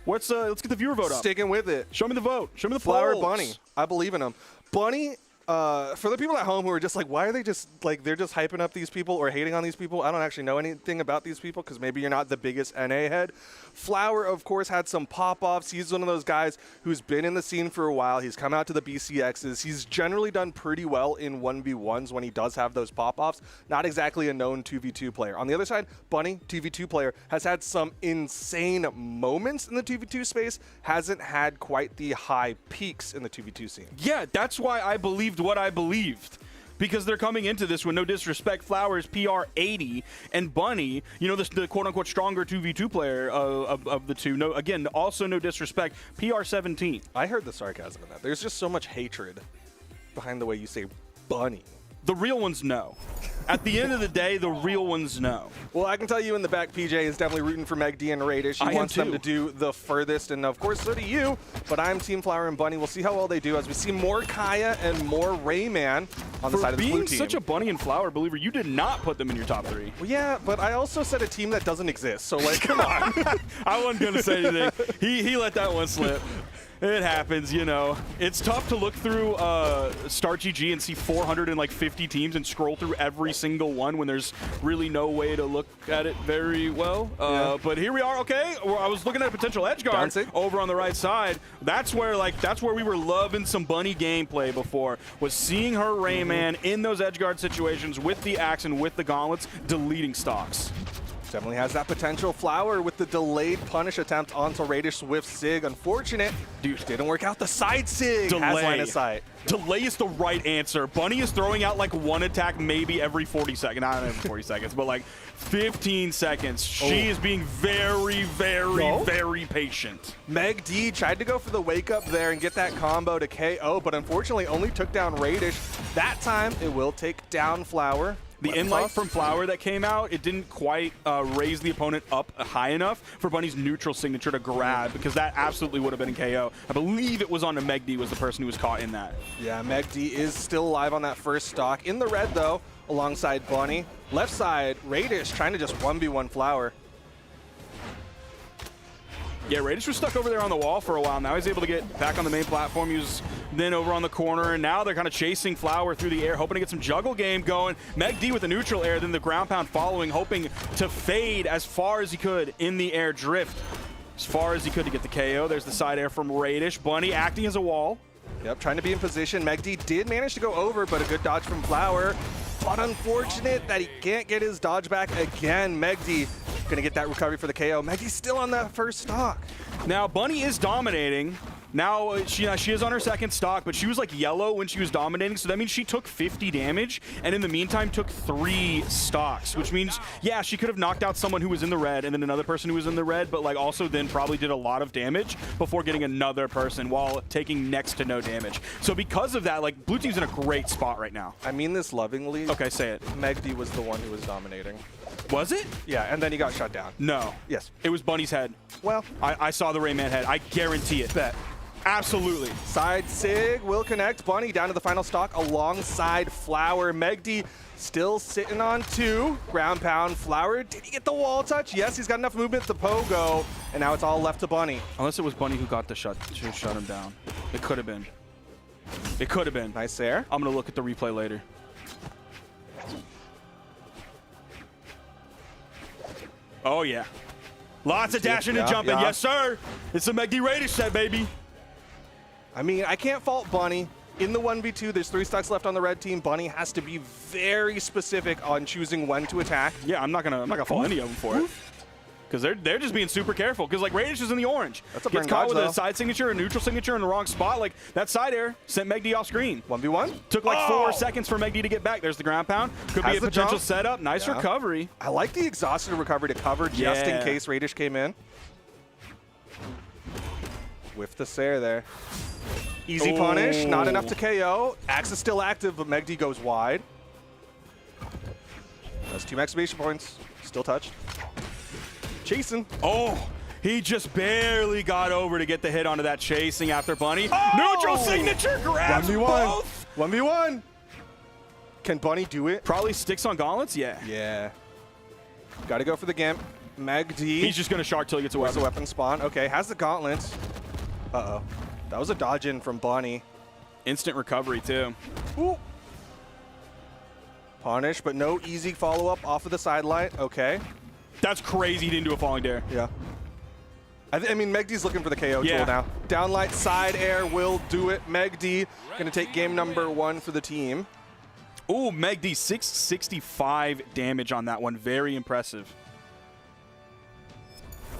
Speaker 3: Let's get the viewer vote up.
Speaker 2: Sticking with it.
Speaker 3: Show me the vote. Show me the
Speaker 2: Flower
Speaker 3: polls.
Speaker 2: Bunny. I believe in them. Bunny, for the people at home who are just like, why are they just like, they're just hyping up these people or hating on these people? I don't actually know anything about these people because maybe you're not the biggest NA head. Flower, of course, had some pop-offs. He's one of those guys who's been in the scene for a while. He's come out to the BCXs. He's generally done pretty well in 1v1s when he does have those pop-offs. Not exactly a known 2v2 player. On the other side, Bunny, 2v2 player, has had some insane moments in the 2v2 space. Hasn't had quite the high peaks in the 2v2 scene.
Speaker 3: Yeah, that's why I believed what I believed. Because they're coming into this with no disrespect. Flowers PR 80 and Bunny, you know, the quote-unquote stronger 2v2 player of the two. No, again, also no disrespect. PR 17.
Speaker 2: I heard the sarcasm in that. There's just so much hatred behind the way you say Bunny.
Speaker 3: The real ones know. At the end of the day, the real ones know.
Speaker 2: Well, I can tell you in the back, PJ is definitely rooting for Megi and Radish. He wants them to do the furthest, and of course, so do you. But I'm Team Flower and Bunny. We'll see how well they do as we see more Kaya and more Rayman on the side of the blue team.
Speaker 3: For being such a Bunny and Flower believer, you did not put them in your top 3.
Speaker 2: Well, yeah, but I also said a team that doesn't exist, so like, come on.
Speaker 3: I wasn't going to say anything. He let that one slip. It happens, you know. It's tough to look through Start GG and see 450 teams and scroll through every single one when there's really no way to look at it very well. But here we are. Okay, I was looking at a potential edge guard over on the right side. That's where we were loving some Bunny gameplay before. Was seeing her Rayman in those edge guard situations with the axe and with the gauntlets, deleting stocks.
Speaker 2: Definitely has that potential. Flower with the delayed punish attempt onto Radish with Sig. Unfortunate. Dude, didn't work out. The side Sig has line of sight.
Speaker 3: Delay is the right answer. Bunny is throwing out like one attack maybe every 40 seconds. Not every 40 seconds, but like 15 seconds. She is being very, very patient.
Speaker 2: Megi tried to go for the wake up there and get that combo to KO, but unfortunately only took down Radish. That time, it will take down Flower.
Speaker 3: The inlight from Flower that came out, it didn't quite raise the opponent up high enough for Bunny's neutral signature to grab, because that absolutely would have been a KO. I believe it was on a Megi was the person who was caught in that.
Speaker 2: Yeah, Megi is still alive on that first stock. In the red, though, alongside Bunny. Left side, Radish trying to just 1v1 Flower.
Speaker 3: Yeah, Radish was stuck over there on the wall for a while. Now he's able to get back on the main platform. He was then over on the corner, and now they're kind of chasing Flower through the air, hoping to get some juggle game going. Megi with the neutral air, then the ground pound following, hoping to fade as far as he could in the air, drift as far as he could to get the KO. There's the side air from Radish. Bunny acting as a wall.
Speaker 2: Yep, trying to be in position. Megi did manage to go over, but a good dodge from Flower. But unfortunate that he can't get his dodge back again. Megi gonna get that recovery for the KO. Megi's still on that first stock.
Speaker 3: Now, Bunny is dominating. Now, she is on her second stock, but she was like yellow when she was dominating, so that means she took 50 damage, and in the meantime took 3 stocks, which means, yeah, she could have knocked out someone who was in the red and then another person who was in the red, but like also then probably did a lot of damage before getting another person while taking next to no damage. So because of that, like, blue team's in a great spot right now.
Speaker 2: I mean this lovingly.
Speaker 3: Okay, say it.
Speaker 2: Megi was the one who was dominating.
Speaker 3: Was it?
Speaker 2: Yeah, and then he got shut down.
Speaker 3: No.
Speaker 2: Yes.
Speaker 3: It was Bunny's head.
Speaker 2: Well,
Speaker 3: I saw the Rayman head. I guarantee it.
Speaker 2: Bet.
Speaker 3: Absolutely.
Speaker 2: Side Sig will connect. Bunny down to the final stock alongside Flower. Megi still sitting on 2. Ground pound. Flower, did he get the wall touch? Yes, he's got enough movement to pogo, and now it's all left to Bunny.
Speaker 3: Unless it was Bunny who got the shut him down. It could have been. It could have been.
Speaker 2: Nice there.
Speaker 3: I'm going to look at the replay later. Oh, yeah. Lots of dashing and jumping. Yeah. Yes, sir. It's a Megi Radish set, baby.
Speaker 2: I mean, I can't fault Bunny. In the 1v2, there's 3 stocks left on the red team. Bunny has to be very specific on choosing when to attack.
Speaker 3: Yeah, I'm not gonna fault any of them for it. Because they're just being super careful. Because like Radish is in the orange.
Speaker 2: That's a
Speaker 3: gets
Speaker 2: burn
Speaker 3: caught
Speaker 2: dodge,
Speaker 3: with
Speaker 2: though.
Speaker 3: a side signature, a neutral signature in the wrong spot. Like that side air sent Megi off screen.
Speaker 2: 1v1.
Speaker 3: Took like 4 seconds for Megi to get back. There's the ground pound. Could be a potential setup. Nice recovery.
Speaker 2: I like the exhausted recovery to cover just in case Radish came in. With the Sair there. Easy punish, not enough to KO. Axe is still active, but Megi goes wide. That's 2 exclamation points. Still touched. Chasing.
Speaker 3: Oh, he just barely got over to get the hit onto that chasing after Bunny. Neutral signature grabs
Speaker 2: 1v1.
Speaker 3: both.
Speaker 2: 1v1. Can Bunny do it?
Speaker 3: Probably sticks on gauntlets, yeah.
Speaker 2: Yeah. Got to go for the Gimp. Megi.
Speaker 3: He's just going to shark till he gets a
Speaker 2: Where's
Speaker 3: weapon.
Speaker 2: the weapon spawn? Okay, has the gauntlets. Uh-oh. That was a dodge in from Bunny.
Speaker 3: Instant recovery, too.
Speaker 2: Ooh. Punish, but no easy follow-up off of the sideline. Okay.
Speaker 3: That's crazy he didn't do a falling dare.
Speaker 2: Yeah. I mean, Megdi's looking for the KO
Speaker 3: Yeah.
Speaker 2: tool now. Downlight side air will do it. Megdi going to take game number 1 for the team.
Speaker 3: Ooh, Megi 665 damage on that one. Very impressive.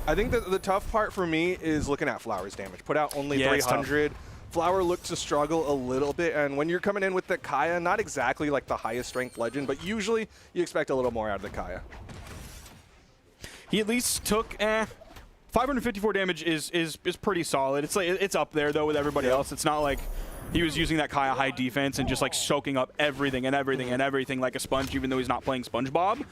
Speaker 2: I think that the tough part for me is looking at Flower's damage. Put out only
Speaker 3: Yeah, it's tough.
Speaker 2: 300. Flower looked to struggle a little bit, and when you're coming in with the Kaya, not exactly like the highest strength legend, but usually you expect a little more out of the Kaya.
Speaker 3: He at least took 554 damage is pretty solid. It's like it's up there though with everybody else. It's not like he was using that Kaya high defense and just like soaking up everything and everything and everything like a sponge, even though he's not playing SpongeBob.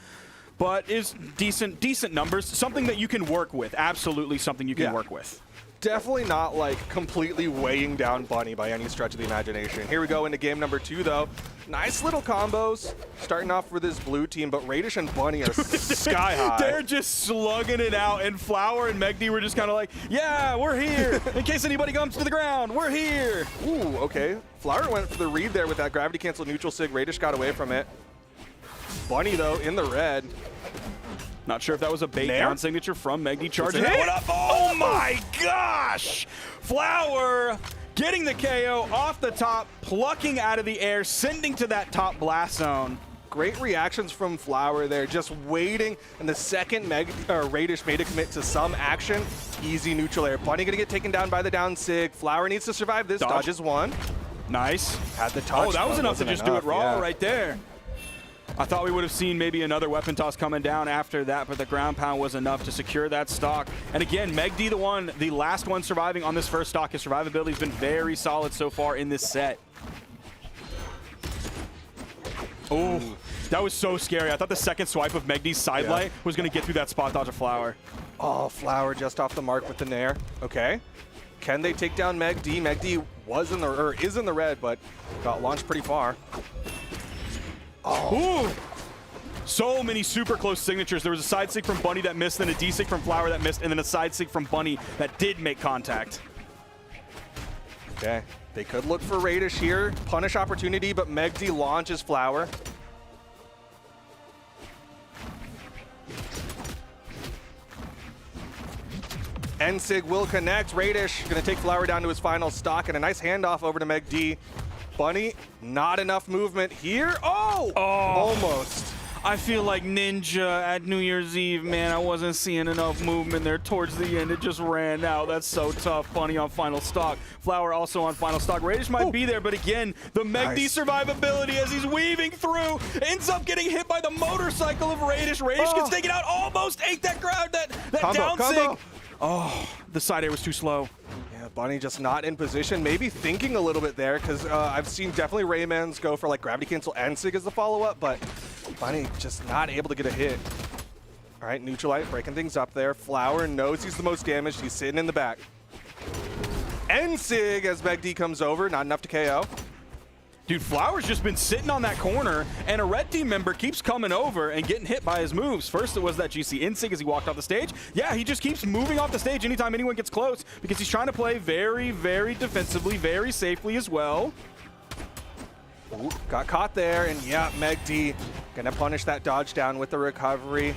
Speaker 3: But is decent numbers. Something that you can work with. Absolutely something you can work with.
Speaker 2: Definitely not like completely weighing down Bunny by any stretch of the imagination. Here we go into game number 2 though. Nice little combos starting off for this blue team, but Radish and Bunny are sky high.
Speaker 3: They're just slugging it out, and Flower and Megi were just kind of like, yeah, we're here. In case anybody comes to the ground, we're here.
Speaker 2: Ooh, okay. Flower went for the read there with that gravity cancel neutral sig. Radish got away from it. Bunny though in the red.
Speaker 3: Not sure if that was a bait
Speaker 2: Nair?
Speaker 3: down signature from Megi charging
Speaker 2: Hit?
Speaker 3: that one up. Oh my gosh! Flower getting the KO off the top, plucking out of the air, sending to that top blast zone.
Speaker 2: Great reactions from Flower there, just waiting. And the second Radish made a commit to some action, easy neutral air. Bunny gonna get taken down by the down sig. Flower needs to survive this. Dodges one.
Speaker 3: Nice.
Speaker 2: Had the touch.
Speaker 3: Oh, that was enough to just do it raw right there. I thought we would have seen maybe another weapon toss coming down after that, but the ground pound was enough to secure that stock. And again, Megi, the last one surviving on this first stock. His survivability has been very solid so far in this set. Oh, that was so scary. I thought the second swipe of Megdi's sidelight was going to get through that spot dodge of Flower.
Speaker 2: Oh, Flower just off the mark with the Nair. Okay. Can they take down Megi? Megi was in the, or is in the red, but got launched pretty far.
Speaker 3: Oh. Ooh. So many super close signatures. There was a side sig from Bunny that missed, then a D sig from Flower that missed, and then a side sig from Bunny that did make contact.
Speaker 2: Okay. They could look for Radish here. Punish opportunity, but Megi launches Flower. N-Sig will connect. Radish gonna take Flower down to his final stock, and a nice handoff over to Megi. Bunny, not enough movement here. Oh! Almost.
Speaker 3: I feel like Ninja at New Year's Eve, man. I wasn't seeing enough movement there towards the end. It just ran out. That's so tough. Bunny on final stock. Flower also on final stock. Radish might be there, but again, the Megi survivability as he's weaving through ends up getting hit by the motorcycle of Radish. Radish gets taken out. Almost ate that crowd. That down sig. Oh, the side air was too slow.
Speaker 2: Yeah, Bunny just not in position. Maybe thinking a little bit there, because I've seen definitely Raymans go for like gravity cancel and Sig as the follow-up, but Bunny just not able to get a hit. All right, Neutralite breaking things up there. Flower knows he's the most damaged. He's sitting in the back. N-Sig as Megi comes over, not enough to KO.
Speaker 3: Dude, Flower's just been sitting on that corner, and a red team member keeps coming over and getting hit by his moves. First, it was that GC Insig as he walked off the stage. Yeah, he just keeps moving off the stage anytime anyone gets close because he's trying to play very, very defensively, very safely as well.
Speaker 2: Ooh, got caught there, and yeah, Megi gonna punish that dodge down with the recovery.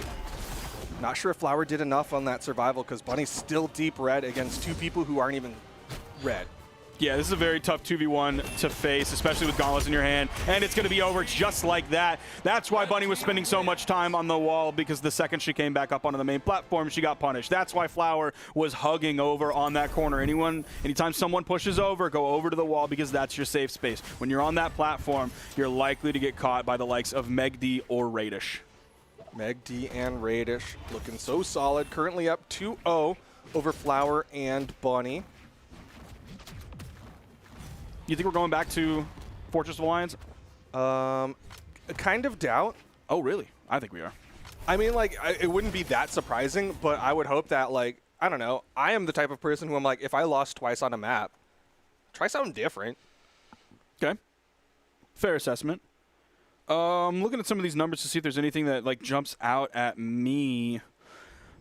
Speaker 2: Not sure if Flower did enough on that survival because Bunny's still deep red against two people who aren't even red.
Speaker 3: Yeah, this is a very tough 2v1 to face, especially with gauntlets in your hand, and it's going to be over just like that. That's why Bunny was spending so much time on the wall, because the second she came back up onto the main platform, she got punished. That's why Flower was hugging over on that corner. Anytime someone pushes over, go over to the wall, because that's your safe space. When you're on that platform, you're likely to get caught by the likes of Megi or Radish.
Speaker 2: Megi and Radish looking so solid. Currently up 2-0 over Flower and Bunny.
Speaker 3: You think we're going back to Fortress of Alliance?
Speaker 2: Kind of doubt.
Speaker 3: Oh, really? I think we are.
Speaker 2: I mean, like, it wouldn't be that surprising, but I would hope that, like, I don't know. I am the type of person who I'm like, if I lost twice on a map, try something different.
Speaker 3: Okay. Fair assessment. Looking at some of these numbers to see if there's anything that, like, jumps out at me.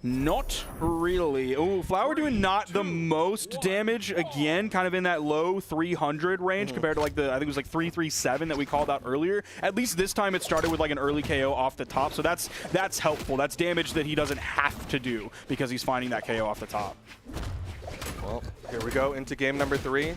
Speaker 3: Not really. Oh, Flower doing not the most damage. Again, kind of in that low 300 range compared to, like, I think it was like 337 that we called out earlier. At least this time it started with, like, an early KO off the top. So that's helpful. That's damage that he doesn't have to do because he's finding that KO off the top.
Speaker 2: Well, here we go into game number 3.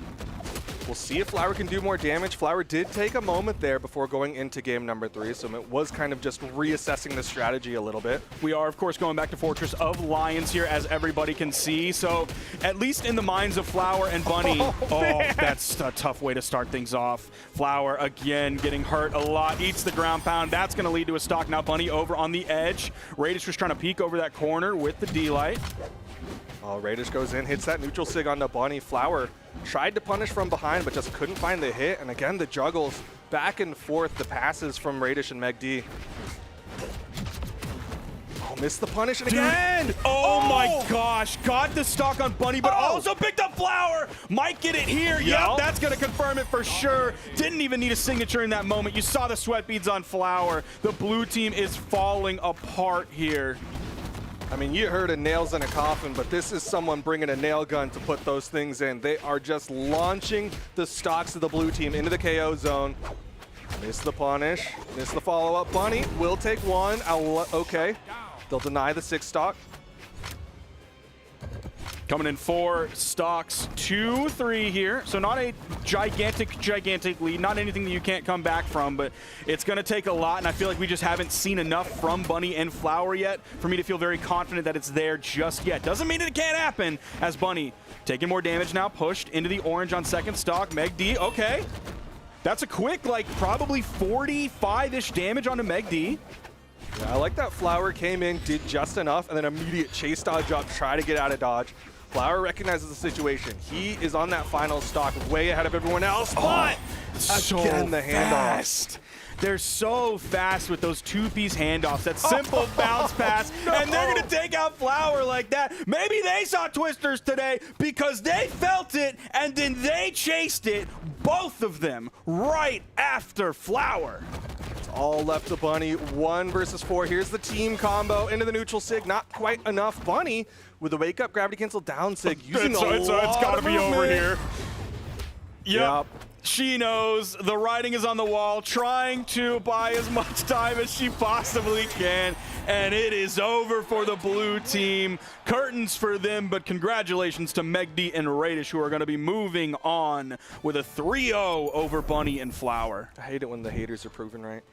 Speaker 2: We'll see if Flower can do more damage. Flower did take a moment there before going into game number 3, so it was kind of just reassessing the strategy a little bit.
Speaker 3: We are, of course, going back to Fortress of Lions here, as everybody can see. So, at least in the minds of Flower and Bunny, that's a tough way to start things off. Flower, again, getting hurt a lot, eats the ground pound. That's going to lead to a stock. Now Bunny over on the edge. Radish was trying to peek over that corner with the D-Light.
Speaker 2: Radish goes in, hits that neutral sig on the Bunny. Flower tried to punish from behind, but just couldn't find the hit. And again, the juggles back and forth, the passes from Radish and Megi. Oh, missed the punish and again!
Speaker 3: Oh my gosh, got the stock on Bunny, but also picked up Flower. Might get it here. Yep, that's going to confirm it for sure. Didn't even need a signature in that moment. You saw the sweat beads on Flower. The blue team is falling apart here.
Speaker 2: I mean, you heard of nails in a coffin, but this is someone bringing a nail gun to put those things in. They are just launching the stocks of the blue team into the KO zone. Miss the punish, miss the follow-up. Bunny will take one. Okay, they'll deny the 6 stock.
Speaker 3: Coming in 4 stocks, 2-3 here. So not a gigantic lead, not anything that you can't come back from, but it's going to take a lot, and I feel like we just haven't seen enough from Bunny and Flower yet for me to feel very confident that it's there just yet. Doesn't mean it can't happen, as Bunny taking more damage now, pushed into the orange on second stock. Megi, okay. That's a quick, like, probably 45-ish damage onto Megi.
Speaker 2: Yeah, I like that Flower came in, did just enough, and then immediate chase dodge up, try to get out of dodge. Flower recognizes the situation. He is on that final stock way ahead of everyone else, but again, the handoff.
Speaker 3: They're so fast with those 2-piece handoffs. That simple bounce pass, and they're going to take out Flower like that. Maybe they saw Twisters today because they felt it, and then they chased it, both of them, right after Flower.
Speaker 2: All left to Bunny, 1 versus 4. Here's the team combo into the neutral sig. Not quite enough. Bunny with the wake up gravity cancel down sig using
Speaker 3: it's got to be over here. Yep. She knows the writing is on the wall, trying to buy as much time as she possibly can, and it is over for the blue team. Curtains for them, but congratulations to Megi and Radish, who are going to be moving on with a 3-0 over Bunny and Flower.
Speaker 2: I hate it when the haters are proven right.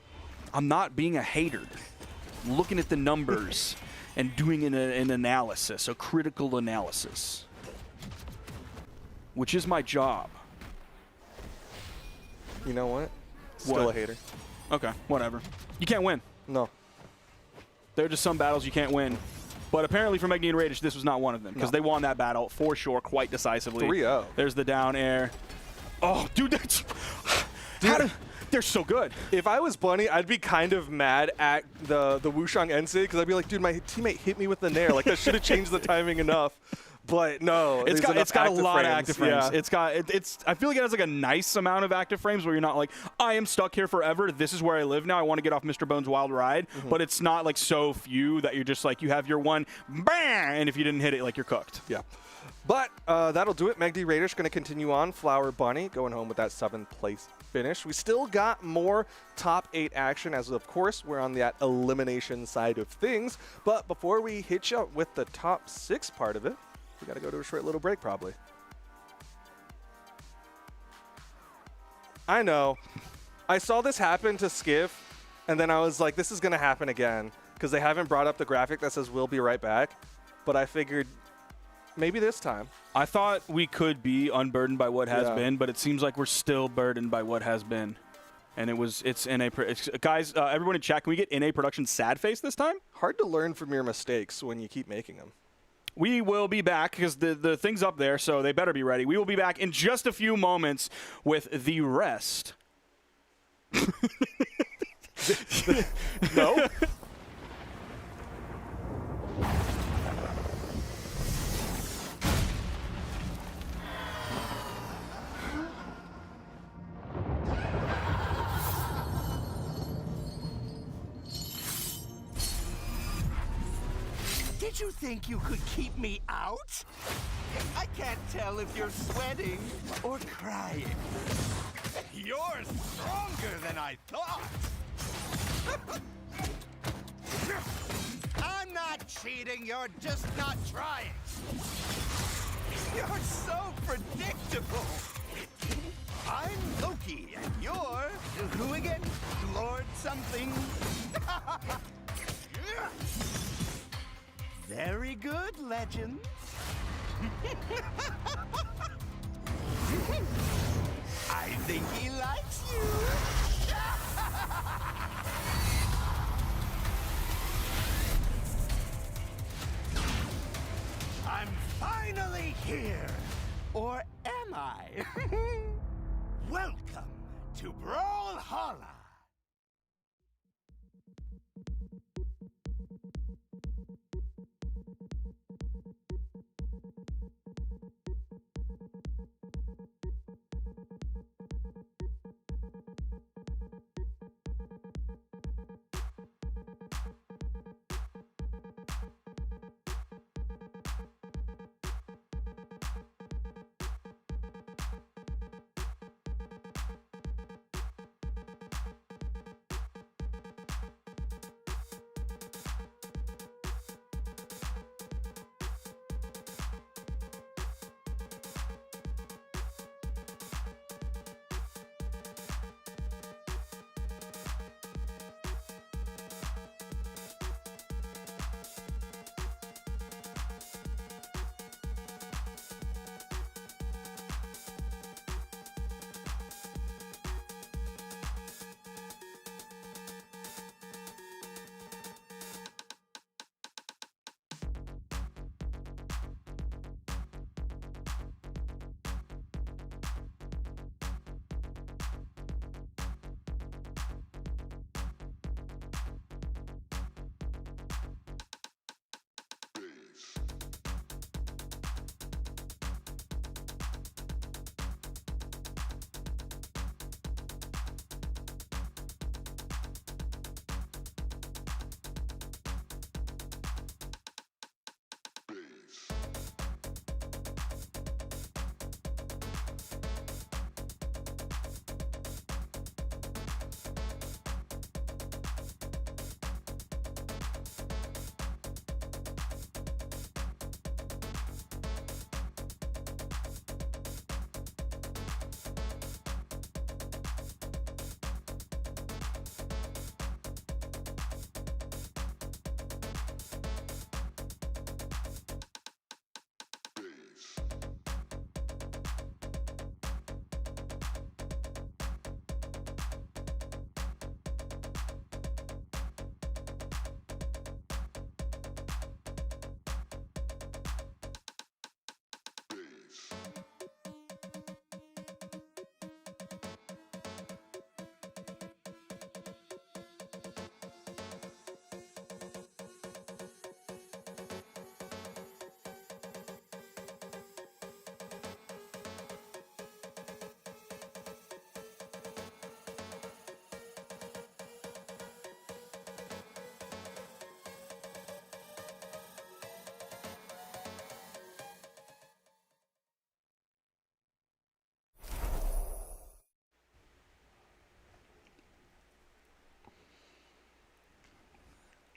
Speaker 3: I'm not being a hater. I'm looking at the numbers and doing an analysis, a critical analysis, which is my job.
Speaker 2: You know what? Still a hater.
Speaker 3: Okay, whatever. You can't win.
Speaker 2: No.
Speaker 3: There are just some battles you can't win. But apparently for Megi and Radish, this was not one of them, because they won that battle for sure quite decisively.
Speaker 2: 3-0.
Speaker 3: There's the down air. Oh, dude, that's... They're so good.
Speaker 2: If I was Bunny, I'd be kind of mad at the Wushang NC, because I'd be like, dude, my teammate hit me with the nair. Like, that should have changed the timing enough. But no,
Speaker 3: it's got a lot of active frames.
Speaker 2: Yeah.
Speaker 3: I feel like it has like a nice amount of active frames where you're not like, I am stuck here forever. This is where I live now. I want to get off Mr. Bones' wild ride. But it's not like so few that you're just like, you have your one, bang, and if you didn't hit it, like you're cooked.
Speaker 2: Yeah. But that'll do it. Megi Radish going to continue on. Flower Bunny going home with that 7th place finish. We still got more top 8 action, as of course we're on that elimination side of things. But before we hit you with the top 6 part of it, we got to go to a short little break probably. I know. I saw this happen to Skiff, and then I was like, this is going to happen again, because they haven't brought up the graphic that says we'll be right back. But I figured maybe this time.
Speaker 3: I thought we could be unburdened by what has been, but it seems like we're still burdened by what has been. And it's NA. Guys, everyone in chat, can we get NA production sad face this time?
Speaker 2: Hard to learn from your mistakes when you keep making them.
Speaker 3: We will be back because the thing's up there, so they better be ready. We will be back in just a few moments with the rest.
Speaker 2: No?
Speaker 8: Did you think you could keep me out? I can't tell if you're sweating or crying. You're stronger than I thought. I'm not cheating, you're just not trying. You're so predictable. I'm Loki, and you're who again? Lord something? Very good, legend. I think he likes you. I'm finally here. Or am I? Welcome to Brawlhalla.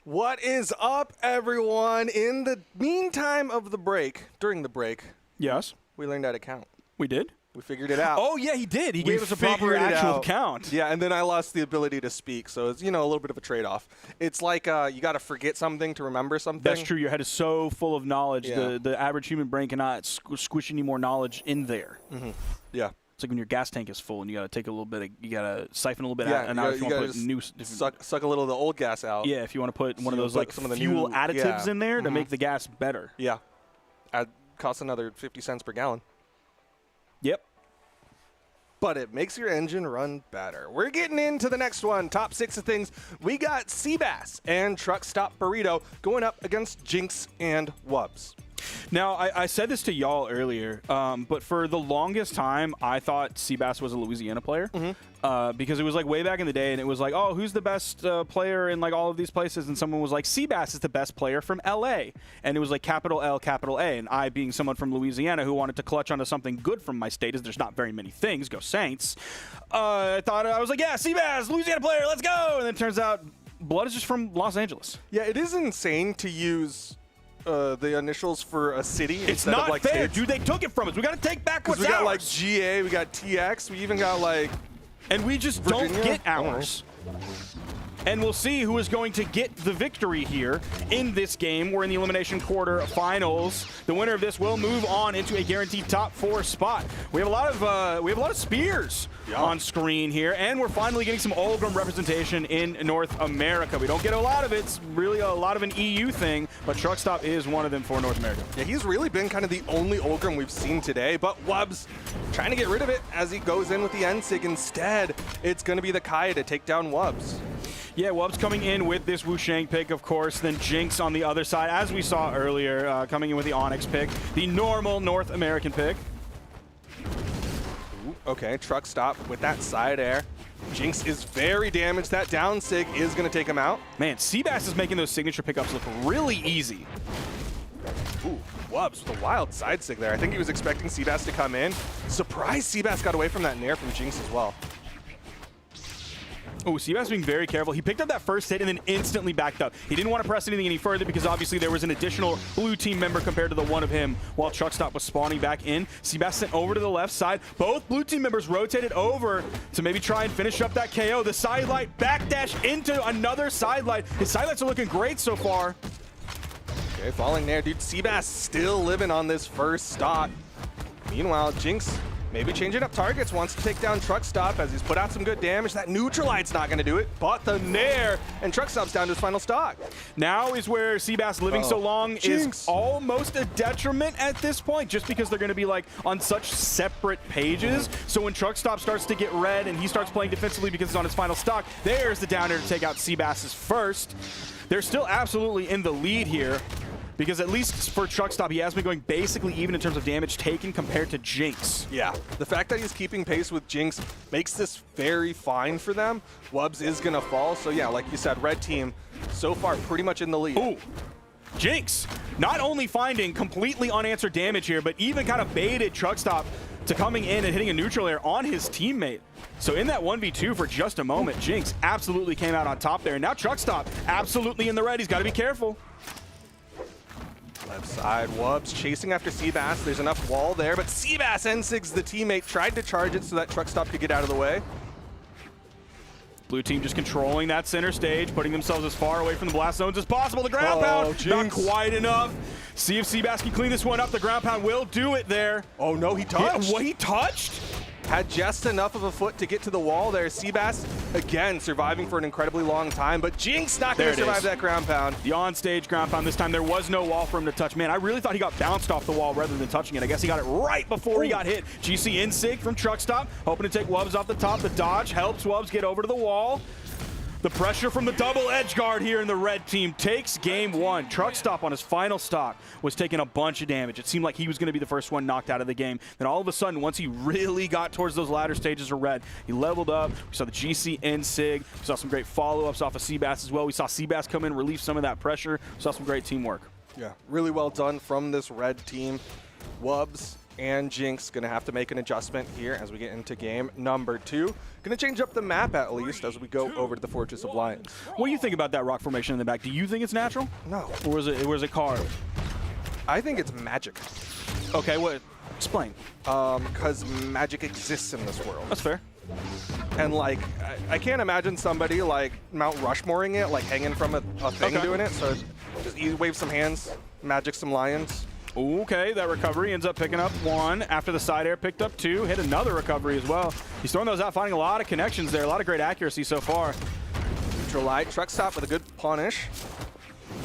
Speaker 2: What is up, everyone? In the meantime of the break, during the break,
Speaker 11: Yes,
Speaker 2: we learned how to count.
Speaker 11: we did.
Speaker 2: We figured it out.
Speaker 11: Oh, yeah, he did. He
Speaker 2: We
Speaker 11: gave us a proper
Speaker 2: figured it
Speaker 11: actual
Speaker 2: out.
Speaker 11: count.
Speaker 2: Yeah, and then I lost the ability to speak, so it's, you know, a little bit of a trade-off. It's like you got to forget something to remember something.
Speaker 11: That's true. Your head is so full of knowledge.
Speaker 2: Yeah.
Speaker 11: The average human brain cannot squish any more knowledge in there.
Speaker 2: Mm-hmm. Yeah.
Speaker 11: It's like when your gas tank is full and you got to take a little bit of, you got to siphon a little bit
Speaker 2: Yeah,
Speaker 11: out. And
Speaker 2: you
Speaker 11: now
Speaker 2: gotta-
Speaker 11: if you
Speaker 2: you
Speaker 11: want to
Speaker 2: gotta
Speaker 11: put new,
Speaker 2: Suck a little of the old gas out.
Speaker 11: yeah, if you want to put one of
Speaker 2: you
Speaker 11: those
Speaker 2: put
Speaker 11: like
Speaker 2: some of the
Speaker 11: fuel
Speaker 2: new-
Speaker 11: additives
Speaker 2: yeah.
Speaker 11: in there to
Speaker 2: Mhm.
Speaker 11: make the gas better.
Speaker 2: Yeah. Costs another 50 cents per gallon.
Speaker 11: Yep.
Speaker 2: But it makes your engine run better. We're getting into the next one. Top 6 of things. We got Seabass and Truck Stop Burrito going up against Jinx and Wubs.
Speaker 11: Now, I said this to y'all earlier, but for the longest time, I thought Seabass was a Louisiana player because it was like way back in the day, and it was like, oh, who's the best player in like all of these places? And someone was like, Seabass is the best player from LA, and it was like capital L, capital A. And I, being someone from Louisiana who wanted to clutch onto something good from my state, as there's not very many things, go Saints. I was like, yeah, Seabass, Louisiana player, let's go. And then it turns out Blood is just from Los Angeles.
Speaker 2: Yeah, it is insane to use the initials for a city
Speaker 11: it's
Speaker 2: instead
Speaker 11: not
Speaker 2: of like
Speaker 11: fair,
Speaker 2: states.
Speaker 11: dude. They took it from us. We got to take back what's
Speaker 2: we got
Speaker 11: ours.
Speaker 2: like GA, we got TX, we even got like,
Speaker 11: and we just
Speaker 2: Virginia?
Speaker 11: don't get ours. And we'll see who is going to get the victory here in this game. We're in the Elimination Quarter-Finals. The winner of this will move on into a guaranteed top 4 spot. We have a lot of spears on screen here, and we're finally getting some Olgrim representation in North America. We don't get a lot of it. It's really a lot of an EU thing, but Truck Stop is one of them for North America.
Speaker 2: yeah, he's really been kind of the only Olgrim we've seen today, but Wubs trying to get rid of it as he goes in with the Ensig. Instead, it's going to be the Kaya to take down Wubs.
Speaker 11: Yeah, Wubs coming in with this Wushang pick, of course, then Jinx on the other side, as we saw earlier, coming in with the Onyx pick, the normal North American pick.
Speaker 2: Ooh, okay, Truck Stop with that side air. Jinx is very damaged. That down sig is going to take him out.
Speaker 11: Man, Seabass is making those signature pickups look really easy.
Speaker 2: Ooh, Wubs with a wild side sig there. I think he was expecting Seabass to come in. Surprised Seabass got away from that nair from Jinx as well.
Speaker 11: Oh, Seabass being very careful. He picked up that first hit and then instantly backed up. He didn't want to press anything any further because obviously there was an additional blue team member compared to the one of him while Truck Stop was spawning back in. Seabass sent over to the left side. Both blue team members rotated over to maybe try and finish up that KO. The sidelight backdash into another sidelight. His sidelights are looking great so far.
Speaker 2: Okay, falling there, dude. Seabass still living on this first stock. Meanwhile, Jinx maybe changing up targets, wants to take down Truck Stop as he's put out some good damage. That Neutralite's not going to do it, but the nair, and Truck Stop's down to his final stock.
Speaker 11: Now is where Seabass living so long is almost a detriment at this point, just because they're going to be like on such separate pages. So when Truck Stop starts to get red and he starts playing defensively because it's on his final stock, there's the downer to take out Seabass's first. They're still absolutely in the lead here, because at least for Truck Stop, he has been going basically even in terms of damage taken compared to Jinx.
Speaker 2: Yeah, the fact that he's keeping pace with Jinx makes this very fine for them. Wubs is going to fall, so yeah, like you said, red team so far pretty much in the lead.
Speaker 11: Ooh, Jinx not only finding completely unanswered damage here, but even kind of baited Truck Stop to coming in and hitting a neutral air on his teammate. So in that 1v2 for just a moment, Jinx absolutely came out on top there. And now Truck Stop absolutely in the red. He's got to be careful.
Speaker 2: Left side, Wubs chasing after Seabass. There's enough wall there, but Seabass N6's the teammate, tried to charge it so that Truck Stop could get out of the way.
Speaker 11: Blue team just controlling that center stage, putting themselves as far away from the blast zones as possible. The ground pound, not quite enough. See if Seabass can clean this one up. The ground pound will do it there.
Speaker 2: Oh no, he touched.
Speaker 11: What, he touched?
Speaker 2: Had just enough of a foot to get to the wall there. Seabass, again, surviving for an incredibly long time, but Jinx not going to survive that ground pound.
Speaker 11: The on-stage ground pound this time. There was no wall for him to touch. Man, I really thought he got bounced off the wall rather than touching it. I guess he got it right before he got hit. GC in sig from Truck Stop, hoping to take Wubs off the top. The dodge helps Wubs get over to the wall. The pressure from the double edge guard here in the red team takes game one. Truck Stop on his final stock was taking a bunch of damage. It seemed like he was going to be the first one knocked out of the game. Then all of a sudden, once he really got towards those latter stages of red, he leveled up. We saw the GC in sig. We saw some great follow-ups off of Seabass as well. We saw Seabass come in, relieve some of that pressure. We saw some great teamwork.
Speaker 2: Yeah, really well done from this red team. Wubs and Jinx gonna have to make an adjustment here as we get into game number 2. Gonna change up the map at least as we go over to the Fortress of Lions.
Speaker 11: What do you think about that rock formation in the back? Do you think it's natural?
Speaker 2: No.
Speaker 11: Or was it carved?
Speaker 2: I think it's magic.
Speaker 11: Okay, what? Explain.
Speaker 2: Because magic exists in this world.
Speaker 11: That's fair.
Speaker 2: And like, I can't imagine somebody like Mount Rushmoreing it, like hanging from a thing doing it. So just wave some hands, magic some lions.
Speaker 11: Okay, that recovery ends up picking up 1. After the side air, picked up 2. Hit another recovery as well. He's throwing those out, finding a lot of connections there. A lot of great accuracy so far.
Speaker 2: Neutral light, Truck Stop with a good punish.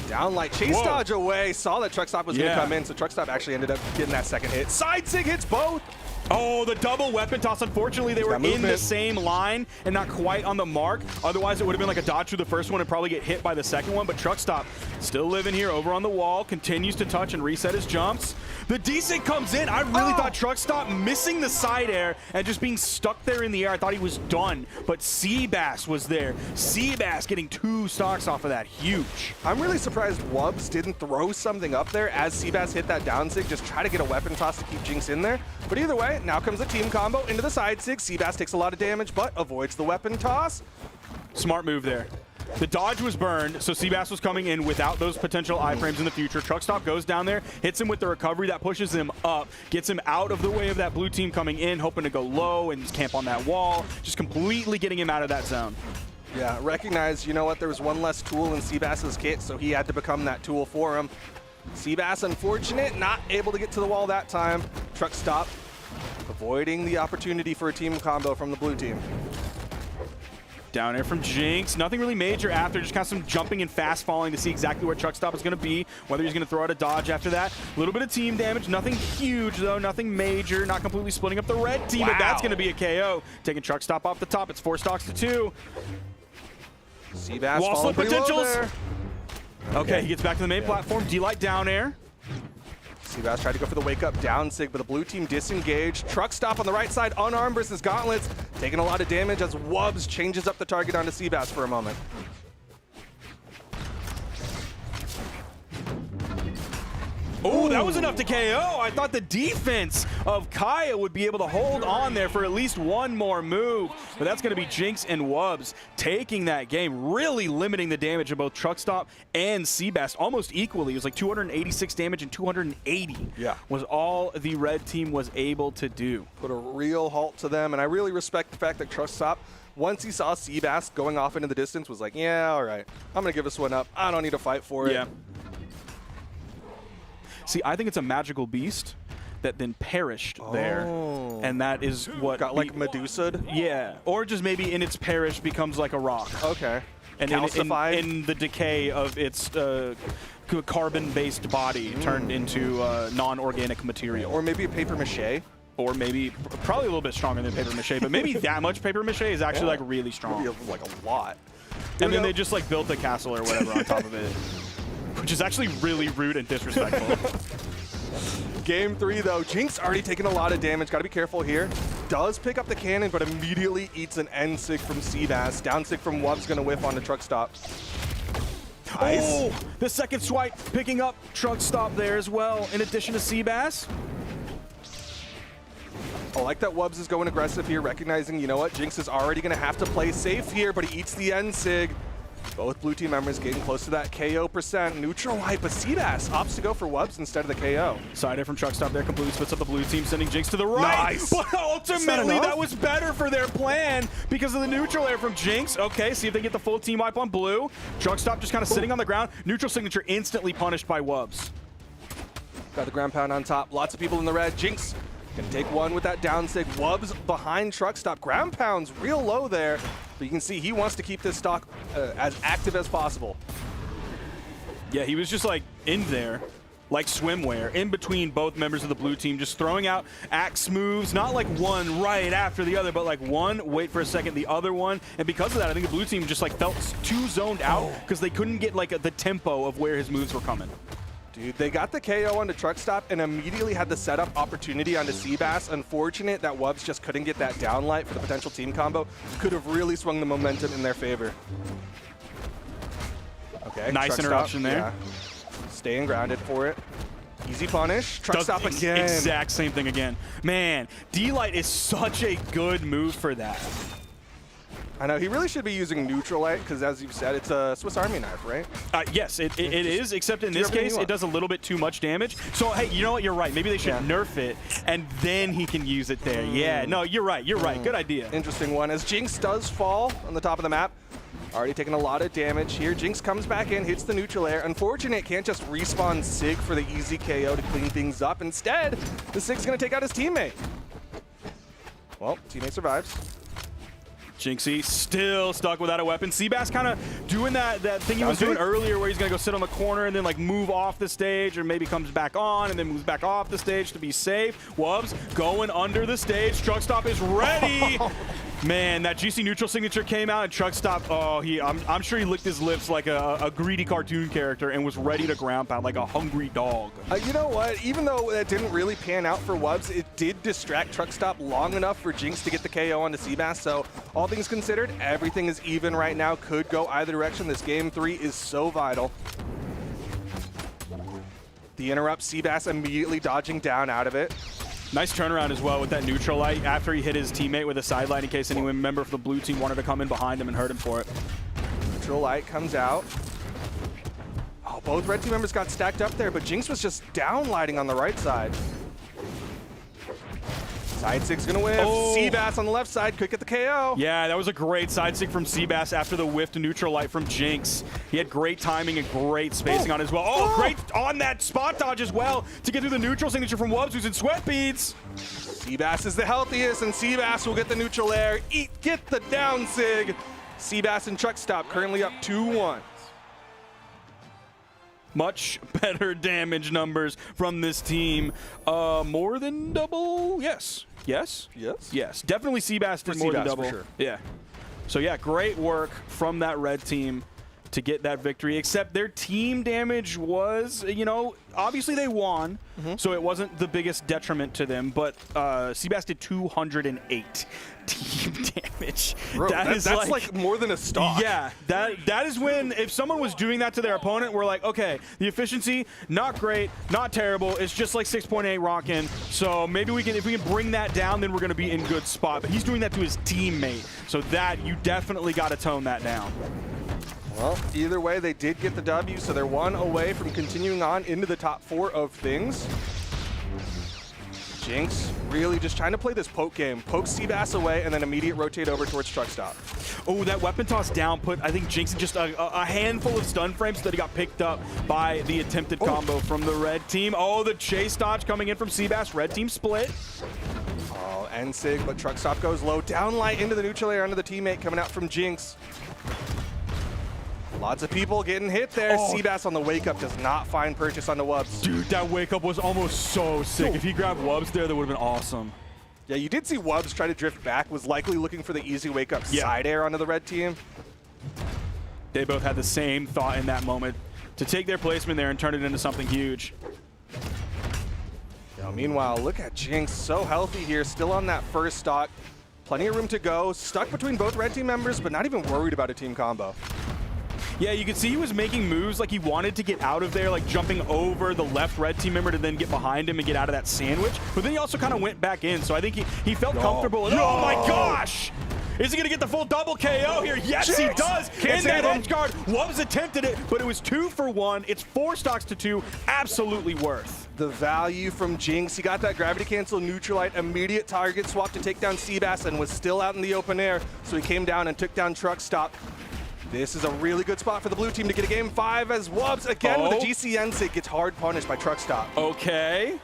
Speaker 2: Down light, chase dodge away. Saw that Truck Stop was going to come in, so Truck Stop actually ended up getting that second hit. Side sig hits both.
Speaker 11: Oh, the double weapon toss. Unfortunately, they were in the same line and not quite on the mark. Otherwise, it would have been like a dodge through the first one and probably get hit by the second one. But Truck Stop still living here over on the wall, continues to touch and reset his jumps. The desync comes in. I really thought Truck Stop missing the side air and just being stuck there in the air. I thought he was done, but Seabass was there. Seabass getting 2 stocks off of that. Huge.
Speaker 2: I'm really surprised Wubs didn't throw something up there as Seabass hit that down sig, just try to get a weapon toss to keep Jinx in there. But either way, now comes a team combo into the side sig. Seabass takes a lot of damage, but avoids the weapon toss.
Speaker 11: Smart move there. The dodge was burned, so Seabass was coming in without those potential iframes in the future. Truck Stop goes down there, hits him with the recovery that pushes him up, gets him out of the way of that blue team coming in, hoping to go low and camp on that wall, just completely getting him out of that zone.
Speaker 2: Yeah, recognize, you know what, there was one less tool in Seabass's kit, so he had to become that tool for him. Seabass, unfortunate, not able to get to the wall that time. Truck Stop avoiding the opportunity for a team combo from the blue team.
Speaker 11: Down air from Jinx. Nothing really major after, just kind of some jumping and fast falling to see exactly where Truck Stop is going to be, whether he's going to throw out a dodge after that. A little bit of team damage, nothing huge though, nothing major, not completely splitting up the red team, but that's going to be a KO. Taking Truck Stop off the top, it's 4 stocks to 2.
Speaker 2: Seabass
Speaker 11: wall
Speaker 2: falling
Speaker 11: slip
Speaker 2: pretty low
Speaker 11: potentials.
Speaker 2: there.
Speaker 11: Okay, he gets back to the main platform. D-Light down air.
Speaker 2: Seabass tried to go for the wake up down sig, but the blue team disengaged. Truck Stop on the right side, unarmed versus Gauntlets, taking a lot of damage as Wubs changes up the target onto Seabass for a moment.
Speaker 11: Oh, that was enough to KO. I thought the defense of Kaya would be able to hold on there for at least one more move, but that's going to be Jinx and Wubs taking that game, really limiting the damage of both Truck Stop and Seabass almost equally. It was like 286 damage and 280 was all the red team was able to do.
Speaker 2: Put a real halt to them, and I really respect the fact that Truck Stop, once he saw Seabass going off into the distance, was like, yeah, all right, I'm going to give this one up. I don't need to fight for it.
Speaker 11: Yeah. See, I think it's a magical beast that then perished there, and that is what
Speaker 2: got like Medusa'd.
Speaker 11: Yeah, or just maybe in its perish becomes like a rock.
Speaker 2: Okay.
Speaker 11: And in the decay of its carbon-based body turned into non-organic material.
Speaker 2: Or maybe a paper mache.
Speaker 11: Or maybe probably a little bit stronger than paper mache, but maybe that much paper mache is actually like really strong.
Speaker 2: Maybe like a lot.
Speaker 11: And then they just like built a castle or whatever on top of it. Which is actually really rude and disrespectful.
Speaker 2: Game 3, though. Jinx already taken a lot of damage. Got to be careful here. Does pick up the cannon, but immediately eats an N-sig from Seabass. Down sig from Wubs going to whiff on the Truck Stop. Nice.
Speaker 11: Oh, the second swipe picking up Truck Stop there as well, in addition to Seabass.
Speaker 2: I like that Wubs is going aggressive here, recognizing, you know what, Jinx is already going to have to play safe here, but he eats the N-sig. Both blue team members getting close to that KO percent. Neutral light, but Seabass opts to go for Wubs instead of the KO.
Speaker 11: Side air from Truck Stop there completely splits up the blue team, sending Jinx to the right.
Speaker 2: Nice.
Speaker 11: But ultimately, that was better for their plan because of the neutral air from Jinx. Okay, see if they get the full team wipe on blue. Truck Stop just kind of sitting on the ground. Neutral signature instantly punished by Wubs.
Speaker 2: Got the ground pound on top. Lots of people in the red. Jinx gonna take one with that down sig. Wubs behind Truck Stop. Ground pound's real low there. But you can see he wants to keep this stock as active as possible.
Speaker 11: Yeah, he was just like in there, like swimwear, in between both members of the blue team, just throwing out axe moves, not like one right after the other, but like one, wait for a second, the other one. And because of that, I think the blue team just like felt too zoned out because they couldn't get like the tempo of where his moves were coming.
Speaker 2: Dude, they got the KO onto Truck Stop and immediately had the setup opportunity onto Seabass. Unfortunate that Wubs just couldn't get that downlight for the potential team combo. Could have really swung the momentum in their favor. Okay,
Speaker 11: nice
Speaker 2: Truck
Speaker 11: interruption
Speaker 2: Stop,
Speaker 11: there.
Speaker 2: Yeah. Staying grounded for it. Easy punish. Truck Stop again.
Speaker 11: Exact same thing again. Man, D-Light is such a good move for that.
Speaker 2: I know, he really should be using neutral light because, as you've said, it's a Swiss Army knife, right?
Speaker 11: Yes, it is, except in this case, it does a little bit too much damage. So, hey, you know what? You're right. Maybe they should nerf it, and then he can use it there. Yeah, no, you're right. You're right. Good idea.
Speaker 2: Interesting one. As Jinx does fall on the top of the map, already taking a lot of damage here. Jinx comes back in, hits the neutral air. Unfortunate, can't just respawn Sig for the easy KO to clean things up. Instead, the Sig's going to take out his teammate. Well, teammate survives.
Speaker 11: Jinxie still stuck without a weapon. Seabass kind of doing that thing he was doing earlier where he's going to go sit on the corner and then like move off the stage, or maybe comes back on and then moves back off the stage to be safe. Wubs going under the stage. Truckstop is ready. Man, that GC neutral signature came out and Truckstop, oh, I'm sure he licked his lips like a greedy cartoon character and was ready to ground pound like a hungry dog.
Speaker 2: You know what? Even though that didn't really pan out for Wubs, it did distract Truckstop long enough for Jinx to get the KO onto Seabass. So all things considered, everything is even right now. Could go either direction. This game 3 is so vital. The interrupt, Seabass immediately dodging down out of it.
Speaker 11: Nice turnaround as well with that neutral light after he hit his teammate with a sideline in case any member of the blue team wanted to come in behind him and hurt him for it.
Speaker 2: Neutral light comes out. Oh, both red team members got stacked up there, but Jinx was just downlighting on the right side. Side sig's gonna whiff.
Speaker 11: Oh.
Speaker 2: Seabass on the left side could get the KO.
Speaker 11: Yeah, that was a great side sig from Seabass after the whiff to neutral light from Jinx. He had great timing and great spacing on as well. Oh, great on that spot dodge as well to get through the neutral signature from Wubs, who's in sweat beads.
Speaker 2: Seabass is the healthiest, and Seabass will get the neutral air. Get the down sig. Seabass and Truckstop currently up 2-1.
Speaker 11: Much better damage numbers from this team. More than double? Yes. Yes?
Speaker 2: Yes.
Speaker 11: Yes. Definitely Seabass did more than double.
Speaker 2: For sure.
Speaker 11: Yeah. So yeah, great work from that red team to get that victory, except their team damage was, you know, obviously they won, so it wasn't the biggest detriment to them, but Seabass did 208 team damage.
Speaker 2: Bro, that's like more than a stock.
Speaker 11: Yeah, that is when, if someone was doing that to their opponent, we're like, okay, the efficiency, not great, not terrible, it's just like 6.8 rockin', so maybe we can, if we can bring that down, then we're gonna be in good spot. But he's doing that to his teammate, so that, you definitely gotta tone that down.
Speaker 2: Well, either way, they did get the W, so they're 1 away from continuing on into the top 4 of things. Jinx really just trying to play this poke game. Poke Seabass away and then immediate rotate over towards Truckstop.
Speaker 11: Oh, that weapon toss down put, I think Jinx just a handful of stun frames that he got picked up by the attempted combo from the red team. Oh, the chase dodge coming in from Seabass. Red team split.
Speaker 2: Oh, N-Sig, but Truckstop goes low. Downlight into the neutral air under the teammate coming out from Jinx. Lots of people getting hit there. Seabass on the wake up does not find purchase on the Wubs.
Speaker 11: Dude, that wake up was almost so sick. If he grabbed Wubs there, that would have been awesome.
Speaker 2: Yeah, you did see Wubs try to drift back, was likely looking for the easy wake up side air onto the red team.
Speaker 11: They both had the same thought in that moment to take their placement there and turn it into something huge.
Speaker 2: Now, meanwhile, look at Jinx, so healthy here, still on that first stock. Plenty of room to go, stuck between both red team members, but not even worried about a team combo.
Speaker 11: Yeah, you could see he was making moves like he wanted to get out of there, like jumping over the left red team member to then get behind him and get out of that sandwich. But then he also kind of went back in, so I think he felt comfortable. Oh my gosh! Is he going to get the full double KO here? Yes, Jinx! He does! In that edge guard, Wubs attempted it, but it was 2 for 1. It's 4 stocks to 2. Absolutely worth.
Speaker 2: The value from Jinx, he got that gravity cancel, neutralite, immediate target swap to take down Seabass and was still out in the open air, so he came down and took down Truckstop. This is a really good spot for the blue team to get a game 5 as Wubs again with a GCN sig gets hard punished by Truckstop.
Speaker 11: Okay.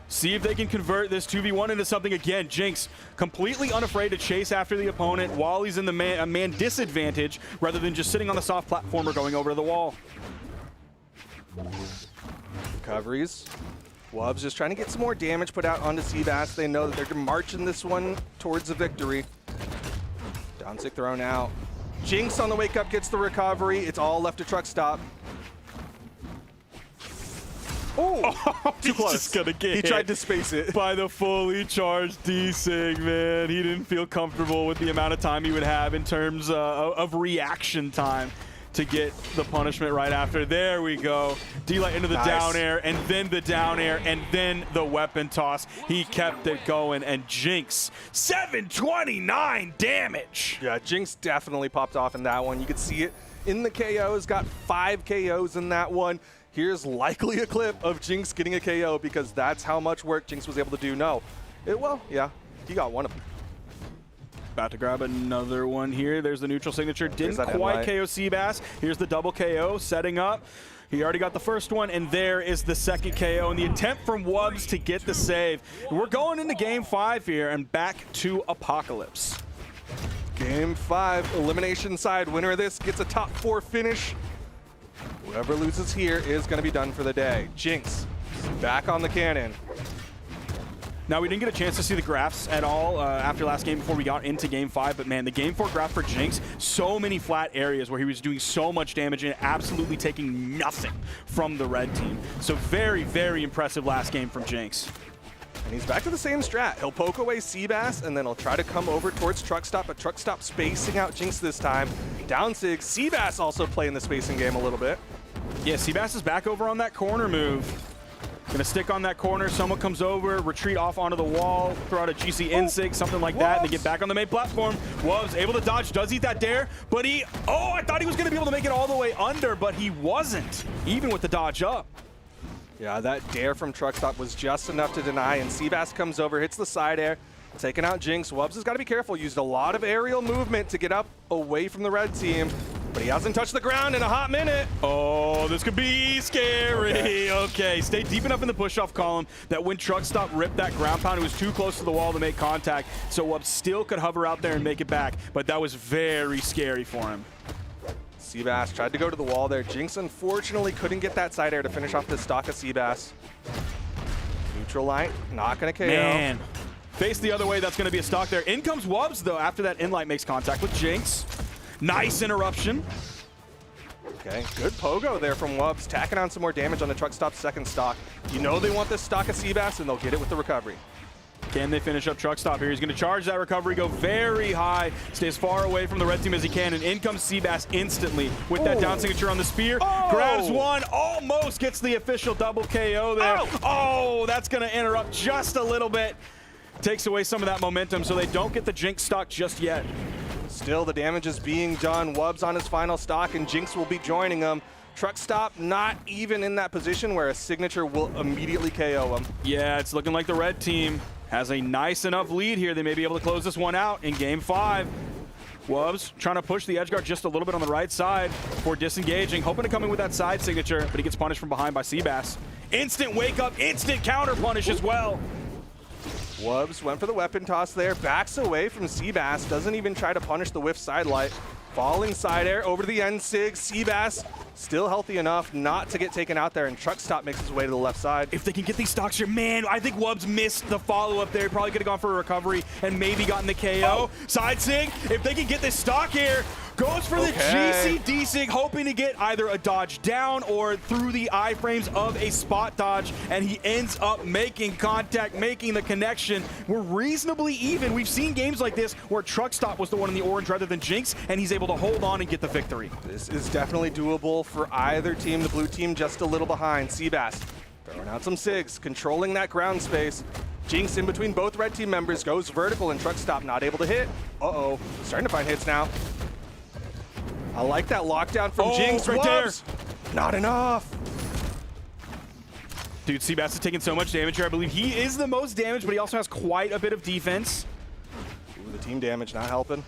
Speaker 11: See if they can convert this 2v1 into something again. Jinx completely unafraid to chase after the opponent while he's in the man disadvantage rather than just sitting on the soft platformer going over to the wall.
Speaker 2: Recoveries. Wubs just trying to get some more damage put out onto Seabass. They know that they're marching this one towards a victory. Down sick thrown out. Jinx on the wake up gets the recovery. It's all left to Truckstop. Oh, too close.
Speaker 11: Just gonna get
Speaker 2: he tried to space it.
Speaker 11: By the fully charged D-Sig, man. He didn't feel comfortable with the amount of time he would have in terms of reaction time to get the punishment right after. There we go. D-Light into the down air, and then the down air, and then the weapon toss. He kept it going, and Jinx, 729 damage.
Speaker 2: Yeah, Jinx definitely popped off in that one. You could see it in the KOs, got 5 KOs in that one. Here's likely a clip of Jinx getting a KO because that's how much work Jinx was able to do. No, well, yeah, he got one of them.
Speaker 11: About to grab another one here. There's the neutral signature. Didn't quite KO Seabass. Here's the double KO setting up. He already got the first one, and there is the second KO. And the attempt from Wubs to get the save. We're going into game 5 here and back to Apocalypse.
Speaker 2: Game 5, elimination side. Winner of this gets a top 4 finish. Whoever loses here is going to be done for the day. Jinx, back on the cannon.
Speaker 11: Now, we didn't get a chance to see the graphs at all after last game before we got into Game 5, but man, the Game 4 graph for Jinx, so many flat areas where he was doing so much damage and absolutely taking nothing from the red team. So very, very impressive last game from Jinx.
Speaker 2: And he's back to the same strat. He'll poke away Seabass, and then he'll try to come over towards Truckstop, but Truckstop spacing out Jinx this time. Down Sig, Seabass also playing the spacing game a little bit.
Speaker 11: Yeah, Seabass is back over on that corner move. Gonna stick on that corner, someone comes over, retreat off onto the wall, throw out a GC Insig, something like that, and they get back on the main platform. Wubs able to dodge, does eat that dare, but I thought he was gonna be able to make it all the way under, but he wasn't, even with the dodge up.
Speaker 2: Yeah, that dare from Truckstop was just enough to deny, and Seabass comes over, hits the side air, taking out Jinx. Wubs has got to be careful, used a lot of aerial movement to get up away from the red team, but he hasn't touched the ground in a hot minute.
Speaker 11: Oh, this could be scary. Okay, stay deep enough in the push-off column that when Truckstop ripped that ground pound, it was too close to the wall to make contact, so Wubs still could hover out there and make it back, but that was very scary for him.
Speaker 2: Seabass tried to go to the wall there. Jinx unfortunately couldn't get that side air to finish off this stock of Seabass. Neutral light, not gonna KO.
Speaker 11: Man, face the other way, that's gonna be a stock there. In comes Wubs though, after that in-light makes contact with Jinx. Nice interruption.
Speaker 2: Okay, good pogo there from Wubs, tacking on some more damage on the Truckstop's second stock. You know they want this stock of Seabass, and they'll get it with the recovery.
Speaker 11: Can they finish up Truckstop here? He's going to charge that recovery, go very high, stay as far away from the red team as he can, and in comes Seabass instantly with that down signature on the spear. Grabs one, almost gets the official double KO there. Oh, that's going to interrupt just a little bit. Takes away some of that momentum, so they don't get the Jinx stock just yet.
Speaker 2: Still, the damage is being done. Wubs on his final stock, and Jinx will be joining him. Truckstop not even in that position where a signature will immediately KO him.
Speaker 11: Yeah, it's looking like the red team has a nice enough lead here. They may be able to close this one out in Game 5. Wubs trying to push the edge guard just a little bit on the right side before disengaging, hoping to come in with that side signature, but he gets punished from behind by Seabass. Instant wake up, instant counter punish as well.
Speaker 2: Wubs went for the weapon toss there, backs away from Seabass, doesn't even try to punish the whiff side light. Falling side air over to the end sig. Seabass still healthy enough not to get taken out there, and Truckstop makes his way to the left side.
Speaker 11: If they can get these stocks here, man, I think Wubs missed the follow-up there. Probably could have gone for a recovery and maybe gotten the KO. Side sig, if they can get this stock here, goes for the GC D-Sig, hoping to get either a dodge down or through the iframes of a spot dodge, and he ends up making contact, making the connection. We're reasonably even. We've seen games like this where Truckstop was the one in the orange rather than Jinx, and he's able to hold on and get the victory.
Speaker 2: This is definitely doable for either team. The blue team just a little behind. Seabass throwing out some SIGs, controlling that ground space. Jinx in between both red team members, goes vertical, and Truckstop not able to hit. Uh-oh, starting to find hits now. I like that lockdown from Jinx right there. Not enough.
Speaker 11: Dude, Seabass is taking so much damage here. I believe he is the most damaged, but he also has quite a bit of defense.
Speaker 2: Ooh, the team damage not helping.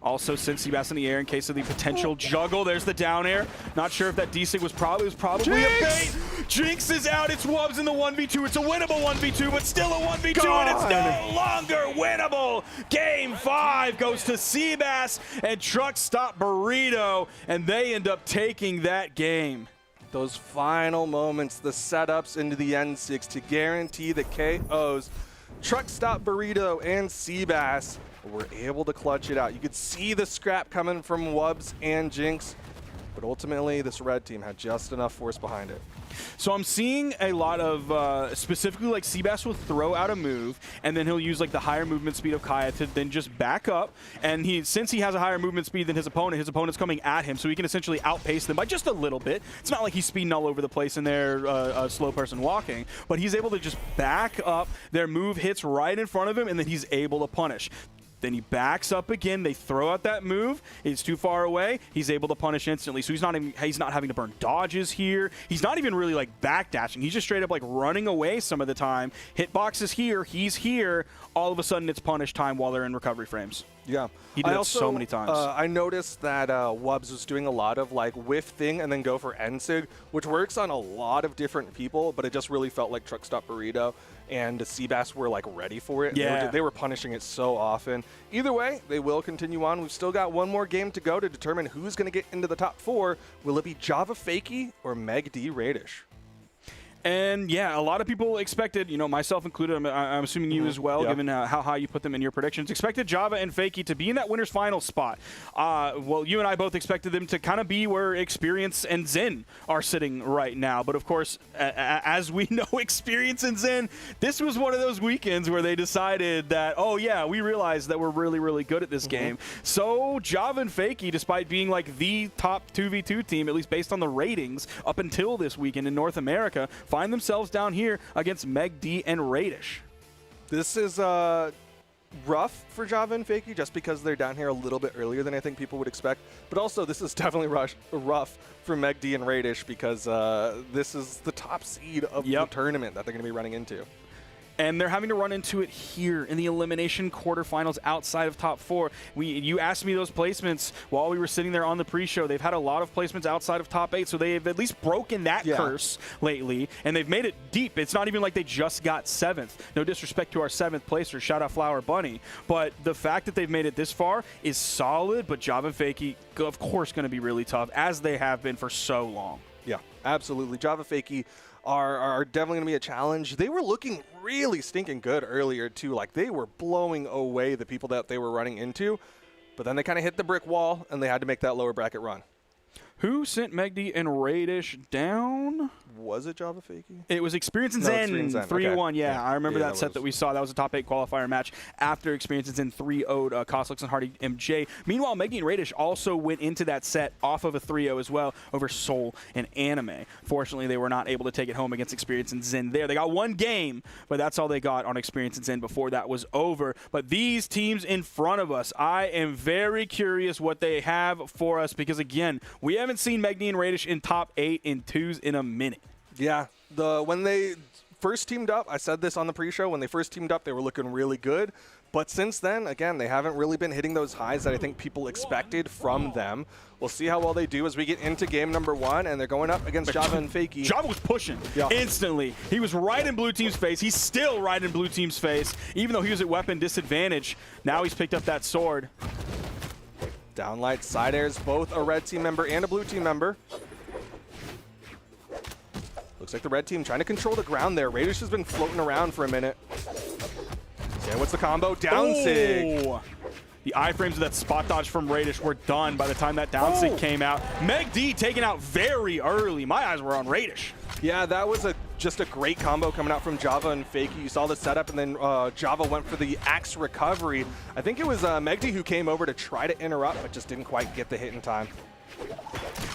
Speaker 11: Also sent Seabass in the air in case of the potential juggle. There's the down air. Not sure if that D-Sig was probably a bait. Jinx is out. It's Wubs in the 1v2. It's a winnable 1v2, but still a 1v2, and it's no longer winnable. Game 5 goes to Seabass and Truckstop Burrito, and they end up taking that game.
Speaker 2: Those final moments, the setups into the N6 to guarantee the KOs. Truckstop Burrito and Seabass were able to clutch it out. You could see the scrap coming from Wubs and Jinx, but ultimately this red team had just enough force behind it.
Speaker 11: So I'm seeing a lot of, specifically like Seabass will throw out a move, and then he'll use like the higher movement speed of Kaya to then just back up. And since he has a higher movement speed than his opponent's coming at him, so he can essentially outpace them by just a little bit. It's not like he's speeding all over the place and they're a slow person walking, but he's able to just back up. Their move hits right in front of him, and then he's able to punish. Then he backs up again. They throw out that move. It's too far away. He's able to punish instantly. So he's not having to burn dodges here. He's not even really like backdashing. He's just straight up like running away some of the time. Hitbox is here. He's here. All of a sudden it's punish time while they're in recovery frames.
Speaker 2: Yeah.
Speaker 11: He did that so many times.
Speaker 2: I noticed that Wubs was doing a lot of like whiff thing and then go for NSIG, which works on a lot of different people, but it just really felt like Truck Stop Burrito and Seabass were like ready for it.
Speaker 11: Yeah.
Speaker 2: They were punishing it so often. Either way, they will continue on. We've still got one more game to go to determine who's going to get into the top 4. Will it be Java Fakey or Megi Radish?
Speaker 11: And yeah, a lot of people expected, you know, myself included, I'm assuming you as well, given how high you put them in your predictions, expected Java and Fakey to be in that winner's final spot. Well, you and I both expected them to kind of be where Experience and Zen are sitting right now. But of course, as we know, Experience and Zen, this was one of those weekends where they decided that, oh yeah, we realized that we're really, really good at this game. So Java and Fakey, despite being like the top 2v2 team, at least based on the ratings up until this weekend in North America, find themselves down here against Megi and Radish.
Speaker 2: This is rough for Java and Fakey just because they're down here a little bit earlier than I think people would expect. But also, this is definitely rough for Megi and Radish because this is the top seed of the tournament that they're going to be running into.
Speaker 11: And they're having to run into it here in the Elimination Quarter-Finals outside of top 4. You asked me those placements while we were sitting there on the pre-show. They've had a lot of placements outside of top 8, so they've at least broken that curse lately, and they've made it deep. It's not even like they just got 7th. No disrespect to our 7th placer, shout out Flower Bunny. But the fact that they've made it this far is solid, but Java and Fakey, of course, going to be really tough, as they have been for so long.
Speaker 2: Yeah, absolutely. Java Fakey are definitely going to be a challenge. They were looking really stinking good earlier, too. Like, they were blowing away the people that they were running into. But then they kind of hit the brick wall, and they had to make that lower bracket run.
Speaker 11: Who sent Megi and Radish down?
Speaker 2: Was it Java Fakey?
Speaker 11: It was Experience and Zen, 3-1.
Speaker 2: Okay.
Speaker 11: Yeah, I remember that set that we saw. That was a top 8 qualifier match after Experience and Zen 3-0'd Costlix and Hardy MJ. Meanwhile, Megi and Radish also went into that set off of a 3-0 as well over Soul and Anime. Fortunately, they were not able to take it home against Experience and Zen there. They got one game, but that's all they got on Experience and Zen before that was over. But these teams in front of us, I am very curious what they have for us because, again, we haven't seen Megi and Radish in top 8 in 2s in a minute.
Speaker 2: Yeah, when they first teamed up, I said this on the pre-show, when they first teamed up, they were looking really good. But since then, again, they haven't really been hitting those highs that I think people expected from them. We'll see how well they do as we get into game number 1, and they're going up against Java and Fakey.
Speaker 11: Java was pushing instantly. He was right in blue team's face. He's still right in blue team's face, even though he was at weapon disadvantage. Now he's picked up that sword.
Speaker 2: Downlight, side airs, both a red team member and a blue team member. Looks like the red team trying to control the ground there. Radish has been floating around for a minute. And what's the combo? Down sig.
Speaker 11: The iframes of that spot dodge from Radish were done by the time that down sig came out. Megi taken out very early. My eyes were on Radish.
Speaker 2: Yeah, that was just a great combo coming out from Java and Fakey. You saw the setup, and then Java went for the axe recovery. I think it was Megi who came over to try to interrupt, but just didn't quite get the hit in time.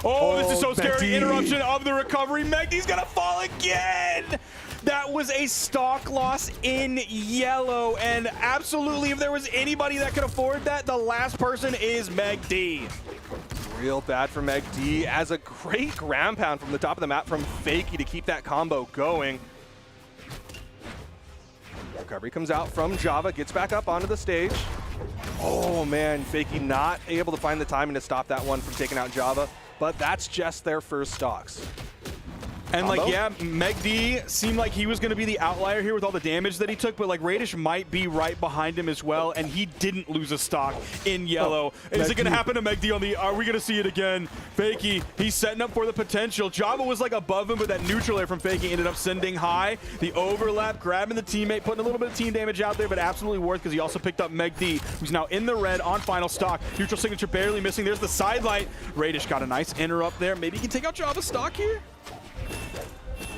Speaker 11: Oh, this is so scary.
Speaker 2: Megi.
Speaker 11: Interruption of the recovery. Megi's going to fall again. That was a stock loss in yellow, and absolutely, if there was anybody that could afford that, the last person is Megi.
Speaker 2: Real bad for Megi, as a great ground pound from the top of the map from Fakey to keep that combo going. Recovery comes out from Java, gets back up onto the stage. Oh man, Fakey not able to find the timing to stop that one from taking out Java, but that's just their first stocks.
Speaker 11: And like, yeah, Megi seemed like he was going to be the outlier here with all the damage that he took, but like Radish might be right behind him as well, and he didn't lose a stock in yellow. Is it going to happen to Megi on the, are we going to see it again? Fakey, he's setting up for the potential. Java was like above him, but that neutral air from Fakey ended up sending high. The overlap, grabbing the teammate, putting a little bit of team damage out there, but absolutely worth because he also picked up Megi, who's now in the red on final stock. Neutral signature barely missing. There's the side light. Radish got a nice interrupt there. Maybe he can take out Java's stock here?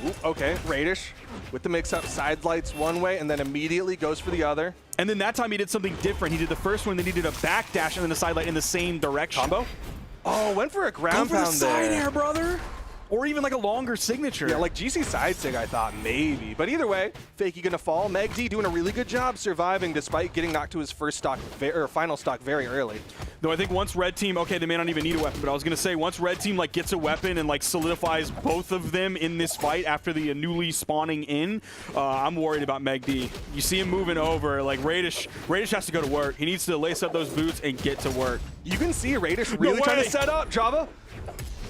Speaker 2: Ooh, okay, Radish with the mix-up, side lights one way and then immediately goes for the other.
Speaker 11: And then that time he did something different. He did the first one, then he did a backdash and then a side light in the same direction.
Speaker 2: Combo? Oh, went for a ground pound there.
Speaker 11: Side air, brother. or even like a longer signature.
Speaker 2: Yeah, like GC side sig, I thought maybe. But either way, Fakey gonna fall. Megi doing a really good job surviving despite getting knocked to his first stock, or final stock very early.
Speaker 11: Though I think once red team, okay, they may not even need a weapon, but I was gonna say once red team like gets a weapon and like solidifies both of them in this fight after the newly spawning in, I'm worried about Megi. You see him moving over, like Radish has to go to work. He needs to lace up those boots and get to work.
Speaker 2: You can see Radish really trying to set up. Java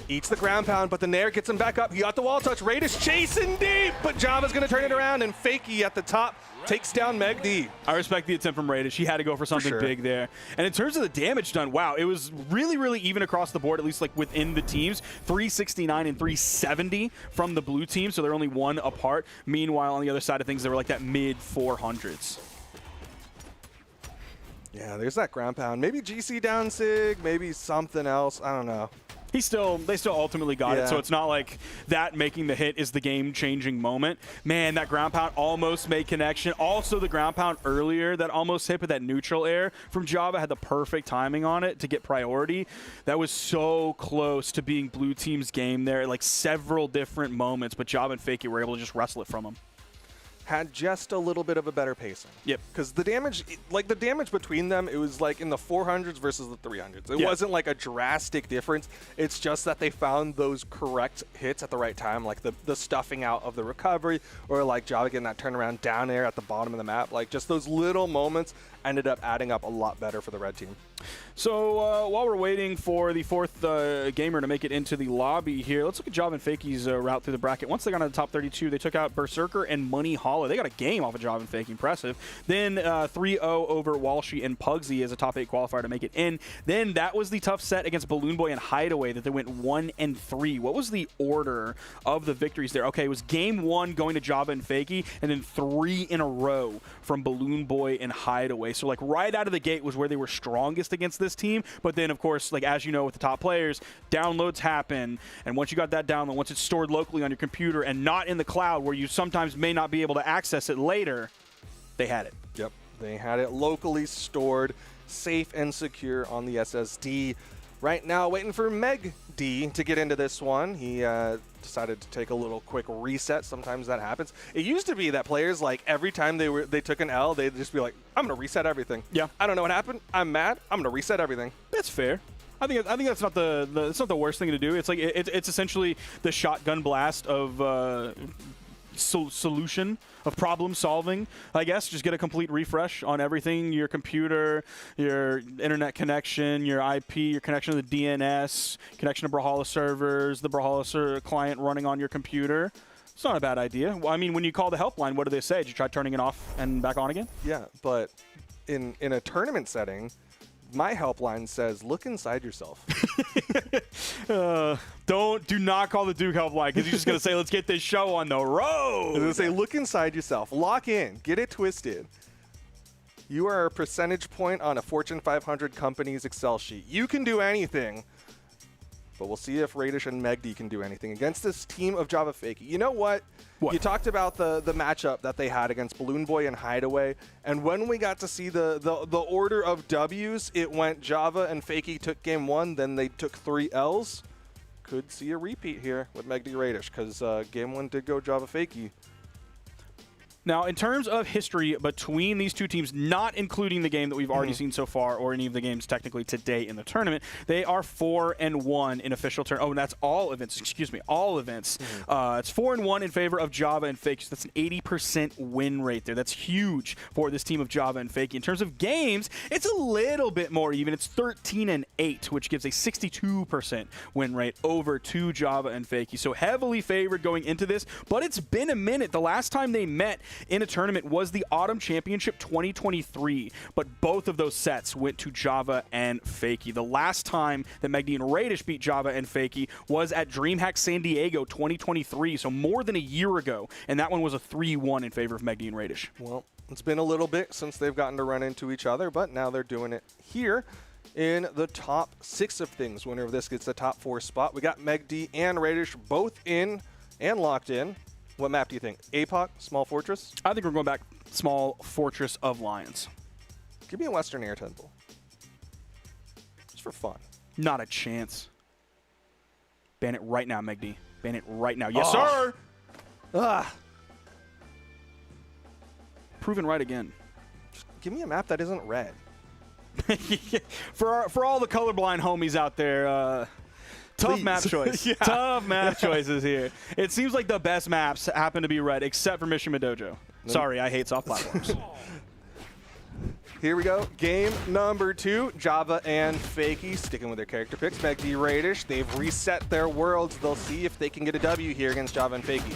Speaker 2: eats the ground pound, but the Nair gets him back up. He got the wall touch. Radish chasing deep, but Java's going to turn it around, and Fakey at the top takes down Megi.
Speaker 11: I respect the attempt from Radish. He had to go for something big there. And in terms of the damage done, wow, it was really, really even across the board, at least like within the teams. 369 and 370 from the blue team, so they're only one apart. Meanwhile, on the other side of things, they were like that mid-400s.
Speaker 2: Yeah, there's that ground pound. Maybe GC down sig, maybe something else. I don't know.
Speaker 11: They still ultimately got it, so it's not like that making the hit is the game-changing moment. Man, that ground pound almost made connection. Also, the ground pound earlier that almost hit, but that neutral air from Java had the perfect timing on it to get priority. That was so close to being blue team's game there, like several different moments, but Java and Fakey were able to just wrestle it from him.
Speaker 2: Had just a little bit of a better pacing.
Speaker 11: Yep.
Speaker 2: Because the damage, like the damage between them, it was like in the 400s versus the 300s. It wasn't like a drastic difference. It's just that they found those correct hits at the right time, like the stuffing out of the recovery, or like Java getting that turnaround down air at the bottom of the map. Like just those little moments ended up adding up a lot better for the red team.
Speaker 11: So while we're waiting for the fourth gamer to make it into the lobby here, let's look at Java and Fakey's route through the bracket. Once they got into the top 32, they took out Berserker and Money Hollow. They got a game off of Java and Fakey. Impressive. Then 3-0 over Walshy and Pugsy as a top 8 qualifier to make it in. Then that was the tough set against Balloon Boy and Hideaway that they went 1-3. What was the order of the victories there? Okay, it was game 1 going to Java and Fakey, and then 3 in a row from Balloon Boy and Hideaway. So like right out of the gate was where they were strongest against this team, but then of course, like as you know with the top players, downloads happen, and once you got that download, once it's stored locally on your computer and not in the cloud where you sometimes may not be able to access it later, they had it.
Speaker 2: Yep, they had it locally stored, safe and secure on the SSD. Right now, waiting for Megi to get into this one. He decided to take a little quick reset. Sometimes that happens. It used to be that players, like every time they took an L, they'd just be like, "I'm gonna reset everything."
Speaker 11: Yeah.
Speaker 2: I don't know what happened. I'm mad. I'm gonna reset everything.
Speaker 11: That's fair. I think that's not it's not the worst thing to do. It's like it's essentially the shotgun blast of solution of problem solving, I guess. Just get a complete refresh on everything: your computer, your internet connection, your IP, your connection to the DNS, connection to Brawlhalla servers, the Brawlhalla client running on your computer. It's not a bad idea. Well, I mean, when you call the helpline, what do they say? Did you try turning it off and back on again?
Speaker 2: Yeah, but in a tournament setting, my helpline says, look inside yourself.
Speaker 11: Do not call the Duke helpline, because he's just going to say, let's get this show on the road.
Speaker 2: He's going to say, look inside yourself. Lock in. Get it twisted. You are a percentage point on a Fortune 500 company's Excel sheet. You can do anything. But we'll see if Radish and Megi can do anything against this team of Java Fakey. You know what? You talked about the matchup that they had against Balloon Boy and Hideaway, and when we got to see the order of W's, it went Java and Fakey took game 1, then they took 3 L's. Could see a repeat here with Megi Radish, because game 1 did go Java Fakey.
Speaker 11: Now, in terms of history between these two teams, not including the game that we've already seen so far, or any of the games technically today in the tournament, they are 4-1 in official turn. Oh, and that's all events. Excuse me, all events. It's 4-1 in favor of Java and Fakey. So that's an 80% win rate there. That's huge for this team of Java and Fakey. In terms of games, it's a little bit more even. It's 13-8, which gives a 62% win rate over to Java and Fakey. So heavily favored going into this, but it's been a minute. The last time they met in a tournament was the Autumn Championship 2023, but both of those sets went to Java and Fakey. The last time that Megi and Radish beat Java and Fakey was at DreamHack San Diego 2023, so more than a year ago, and that one was a 3-1 in favor of Megi and Radish.
Speaker 2: Well, it's been a little bit since they've gotten to run into each other, but now they're doing it here in the top 6 of things. Winner of this gets the top 4 spot. We got Megi and Radish both in and locked in. What map do you think? APOC, Small Fortress?
Speaker 11: I think we're going back Small Fortress of Lions.
Speaker 2: Give me a Western Air Temple. Just for fun.
Speaker 11: Not a chance. Ban it right now, Megi. Ban it right now. Yes, sir. Proven right again.
Speaker 2: Give me a map that isn't red.
Speaker 11: For all the colorblind homies out there, tough
Speaker 2: Please.
Speaker 11: map choice.
Speaker 2: Yeah.
Speaker 11: Tough map choices here. It seems like the best maps happen to be red, except for Mishima Dojo. Sorry, I hate soft platforms.
Speaker 2: Here we go. Game number 2. Java and Fakey sticking with their character picks. Megi, Radish, they've reset their worlds. They'll see if they can get a W here against Java and Fakey.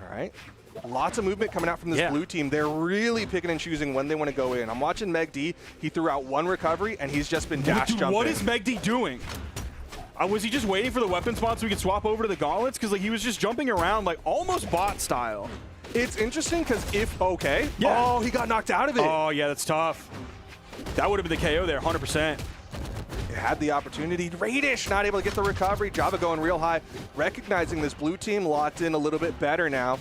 Speaker 2: All right. Lots of movement coming out from this blue team. They're really picking and choosing when they want to go in. I'm watching Megi. He threw out one recovery, and he's just been dash jumping.
Speaker 11: What is Megi doing? Was he just waiting for the weapon spot so we could swap over to the gauntlets? Because like he was just jumping around like almost bot style.
Speaker 2: It's interesting because oh, he got knocked out of it.
Speaker 11: Oh yeah, that's tough. That would have been the KO there, 100%.
Speaker 2: Had the opportunity. Radish not able to get the recovery. Java going real high, recognizing this blue team locked in a little bit better now.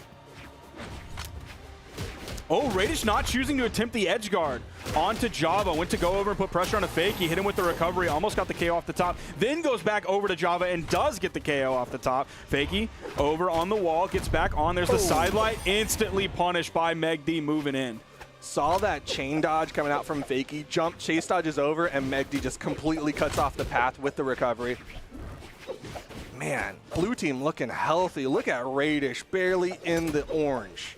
Speaker 11: Oh, Radish not choosing to attempt the edge guard onto Java. Went to go over and put pressure on a fake. He hit him with the recovery. Almost got the KO off the top. Then goes back over to Java and does get the KO off the top. Fakey over on the wall. Gets back on. There's the sidelight. Instantly punished by Megi moving in.
Speaker 2: Saw that chain dodge coming out from Fakey. Jump, chase dodges over, and Megi just completely cuts off the path with the recovery. Man, blue team looking healthy. Look at Radish, barely in the orange.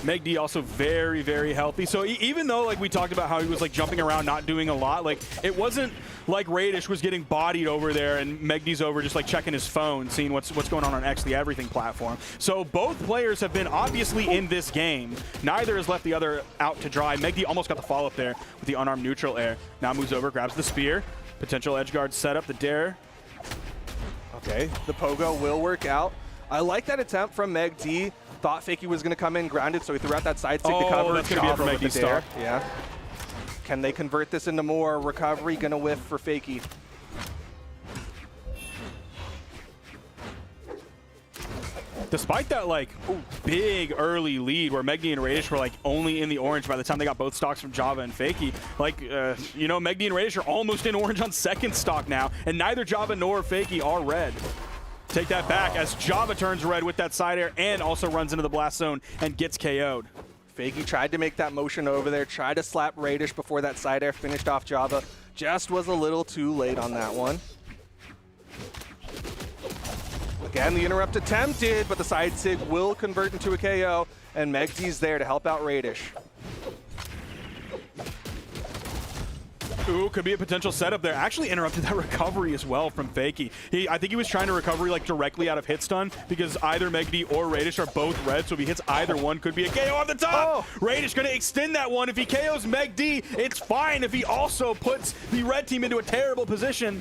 Speaker 11: Megi also very, very healthy. So even though like we talked about how he was like jumping around, not doing a lot, like it wasn't like Radish was getting bodied over there and Megdi's over just like checking his phone, seeing what's going on X the Everything platform. So both players have been obviously in this game. Neither has left the other out to dry. Megi almost got the follow up there with the unarmed neutral air. Now moves over, grabs the spear. Potential edge guard set up, the dare.
Speaker 2: Okay, the pogo will work out. I like that attempt from Megi. Thought Fakey was going to come in grounded, so he threw out that side stick to cover.
Speaker 11: That's going to be it for Megi's start.
Speaker 2: Yeah. Can they convert this into more recovery? Going to whiff for Fakey.
Speaker 11: Despite that like big early lead where Megi and Radish were like only in the orange by the time they got both stocks from Java and Fakey, like you know, Megi and Radish are almost in orange on second stock now, and neither Java nor Fakey are red. Take that back as Java turns red with that side air and also runs into the blast zone and gets KO'd.
Speaker 2: Fakey tried to make that motion over there, tried to slap Radish before that side air finished off Java. Just was a little too late on that one. Again, the interrupt attempted, but the side sig will convert into a KO, and Megi's there to help out Radish.
Speaker 11: Ooh, could be a potential setup there. Actually interrupted that recovery as well from Fakey. I think he was trying to recovery like directly out of hit stun because either Megi or Radish are both red, so if he hits either one, could be a KO on the top. Oh. Radish gonna extend that one. If he KOs Megi, it's fine if he also puts the red team into a terrible position.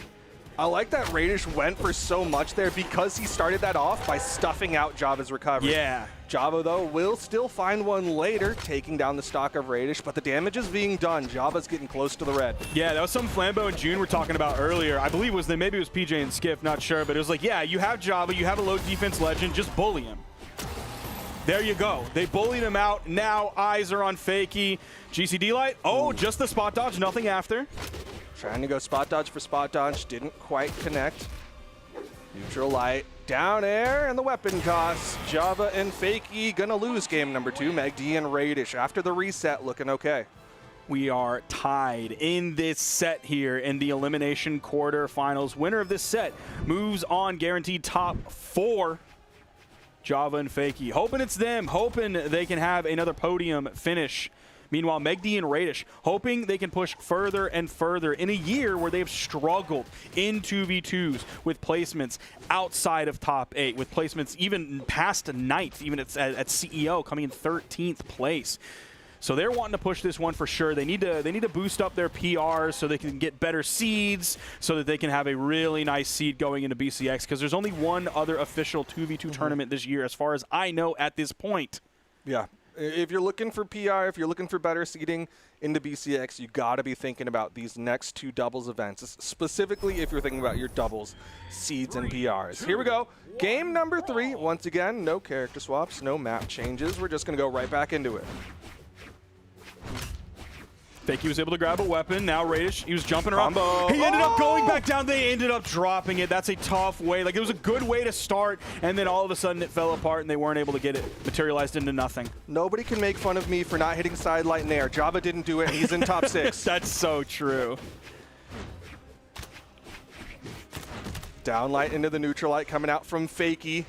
Speaker 2: I like that Radish went for so much there because he started that off by stuffing out Java's recovery.
Speaker 11: Yeah.
Speaker 2: Java, though, will still find one later, taking down the stock of Radish, but the damage is being done. Java's getting close to the red.
Speaker 11: Yeah, that was some Flambeau and June were talking about earlier. I believe maybe it was PJ and Skiff, not sure, but it was like, yeah, you have Java, you have a low defense legend, just bully him. There you go. They bullied him out. Now eyes are on Fakey. GCD light. Oh, just the spot dodge, nothing after.
Speaker 2: Trying to go spot dodge for spot dodge, didn't quite connect. Neutral light, down air, and the weapon costs. Java and Fakey gonna lose game number 2. Megi and Radish after the reset looking okay.
Speaker 11: We are tied in this set here in the Elimination Quarter-Finals. Winner of this set moves on, guaranteed top 4. Java and Fakey. Hoping it's them, hoping they can have another podium finish. Meanwhile, Megi and Radish hoping they can push further and further in a year where they've struggled in 2v2s with placements outside of top 8, with placements even past 9th, even at CEO coming in 13th place. So they're wanting to push this one for sure. They need to boost up their PRs so they can get better seeds, so that they can have a really nice seed going into BCX, because there's only one other official 2v2 tournament this year as far as I know at this point.
Speaker 2: Yeah. If you're looking for PR, if you're looking for better seeding into BCX, you got to be thinking about these next 2 doubles events, specifically if you're thinking about your doubles, seeds, and PRs. Here we go. Game number 3. Once again, no character swaps, no map changes. We're just going to go right back into it.
Speaker 11: Fakey was able to grab a weapon. Now Radish, he was jumping around.
Speaker 2: Combo.
Speaker 11: He ended up going back down. They ended up dropping it. That's a tough way. Like, it was a good way to start, and then all of a sudden it fell apart, and they weren't able to get it materialized into nothing.
Speaker 2: Nobody can make fun of me for not hitting side light and air. Java didn't do it, and he's in top 6.
Speaker 11: That's so true.
Speaker 2: Down light into the neutral light coming out from Fakey.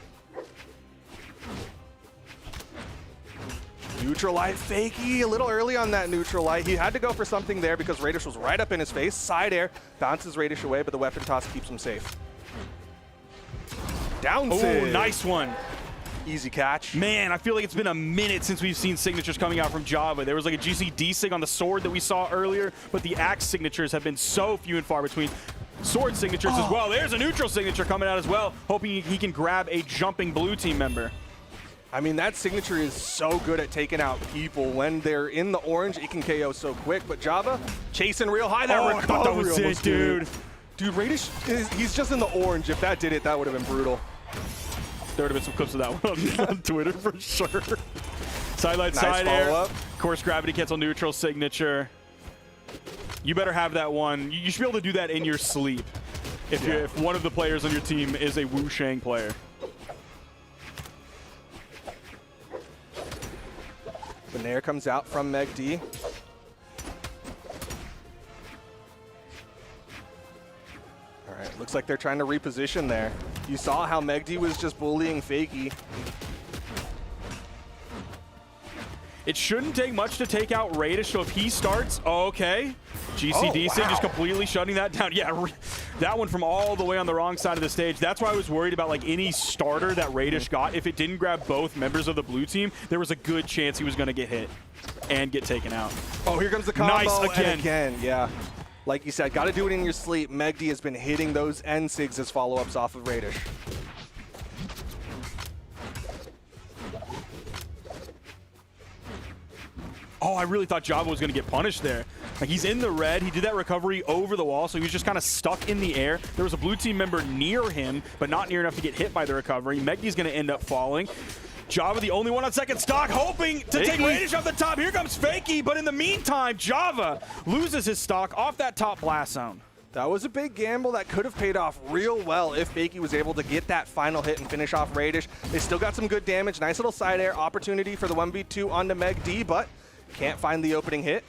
Speaker 2: Neutral light, Fakey, a little early on that neutral light. He had to go for something there because Radish was right up in his face. Side air, bounces Radish away, but the weapon toss keeps him safe. Down
Speaker 11: Oh, nice one.
Speaker 2: Easy catch.
Speaker 11: Man, I feel like it's been a minute since we've seen signatures coming out from Java. There was like a GC sig on the sword that we saw earlier, but the axe signatures have been so few and far between. Sword signatures as well. There's a neutral signature coming out as well, hoping he can grab a jumping blue team member.
Speaker 2: I mean, that signature is so good at taking out people. When they're in the orange, it can KO so quick. But Java, chasing real high. That
Speaker 11: I thought that was it, dude.
Speaker 2: Dude, Radish, he's just in the orange. If that did it, that would have been brutal.
Speaker 11: There would have been some clips of that one on Twitter for sure. Sidelight,
Speaker 2: Nice
Speaker 11: side air.
Speaker 2: follow-up.
Speaker 11: Of course, gravity cancel neutral signature. You better have that one. You should be able to do that in your sleep if one of the players on your team is a Wu Shang player.
Speaker 2: The Nair comes out from Megi. All right, looks like they're trying to reposition there. You saw how Megi was just bullying Fakey.
Speaker 11: It shouldn't take much to take out Radish, so if he starts, okay. GCDC just completely shutting that down. Yeah, that one from all the way on the wrong side of the stage. That's why I was worried about like any starter that Radish got. If it didn't grab both members of the blue team, there was a good chance he was going to get hit and get taken out.
Speaker 2: Oh, here comes the combo.
Speaker 11: Nice
Speaker 2: and again, yeah. Like you said, got to do it in your sleep. Megi has been hitting those N-Sigs as follow-ups off of Radish.
Speaker 11: Oh, I really thought Java was going to get punished there. Like, he's in the red. He did that recovery over the wall, so he was just kind of stuck in the air. There was a blue team member near him, but not near enough to get hit by the recovery. Megi's going to end up falling. Java, the only one on second stock, hoping to take Radish off the top. Here comes Fakey, but in the meantime, Java loses his stock off that top blast zone.
Speaker 2: That was a big gamble that could have paid off real well if Fakey was able to get that final hit and finish off Radish. They still got some good damage. Nice little side air opportunity for the 1v2 onto Megi, but can't find the opening hit.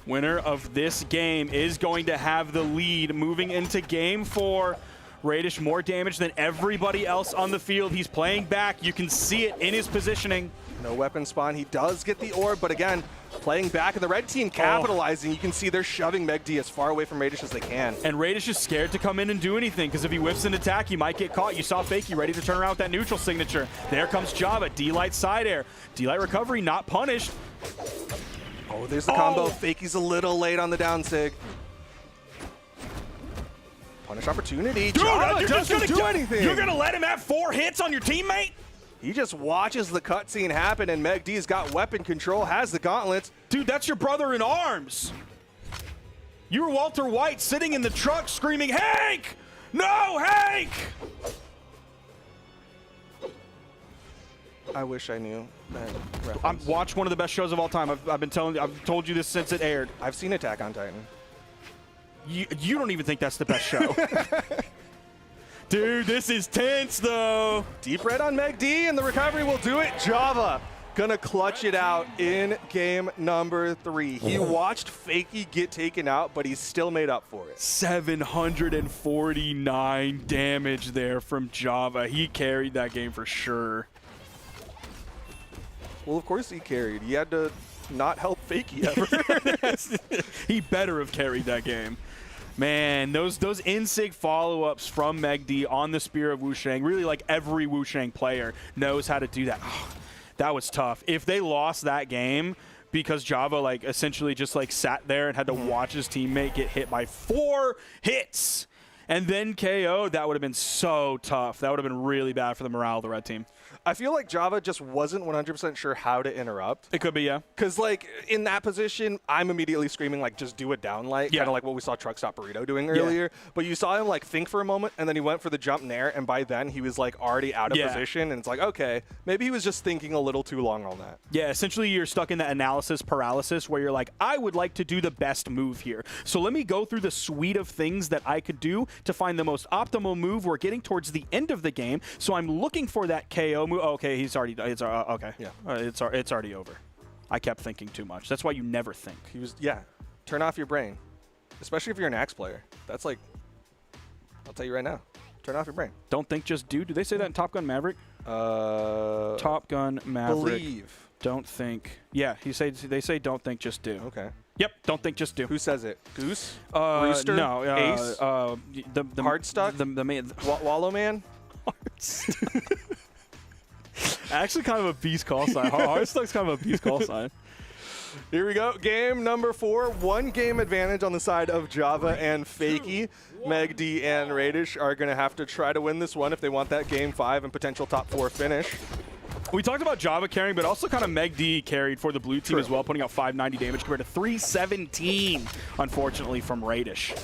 Speaker 11: Winner of this game is going to have the lead moving into game 4. Radish more damage than everybody else on the field. He's playing back. You can see it in his positioning.
Speaker 2: No weapon spawn. He does get the orb, but again, playing back, and the red team capitalizing. You can see they're shoving Megi as far away from Radish as they can.
Speaker 11: And Radish is scared to come in and do anything, because if he whiffs an attack, he might get caught. You saw Fakey ready to turn around with that neutral signature. There comes Java. D-Light side air. D-Light recovery, not punished.
Speaker 2: Oh, there's the combo. Fakey's a little late on the down sig. Punish opportunity.
Speaker 11: Dude,
Speaker 2: Java
Speaker 11: you're just
Speaker 2: doesn't
Speaker 11: gonna
Speaker 2: do anything.
Speaker 11: You're going to let him have 4 hits on your teammate?
Speaker 2: He just watches the cutscene happen, and Megi's got weapon control, has the gauntlets.
Speaker 11: Dude, that's your brother in arms. You were Walter White sitting in the truck screaming, Hank! No, Hank!
Speaker 2: I wish I knew that reference.
Speaker 11: Watch one of the best shows of all time. I've told you this since it aired.
Speaker 2: I've seen Attack on Titan.
Speaker 11: You don't even think that's the best show. Dude, this is tense, though.
Speaker 2: Deep red on Megi, and the recovery will do it. Java gonna clutch it out in game number 3. He watched Fakey get taken out, but he still made up for it.
Speaker 11: 749 damage there from Java. He carried that game for sure.
Speaker 2: Well, of course he carried. He had to not help Fakey ever.
Speaker 11: He better have carried that game. Man, those in-sig follow-ups from Megi on the Spear of Wu Shang, really like every Wu Shang player knows how to do that. Oh, that was tough. If they lost that game because Java like essentially just like sat there and had to watch his teammate get hit by 4 hits and then KO, that would have been so tough. That would have been really bad for the morale of the red team.
Speaker 2: I feel like Java just wasn't 100% sure how to interrupt.
Speaker 11: It could be, yeah.
Speaker 2: Because, like, in that position, I'm immediately screaming, like, just do a down light, kind of like what we saw Truck Stop Burrito doing earlier. But you saw him, like, think for a moment, and then he went for the jump nair, and by then he was, like, already out of position. And it's like, okay, maybe he was just thinking a little too long on that.
Speaker 11: Yeah, essentially you're stuck in the analysis paralysis where you're like, I would like to do the best move here. So let me go through the suite of things that I could do to find the most optimal move. We're getting towards the end of the game, so I'm looking for that KO move. Oh, okay, he's already. Okay.
Speaker 2: Yeah.
Speaker 11: It's already over. I kept thinking too much. That's why you never think.
Speaker 2: He was. Yeah. Turn off your brain, especially if you're an axe player. That's like. I'll tell you right now. Turn off your brain.
Speaker 11: Don't think, just do. Do they say that in Top Gun Maverick? Top Gun Maverick.
Speaker 2: Believe.
Speaker 11: Don't think. Yeah, they say don't think, just do.
Speaker 2: Okay.
Speaker 11: Yep. Don't think, just do.
Speaker 2: Who says it? Goose? Rooster?
Speaker 11: No.
Speaker 2: Ace?
Speaker 11: The
Speaker 2: Hardstuck?
Speaker 11: The man.
Speaker 2: Wallow Man?
Speaker 11: Actually, kind of a beast call sign. Hardstuck's kind of a beast call sign.
Speaker 2: Here we go. Game number 4. 1 game advantage on the side of Java and Fakey. Megi and Radish are going to have to try to win this one if they want that game 5 and potential top 4 finish.
Speaker 11: We talked about Java carrying, but also kind of Megi carried for the blue team as well, putting out 590 damage compared to 317, unfortunately, from Radish.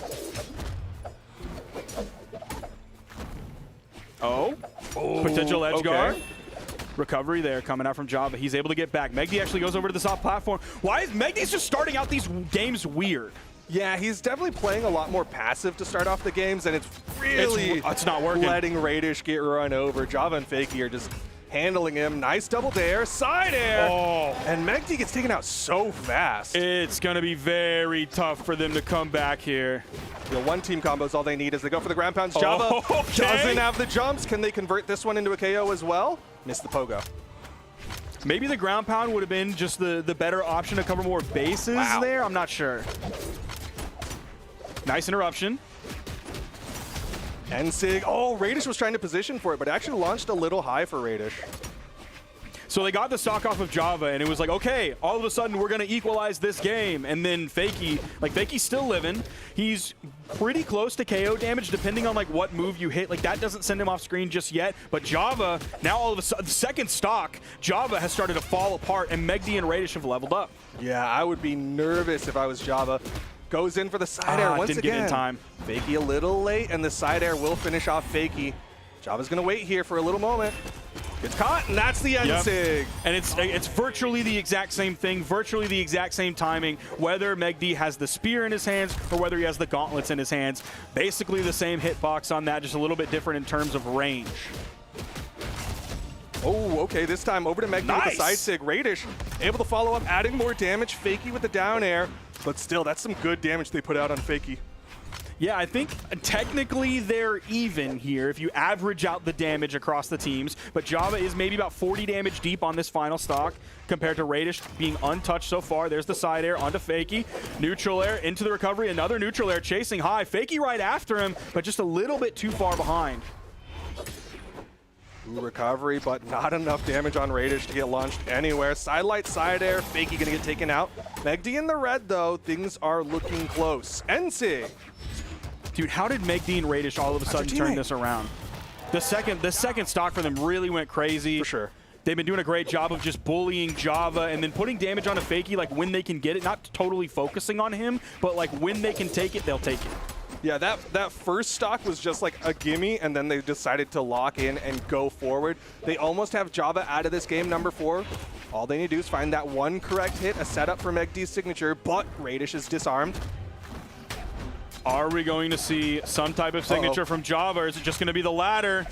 Speaker 11: Potential edge guard. Recovery there coming out from Java. He's able to get back. Megi actually goes over to the soft platform. Why is Megi's just starting out these games weird?
Speaker 2: Yeah, he's definitely playing a lot more passive to start off the games, and it's really
Speaker 11: it's not working.
Speaker 2: Letting Radish get run over. Java and Fakey are just handling him. Nice double dare, side air. And Megi gets taken out so fast.
Speaker 11: It's going to be very tough for them to come back here.
Speaker 2: The one-team combo is all they need as they go for the ground pounds. Java doesn't have the jumps. Can they convert this one into a KO as well? Missed the pogo.
Speaker 11: Maybe the ground pound would have been just the better option to cover more bases there. I'm not sure. Nice interruption.
Speaker 2: Ensig. Oh, Radish was trying to position for it, but actually launched a little high for Radish.
Speaker 11: So they got the stock off of Java, and it was like, okay, all of a sudden we're going to equalize this game. And then Fakey, like Fakey's still living. He's pretty close to KO damage depending on like what move you hit. Like that doesn't send him off screen just yet. But Java, now all of a sudden, the second stock, Java has started to fall apart, and Megi and Radish have leveled up.
Speaker 2: Yeah, I would be nervous if I was Java. Goes in for the side air once
Speaker 11: didn't
Speaker 2: again.
Speaker 11: Get in time.
Speaker 2: Fakey a little late, and the side air will finish off Fakey. Java's going to wait here for a little moment. Gets caught, and that's the Ensig.
Speaker 11: And it's virtually the exact same thing, virtually the exact same timing, whether Megi has the spear in his hands or whether he has the gauntlets in his hands. Basically the same hitbox on that, just a little bit different in terms of range.
Speaker 2: Oh, okay, this time over to Megi with the side sig. Radish able to follow up, adding more damage. Fakey with the down air, but still, that's some good damage they put out on Fakey.
Speaker 11: Yeah, I think technically they're even here if you average out the damage across the teams, but Java is maybe about 40 damage deep on this final stock compared to Radish being untouched so far. There's the side air onto Fakey. Neutral air into the recovery, another neutral air chasing high. Fakey right after him, but just a little bit too far behind.
Speaker 2: Ooh, recovery, but not enough damage on Radish to get launched anywhere. Sidelight, side air, Fakey gonna get taken out. Megi in the red though, things are looking close. Ensig.
Speaker 11: Dude, how did Megi and Radish all of a sudden turn this around? The second stock for them really went crazy.
Speaker 2: For sure.
Speaker 11: They've been doing a great job of just bullying Java and then putting damage on a Fakey like when they can get it, not totally focusing on him, but like when they can take it, they'll take it.
Speaker 2: Yeah, that first stock was just like a gimme, and then they decided to lock in and go forward. They almost have Java out of this game, number 4. All they need to do is find that one correct hit, a setup for Megi's signature, but Radish is disarmed.
Speaker 11: Are we going to see some type of signature from Java, or is it just going to be the ladder?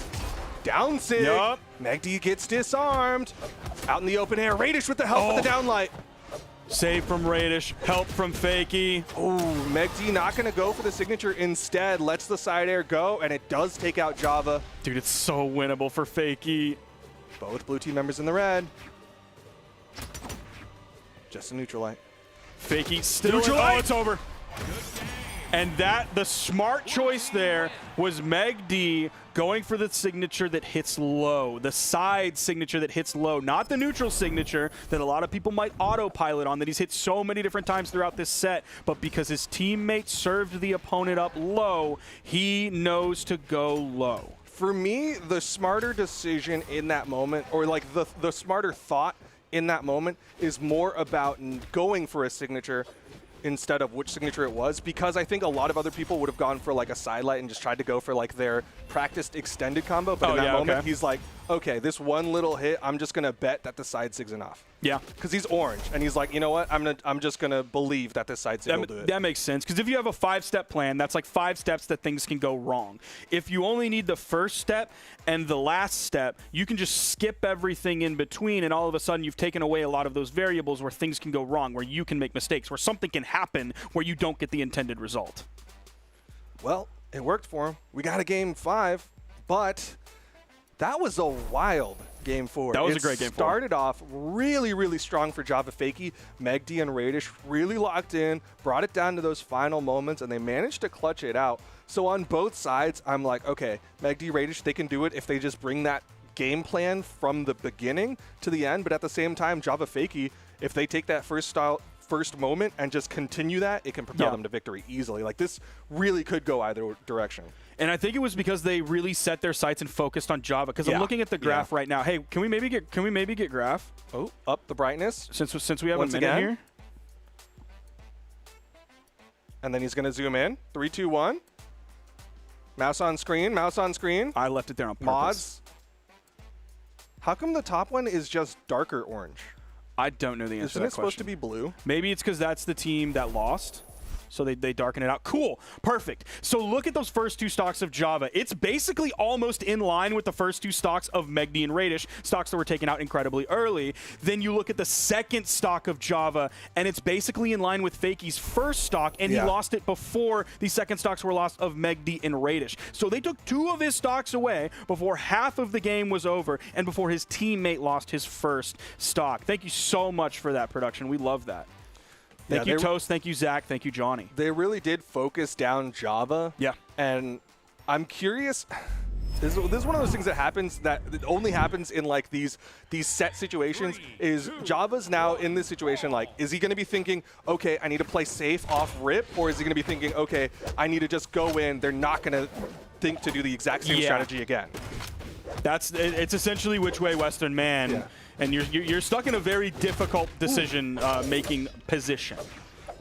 Speaker 2: Down sig.
Speaker 11: Yup.
Speaker 2: Megi gets disarmed. Out in the open air, Radish with the help of the downlight.
Speaker 11: Save from Radish, help from Fakey.
Speaker 2: Oh, Megi not going to go for the signature. Instead, lets the side air go, and it does take out Java.
Speaker 11: Dude, it's so winnable for Fakey.
Speaker 2: Both blue team members in the red. Just a neutral light.
Speaker 11: Fakey still. Oh, it's over. And the smart choice there was Megi going for the signature that hits low, the side signature that hits low, not the neutral signature that a lot of people might autopilot on that he's hit so many different times throughout this set, but because his teammate served the opponent up low, he knows to go low.
Speaker 2: For me, the smarter decision in that moment, or like the smarter thought in that moment, is more about going for a signature instead of which signature it was, because I think a lot of other people would have gone for like a sidelight and just tried to go for like their practiced extended combo. But in that moment, he's like, okay, this one little hit, I'm just gonna bet that the side sig's enough.
Speaker 11: Yeah,
Speaker 2: because he's orange, and he's like, you know what? I'm just gonna believe that this side sig will do it.
Speaker 11: That makes sense, because if you have a 5-step plan, that's like 5 steps that things can go wrong. If you only need the first step and the last step, you can just skip everything in between, and all of a sudden you've taken away a lot of those variables where things can go wrong, where you can make mistakes, where something can happen where you don't get the intended result.
Speaker 2: Well, it worked for him. We got a game 5, but that was a wild game 4.
Speaker 11: That was a great game 4.
Speaker 2: Started off really, really strong for Java Fakey. Megi and Radish really locked in, brought it down to those final moments, and they managed to clutch it out. So on both sides, I'm like, okay, Megi, Radish, they can do it if they just bring that game plan from the beginning to the end. But at the same time, Java Fakey, if they take that first moment and just continue that, it can propel them to victory easily. Like, this really could go either direction.
Speaker 11: And I think it was because they really set their sights and focused on Java. Because I'm looking at the graph right now. Hey, can we maybe get graph?
Speaker 2: Oh, up the brightness.
Speaker 11: Since we have
Speaker 2: Once
Speaker 11: a minute
Speaker 2: again
Speaker 11: here.
Speaker 2: And then he's gonna zoom in. 3, 2, 1. Mouse on screen. Mouse on screen.
Speaker 11: I left it there on purpose.
Speaker 2: Mods. How come the top one is just darker orange?
Speaker 11: I don't know the answer to that
Speaker 2: Isn't it supposed to be blue?
Speaker 11: Maybe it's because that's the team that lost. So they darken it out. Cool. Perfect. So look at those first 2 stocks of Java. It's basically almost in line with the first 2 stocks of Megi and Radish, stocks that were taken out incredibly early. Then you look at the second stock of Java, and it's basically in line with Fakey's first stock, and he lost it before the second stocks were lost of Megi and Radish. So they took 2 of his stocks away before half of the game was over and before his teammate lost his first stock. Thank you so much for that, production. We love that. Thank you, Toast. Thank you, Zach. Thank you, Johnny.
Speaker 2: They really did focus down Java.
Speaker 11: Yeah.
Speaker 2: And I'm curious. This is one of those things that happens that only happens in like these set situations. Is Java's now in this situation, like, is he going to be thinking, okay, I need to play safe off rip, or is he going to be thinking, okay, I need to just go in, they're not going to think to do the exact same strategy again?
Speaker 11: It's essentially which way Western man.
Speaker 2: Yeah.
Speaker 11: And you're stuck in a very difficult decision making position.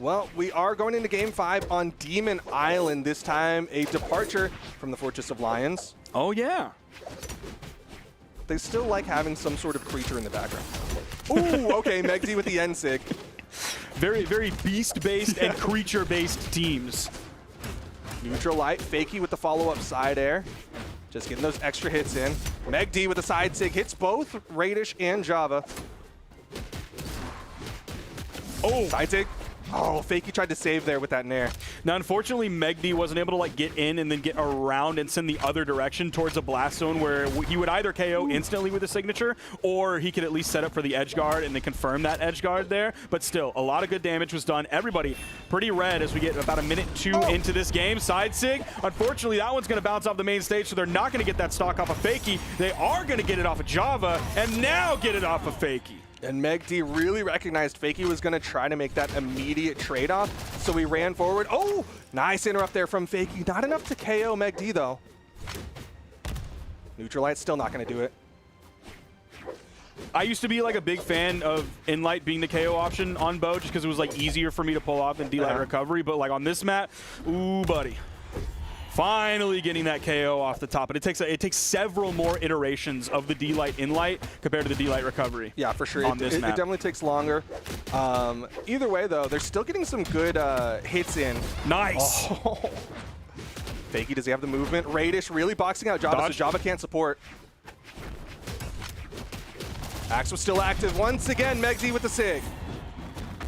Speaker 2: Well, we are going into game 5 on Demon Island. This time a departure from the Fortress of Lions.
Speaker 11: Oh yeah.
Speaker 2: They still like having some sort of creature in the background. Ooh, okay, Megi with the N-Sig.
Speaker 11: Very, very beast-based and creature-based teams.
Speaker 2: Neutral light, Fakey with the follow-up side air. Just getting those extra hits in. Megi with the side sig hits both Radish and Java. Oh, side sig. Oh, Fakey tried to save there with that nair.
Speaker 11: Now, unfortunately, Megi wasn't able to like get in and then get around and send the other direction towards a blast zone where he would either KO instantly with a signature, or he could at least set up for the edge guard and then confirm that edge guard there. But still, a lot of good damage was done. Everybody pretty red as we get about a minute 2 into this game. Side sig. Unfortunately, that one's going to bounce off the main stage, so they're not going to get that stock off of Fakey. They are going to get it off of Java, and now get it off of Fakey.
Speaker 2: And Megi really recognized Fakey was going to try to make that immediate trade-off, so he ran forward. Oh, nice interrupt there from Fakey. Not enough to KO Megi, though. Neutralite's still not going to do it.
Speaker 11: I used to be like a big fan of Inlight being the KO option on Bo just because it was like easier for me to pull off than D-Light recovery, but like on this map, ooh, buddy. Finally getting that KO off the top, but it takes several more iterations of the D-Light Inlight compared to the D-Light recovery.
Speaker 2: Yeah, for sure.
Speaker 11: On this map.
Speaker 2: It definitely takes longer. Either way, though, they're still getting some good hits in.
Speaker 11: Nice.
Speaker 2: Oh. Fakey, does he have the movement? Radish really boxing out Java, so Java can't support. Axe was still active. Once again, Megi with the sig.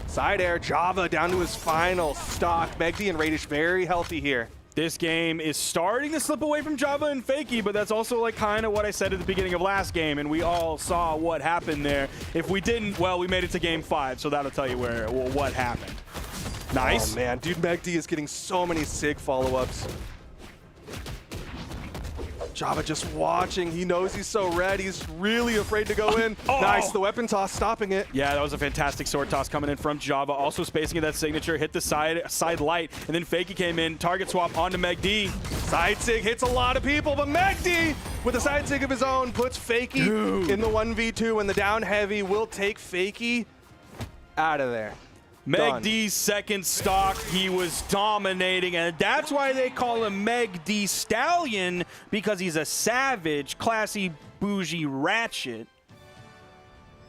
Speaker 2: Side air, Java down to his final stock. Megi and Radish very healthy here.
Speaker 11: This game is starting to slip away from Java and Fakey, but that's also like kind of what I said at the beginning of last game, and we all saw what happened there. If we didn't, well, we made it to game 5, so that'll tell you what happened. Nice.
Speaker 2: Oh, man. Dude, Megi is getting so many sig follow-ups. Java just watching. He knows he's so red. He's really afraid to go in.
Speaker 11: Oh.
Speaker 2: Nice. The weapon toss stopping it.
Speaker 11: Yeah, that was a fantastic sword toss coming in from Java. Also spacing at that signature. Hit the side light. And then Fakey came in. Target swap onto Megi.
Speaker 2: Side sig hits a lot of people, but Megi, with a side sig of his own, puts Fakey in the 1v2, and the down heavy will take Fakey out of there.
Speaker 11: Meg D's second stock, he was dominating, and that's why they call him Meg D Stallion, because he's a savage, classy, bougie ratchet.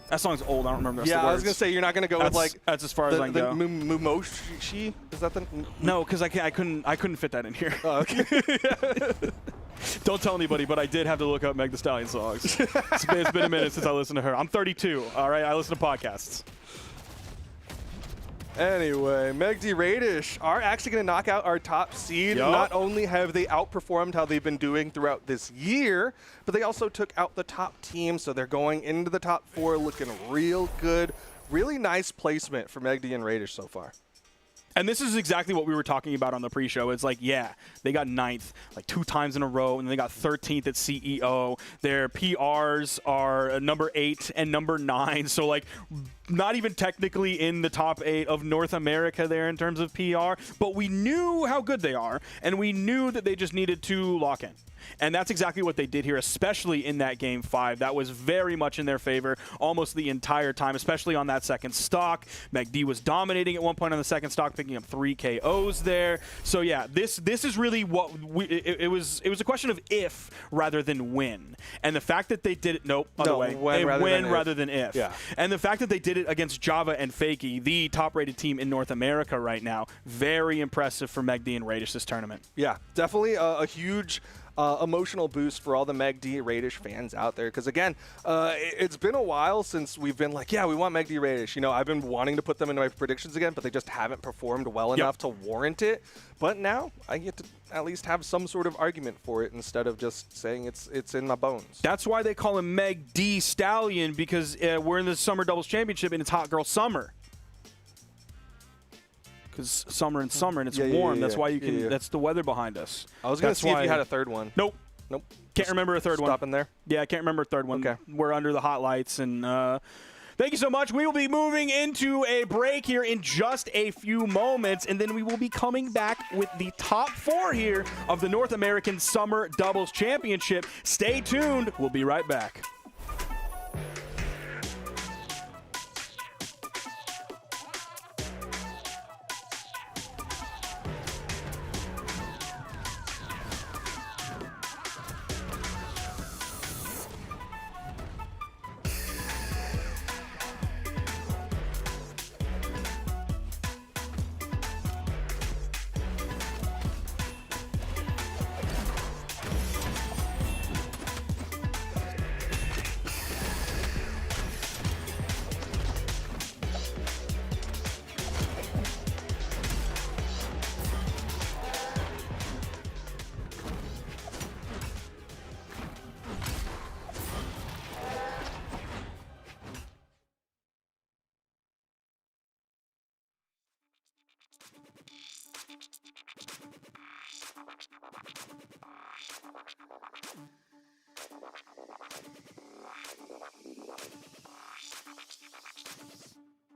Speaker 11: That song's old. I don't remember the rest of the words.
Speaker 2: I was gonna say you're not gonna go with like
Speaker 11: that's as far as I can go.
Speaker 2: Mumoshi? Is that the?
Speaker 11: No, because I couldn't fit that in here.
Speaker 2: Oh, okay.
Speaker 11: Don't tell anybody, but I did have to look up Meg Thee Stallion songs. It's been a minute since I listened to her. I'm 32. All right, I listen to podcasts.
Speaker 2: Anyway, Megi Radish are actually going to knock out our top seed.
Speaker 11: Yep.
Speaker 2: Not only have they outperformed how they've been doing throughout this year, but they also took out the top team, so they're going into the top 4 looking real good. Really nice placement for Megi and Radish so far.
Speaker 11: And this is exactly what we were talking about on the pre-show. It's like, yeah, they got 9th like 2 times in a row, and they got 13th at CEO. Their PRs are number 8 and number 9, so like not even technically in the top 8 of North America there in terms of PR, but we knew how good they are, and we knew that they just needed to lock in. And that's exactly what they did here, especially in that Game 5. That was very much in their favor almost the entire time, especially on that second stock. Megi was dominating at one point on the second stock, picking up 3 KOs there. So yeah, this is really what it was a question of if rather than when. And the fact that they did it, when rather than if.
Speaker 2: Yeah.
Speaker 11: And the fact that they did it against Java and Fakey, the top-rated team in North America right now, very impressive for Megi and Radish this tournament.
Speaker 2: Yeah, definitely a huge emotional boost for all the Megi Radish fans out there, because again, it's been a while since we've been like, yeah, we want Megi Radish. You know, I've been wanting to put them into my predictions again, but they just haven't performed well enough to warrant it. But now I get to at least have some sort of argument for it instead of just saying it's in my bones.
Speaker 11: That's why they call him Meg D Stallion, because we're in the Summer Doubles Championship and it's Hot Girl Summer. Because summer and it's warm. That's why you can. That's the weather behind us.
Speaker 2: I was gonna see if you had a third one.
Speaker 11: Nope. Can't remember a third one.
Speaker 2: Stop in there.
Speaker 11: Yeah, I can't remember a third one.
Speaker 2: Okay.
Speaker 11: We're under the hot lights, and thank you so much. We will be moving into a break here in just a few moments, and then we will be coming back with the top 4 here of the North American Summer Doubles Championship. Stay tuned. We'll be right back.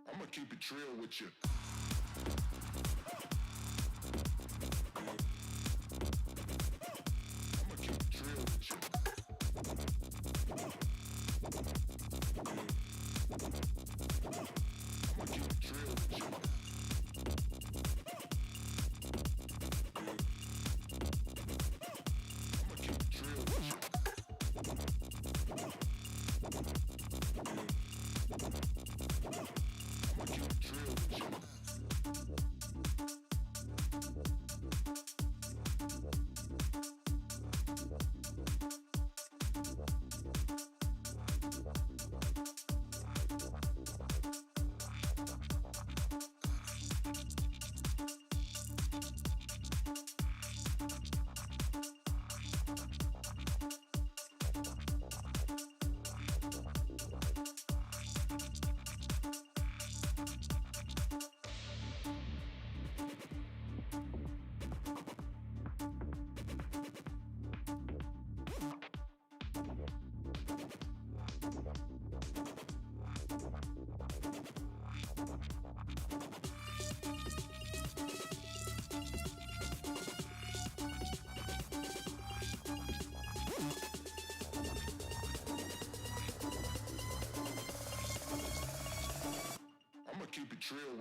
Speaker 4: I'ma keep it real with you. I'ma keep it real with you. I'ma keep it real with you. I'ma keep it real with you. I'ma keep it real with you.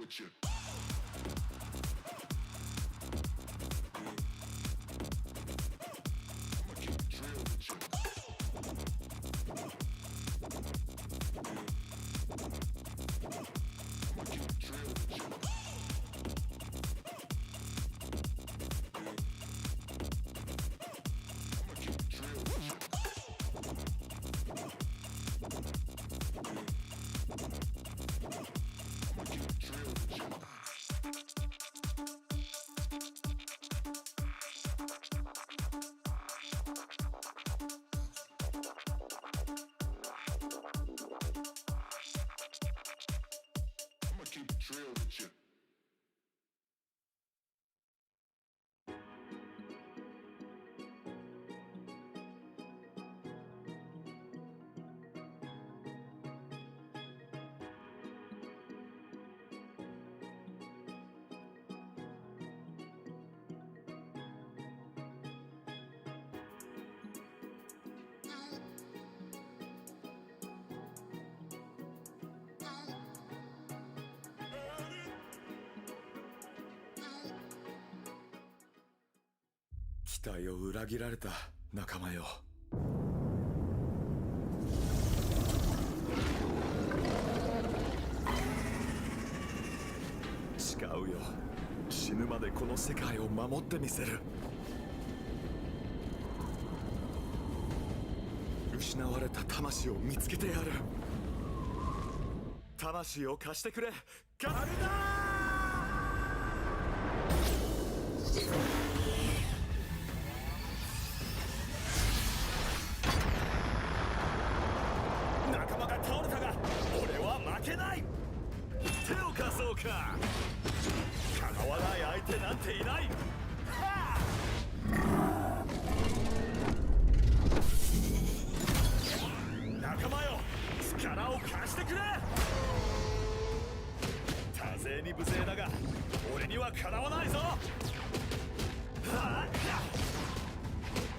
Speaker 4: with you. Keep it real with you.
Speaker 12: 期待を裏切られた仲間よ。誓うよ。死ぬまでこの世界を守ってみせる。失われた魂を見つけてやる。魂を貸してくれ。カルダ仲間が倒れたが俺は負けない。手を貸そうか。叶わない相手なんていない。仲間よ、力を貸してくれ。多勢に無勢だが俺にはかなわないぞ。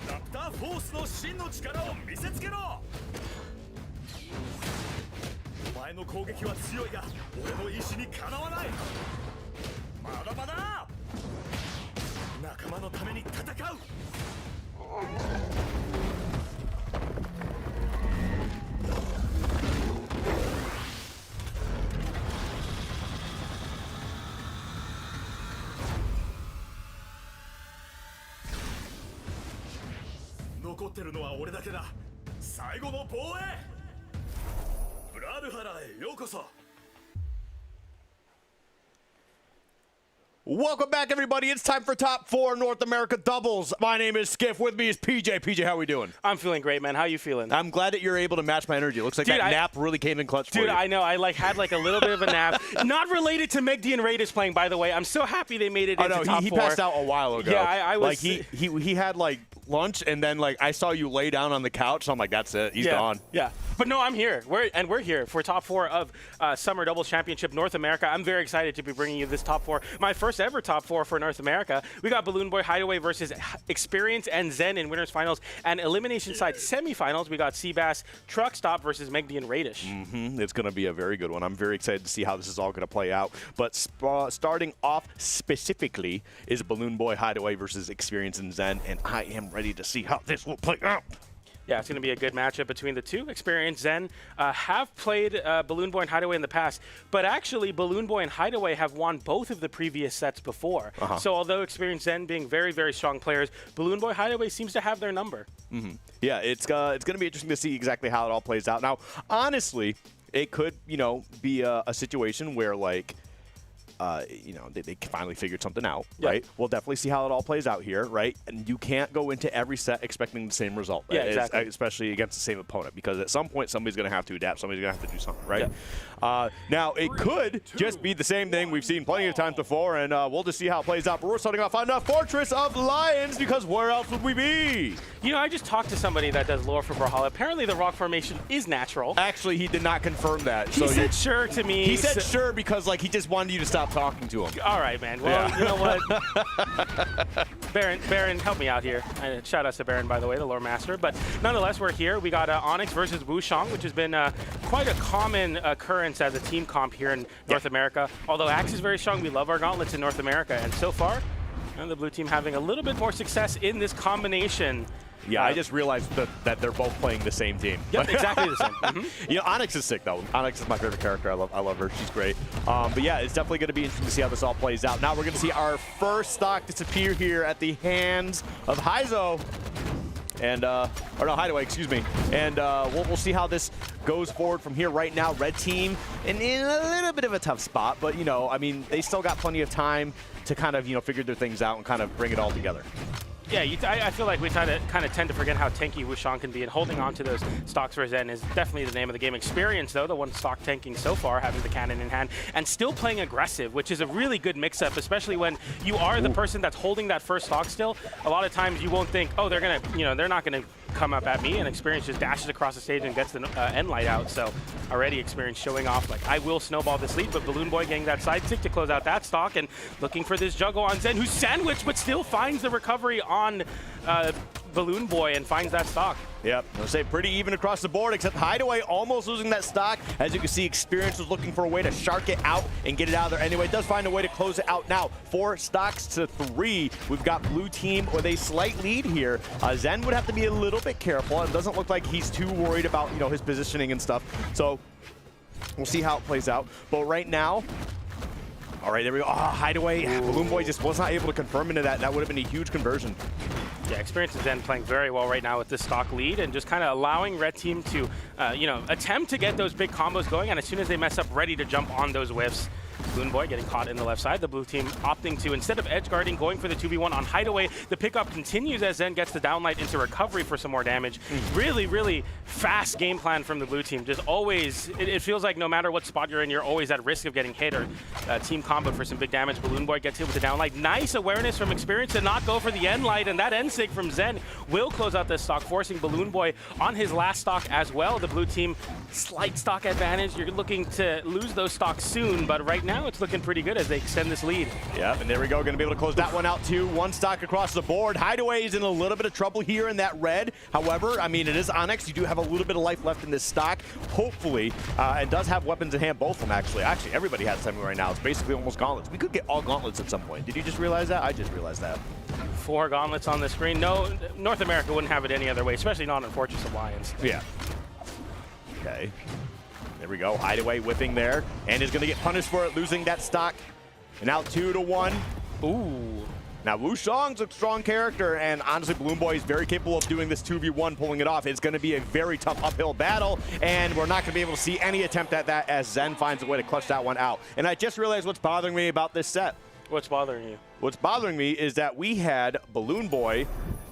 Speaker 12: ラプターフォースの真の力を見せつけろ。お前の攻撃は強いが俺の意志にかなわない。まだまだ仲間のために戦う。残ってるのは俺だけだ。最後の防衛。ブラルハラへようこそ。
Speaker 10: Welcome back, everybody. It's time for Top 4 North America Doubles. My name is Skiff. With me is PJ. PJ, how are we doing?
Speaker 9: I'm feeling great, man. How you feeling?
Speaker 10: I'm glad that you're able to match my energy. It looks like that nap really came in clutch for you.
Speaker 9: Dude, I know. I had a little bit of a nap. Not related to Megi and Raiders playing, by the way. I'm so happy they made it into top 4.
Speaker 10: He passed out a while ago.
Speaker 9: Yeah, I was.
Speaker 10: Like he had like lunch, and then like I saw you lay down on the couch. So I'm like, that's it. He's gone.
Speaker 9: Yeah. But no, I'm here. We're here for top 4 of Summer Doubles Championship North America. I'm very excited to be bringing you this top 4. My first ever top 4 for North America. We got Balloon Boy Hideaway versus Experience and Zen in Winners Finals, and Elimination Side Semifinals. We got Seabass Truck Stop versus Megi and Radish.
Speaker 10: It's going to be a very good one. I'm very excited to see how this is all going to play out. But starting off specifically is Balloon Boy Hideaway versus Experience and Zen, and I am ready to see how this will play out.
Speaker 9: Yeah, it's going to be a good matchup between the two. Experience Zen have played Balloon Boy and Hideaway in the past, but actually Balloon Boy and Hideaway have won both of the previous sets before. So although Experience Zen being very, very strong players, Balloon Boy Hideaway seems to have their number.
Speaker 10: Yeah, it's going to be interesting to see exactly how it all plays out. Now, honestly, it could, be a situation where, like, they finally figured something out, right? We'll definitely see how it all plays out here, right? And you can't go into every set expecting the same result,
Speaker 9: yeah, exactly.
Speaker 10: Especially against the same opponent, because at some point somebody's going to have to adapt, somebody's going to have to do something, right? Now, it could just be the same thing we've seen plenty of times before, and we'll just see how it plays out. But we're starting off on the Fortress of Lions, because where else would we be?
Speaker 9: I just talked to somebody that does lore for Brawlhalla. Apparently the rock formation is natural.
Speaker 10: Actually, he did not confirm that.
Speaker 9: He said sure to me.
Speaker 10: He said sure because, like, he just wanted you to stop stop talking to him.
Speaker 9: All right, man. Well, you know what? Baron, help me out here. Shout out to Baron, by the way, the lore master. But nonetheless, we're here. We got Onyx versus Wushang, which has been quite a common occurrence as a team comp here in North America. Although Axe is very strong, we love our gauntlets in North America. And so far, the blue team having a little bit more success in this combination.
Speaker 10: Yeah, I just realized that they're both playing the same team.
Speaker 9: Yep, exactly the same.
Speaker 10: You know, Onyx is sick, though. Onyx is my favorite character. I love her. She's great. But yeah, it's definitely going to be interesting to see how this all plays out. Now we're going to see our first stock disappear here at the hands of Heizo. And, or no, Hideaway, excuse me. And we'll see how this goes forward from here. Right now, red team in a little bit of a tough spot. But, you know, I mean, they still got plenty of time to kind of, you know, figure their things out and kind of bring it all together.
Speaker 9: Yeah, I feel like we kind of tend to forget how tanky Wushang can be, and holding on to those stocks for Zen is definitely the name of the game. Experience, though, the one stock tanking so far, having the cannon in hand, and still playing aggressive, which is a really good mix-up, especially when you are the person that's holding that first stock still. A lot of times you won't think, oh, they're not gonna come up at me, and Experience just dashes across the stage and gets the end light out. So already Experience showing off, like, I will snowball this lead, but Balloon Boy getting that side stick to close out that stock and looking for this juggle on Zen, who's sandwiched but still finds the recovery on Balloon Boy and finds that stock.
Speaker 10: Yep, I'll say pretty even across the board, except Hideaway almost losing that stock. As you can see, Experience was looking for a way to shark it out and get it out of there. Anyway, does find a way to close it out now. 4 stocks to 3. We've got blue team with a slight lead here. Zen would have to be a little bit careful. It doesn't look like he's too worried about, you know, his positioning and stuff. So we'll see how it plays out. But right now, all right, there we go. Oh, Hideaway. Balloon Boy just was not able to confirm into that. That would have been a huge conversion.
Speaker 9: Yeah, Experience is then playing very well right now with this stock lead and just kind of allowing red team to, you know, attempt to get those big combos going. And as soon as they mess up, ready to jump on those whiffs. Balloon Boy getting caught in the left side. The blue team opting to, instead of edge guarding, going for the 2v1 on Hideaway. The pickup continues as Zen gets the downlight into recovery for some more damage. Really, really fast game plan from the blue team. Just always, it feels like no matter what spot you're in, you're always at risk of getting hit or team combo for some big damage. Balloon Boy gets hit with the downlight. Nice awareness from Experience to not go for the end light, and that end sig from Zen will close out this stock, forcing Balloon Boy on his last stock as well. The blue team, slight stock advantage. You're looking to lose those stocks soon, but right now it's looking pretty good as they extend this lead.
Speaker 10: Yep, and there we go. Going to be able to close that one out too. 1 stock across the board. Hideaway is in a little bit of trouble here in that red. However, I mean, it is Onyx. You do have a little bit of life left in this stock, hopefully, and does have weapons in hand, both of them actually. Actually, everybody has something right now. It's basically almost gauntlets. We could get all gauntlets at some point. Did you just realize that? I just realized that.
Speaker 9: 4 gauntlets on the screen. No, North America wouldn't have it any other way, especially not in Fortress Alliance.
Speaker 10: Yeah. Okay. There we go. Hideaway whipping there, and is going to get punished for it, losing that stock. And now 2-1.
Speaker 9: Ooh.
Speaker 10: Now, Wushang's a strong character, and honestly, Balloon Boy is very capable of doing this 2v1, pulling it off. It's going to be a very tough uphill battle, and we're not going to be able to see any attempt at that as Zen finds a way to clutch that one out. And I just realized what's bothering me about this set.
Speaker 9: What's bothering you?
Speaker 10: What's bothering me is that we had Balloon Boy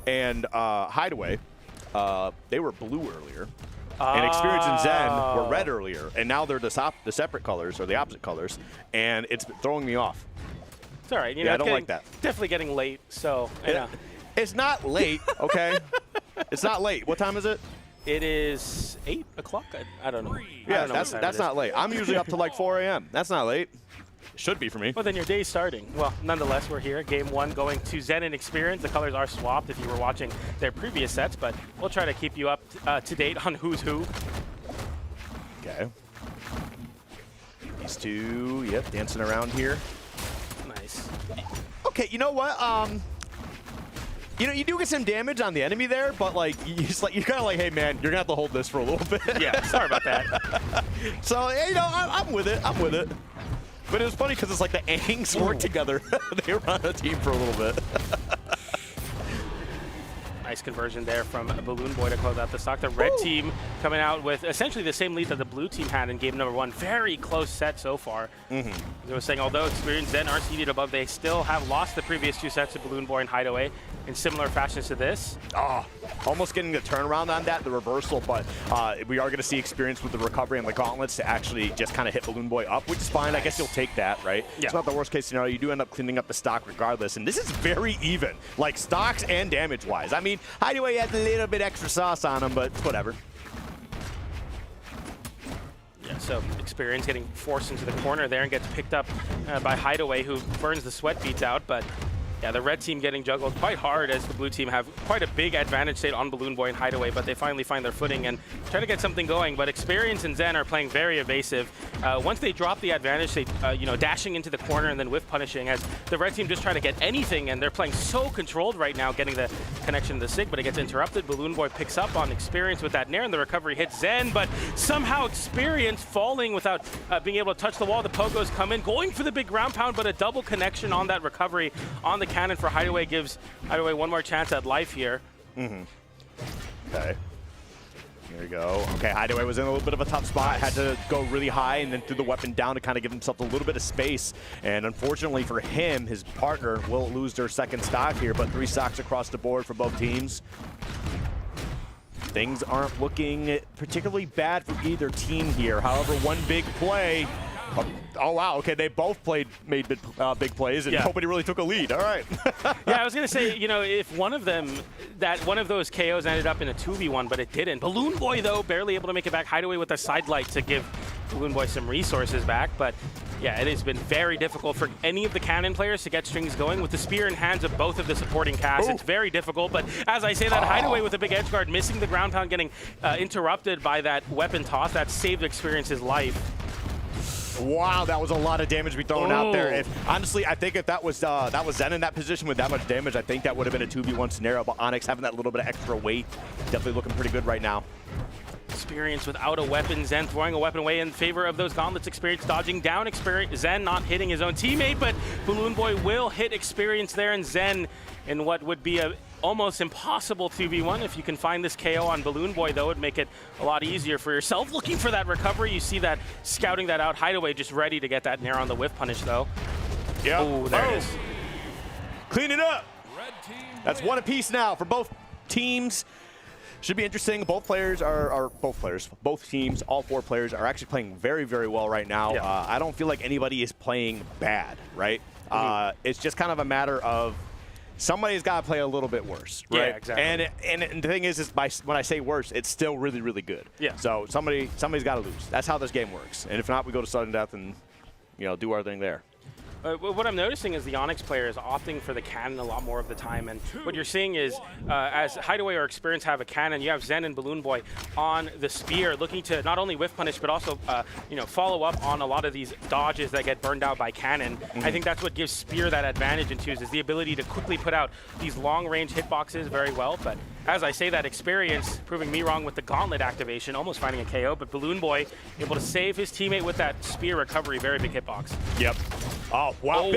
Speaker 10: and Hideaway. They were blue earlier. And Experience and Zen were red earlier, and now they're the separate colors, or the opposite colors, and it's throwing me off.
Speaker 9: It's all right. You know,
Speaker 10: I don't like that.
Speaker 9: Definitely getting late, so, you know.
Speaker 10: It's not late, okay? It's not late. What time is it?
Speaker 9: It is 8 o'clock? I don't know.
Speaker 10: Yeah, that's not late. I'm usually up to like 4 a.m. That's not late. Should be for me.
Speaker 9: Well, then your day's starting. Well, nonetheless, we're here. Game 1 going to Zen and Experience. The colors are swapped if you were watching their previous sets, but we'll try to keep you up to date on who's who.
Speaker 10: Okay. These two, yep, dancing around here.
Speaker 9: Nice.
Speaker 10: Okay, you know what? You know, you do get some damage on the enemy there, but like you're kind of like, hey man, you're gonna have to hold this for a little bit.
Speaker 9: Yeah, sorry about that.
Speaker 10: So you know, I'm with it. I'm with it. But it was funny because it's like the Angs work together. They were on a team for a little bit.
Speaker 9: Nice conversion there from Balloon Boy to close out the stock. The red team coming out with essentially the same lead that the blue team had in game number 1. Very close set so far. As I was saying, although Experience Zen are seeded above, they still have lost the previous 2 sets to Balloon Boy and Hideaway in similar fashions to this.
Speaker 10: Oh, almost getting the turnaround on that, the reversal, but we are going to see Experience with the recovery and the gauntlets to actually just kind of hit Balloon Boy up, which is fine. Nice. I guess you'll take that, right? Yeah. It's not the worst case scenario. You do end up cleaning up the stock regardless, and this is very even, like stocks and damage-wise. I mean, Hideaway has a little bit extra sauce on him, but whatever.
Speaker 9: Yes, So Experience getting forced into the corner there and gets picked up by Hideaway, who burns the sweat beads out. But yeah, the red team getting juggled quite hard as the blue team have quite a big advantage state on Balloon Boy and Hideaway, but they finally find their footing and try to get something going. But Experience and Zen are playing very evasive. Once they drop the advantage state, dashing into the corner and then whiff punishing, as the red team just try to get anything, and they're playing so controlled right now, getting the connection to the Sig, but it gets interrupted. Balloon Boy picks up on Experience with that Nair, and the recovery hits Zen, but somehow Experience falling without being able to touch the wall. The Pogos come in, going for the big ground pound, but a double connection on that recovery on the cannon for Hideaway gives Hideaway one more chance at life here.
Speaker 10: Okay. Here we go. Okay, Hideaway was in a little bit of a tough spot. Had to go really high and then threw the weapon down to kind of give himself a little bit of space. And unfortunately for him, his partner will lose their second stock here, but 3 stocks across the board for both teams. Things aren't looking particularly bad for either team here. However, one big play. Oh, wow. Okay, they both made big plays, and nobody really took a lead. All right.
Speaker 9: Yeah, I was going to say, if one of those KOs ended up in a 2v1, but it didn't. Balloon Boy, though, barely able to make it back. Hideaway with a side light to give Balloon Boy some resources back. But yeah, it has been very difficult for any of the cannon players to get strings going. With the spear in hands of both of the supporting casts, it's very difficult. But as I say that, Hideaway with a big edge guard, missing the ground pound, getting interrupted by that weapon toss, that saved Experience's life.
Speaker 10: Wow, that was a lot of damage to be thrown out there. Honestly, I think if that was Zen in that position with that much damage, I think that would have been a 2v1 scenario. But Onyx having that little bit of extra weight, definitely looking pretty good right now.
Speaker 9: Experience without a weapon, Zen throwing a weapon away in favor of those gauntlets. Experience dodging down, Zen not hitting his own teammate, but Balloon Boy will hit Experience there, and Zen in what would be a almost impossible 2v1. If you can find this KO on Balloon Boy, though, it'd make it a lot easier for yourself. Looking for that recovery, you see that scouting that out. Hideaway just ready to get that Nair on the whiff punish, though.
Speaker 10: Yeah.
Speaker 9: Oh, there it is.
Speaker 10: Clean it up. That's one apiece now for both teams. Should be interesting. Both teams, all 4 players are actually playing very, very well right now.
Speaker 9: Yeah.
Speaker 10: I don't feel like anybody is playing bad, right? It's just kind of a matter of somebody's got to play a little bit worse, right?
Speaker 9: Yeah, exactly.
Speaker 10: And the thing is when I say worse, it's still really, really good.
Speaker 9: Yeah.
Speaker 10: So somebody's got to lose. That's how this game works. And if not, we go to sudden death and do our thing there.
Speaker 9: What I'm noticing is the Onyx player is opting for the cannon a lot more of the time, and what you're seeing is as Hideaway or Experience have a cannon, you have Zen and Balloon Boy on the spear, looking to not only whiff punish but also follow up on a lot of these dodges that get burned out by cannon. I think that's what gives Spear that advantage in twos, is the ability to quickly put out these long-range hitboxes very well. But as I say that, Experience proving me wrong with the gauntlet activation, almost finding a KO, but Balloon Boy able to save his teammate with that spear recovery, very big hitbox.
Speaker 10: Yep. Oh, wow.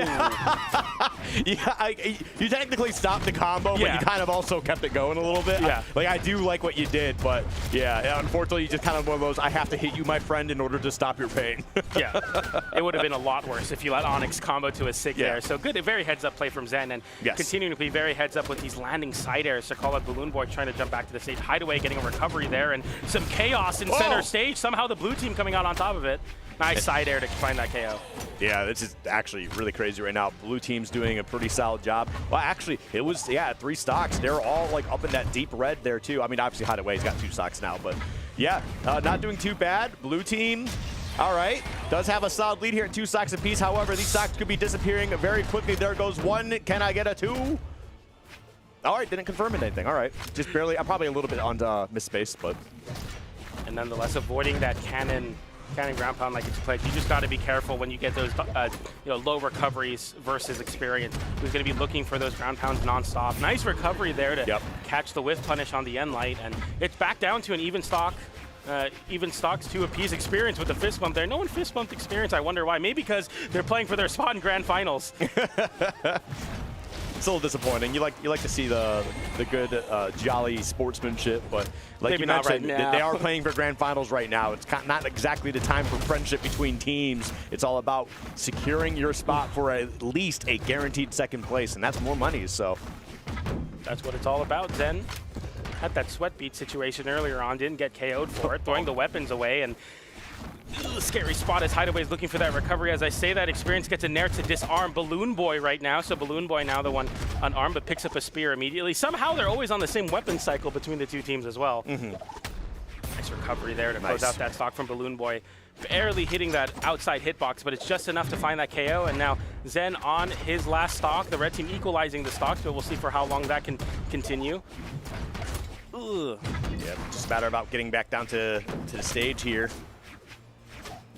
Speaker 10: Yeah, you technically stopped the combo, but you kind of also kept it going a little bit.
Speaker 9: Yeah.
Speaker 10: I do like what you did, but yeah, unfortunately, you just kind of one of those, I have to hit you, my friend, in order to stop your pain.
Speaker 9: Yeah. It would have been a lot worse if you let Onyx combo to a Sig there. So good, a very heads-up play from Zen, and continuing to be very heads-up with these landing side airs to call out Balloon Boy trying to jump back to the stage. Hideaway getting a recovery there, and some chaos in center stage. Somehow the blue team coming out on top of it. Nice side air to find that KO.
Speaker 10: Yeah, this is actually really crazy right now. Blue team's doing a pretty solid job. Well, actually, it was, 3 stocks. They're all up in that deep red there, too. I mean, obviously, Hideaway's got 2 stocks now, but yeah, not doing too bad. Blue team, all right, does have a solid lead here at 2 stocks apiece. However, these stocks could be disappearing very quickly. There goes 1. Can I get a 2? All right, didn't confirm anything. All right, just barely. I'm probably a little bit on misspace, but.
Speaker 9: And nonetheless, avoiding that cannon ground pound like it's played. You just got to be careful when you get those low recoveries versus Experience, who's going to be looking for those ground pounds nonstop. Nice recovery there to catch the whiff punish on the end light, and it's back down to an even stock. Even stocks to appease Experience with the fist bump there. No one fist bumped Experience. I wonder why. Maybe because they're playing for their spot in Grand Finals.
Speaker 10: It's a little disappointing. You like to see the good jolly sportsmanship, but like
Speaker 9: maybe
Speaker 10: you
Speaker 9: not
Speaker 10: mentioned,
Speaker 9: right now.
Speaker 10: they are playing for Grand Finals right now. It's not exactly the time for friendship between teams. It's all about securing your spot for at least a guaranteed second place, and that's more money. So
Speaker 9: that's what it's all about. Zen had that sweat beat situation earlier on, didn't get KO'd for it, throwing the weapons away, and scary spot as Hideaway is looking for that recovery. As I say that, Experience gets a Nair to disarm Balloon Boy right now. So Balloon Boy now the one unarmed, but picks up a spear immediately. Somehow they're always on the same weapon cycle between the 2 teams as well. Nice Nice recovery there to close out that stock from Balloon Boy. Barely hitting that outside hitbox, but it's just enough to find that KO. And now Zen on his last stock. The red team equalizing the stocks, but we'll see for how long that can continue. Ugh.
Speaker 10: Yeah, just a matter about getting back down to the stage here.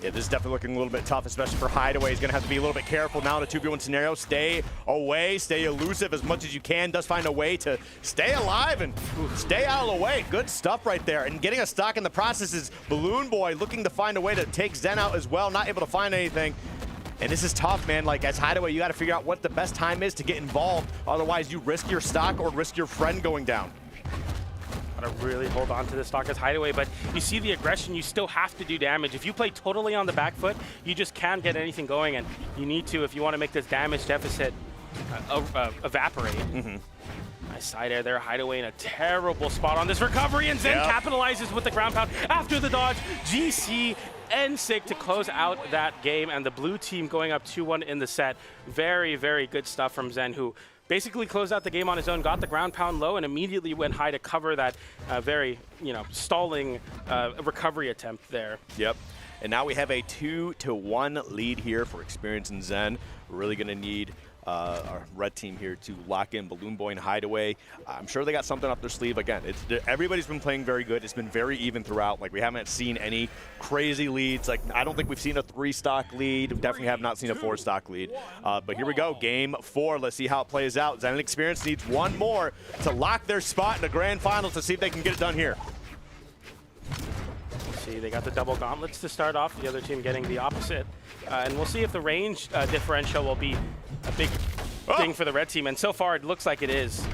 Speaker 10: Yeah, this is definitely looking a little bit tough, especially for Hideaway. He's going to have to be a little bit careful now in a 2v1 scenario. Stay away, stay elusive as much as you can. Does find a way to stay alive and stay out of the way. Good stuff right there. And getting a stock in the process is Balloon Boy looking to find a way to take Zen out as well. Not able to find anything. And this is tough, man. Like, as Hideaway, you got to figure out what the best time is to get involved. Otherwise, you risk your stock or risk your friend going down.
Speaker 9: Gotta really hold on to the stock as Hideaway, but you see the aggression, you still have to do damage. If you play totally on the back foot, you just can't get anything going, and you need to if you want to make this damage deficit evaporate. Nice side air there, Hideaway in a terrible spot on this recovery, and Zen capitalizes with the ground pound after the dodge. GC and Sick to close out that game, and the blue team going up 2-1 in the set. Very, very good stuff from Zen, who basically closed out the game on his own, got the ground pound low, and immediately went high to cover that very, stalling recovery attempt there.
Speaker 10: Yep. And now we have a 2-1 lead here for Experience and Zen. We're really going to need our red team here to lock in Balloon Boy and Hideaway. I'm sure they got something up their sleeve. Again, everybody's been playing very good. It's been very even throughout. Like, we haven't seen any crazy leads. Like, I don't think we've seen a 3-stock lead. We definitely have not seen a 4-stock lead. But here we go, game 4. Let's see how it plays out. Zen and Experience needs one more to lock their spot in the grand finals to see if they can get it done here.
Speaker 9: See, they got the double gauntlets to start off, the other team getting the opposite. And we'll see if the range differential will be a big thing for the red team, and so far it looks like it is.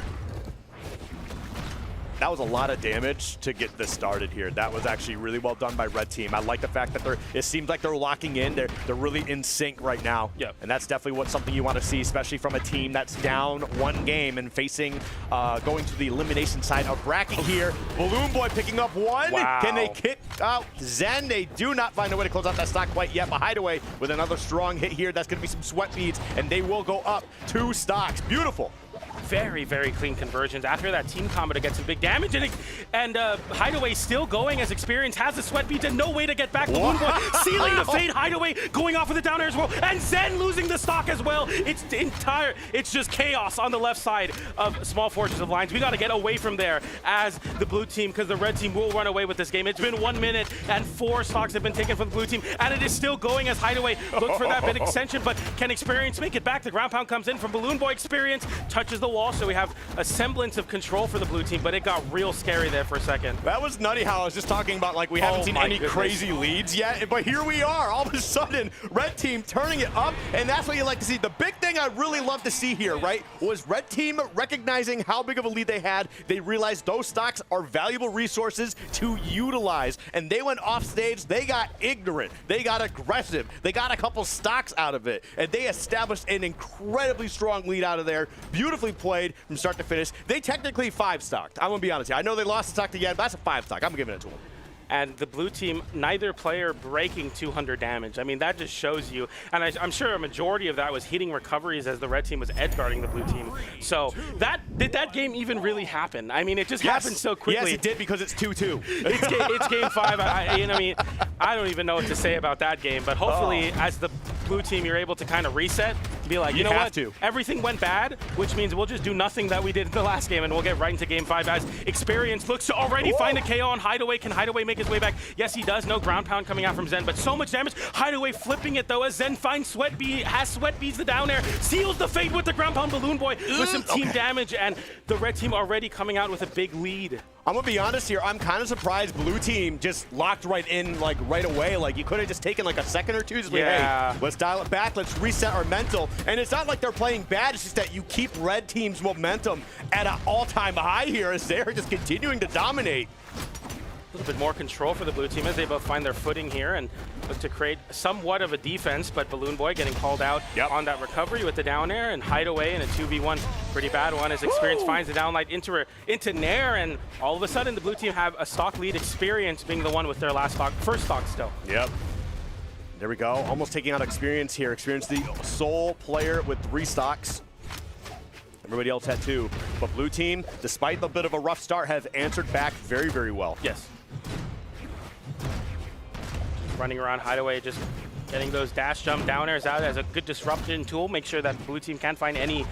Speaker 10: That was a lot of damage to get this started here. That was actually really well done by red team. I like the fact that it seems like they're locking in. They're really in sync right now.
Speaker 9: Yep.
Speaker 10: And that's definitely something you want to see, especially from a team that's down one game and facing going to the elimination side of bracket here. Balloon Boy picking up one.
Speaker 9: Wow.
Speaker 10: Can they kick out Zen? They do not find a way to close out that stock quite yet, but Hideaway with another strong hit here. That's going to be some sweat beads, and they will go up 2 stocks. Beautiful.
Speaker 9: Very, very clean conversions after that team combo to get some big damage. And Hideaway still going as Experience has the sweat beads and no way to get back. Balloon Boy sealing the fate. Hideaway going off with the down air as well. And Zen losing the stock as well. It's just chaos on the left side of Small Fortress of Lines. We got to get away from there as the blue team, because the red team will run away with this game. It's been 1 minute and 4 stocks have been taken from the blue team, and it is still going as Hideaway looks for that bit extension, but can Experience make it back? The ground pound comes in from Balloon Boy. Experience touches the wall, so we have a semblance of control for the blue team, but it got real scary there for a second.
Speaker 10: That was nutty how I was just talking about, like, we haven't seen any crazy leads yet, but here we are, all of a sudden, red team turning it up, and that's what you like to see. The big thing I really love to see here, right, was red team recognizing how big of a lead they had. They realized those stocks are valuable resources to utilize, and they went off stage. They got ignorant. They got aggressive. They got a couple stocks out of it, and they established an incredibly strong lead out of there. Beautifully played from start to finish. They technically 5-stocked. I'm going to be honest here. I know they lost the stock to Yen, but that's a 5-stock. I'm giving it to them.
Speaker 9: And the blue team, neither player breaking 200 damage. I mean, that just shows you, and I'm sure a majority of that was hitting recoveries as the red team was edge guarding the blue team. So did that game even really happen? I mean, it just happened so quickly.
Speaker 10: Yes, it did, because it's 2-2.
Speaker 9: It's game 5. I don't even know what to say about that game, but hopefully as the blue team, you're able to kind of reset, be like, you know what, everything went bad, which means we'll just do nothing that we did in the last game, and we'll get right into game 5 as Experience looks to already find a KO on Hideaway. Can Hideaway make his way back? Yes, he does. No ground pound coming out from Zen, but so much damage. Hideaway flipping it, though, as Zen finds sweat beads the down air, seals the fate with the ground pound. Balloon Boy with some team damage, and the red team already coming out with a big lead.
Speaker 10: I'm going to be honest here. I'm kind of surprised blue team just locked right in, like, right away. Like, you could have just taken, like, a second or two. Just like, hey, let's dial it back. Let's reset our mental. And it's not like they're playing bad. It's just that you keep red team's momentum at an all-time high here as they're just continuing to dominate.
Speaker 9: A little bit more control for the blue team as they both find their footing here and look to create somewhat of a defense, but Balloon Boy getting called out on that recovery with the down air, and Hideaway in a 2v1, pretty bad one as Experience finds the downlight into Nair, and all of a sudden the blue team have a stock lead, Experience being the one with their first stock still.
Speaker 10: Yep. There we go, almost taking out Experience here. Experience the sole player with 3 stocks. Everybody else had 2. But blue team, despite a bit of a rough start, has answered back very, very well.
Speaker 9: Yes. running around Hideaway, just getting those dash jump down airs out as a good disruption tool. Make sure that the blue team can't find any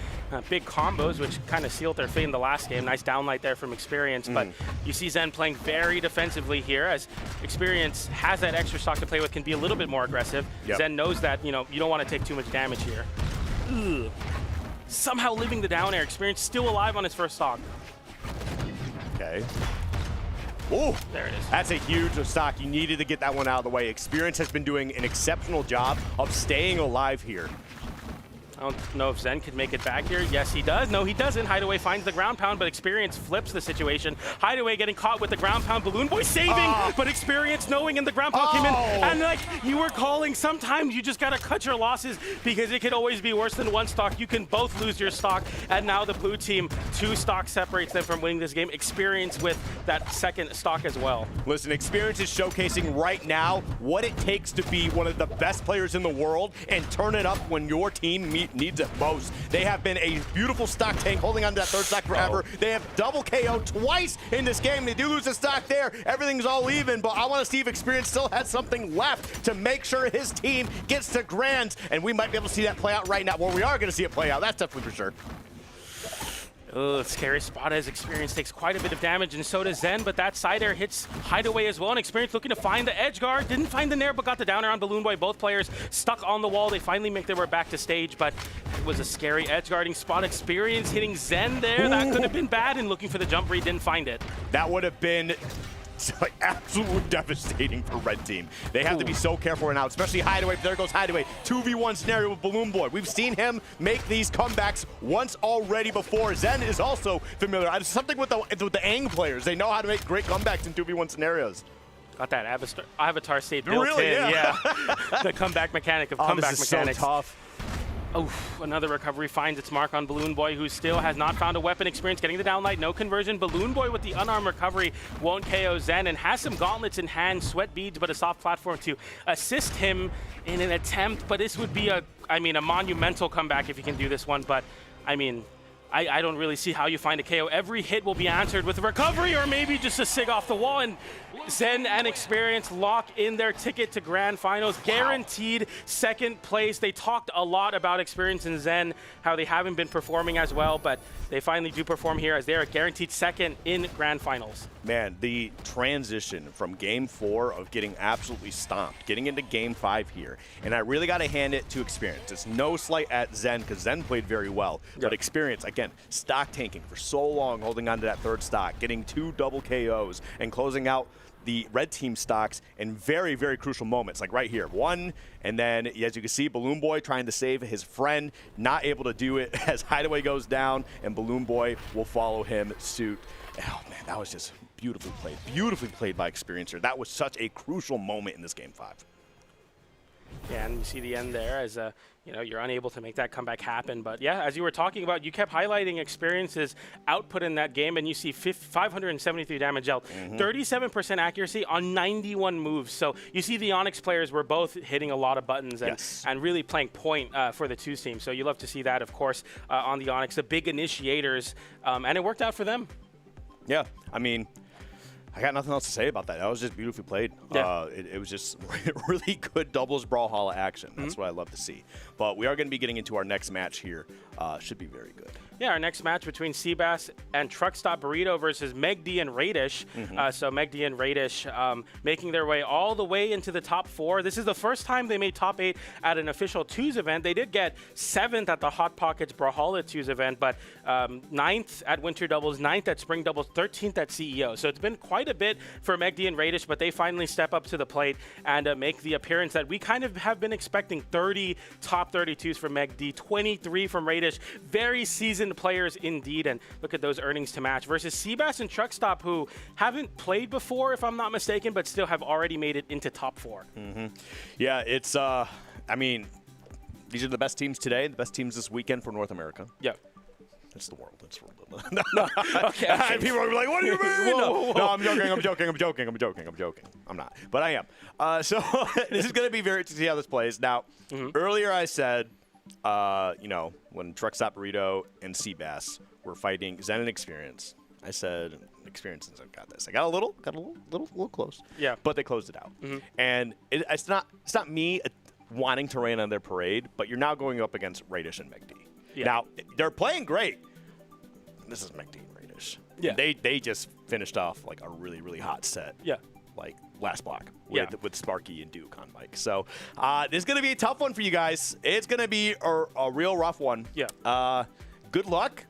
Speaker 9: big combos, which kind of sealed their fate in the last game. Nice downlight there from Experience. But you see Zen playing very defensively here, as Experience has that extra stock to play with, can be a little bit more aggressive. Zen knows that, you don't want to take too much damage here. Ugh. Somehow living the down air. Experience still alive on his first stock.
Speaker 10: Okay. Oh,
Speaker 9: there it is.
Speaker 10: That's a huge stock. You needed to get that one out of the way. Experience has been doing an exceptional job of staying alive here.
Speaker 9: I don't know if Zen could make it back here. Yes, he does. No, he doesn't. Hideaway finds the ground pound, but Experience flips the situation. Hideaway getting caught with the ground pound. Balloon Boy saving, but Experience knowing, and the ground pound came in. And like you were calling, sometimes you just got to cut your losses because it could always be worse than one stock. You can both lose your stock. And now the blue team, 2 stocks separates them from winning this game. Experience with that second stock as well.
Speaker 10: Listen, Experience is showcasing right now what it takes to be one of the best players in the world and turn it up when your team needs it most. They have been a beautiful stock tank, holding on to that third stock forever. They have double KO twice in this game. They do lose a stock there. Everything's all even, but I want to see if Experience still has something left to make sure his team gets to grands, and we might be able to see that play out right now. Well, we are going to see it play out. That's definitely for sure.
Speaker 9: Oh, scary spot as Experience takes quite a bit of damage, and so does Zen, but that side air hits Hideaway as well, and Experience looking to find the edge guard. Didn't find the nair, but got the down air on Balloon Boy. Both players stuck on the wall. They finally make their way back to stage, but it was a scary edge guarding spot. Experience hitting Zen there. That could have been bad, and looking for the jump read, didn't find it.
Speaker 10: That would have been like absolutely devastating for Red Team. They have to be so careful right now, especially Hideaway. There goes Hideaway. 2v1 scenario with Balloon Boy. We've seen him make these comebacks once already before. Zen is also familiar. Something with the Aang players. They know how to make great comebacks in 2v1 scenarios.
Speaker 9: Got that Avatar state built
Speaker 10: really?
Speaker 9: in.
Speaker 10: Yeah.
Speaker 9: The comeback mechanic of comeback
Speaker 10: this is
Speaker 9: mechanics.
Speaker 10: so tough.
Speaker 9: Oh, another recovery finds its mark on Balloon Boy, who still has not found a weapon. Experience getting the downlight, no conversion. Balloon Boy with the unarmed recovery won't KO Zen and has some gauntlets in hand, sweat beads, but a soft platform to assist him in an attempt. But this would be a monumental comeback if you can do this one. But I mean, I don't really see how you find a KO. Every hit will be answered with a recovery or maybe just a sig off the wall. And Zen and Experience lock in their ticket to Grand Finals. Guaranteed second place. They talked a lot about Experience and Zen, how they haven't been performing as well, but they finally do perform here as they're a guaranteed second in Grand Finals.
Speaker 10: Man, the transition from Game 4 of getting absolutely stomped, getting into Game 5 here, and I really got to hand it to Experience. It's no slight at Zen, because Zen played very well, but Experience, again, stock tanking for so long, holding on to that third stock, getting 2 double KOs, and closing out the red team stocks in very, very crucial moments, like right here. 1, and then, as you can see, Balloon Boy trying to save his friend, not able to do it as Hideaway goes down, and Balloon Boy will follow him suit. Oh, man, that was just beautifully played by Experiencer. That was such a crucial moment in this Game 5.
Speaker 9: Yeah, and you see the end there as you're unable to make that comeback happen. But yeah, as you were talking about, you kept highlighting Experience's output in that game, and you see 573 damage dealt, 37% accuracy on 91 moves. So you see the Onyx players were both hitting a lot of buttons and really playing point for the 2 team. So you love to see that, of course, on the Onyx, the big initiators, and it worked out for them.
Speaker 10: Yeah, I mean, I got nothing else to say about that. That was just beautifully played.
Speaker 9: Yeah.
Speaker 10: It was just really good doubles Brawlhalla action. That's what I love to see. But we are going to be getting into our next match here. Should be very good.
Speaker 9: Yeah, our next match between Seabass and Truck Stop Burrito versus Megi and Radish. So Megi and Radish making their way all the way into the top 4. This is the first time they made top 8 at an official 2s event. They did get 7th at the Hot Pockets Brawlhalla 2s event, but 9th at Winter Doubles, 9th at Spring Doubles, 13th at CEO. So it's been quite a bit for Megi and Radish, but they finally step up to the plate and make the appearance that we kind of have been expecting. 30 top 32s from Megi, 23 from Radish. Very seasoned players indeed, and look at those earnings to match versus Seabass and Truck Stop, who haven't played before, if I'm not mistaken, but still have already made it into top 4.
Speaker 10: Yeah, it's, I mean, these are the best teams today, the best teams this weekend for North America.
Speaker 9: Yep.
Speaker 10: It's the world. It's the world.
Speaker 9: Okay.
Speaker 10: People are like, what do you mean?
Speaker 9: Whoa.
Speaker 10: No, I'm joking. I'm not. But I am. So this is going to be very interesting to see how this plays. Now, earlier I said, when Truck Stop Burrito and Seabass were fighting Zen and Experience, I said, Experience and Zen got this. I got a little close.
Speaker 9: Yeah.
Speaker 10: But they closed it out. And it's not me wanting to rain on their parade, but you're now going up against Radish and Megi.
Speaker 9: Yeah.
Speaker 10: Now, they're playing great. This is Megi and Radish.
Speaker 9: Yeah.
Speaker 10: They just finished off like a really, really hot set.
Speaker 9: Yeah.
Speaker 10: Like last block with Sparky and Duke on mic. So this is going to be a tough one for you guys. It's going to be a real rough one.
Speaker 9: Yeah.
Speaker 10: Good luck.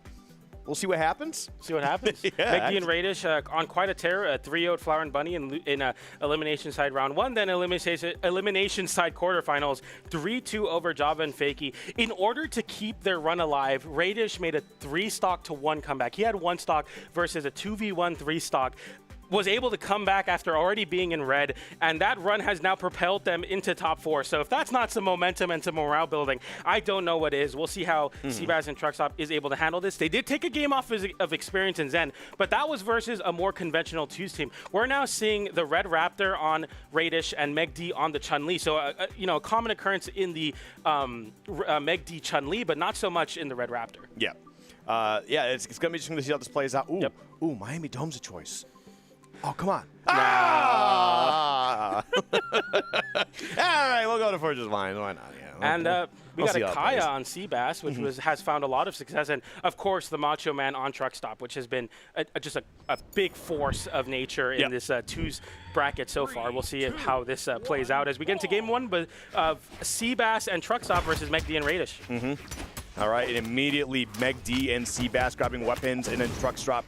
Speaker 10: We'll see what happens.
Speaker 9: See what happens. Megi and Radish on quite a tear. 3-0 Flower and Bunny in Elimination Side Round 1. Then Elimination Side Quarter-Finals. 3-2 over Java and Fakey. In order to keep their run alive, Radish made a 3-stock to 1 comeback. He had 1 stock versus a 2v1 3-stock. Was able to come back after already being in red, and that run has now propelled them into top 4. So if that's not some momentum and some morale building, I don't know what is. We'll see how Seabass and Truckstop is able to handle this. They did take a game off of Experience and Zen, but that was versus a more conventional 2s team. We're now seeing the Red Raptor on Radish and Megi on the Chun-Li. So, a common occurrence in the Megi Chun-Li, but not so much in the Red Raptor.
Speaker 10: Yeah. It's going to be interesting to see how this plays out. Ooh, Miami Dome's a choice. Oh, come on. Ah! All right, we'll go to Forge's Lines. Why not? Yeah,
Speaker 9: and we got a Kaya on Seabass, which has found a lot of success. And, of course, the Macho Man on Truckstop, which has been just a big force of nature in this 2s bracket so far. We'll see how this plays out as we get into Game 1 of Seabass and Truckstop versus Megi and Radish.
Speaker 10: All right, and immediately Megi and Seabass grabbing weapons, and then Truckstop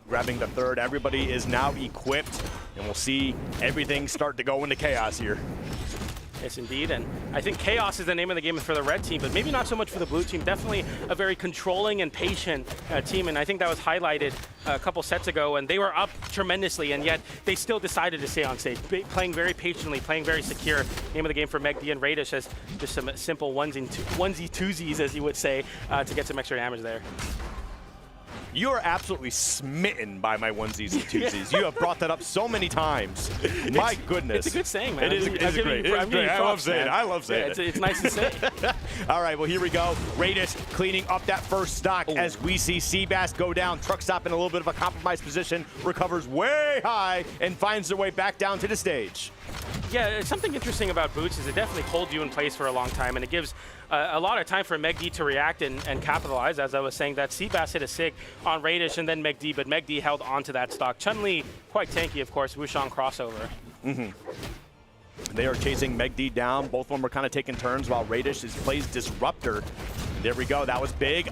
Speaker 10: grabbing the third. Everybody is now equipped, and we'll see everything start to go into chaos here.
Speaker 9: Yes, indeed, and I think chaos is the name of the game for the red team, but maybe not so much for the blue team. Definitely a very controlling and patient team, and I think that was highlighted a couple sets ago, and they were up tremendously, and yet they still decided to stay on stage, playing very patiently, playing very secure. Name of the game for Megi and Radish as just some simple onesie-twosies, as you would say, to get some extra damage there.
Speaker 10: You are absolutely smitten by my onesies and twosies. You have brought that up so many times. My goodness.
Speaker 9: It's a good saying, man.
Speaker 10: It is great. I love saying it. I love saying it.
Speaker 9: It's nice to say.
Speaker 10: All right, well, here we go. Radish cleaning up that first stock as we see Seabass go down. Truckstop in a little bit of a compromised position, recovers way high, and finds their way back down to the stage.
Speaker 9: Yeah, something interesting about boots is it definitely holds you in place for a long time, and it gives a lot of time for Megi to react and capitalize. As I was saying, that Seabass hit a sig on Radish and then Megi, but Megi held onto that stock. Chun-Li, quite tanky, of course, Wushang crossover.
Speaker 10: They are chasing Megi down. Both of them are kind of taking turns while Radish plays Disruptor. There we go. That was big.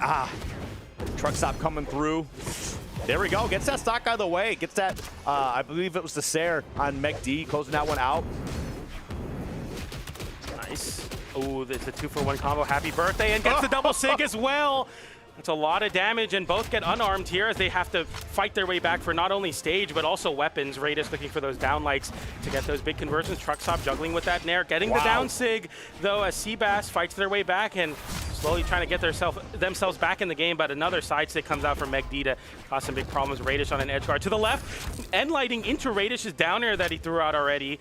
Speaker 10: Truckstop coming through. There we go. Gets that stock out of the way. Gets that, I believe it was the Sair on Megi, closing that one out.
Speaker 9: Nice. Oh, it's a 2-for-1 combo. Happy birthday, and gets the double sig as well. It's a lot of damage, and both get unarmed here as they have to fight their way back for not only stage, but also weapons. Radish looking for those down lights to get those big conversions. Truckstop juggling with that Nair, getting the down sig, though, as Seabass fights their way back and slowly trying to get themselves back in the game, but another side stick comes out from Megi to cause some big problems. Radish on an edge guard to the left, end lighting into Radish's down air that he threw out already.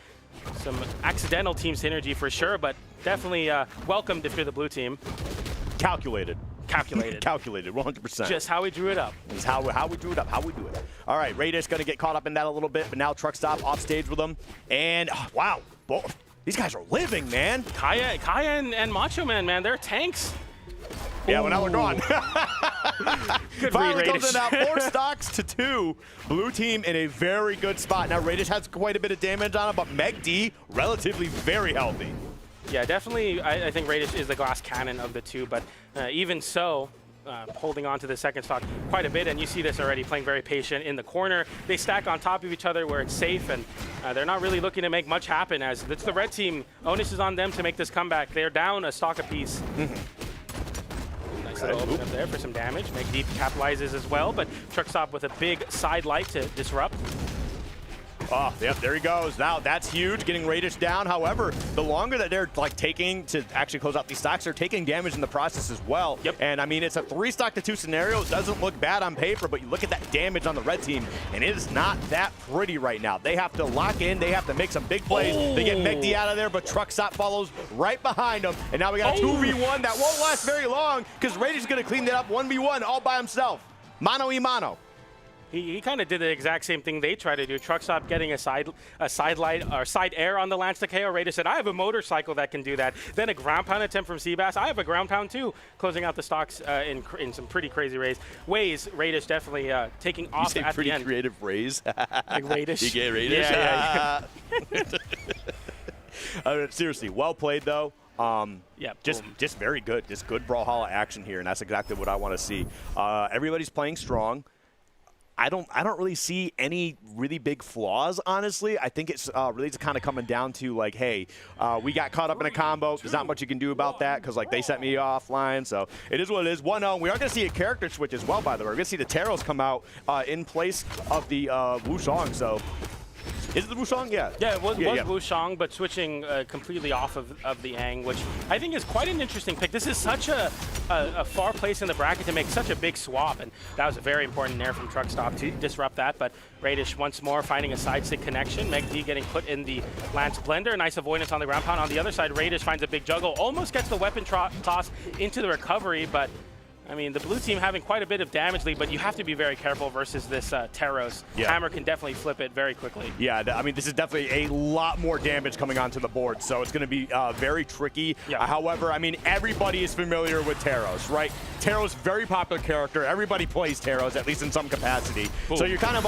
Speaker 9: Some accidental team synergy for sure, but definitely welcomed if you're the blue team.
Speaker 10: Calculated.
Speaker 9: Calculated,
Speaker 10: 100%.
Speaker 9: Just how we drew it up.
Speaker 10: It's how we drew it up, how we do it. All right, Radish going to get caught up in that a little bit, but now Truckstop off stage with them. And, wow, both these guys are living, man.
Speaker 9: Kaya and Macho Man, they're tanks.
Speaker 10: Yeah, well, now we're gone.
Speaker 9: Good
Speaker 10: Finally
Speaker 9: read,
Speaker 10: comes in now, 4 stocks to 2. Blue team in a very good spot. Now, Radish has quite a bit of damage on him, but Megi relatively very healthy.
Speaker 9: Yeah, definitely, I think Radish is the glass cannon of the two, but even so, holding on to the second stock quite a bit, and you see this already, playing very patient in the corner. They stack on top of each other where it's safe, and they're not really looking to make much happen, as it's the red team. Onus is on them to make this comeback. They're down a stock apiece. Nice little open up there for some damage. Megi capitalizes as well, but Truckstop with a big side light to disrupt.
Speaker 10: Oh, yep, there he goes. Now, that's huge, getting Radish down. However, the longer that they're taking to actually close out these stocks, they're taking damage in the process as well.
Speaker 9: Yep.
Speaker 10: And, I mean, it's a 3-stock to 2 scenario. It doesn't look bad on paper, but you look at that damage on the red team, and it is not that pretty right now. They have to lock in. They have to make some big plays. They get Megi out of there, but Truckstop follows right behind them. And now we got a 2v1 that won't last very long because Radish is going to clean that up 1v1 all by himself. Mano y mano.
Speaker 9: He kind of did the exact same thing they tried to do. Truckstop getting a side light or side air on the lance to KO. Radish said, I have a motorcycle that can do that. Then a ground pound attempt from Seabass. I have a ground pound too. Closing out the stocks in some pretty crazy ways. Radish definitely taking off at
Speaker 10: pretty
Speaker 9: the end.
Speaker 10: creative raise.
Speaker 9: Like Radish.
Speaker 10: You get Radish?
Speaker 9: Yeah.
Speaker 10: Seriously, well played though.
Speaker 9: Yeah,
Speaker 10: just very good. Just good Brawlhalla action here, and that's exactly what I want to see. Everybody's playing strong. I don't really see any really big flaws, honestly. I think it's really just kind of coming down to like, hey, we got caught up in a combo. There's not much you can do about that because like they sent me offline. So it is what it is. 1-0. We are going to see a character switch as well, by the way. We're going to see the Taros come out in place of the Wusong. So is it the Wusong? Yeah.
Speaker 9: Yeah, it was Wusong, but switching completely off of the Aang, which I think is quite an interesting pick. This is such a far place in the bracket to make such a big swap, and that was a very important nair from Truckstop to disrupt that. But Radish once more finding a side stick connection. Megi getting put in the Lance Blender. Nice avoidance on the ground pound. On the other side, Radish finds a big juggle, almost gets the weapon toss into the recovery, but I mean, the blue team having quite a bit of damage lead, but you have to be very careful versus this Taros.
Speaker 10: Yeah.
Speaker 9: Hammer can definitely flip it very quickly.
Speaker 10: Yeah, I mean, this is definitely a lot more damage coming onto the board, so it's going to be very tricky.
Speaker 9: Yeah.
Speaker 10: However, I mean, everybody is familiar with Taros, right? Taros, very popular character. Everybody plays Taros, at least in some capacity.
Speaker 9: Boom.
Speaker 10: So you're kind of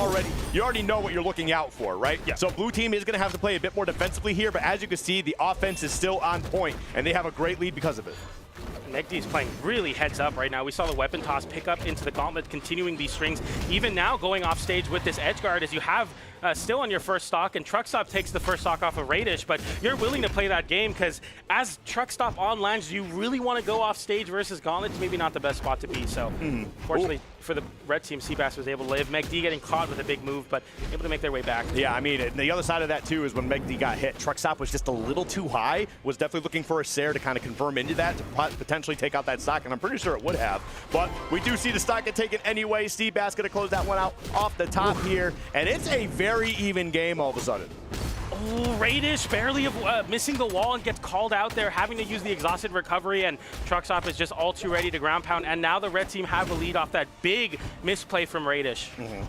Speaker 10: you already know what you're looking out for, right?
Speaker 9: Yeah.
Speaker 10: So blue team is going to have to play a bit more defensively here, but as you can see, the offense is still on point, and they have a great lead because of it.
Speaker 9: Megdi's playing really heads up right now. We saw the weapon toss pick up into the gauntlet, continuing these strings. Even now going off stage with this edge guard as you have still on your first stock, and Truckstop takes the first stock off of Radish, but you're willing to play that game because as Truckstop on lands, you really want to go off stage versus gauntlets, maybe not the best spot to be. So fortunately for the red team, Seabass was able to live. Megi getting caught with a big move, but able to make their way back.
Speaker 10: Yeah, I mean, the other side of that too is when Megi got hit, Truckstop was just a little too high, was definitely looking for a Sair to kind of confirm into that, to potentially take out that stock, and I'm pretty sure it would have. But we do see the stock get taken anyway. Seabass gonna close that one out off the top here, and it's a very even game all of a sudden.
Speaker 9: Oh, Radish barely missing the wall and gets called out there, having to use the exhausted recovery, and Truckstop is just all too ready to ground pound, and now the red team have the lead off that big misplay from Radish.
Speaker 10: And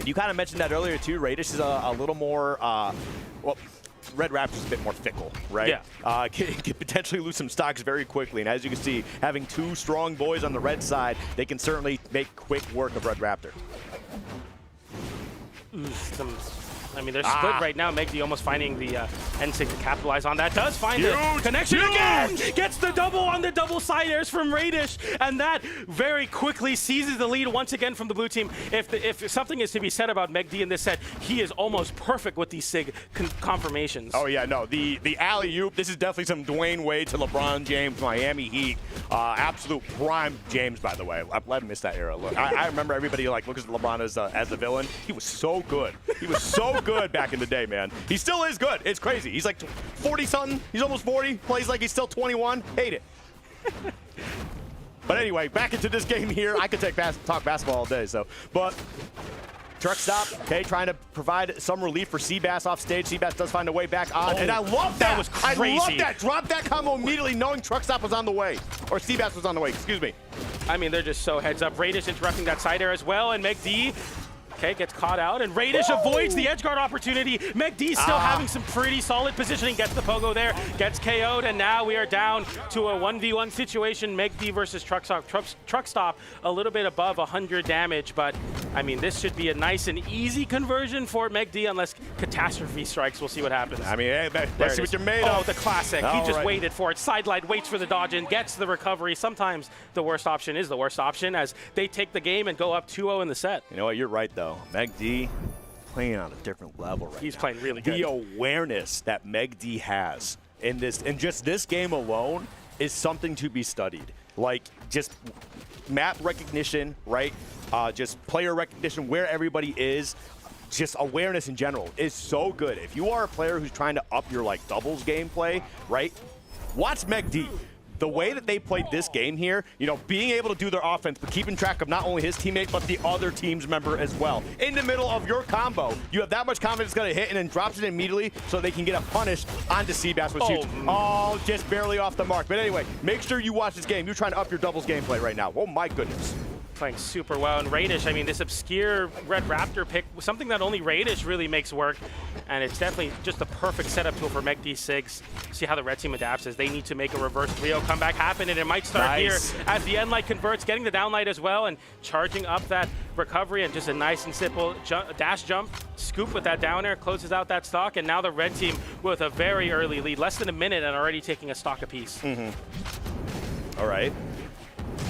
Speaker 10: you kind of mentioned that earlier too. Radish is a little more, well, Red Raptor's a bit more fickle, right?
Speaker 9: Yeah.
Speaker 10: Can potentially lose some stocks very quickly, and as you can see, having two strong boys on the red side, they can certainly make quick work of Red Raptor.
Speaker 9: I mean, they're split right now. Megi almost finding the N6 to capitalize on that. Does find the connection again! Gets the double on the double side airs from Radish, and that very quickly seizes the lead once again from the blue team. If something is to be said about Megi in this set, he is almost perfect with these SIG confirmations.
Speaker 10: Oh yeah, no, the alley-oop, this is definitely some Dwayne Wade to LeBron James, Miami Heat. Absolute prime James, by the way. I missed that era. Look, I remember everybody like looks at LeBron as the villain. He was so good. He was so good back in the day, man. He still is good. It's crazy. He's like 40-something. He's almost 40. Plays like he's still 21. Hate it. But anyway, back into this game here. I could talk basketball all day, so. But Truckstop, okay, trying to provide some relief for Seabass off stage. Seabass does find a way back on, and I love that.
Speaker 9: That was crazy.
Speaker 10: I love that. Drop that combo immediately, knowing Truckstop was on the way, or Seabass was on the way. Excuse me.
Speaker 9: I mean, they're just so heads up. Radish interrupting that side air as well, and Megi gets caught out, and Radish avoids the edge guard opportunity. Megi still having some pretty solid positioning, gets the pogo there, gets KO'd, and now we are down to a 1v1 situation. Megi versus Truckstop. Truckstop a little bit above 100 damage, but I mean, this should be a nice and easy conversion for Megi unless catastrophe strikes. We'll see what happens.
Speaker 10: I mean, hey, let's see what you're made of.
Speaker 9: Oh, the classic. He just waited for it. Sidelight, waits for the dodge and gets the recovery. Sometimes the worst option is the worst option as they take the game and go up 2-0 in the set.
Speaker 10: You know what? You're right, though. Megi playing on a different level right
Speaker 9: He's
Speaker 10: now.
Speaker 9: playing really good.
Speaker 10: The awareness that Megi has in just this game alone is something to be studied. Like, just map recognition, right? Just player recognition, where everybody is. Just awareness in general is so good. If you are a player who's trying to up your like doubles gameplay, right? Watch Megi. The way that they played this game here, you know, being able to do their offense, but keeping track of not only his teammate, but the other team's member as well. In the middle of your combo, you have that much confidence it's going to hit and then drops it immediately so they can get a punish onto Seabass, which shoots all just barely off the mark. But anyway, make sure you watch this game. You're trying to up your doubles gameplay right now. Oh my goodness.
Speaker 9: playing super well. And Radish, I mean, this obscure Red Raptor pick, something that only Radish really makes work. And it's definitely just the perfect setup tool for Megi Sigs. See how the red team adapts as they need to make a reverse 3-0 comeback happen, and it might start here as the end light converts, getting the down light as well, and charging up that recovery, and just a nice and simple dash jump, scoop with that down air, closes out that stock, and now the red team with a very early lead, less than a minute, and already taking a stock apiece.
Speaker 10: All right.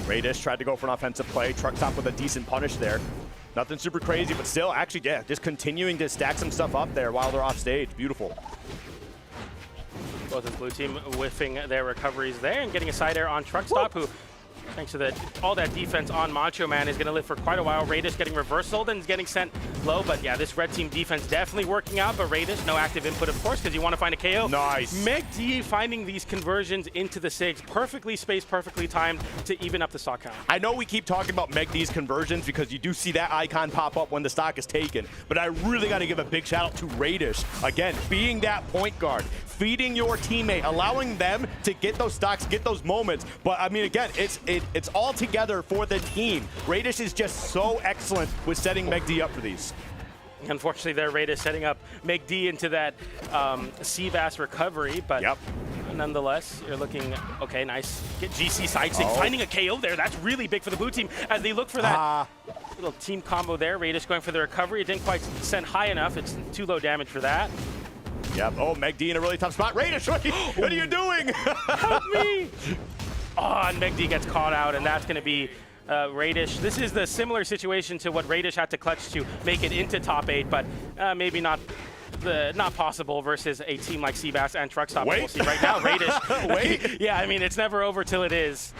Speaker 10: Radish tried to go for an offensive play. Truck Stop with a decent punish there. Nothing super crazy, but still, actually, yeah, just continuing to stack some stuff up there while they're off stage. Beautiful.
Speaker 9: Both the blue team whiffing their recoveries there and getting a side air on Truck Stop, who, thanks to all that defense on Macho Man, is going to live for quite a while. Radish getting reversaled and getting sent low, but yeah, this red team defense definitely working out, but Radish, no active input, of course, because you want to find a KO.
Speaker 10: Nice.
Speaker 9: Megi finding these conversions into the Sigs, perfectly spaced, perfectly timed to even up the stock count.
Speaker 10: I know we keep talking about Megi's conversions because you do see that icon pop up when the stock is taken, but I really got to give a big shout out to Radish. Again, being that point guard, feeding your teammate, allowing them to get those stocks, get those moments. But I mean, again, it's all together for the team. Radish is just so excellent with setting Megi up for these.
Speaker 9: Unfortunately, their Radish setting up Megi into that Seabass recovery, but nonetheless, you're looking, okay, nice. Get GC side stick, finding a KO there. That's really big for the blue team as they look for that little team combo there. Radish going for the recovery. It didn't quite send high enough. It's too low damage for that.
Speaker 10: Yep. Oh, Megi in a really tough spot. Radish, what are you doing?
Speaker 9: Help me! Oh, and Megi gets caught out, and that's going to be Radish. This is the similar situation to what Radish had to clutch to make it into top 8, but maybe not possible versus a team like Seabass and Truck Stop. We'll see right now. Radish. Yeah, I mean, it's never over till it is.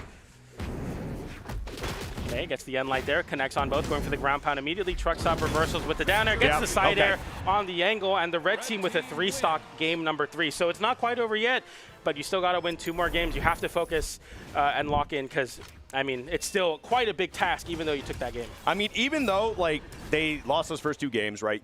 Speaker 9: Okay, gets the end light there, connects on both, going for the ground pound immediately. Truck Stop reversals with the down air, gets the side air on the angle, and the red team with a 3-stock game number 3. So it's not quite over yet, but you still got to win 2 more games. You have to focus and lock in because, I mean, it's still quite a big task even though you took that game.
Speaker 10: I mean, even though, like, they lost those first 2 games, right,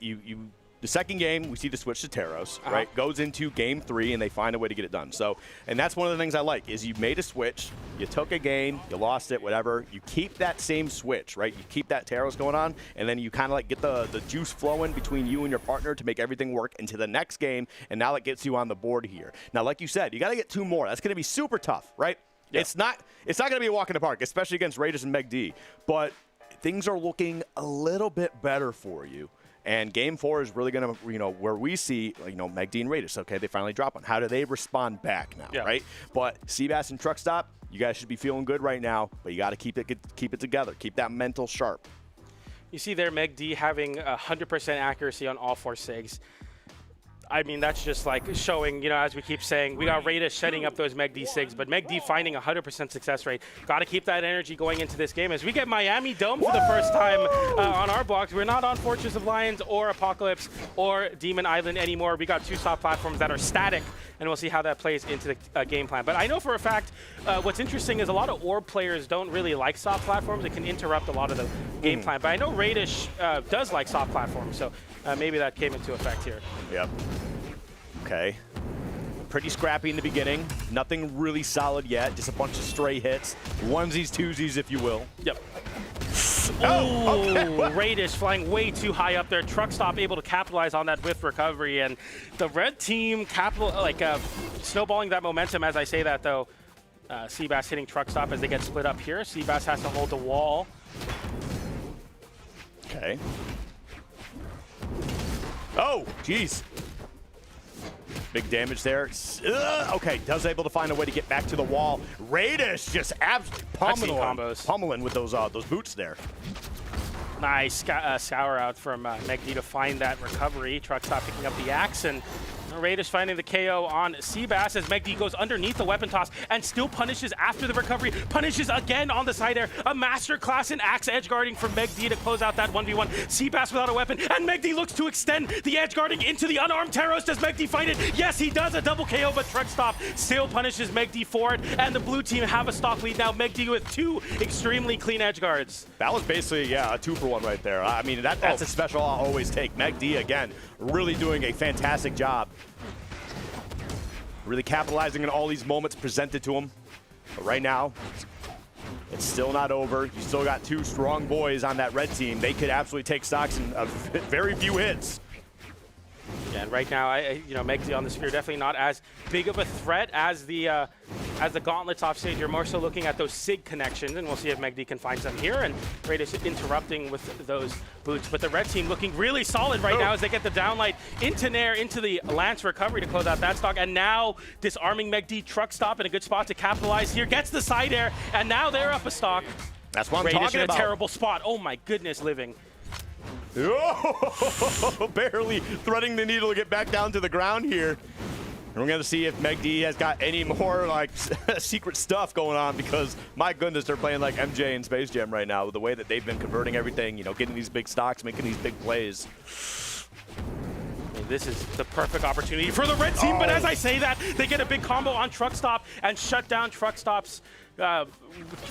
Speaker 10: the second game, we see the switch to Teros, right? Goes into game 3, and they find a way to get it done. So, and that's one of the things I like, is you made a switch, you took a game, you lost it, whatever. You keep that same switch, right? You keep that Teros going on, and then you kind of like get the juice flowing between you and your partner to make everything work into the next game, and now it gets you on the board here. Now, like you said, you got to get 2 more. That's going to be super tough, right? Yeah. It's not going to be a walk in the park, especially against Raiders and Megi, but things are looking a little bit better for you. And game 4 is really going to, where we see, Megi and Radish. Okay, they finally drop one. How do they respond back now, right? But Seabass and Truck Stop, you guys should be feeling good right now, but you got to keep it together. Keep that mental sharp.
Speaker 9: You see there Megi having 100% accuracy on all 4 Sigs. I mean, that's just like showing, as we keep saying, we got Radish setting up those Megi Sigs, but Megi finding 100% success rate. Got to keep that energy going into this game as we get Miami Dome for the first time on our blocks. We're not on Fortress of Lions or Apocalypse or Demon Island anymore. We got 2 soft platforms that are static, and we'll see how that plays into the game plan. But I know for a fact, what's interesting is a lot of orb players don't really like soft platforms. It can interrupt a lot of the game plan. But I know Radish does like soft platforms, so maybe that came into effect here.
Speaker 10: Yep. Okay. Pretty scrappy in the beginning. Nothing really solid yet. Just a bunch of stray hits. Onesies, twosies, if you will.
Speaker 9: Yep. Oh, Radish flying way too high up there. Truck Stop able to capitalize on that with recovery. And the red team snowballing that momentum as I say that, though. Seabass hitting Truck Stop as they get split up here. Seabass has to hold the wall.
Speaker 10: Okay. Oh, jeez. Big damage there. Okay, does able to find a way to get back to the wall. Radish just absolutely pummeling with those boots there.
Speaker 9: Nice scour out from Megi to find that recovery. Truck Stop picking up the axe, and Radish finding the KO on Seabass as Megi goes underneath the weapon toss and still punishes after the recovery. Punishes again on the side air. A masterclass in axe edge guarding from Megi to close out that 1v1. Seabass without a weapon, and Megi looks to extend the edge guarding into the unarmed Teros. Does Megi find it? Yes, he does. A double KO, but Truck Stop still punishes Megi for it, and the blue team have a stock lead now. Megi with 2 extremely clean edge guards.
Speaker 10: That was basically, a 2-for-1 right there. I mean, that's a special I'll always take. Megi, again, really doing a fantastic job. Really capitalizing on all these moments presented to him. But right now, It's still not over. You still got two strong boys on that red team. They could absolutely take stocks in very few hits.
Speaker 9: Yeah, and right now, you know, Megi on the spear definitely not as big of a threat as the gauntlets off stage. You're more so looking at those SIG connections, and we'll see if Megi can find some here. And Raiders interrupting with those boots. But the red team looking really solid right now as they get the downlight into Nair, into the Lance recovery to close out that stock. And now disarming Megi, truck stop in a good spot to capitalize here. Gets the side air, and now they're up a stock.
Speaker 10: That's what I'm
Speaker 9: Raiders
Speaker 10: talking
Speaker 9: in
Speaker 10: about.
Speaker 9: a terrible spot. Oh my goodness, living.
Speaker 10: Oh, barely threading the needle to get back down to the ground here. And we're going to see if Megi has got any more like secret stuff going on, because my goodness, they're playing like MJ and Space Jam right now with the way that they've been converting everything, you know, getting these big stocks, making these big plays.
Speaker 9: This is the perfect opportunity for the red team, but as I say that, they get a big combo on Truck Stop and shut down Truck Stop's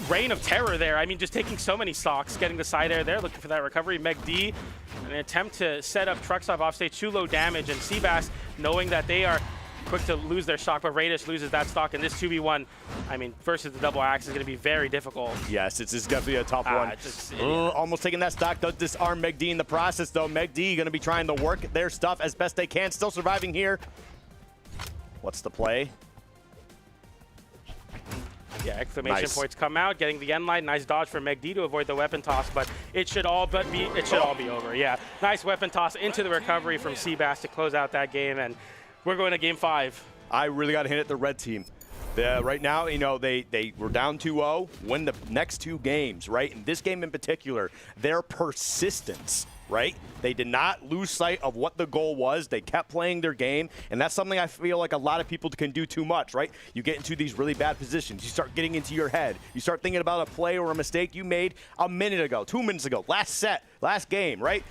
Speaker 9: reign of terror there. I mean, just taking so many stocks, getting the side air there, looking for that recovery. Megi, an attempt to set up Truck Stop off stage, too low damage, and Seabass, knowing that they are quick to lose their stock, but Raiders loses that stock, and this 2v1, I mean, versus the double axe is going to be very difficult.
Speaker 10: Yes, it's definitely a tough one. Almost taking that stock, does disarm Megi in the process, though. Megi going to be trying to work their stuff as best they can, still surviving here. What's the play?
Speaker 9: Yeah, exclamation points come out, getting the end line. Nice dodge for Megi to avoid the weapon toss, but it should all be over. Yeah, nice weapon toss into the recovery from Seabass to close out that game, and we're going to game 5.
Speaker 10: I really got to hit at the red team. Right now, you know, they were down 2-0, win the next 2 games, right? In this game in particular, their persistence, right? They did not lose sight of what the goal was. They kept playing their game, and that's something I feel like a lot of people can do too much, right? You get into these really bad positions. You start getting into your head. You start thinking about a play or a mistake you made a minute ago, 2 minutes ago, last set, last game, right?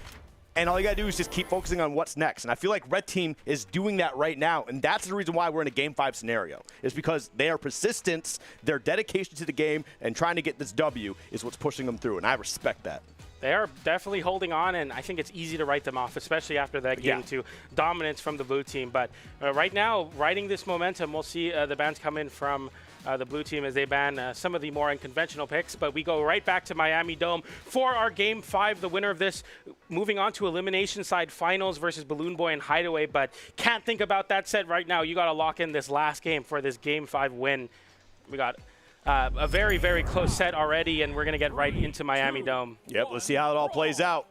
Speaker 10: And all you got to do is just keep focusing on what's next. And I feel like Red Team is doing that right now. And that's the reason why we're in a Game 5 scenario. Is because their persistence, their dedication to the game, and trying to get this W is what's pushing them through. And I respect that.
Speaker 9: They are definitely holding on, and I think it's easy to write them off, especially after that game 2 dominance from the blue team. But right now, riding this momentum, we'll see the bans come in from the blue team as they ban some of the more unconventional picks. But we go right back to Miami Dome for our Game 5. The winner of this moving on to Elimination Side Finals versus Balloon Boy and Hideaway. But can't think about that set right now. You got to lock in this last game for this Game 5 win. We got a very, very close set already, and we're going to get right into Miami Dome.
Speaker 10: Yep, let's see how it all plays out.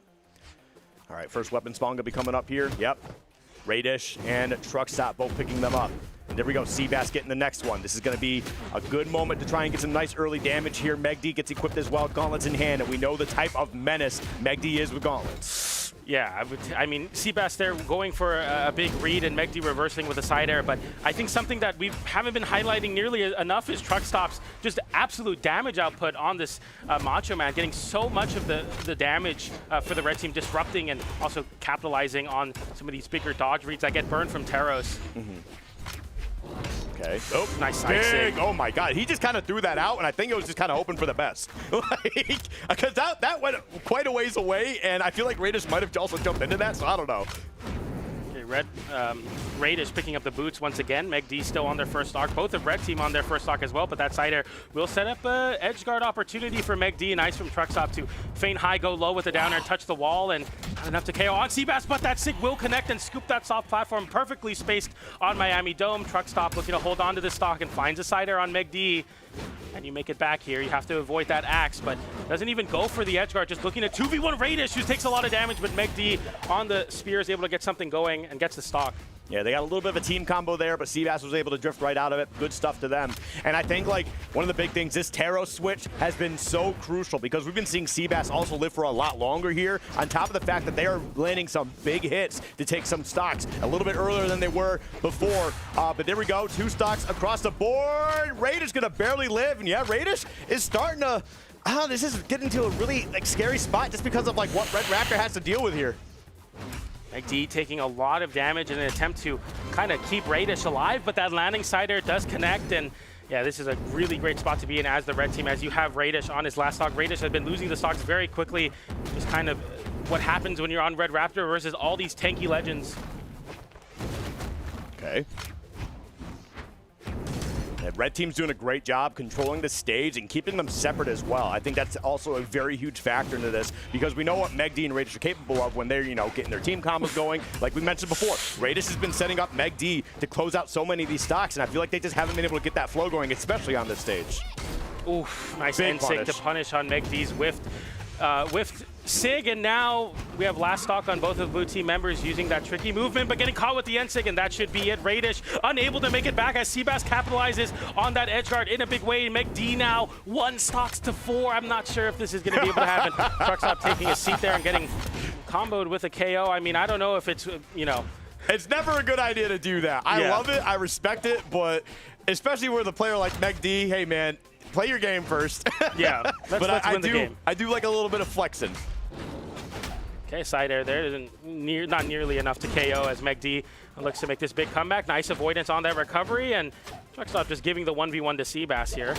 Speaker 10: All right, first weapon spawn going to be coming up here. Yep, Radish and Truck Stop both picking them up. And there we go, Seabass getting the next one. This is going to be a good moment to try and get some nice early damage here. Megi gets equipped as well, gauntlets in hand, and we know the type of menace Megi is with gauntlets.
Speaker 9: Yeah, I mean, Seabass there going for a big read and Megi reversing with a side air, but I think something that we haven't been highlighting nearly enough is Truck Stop's just absolute damage output on this Macho Man, getting so much of the damage for the red team, disrupting and also capitalizing on some of these bigger dodge reads that get burned from Teros.
Speaker 10: Okay. Oh,
Speaker 9: nice side sig.
Speaker 10: Oh my God, he just kind of threw that out, and I think it was just kind of hoping for the best. Because that went quite a ways away, and I feel like Raiders might have also jumped into that, so I don't know.
Speaker 9: Okay, Raiders picking up the boots once again. Megi still on their first stock. Both of Red Team on their first stock as well, but that side air will set up an edge guard opportunity for Megi. Nice from Truck Stop to feign high, go low with the down air, touch the wall, and not enough to KO on Seabass, but that sig will connect and scoop that soft platform perfectly spaced on Miami Dome. Truck Stop looking to hold on to the stock and finds a side air on Megi. And you make it back here. You have to avoid that axe, but doesn't even go for the edge guard. Just looking at 2v1 Radish, who takes a lot of damage, but Megi on the spear is able to get something going and gets the stock.
Speaker 10: Yeah, they got a little bit of a team combo there, but Seabass was able to drift right out of it. Good stuff to them. And I think, like, one of the big things, this Teros switch has been so crucial because we've been seeing Seabass also live for a lot longer here, on top of the fact that they are landing some big hits to take some stocks a little bit earlier than they were before. But there we go, 2 stocks across the board. Radish gonna barely live, and yeah, Radish is starting to, this is getting to a really scary spot just because of what Red Raptor has to deal with here.
Speaker 9: Megi taking a lot of damage in an attempt to kind of keep Radish alive, but that landing side air does connect, and yeah, this is a really great spot to be in as the red team, as you have Radish on his last stock. Radish has been losing the stocks very quickly, just kind of what happens when you're on Red Raptor versus all these tanky legends.
Speaker 10: Okay. Red team's doing a great job controlling the stage and keeping them separate as well. I think that's also a very huge factor into this because we know what Megi and Radish are capable of when they're, getting their team combos going. Like we mentioned before, Radish has been setting up Megi to close out so many of these stocks, and I feel like they just haven't been able to get that flow going, especially on this stage.
Speaker 9: Oof, nice
Speaker 10: Big
Speaker 9: N-Sig to punish on Megdi's whiffed Sig, and now we have last stock on both of the blue team members using that tricky movement, but getting caught with the N-Sig, and that should be it. Radish unable to make it back as Seabass capitalizes on that edge guard in a big way. Megi now 1 stocks to 4. I'm not sure if this is going to be able to happen. Truckstop taking a seat there and getting comboed with a KO. I mean, I don't know if it's,
Speaker 10: It's never a good idea to do that. I love it, I respect it, but especially with a player like Megi, hey man, play your game first.
Speaker 9: Yeah, let's win the game.
Speaker 10: I do like a little bit of flexing.
Speaker 9: Okay, side air there isn't not nearly enough to KO as Megi looks to make this big comeback. Nice avoidance on that recovery, and Truckstop just giving the 1v1 to Seabass here.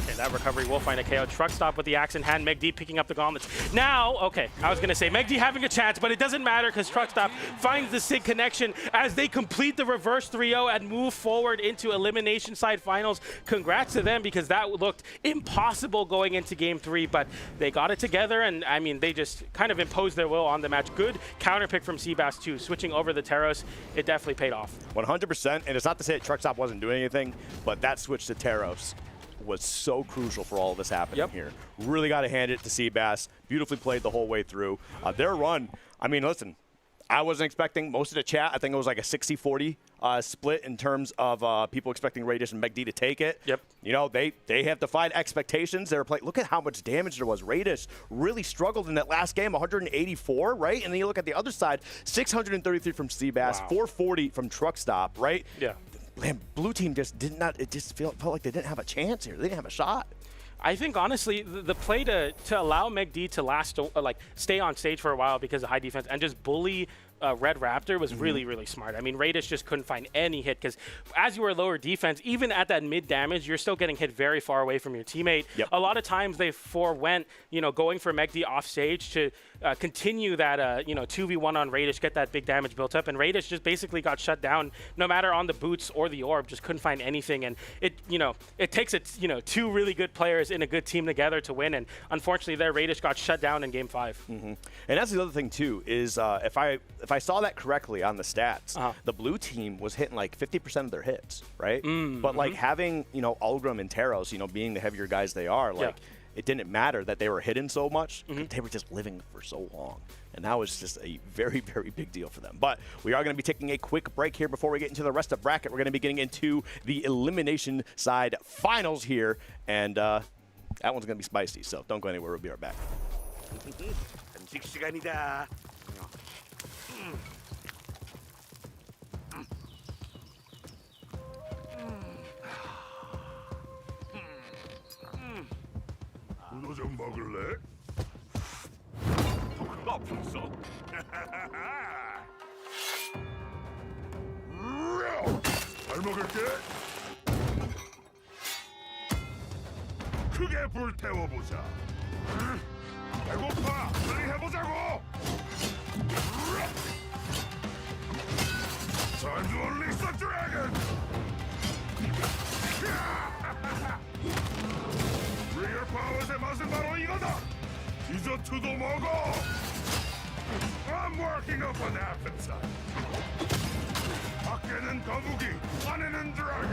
Speaker 9: Okay, that recovery will find a KO. Truckstop with the axe in hand. Megi picking up the gauntlets. Now, okay, I was going to say Megi having a chance, but it doesn't matter because Truckstop finds the Sig connection as they complete the reverse 3-0 and move forward into Elimination Side Finals. Congrats to them because that looked impossible going into Game 3, but they got it together, and I mean, they just kind of imposed their will on the match. Good counter pick from Seabass too. Switching over the Taros, it definitely paid off.
Speaker 10: 100%, and it's not to say that Truckstop wasn't doing anything, but that switch to Taros was so crucial for all of this happening here. Really got to hand it to Seabass. Beautifully played the whole way through. Their run, I mean, listen, I wasn't expecting most of the chat. I think it was like a 60-40 split in terms of people expecting Radish and Megi to take it. They have defied expectations. They were playing. Look at how much damage there was. Radish really struggled in that last game, 184, right? And then you look at the other side, 633 from Seabass, 440 from Truckstop, right?
Speaker 9: Yeah.
Speaker 10: Man, blue team just did not. It just felt like they didn't have a chance here. They didn't have a shot.
Speaker 9: I think honestly, the play to allow Megi to stay on stage for a while because of high defense and just bully Red Raptor was really, really smart. I mean, Radish just couldn't find any hit because as you were lower defense, even at that mid damage, you're still getting hit very far away from your teammate. A lot of times they forewent, going for Megi off stage to continue that, 2v1 on Radish, get that big damage built up, and Radish just basically got shut down no matter on the boots or the orb, just couldn't find anything, and it takes two really good players in a good team together to win, and unfortunately their Radish got shut down in Game 5.
Speaker 10: And that's the other thing too, is if I saw that correctly on the stats, the blue team was hitting like 50% of their hits, right? But like having, Ulgrim and Taros, being the heavier guys they are, like it didn't matter that they were hitting so much. They were just living for so long. And that was just a very, very big deal for them. But we are going to be taking a quick break here before we get into the rest of bracket. We're going to be getting into the Elimination Side Finals here. And that one's going to be spicy, so don't go anywhere. We'll be right back.
Speaker 4: 문어 좀 먹을래? 없어. 잘 먹을게. 크게 불태워보자. 배고파. 빨리 해보자고. Time to unleash the dragon. Real power의 맛은 바로 이거다. 디저트도 먹어. I'm working up an appetite. 밖에는 거북이, 안에는 드래곤.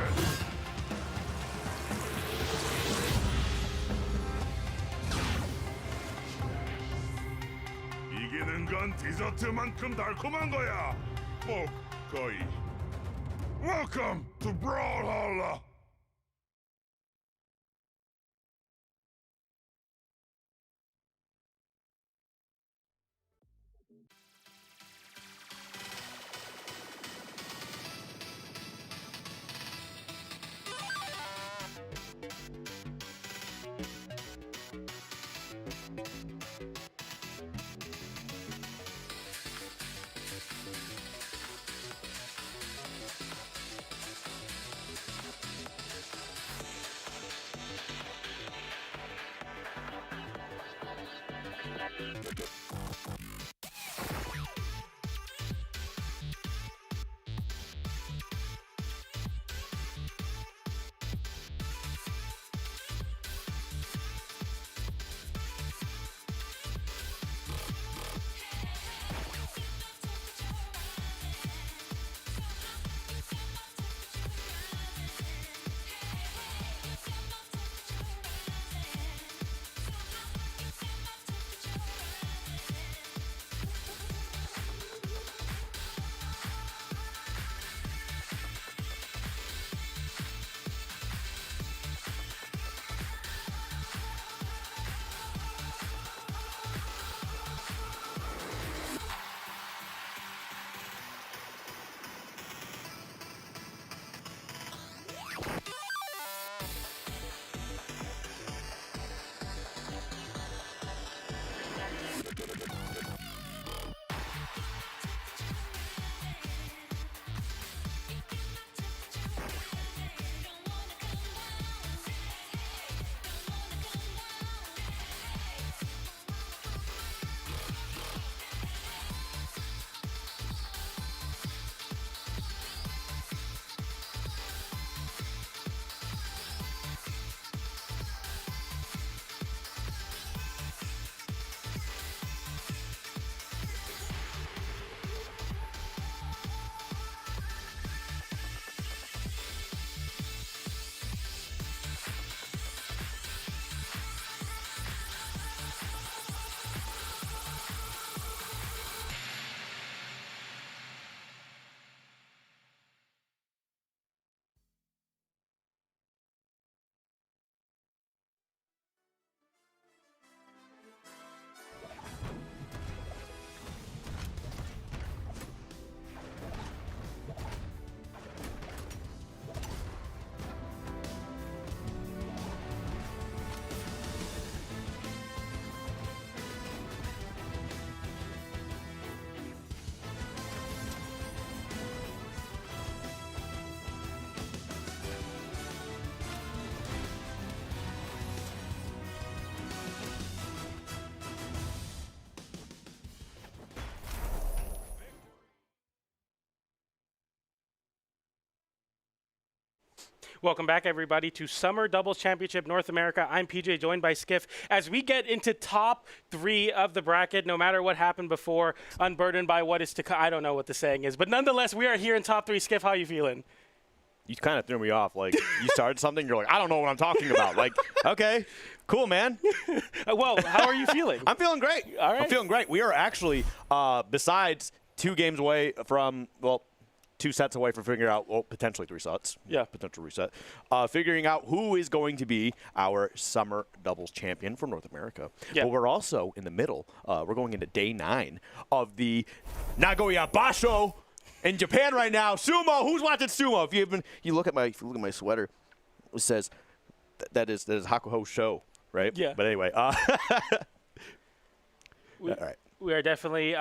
Speaker 4: 이기는 건 디저트만큼 달콤한 거야. 거의. Welcome to Brawlhalla.
Speaker 9: Welcome back, everybody, to Summer Doubles Championship North America. I'm PJ, joined by Skiff. As we get into top 3 of the bracket, no matter what happened before, unburdened by what is to come. I don't know what the saying is, but nonetheless, we are here in top 3. Skiff, how are you feeling?
Speaker 10: You kind of threw me off. Like, you started something, you're like, I don't know what I'm talking about. Like, okay, cool, man.
Speaker 9: Well, how are you feeling?
Speaker 10: I'm feeling great.
Speaker 9: All right.
Speaker 10: I'm feeling great. We are actually, besides 2 games away from, well, 2 sets away from figuring out, well, potentially 3 sets.
Speaker 9: Yeah.
Speaker 10: Potential reset. Figuring out who is going to be our summer doubles champion for North America.
Speaker 9: Yeah.
Speaker 10: But we're also in the middle. We're going into day 9 of the Nagoya Basho in Japan right now. Sumo. Who's watching sumo? If you look at my sweater, it says that is Hakuho show, right?
Speaker 9: Yeah.
Speaker 10: But anyway, all right.
Speaker 9: We are definitely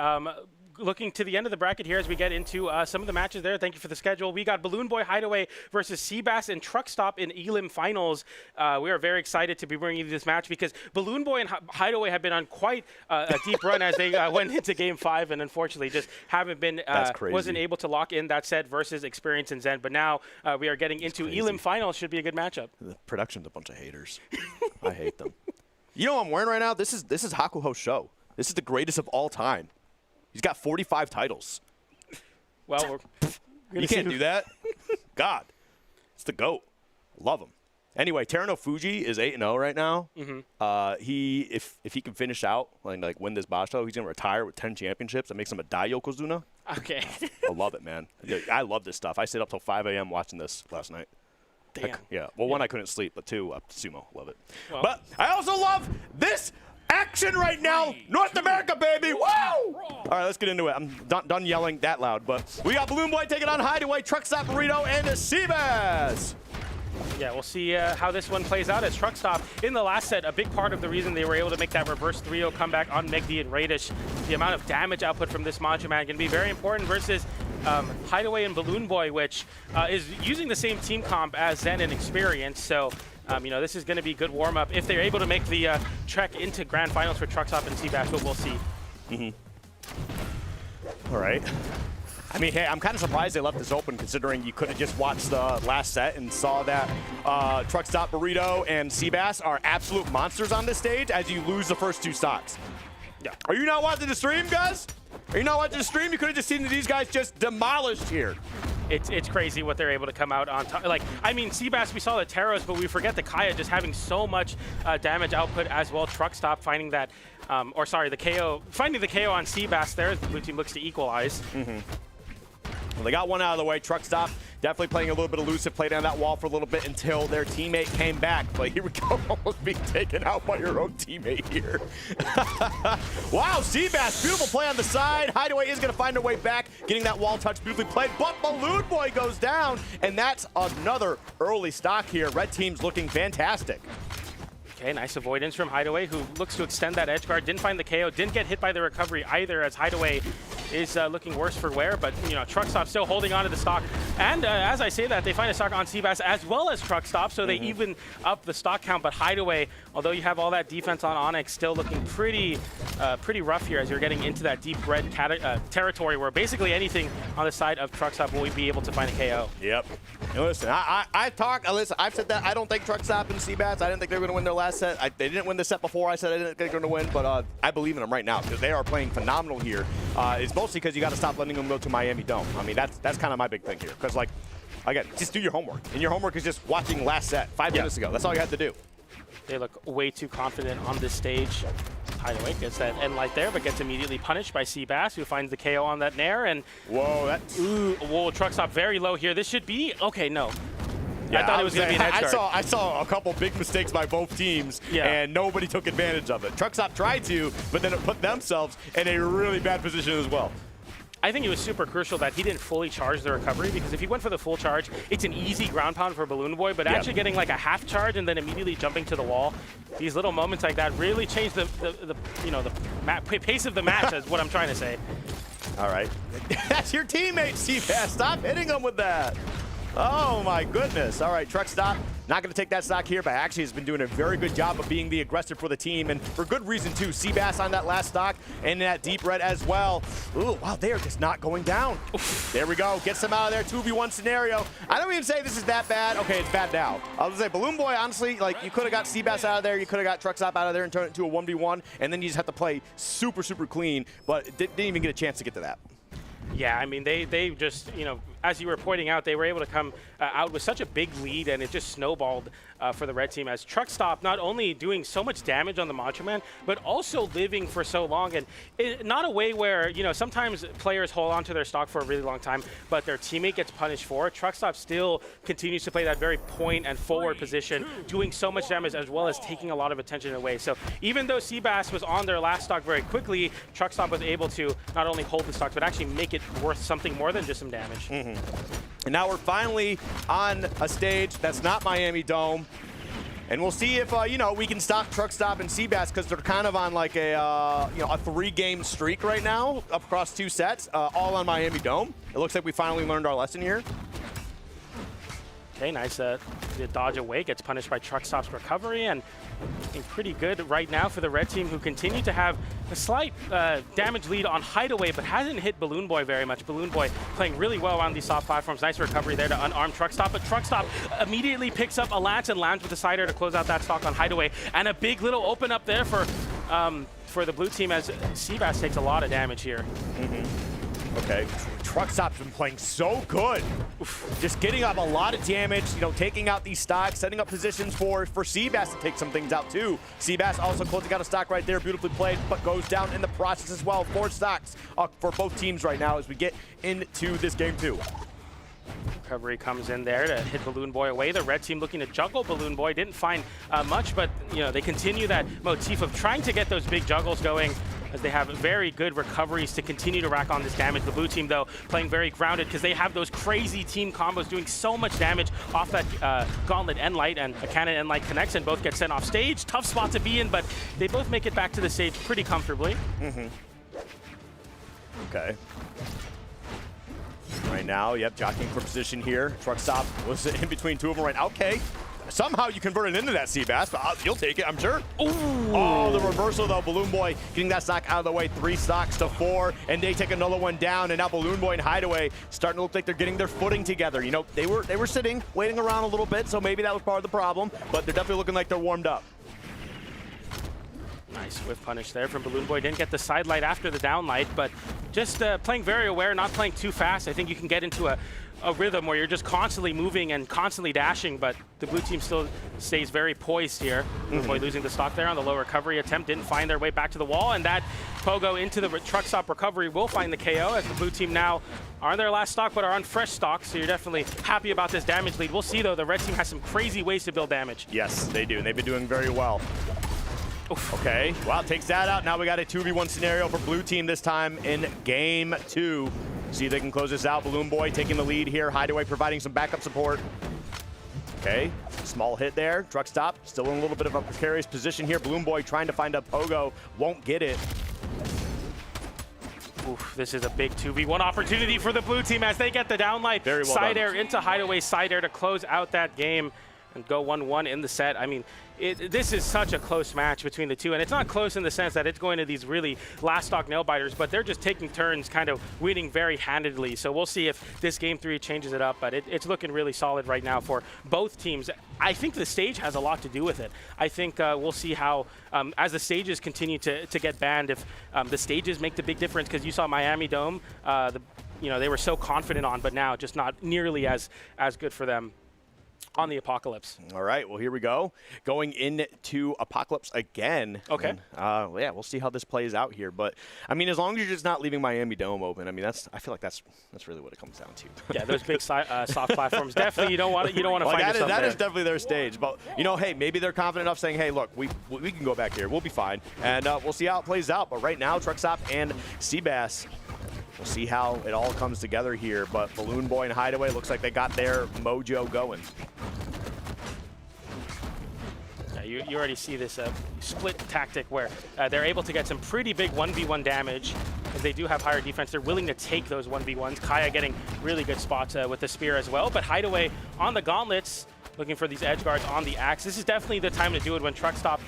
Speaker 9: looking to the end of the bracket here as we get into some of the matches there. Thank you for the schedule. We got Balloon Boy Hideaway versus Seabass and Truck Stop in Elim Finals. We are very excited to be bringing you this match because Balloon Boy and Hideaway have been on quite a deep run as they went into Game 5 and unfortunately just haven't been wasn't able to lock in that set versus Experience and Zen. But now we are getting into Elim Finals. Should be a good matchup.
Speaker 10: The production's a bunch of haters. I hate them. You know what I'm wearing right now? This is Hakuho's show. This is the greatest of all time. He's got 45 titles.
Speaker 9: Well,
Speaker 10: you can't do that. God, it's the GOAT. Love him. Anyway, Terano Fuji is 8-0 right now.
Speaker 9: Mm-hmm.
Speaker 10: If he can finish out like win this Basho, he's gonna retire with 10 championships. That makes him a Dai Yokozuna.
Speaker 9: Okay.
Speaker 10: I love it, man. I love this stuff. I stayed up till 5 a.m. watching this last night.
Speaker 9: Damn.
Speaker 10: Yeah. Well, 1, I couldn't sleep, but 2, sumo. Love it.
Speaker 9: Well,
Speaker 10: but I also love this action right now. North America, baby. Woo! All right, let's get into it. I'm done yelling that loud, but we got Balloon Boy taking on Hideaway, Truck Stop Burrito, and a Seabass.
Speaker 9: Yeah, we'll see how this one plays out as Truck Stop in the last set. A big part of the reason they were able to make that reverse 3-0 comeback on Megi and Radish. The amount of damage output from this Macho Man can be very important versus Hideaway and Balloon Boy, which is using the same team comp as Zen and Experience. So, you know, this is going to be good warm-up if they're able to make the trek into Grand Finals for Truck Stop and Seabass, but we'll see.
Speaker 10: All right. I mean, hey, I'm kind of surprised they left this open considering you could have just watched the last set and saw that Truck Stop Burrito and Seabass are absolute monsters on this stage as you lose the first 2 stocks.
Speaker 9: Yeah.
Speaker 10: Are you not watching the stream, guys? Are you not watching the stream? You could have just seen these guys just demolished here.
Speaker 9: It's crazy what they're able to come out on top. Like, I mean, Seabass, we saw the Taros, but we forget the Kaya just having so much damage output as well. Truck Stop finding that, or sorry, the KO, finding the KO on Seabass there. The blue team looks to equalize.
Speaker 10: Well, they got one out of the way. Truck Stop definitely playing a little bit elusive, played on that wall for a little bit until their teammate came back. But here we go, almost being taken out by your own teammate here. Wow, Seabass, beautiful play on the side. Hideaway is going to find her way back, getting that wall touch beautifully played. But Balloon Boy goes down, and that's another early stock here. Red team's looking fantastic.
Speaker 9: Okay, nice avoidance from Hideaway, who looks to extend that edge guard. Didn't find the KO, didn't get hit by the recovery either, as Hideaway is looking worse for wear, but, you know, Truck Stop still holding on to the stock. And as I say that, they find a stock on Seabass as well as Truck Stop, so they even up the stock count. But Hideaway, although you have all that defense on Onyx, still looking pretty rough here as you're getting into that deep red territory where basically anything on the side of Truck Stop will be able to find a KO.
Speaker 10: Yep. And listen, I've said that I don't think Truck Stop and Seabass, I didn't think they were going to win their last set. They didn't win the set before. I said I didn't think they were going to win, but I believe in them right now because they are playing phenomenal here. It's mostly because you got to stop letting them go to Miami Dome. I mean, that's kind of my big thing here because, like, again, just do your homework. And your homework is just watching last set 5 minutes ago. That's all you had to do.
Speaker 9: They look way too confident on this stage. Hideaway gets that end light there, but gets immediately punished by Seabass, who finds the KO on that Nair. And
Speaker 10: whoa, that's...
Speaker 9: Ooh, whoa, Truck Stop very low here. This should be... Okay, no.
Speaker 10: Yeah,
Speaker 9: I thought it was going to be an edge guard.
Speaker 10: I saw a couple big mistakes by both teams, and nobody took advantage of it. Truck Stop tried to, but then it put themselves in a really bad position as well.
Speaker 9: I think it was super crucial that he didn't fully charge the recovery, because if he went for the full charge, it's an easy ground pound for Balloon Boy, but actually getting like a half charge and then immediately jumping to the wall, these little moments like that really change the pace of the match, is what I'm trying to say.
Speaker 10: All right. That's your teammate, Seabass. Stop hitting him with that. Oh my goodness. All right, truck stop. Not going to take that stock here, but actually has been doing a very good job of being the aggressor for the team, and for good reason too. Seabass on that last stock and that deep red as well. Ooh, wow, they are just not going down. There we go. Gets them out of there. 2v1 scenario. I don't even say this is that bad. Okay, it's bad now. I was going to say, Balloon Boy, honestly, like, you could have got Seabass out of there. You could have got truck stop out of there and turned it into a 1v1, and then you just have to play super, super clean, but didn't even get a chance to get to that.
Speaker 9: Yeah, I mean, they just, you know, as you were pointing out, they were able to come out with such a big lead, and it just snowballed for the red team as Truck Stop not only doing so much damage on the Macho Man, but also living for so long. And not a way where, you know, sometimes players hold on to their stock for a really long time, but their teammate gets punished for it. Truck Stop still continues to play that very point and forward position, doing so much damage as well as taking a lot of attention away. So even though Seabass was on their last stock very quickly, Truck Stop was able to not only hold the stock, but actually make it worth something more than just some damage.
Speaker 10: And now we're finally on a stage that's not Miami Dome. And we'll see if, you know, we can stop Truck Stop and Seabass, because they're kind of on like a, you know, a 3-game streak right now across 2 sets, all on Miami Dome. It looks like we finally learned our lesson here.
Speaker 9: Okay, nice. The dodge away gets punished by Truck Stop's recovery, and looking pretty good right now for the red team, who continue to have a slight damage lead on Hideaway, but hasn't hit Balloon Boy very much. Balloon Boy playing really well on these soft platforms. Nice recovery there to unarm Truck Stop, but Truck Stop immediately picks up a lance and lands with the side air to close out that stock on Hideaway, and a big little open up there for the blue team as Seabass takes a lot of damage here.
Speaker 10: Okay, Truck Stop's been playing so good. Just getting up a lot of damage, you know, taking out these stocks, setting up positions for Seabass to take some things out too. Seabass also closing out a stock right there, beautifully played, but goes down in the process as well. 4 stocks for both teams right now as we get into this game 2.
Speaker 9: Recovery comes in there to hit Balloon Boy away. The red team looking to juggle Balloon Boy. Didn't find much, but, you know, they continue that motif of trying to get those big juggles going, as they have very good recoveries to continue to rack on this damage. The blue team, though, playing very grounded because they have those crazy team combos doing so much damage off that Gauntlet End Light, and a Cannon End Light connects and both get sent off stage. Tough spot to be in, but they both make it back to the stage pretty comfortably.
Speaker 10: Okay. Right now, yep, jockeying for position here. Truck Stop was in between 2 of them right now. Okay. Somehow you converted into that Seabass, but you'll take it, I'm sure. Ooh. Oh, the reversal though. Balloon Boy getting that stock out of the way. 3 stocks to 4, and they take another one down. And now Balloon Boy and Hideaway starting to look like they're getting their footing together. You know, they were sitting, waiting around a little bit, so maybe that was part of the problem. But they're definitely looking like they're warmed up.
Speaker 9: Nice whiff punish there from Balloon Boy. Didn't get the side light after the down light, but just playing very aware, not playing too fast. I think you can get into a rhythm where you're just constantly moving and constantly dashing, but the blue team still stays very poised here. Balloon Boy losing the stock there on the low recovery attempt, didn't find their way back to the wall, and that pogo into the Truck Stop recovery will find the KO, as the blue team now are on their last stock but are on fresh stock, so you're definitely happy about this damage lead. We'll see though, the red team has some crazy ways to build damage.
Speaker 10: Yes, they do, and they've been doing very well. Oof. Okay, well, takes that out. Now we got a 2v1 scenario for blue team this time in game 2. See if they can close this out. Balloon Boy taking the lead here. Hideaway providing some backup support. Okay, small hit there. Truck Stop still in a little bit of a precarious position here. Balloon Boy trying to find a pogo, won't get it.
Speaker 9: Oof, this is a big 2v1 opportunity for the blue team as they get the downlight.
Speaker 10: Very well
Speaker 9: side
Speaker 10: done.
Speaker 9: air into Hideaway side air to close out that game and go 1-1 in the set. I mean, this is such a close match between the two, and it's not close in the sense that it's going to these really last stock nail biters, but they're just taking turns kind of winning very handedly. So we'll see if this game 3 changes it up, but it's looking really solid right now for both teams. I think the stage has a lot to do with it. I think we'll see how, as the stages continue to get banned, if the stages make the big difference, because you saw Miami Dome, you know, they were so confident on, but now just not nearly as good for them on the Apocalypse.
Speaker 10: All right, well, here we go. Going into Apocalypse again.
Speaker 9: Okay.
Speaker 10: And, yeah, we'll see how this plays out here. But, I mean, as long as you're just not leaving Miami Dome open, I mean, I feel like that's really what it comes down to.
Speaker 9: Yeah, those big soft platforms, definitely you don't want to
Speaker 10: well,
Speaker 9: find yourself
Speaker 10: that
Speaker 9: there.
Speaker 10: is definitely their stage. But, you know, hey, maybe they're confident enough saying, hey, look, we can go back here. We'll be fine. And we'll see how it plays out. But right now, Truck Stop and Seabass, we'll see how it all comes together here. But Balloon Boy and Hideaway looks like they got their mojo going.
Speaker 9: You already see this split tactic where they're able to get some pretty big 1v1 damage. because they do have higher defense. They're willing to take those 1v1s. Kaya getting really good spots with the spear as well. But Hideaway on the gauntlets, looking for these edge guards on the axe. This is definitely the time to do it when Truckstop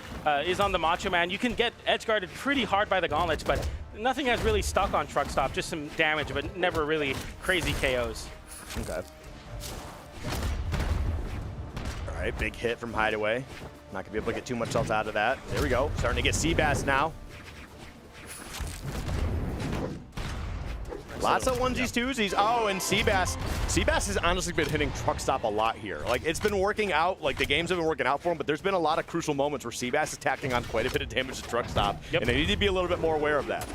Speaker 9: is on the Macho Man. You can get edge guarded pretty hard by the gauntlets, but nothing has really stuck on Truckstop. Just some damage, but never really crazy KOs.
Speaker 10: Okay. All right, big hit from Hideaway. Not gonna be able to get too much else out of that. There we go. Starting to get Seabass now. Lots of onesies, twosies. Oh, and Seabass. Seabass has honestly been hitting Truckstop a lot here. Like, it's been working out. Like, the games have been working out for him, but there's been a lot of crucial moments where Seabass is tacking on quite a bit of damage to Truckstop, and they need to be a little bit more aware of that.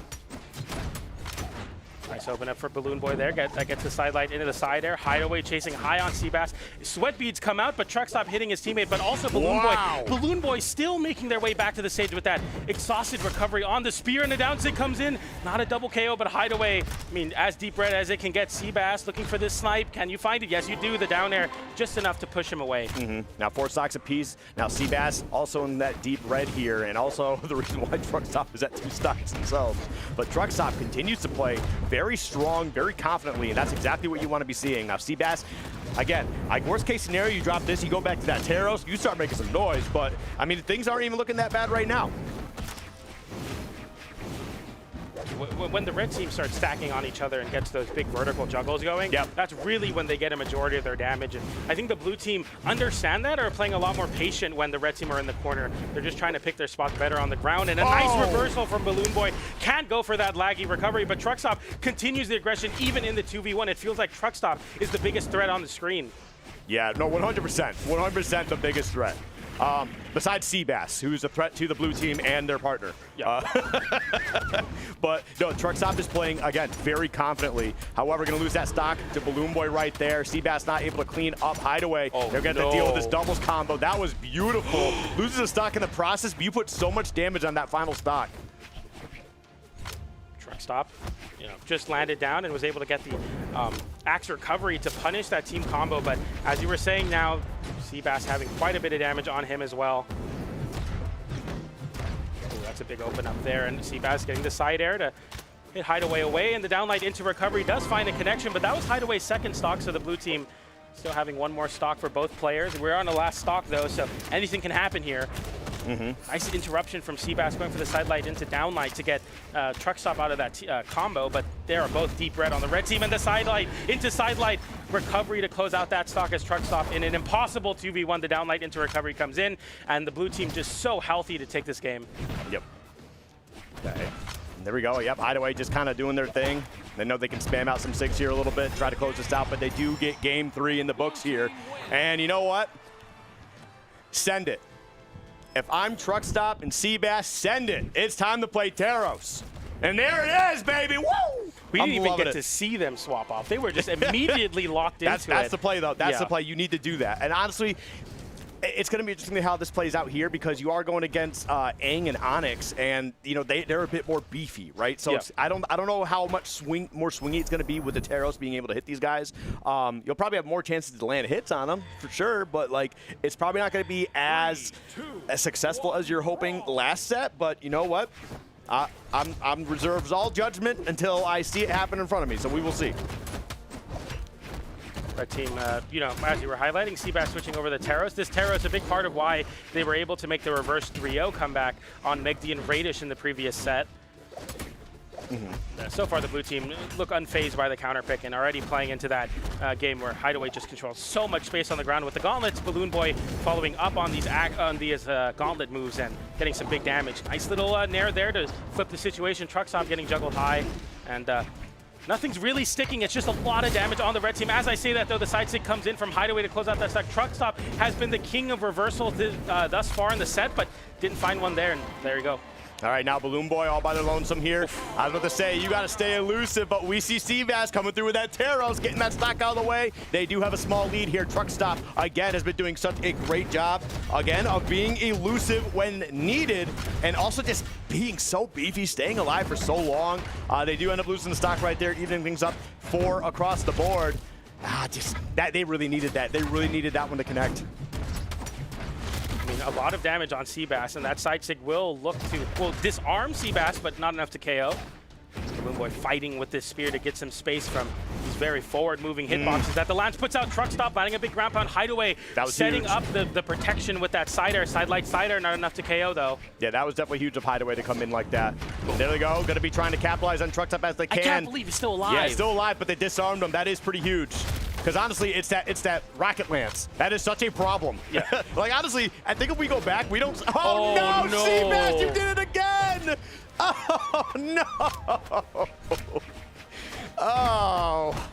Speaker 9: Nice open up for Balloon Boy there. That gets the sidelight into the side air. Hideaway chasing high on Seabass. Sweat beads come out, but Truckstop hitting his teammate, but also Balloon Boy. Balloon Boy still making their way back to the stage with that exhausted recovery on the spear, and the down sig comes in. Not a double KO, but Hideaway, I mean, as deep red as it can get. Seabass looking for this snipe. Can you find it? Yes, you do. The down air just enough to push him away.
Speaker 10: Now 4 stocks apiece. Now Seabass also in that deep red here, and also the reason why Truckstop is at 2 stocks themselves. But Truckstop continues to play very strong, very confidently, and that's exactly what you want to be seeing. Now Seabass, again, like worst case scenario, you drop this, you go back to that Taros, you start making some noise, but I mean, things aren't even looking that bad right now.
Speaker 9: When the red team starts stacking on each other and gets those big vertical juggles going, that's really when they get a majority of their damage. And I think the blue team understand that, or are playing a lot more patient when the red team are in the corner. They're just trying to pick their spots better on the ground. And a nice reversal from Balloon Boy. Can't go for that laggy recovery, but Truckstop continues the aggression even in the 2v1. It feels like Truckstop is the biggest threat on the screen.
Speaker 10: Yeah, no, 100%. 100% the biggest threat. Besides Seabass, who's a threat to the blue team and their partner. But no, Truckstop is playing, again, very confidently. However, going to lose that stock to Balloon Boy right there. Seabass not able to clean up Hideaway. They're going to deal with this doubles combo. That was beautiful. Loses a stock in the process, but you put so much damage on that final stock.
Speaker 9: Truckstop, just landed down and was able to get the axe recovery to punish that team combo. But as you were saying now, Seabass having quite a bit of damage on him as well. Ooh, that's a big open up there, and Seabass getting the side air to hit Hideaway away, and the downlight into recovery does find a connection, but that was Hideaway's second stock, so the blue team still having one more stock for both players. We're on the last stock though, so anything can happen here. Nice interruption from Seabass going for the sidelight into downlight to get Truckstop out of that combo, but they are both deep red on the red team, and the sidelight into sidelight recovery to close out that stock as Truckstop in an impossible 2v1. The downlight into recovery comes in, and the blue team just so healthy to take this game.
Speaker 10: Yep. Okay. There we go. Yep. Hideaway just kind of doing their thing. They know they can spam out some 6 here a little bit, try to close this out, but they do get game 3 in the books here. And you know what? Send it. If I'm Truckstop and Seabass, send it. It's time to play Taros. And there it is, baby. Woo!
Speaker 9: We didn't even get to see them swap off. They were just immediately locked into it.
Speaker 10: That's the play, though. That's the play. You need to do that. And honestly, it's going to be interesting how this plays out here because you are going against Aang and Onyx, and they're a bit more beefy, right? So I don't know how much more swingy it's going to be with the Taros being able to hit these guys. You'll probably have more chances to land hits on them for sure, but it's probably not going to be as successful as you're hoping last set. But you know what? I'm reserves all judgment until I see it happen in front of me. So we will see.
Speaker 9: Red team, as you were highlighting, Seabass switching over the Taros. This Taros, a big part of why they were able to make the reverse 3-0 comeback on Megi and Radish in the previous set. So far, the blue team look unfazed by the counter pick and already playing into that game where Hideaway just controls so much space on the ground with the gauntlets. Balloon Boy following up on these gauntlet moves and getting some big damage. Nice little nair there to flip the situation. Truckstop getting juggled high, and nothing's really sticking. It's just a lot of damage on the red team. As I say that, though, the side stick comes in from Hideaway to close out that stack. Truckstop has been the king of reversals thus far in the set, but didn't find one there, and there you go.
Speaker 10: All right, now Balloon Boy all by their lonesome here. I was about to say, you got to stay elusive, but we see Seabass coming through with that Taros, getting that stock out of the way. They do have a small lead here. Truckstop, again, has been doing such a great job, again, of being elusive when needed, and also just being so beefy, staying alive for so long. They do end up losing the stock right there, evening things up 4 across the board. They really needed that. They really needed that one to connect.
Speaker 9: I mean, a lot of damage on Seabass, and that side sig will look to, disarm Seabass, but not enough to KO. Balloon Boy fighting with this spear to get some space from these very forward-moving hitboxes that the Lance puts out. Truck stop, landing a big ground pound. Hideaway setting
Speaker 10: huge.
Speaker 9: up the protection with that side air. Side light, side air, not enough to KO, though.
Speaker 10: Yeah, that was definitely huge of Hideaway to come in like that. There they go. Going to be trying to capitalize on Truck Stop as they can.
Speaker 9: I can't believe he's still alive.
Speaker 10: Yeah, he's still alive, but they disarmed him. That is pretty huge. Because honestly, it's that rocket lance. That is such a problem. Yeah. Like honestly, I think if we go back, we don't. Oh no, Seabass, you did it again! Oh no! Oh.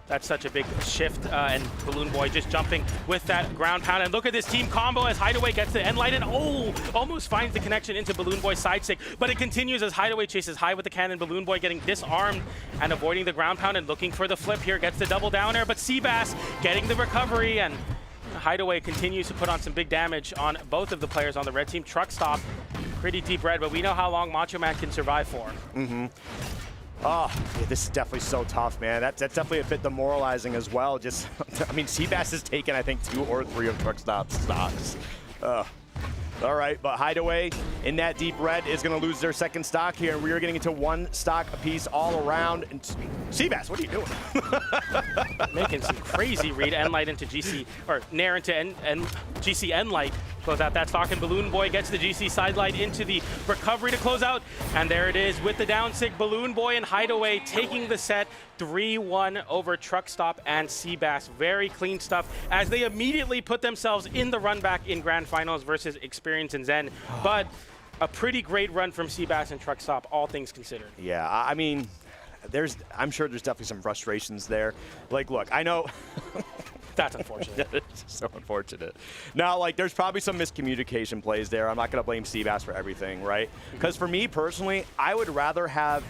Speaker 9: That's such a big shift, and Balloon Boy just jumping with that ground pound. And look at this team combo as Hideaway gets the end light and almost finds the connection into Balloon Boy's side stick. But it continues as Hideaway chases high with the cannon. Balloon Boy getting disarmed and avoiding the ground pound and looking for the flip here. Gets the double downer, but Seabass getting the recovery, and Hideaway continues to put on some big damage on both of the players on the red team. Truck stop, pretty deep red, but we know how long Macho Man can survive for.
Speaker 10: Oh, yeah, this is definitely so tough, man. That's definitely a bit demoralizing as well. Just, I mean, Seabass has taken, I think, 2 or 3 of Truck Stop's stocks. All right, but Hideaway in that deep red is going to lose their second stock here. And we are getting into 1 stock apiece all around. And Seabass, what are you doing?
Speaker 9: Making some crazy read. End light into GC, or Nair into GC end light. Close out that stock, and Balloon Boy gets the GC side light into the recovery to close out. And there it is with the down sig. Balloon Boy and Hideaway taking the set 3-1 over Truck Stop and Seabass. Very clean stuff as they immediately put themselves in the run back in Grand Finals versus Experience and Zen. But a pretty great run from Seabass and Truck Stop, all things considered.
Speaker 10: Yeah, I mean, I'm sure there's definitely some frustrations there. Like, look, I know.
Speaker 9: That's unfortunate.
Speaker 10: It's so unfortunate. Now, like, there's probably some miscommunication plays there. I'm not going to blame Seabass for everything, right? Because for me personally, I would rather have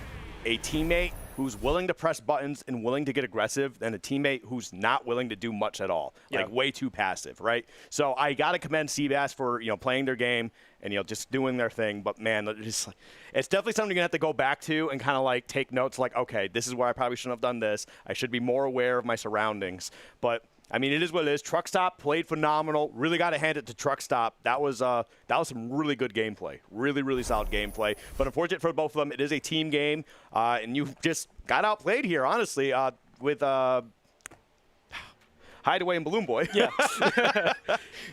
Speaker 10: a teammate who's willing to press buttons and willing to get aggressive than a teammate who's not willing to do much at all, like way too passive, right? So I got to commend Seabass for, playing their game and, just doing their thing. But man, it's definitely something you're gonna have to go back to and kind of like take notes like, okay, this is where I probably shouldn't have done this. I should be more aware of my surroundings. But I mean, it is what it is. Truck Stop played phenomenal. Really got to hand it to Truck Stop. That was some really good gameplay. Really, really solid gameplay. But unfortunate for both of them, it is a team game, and you just got outplayed here, honestly, with Hideaway and Balloon Boy. Yeah.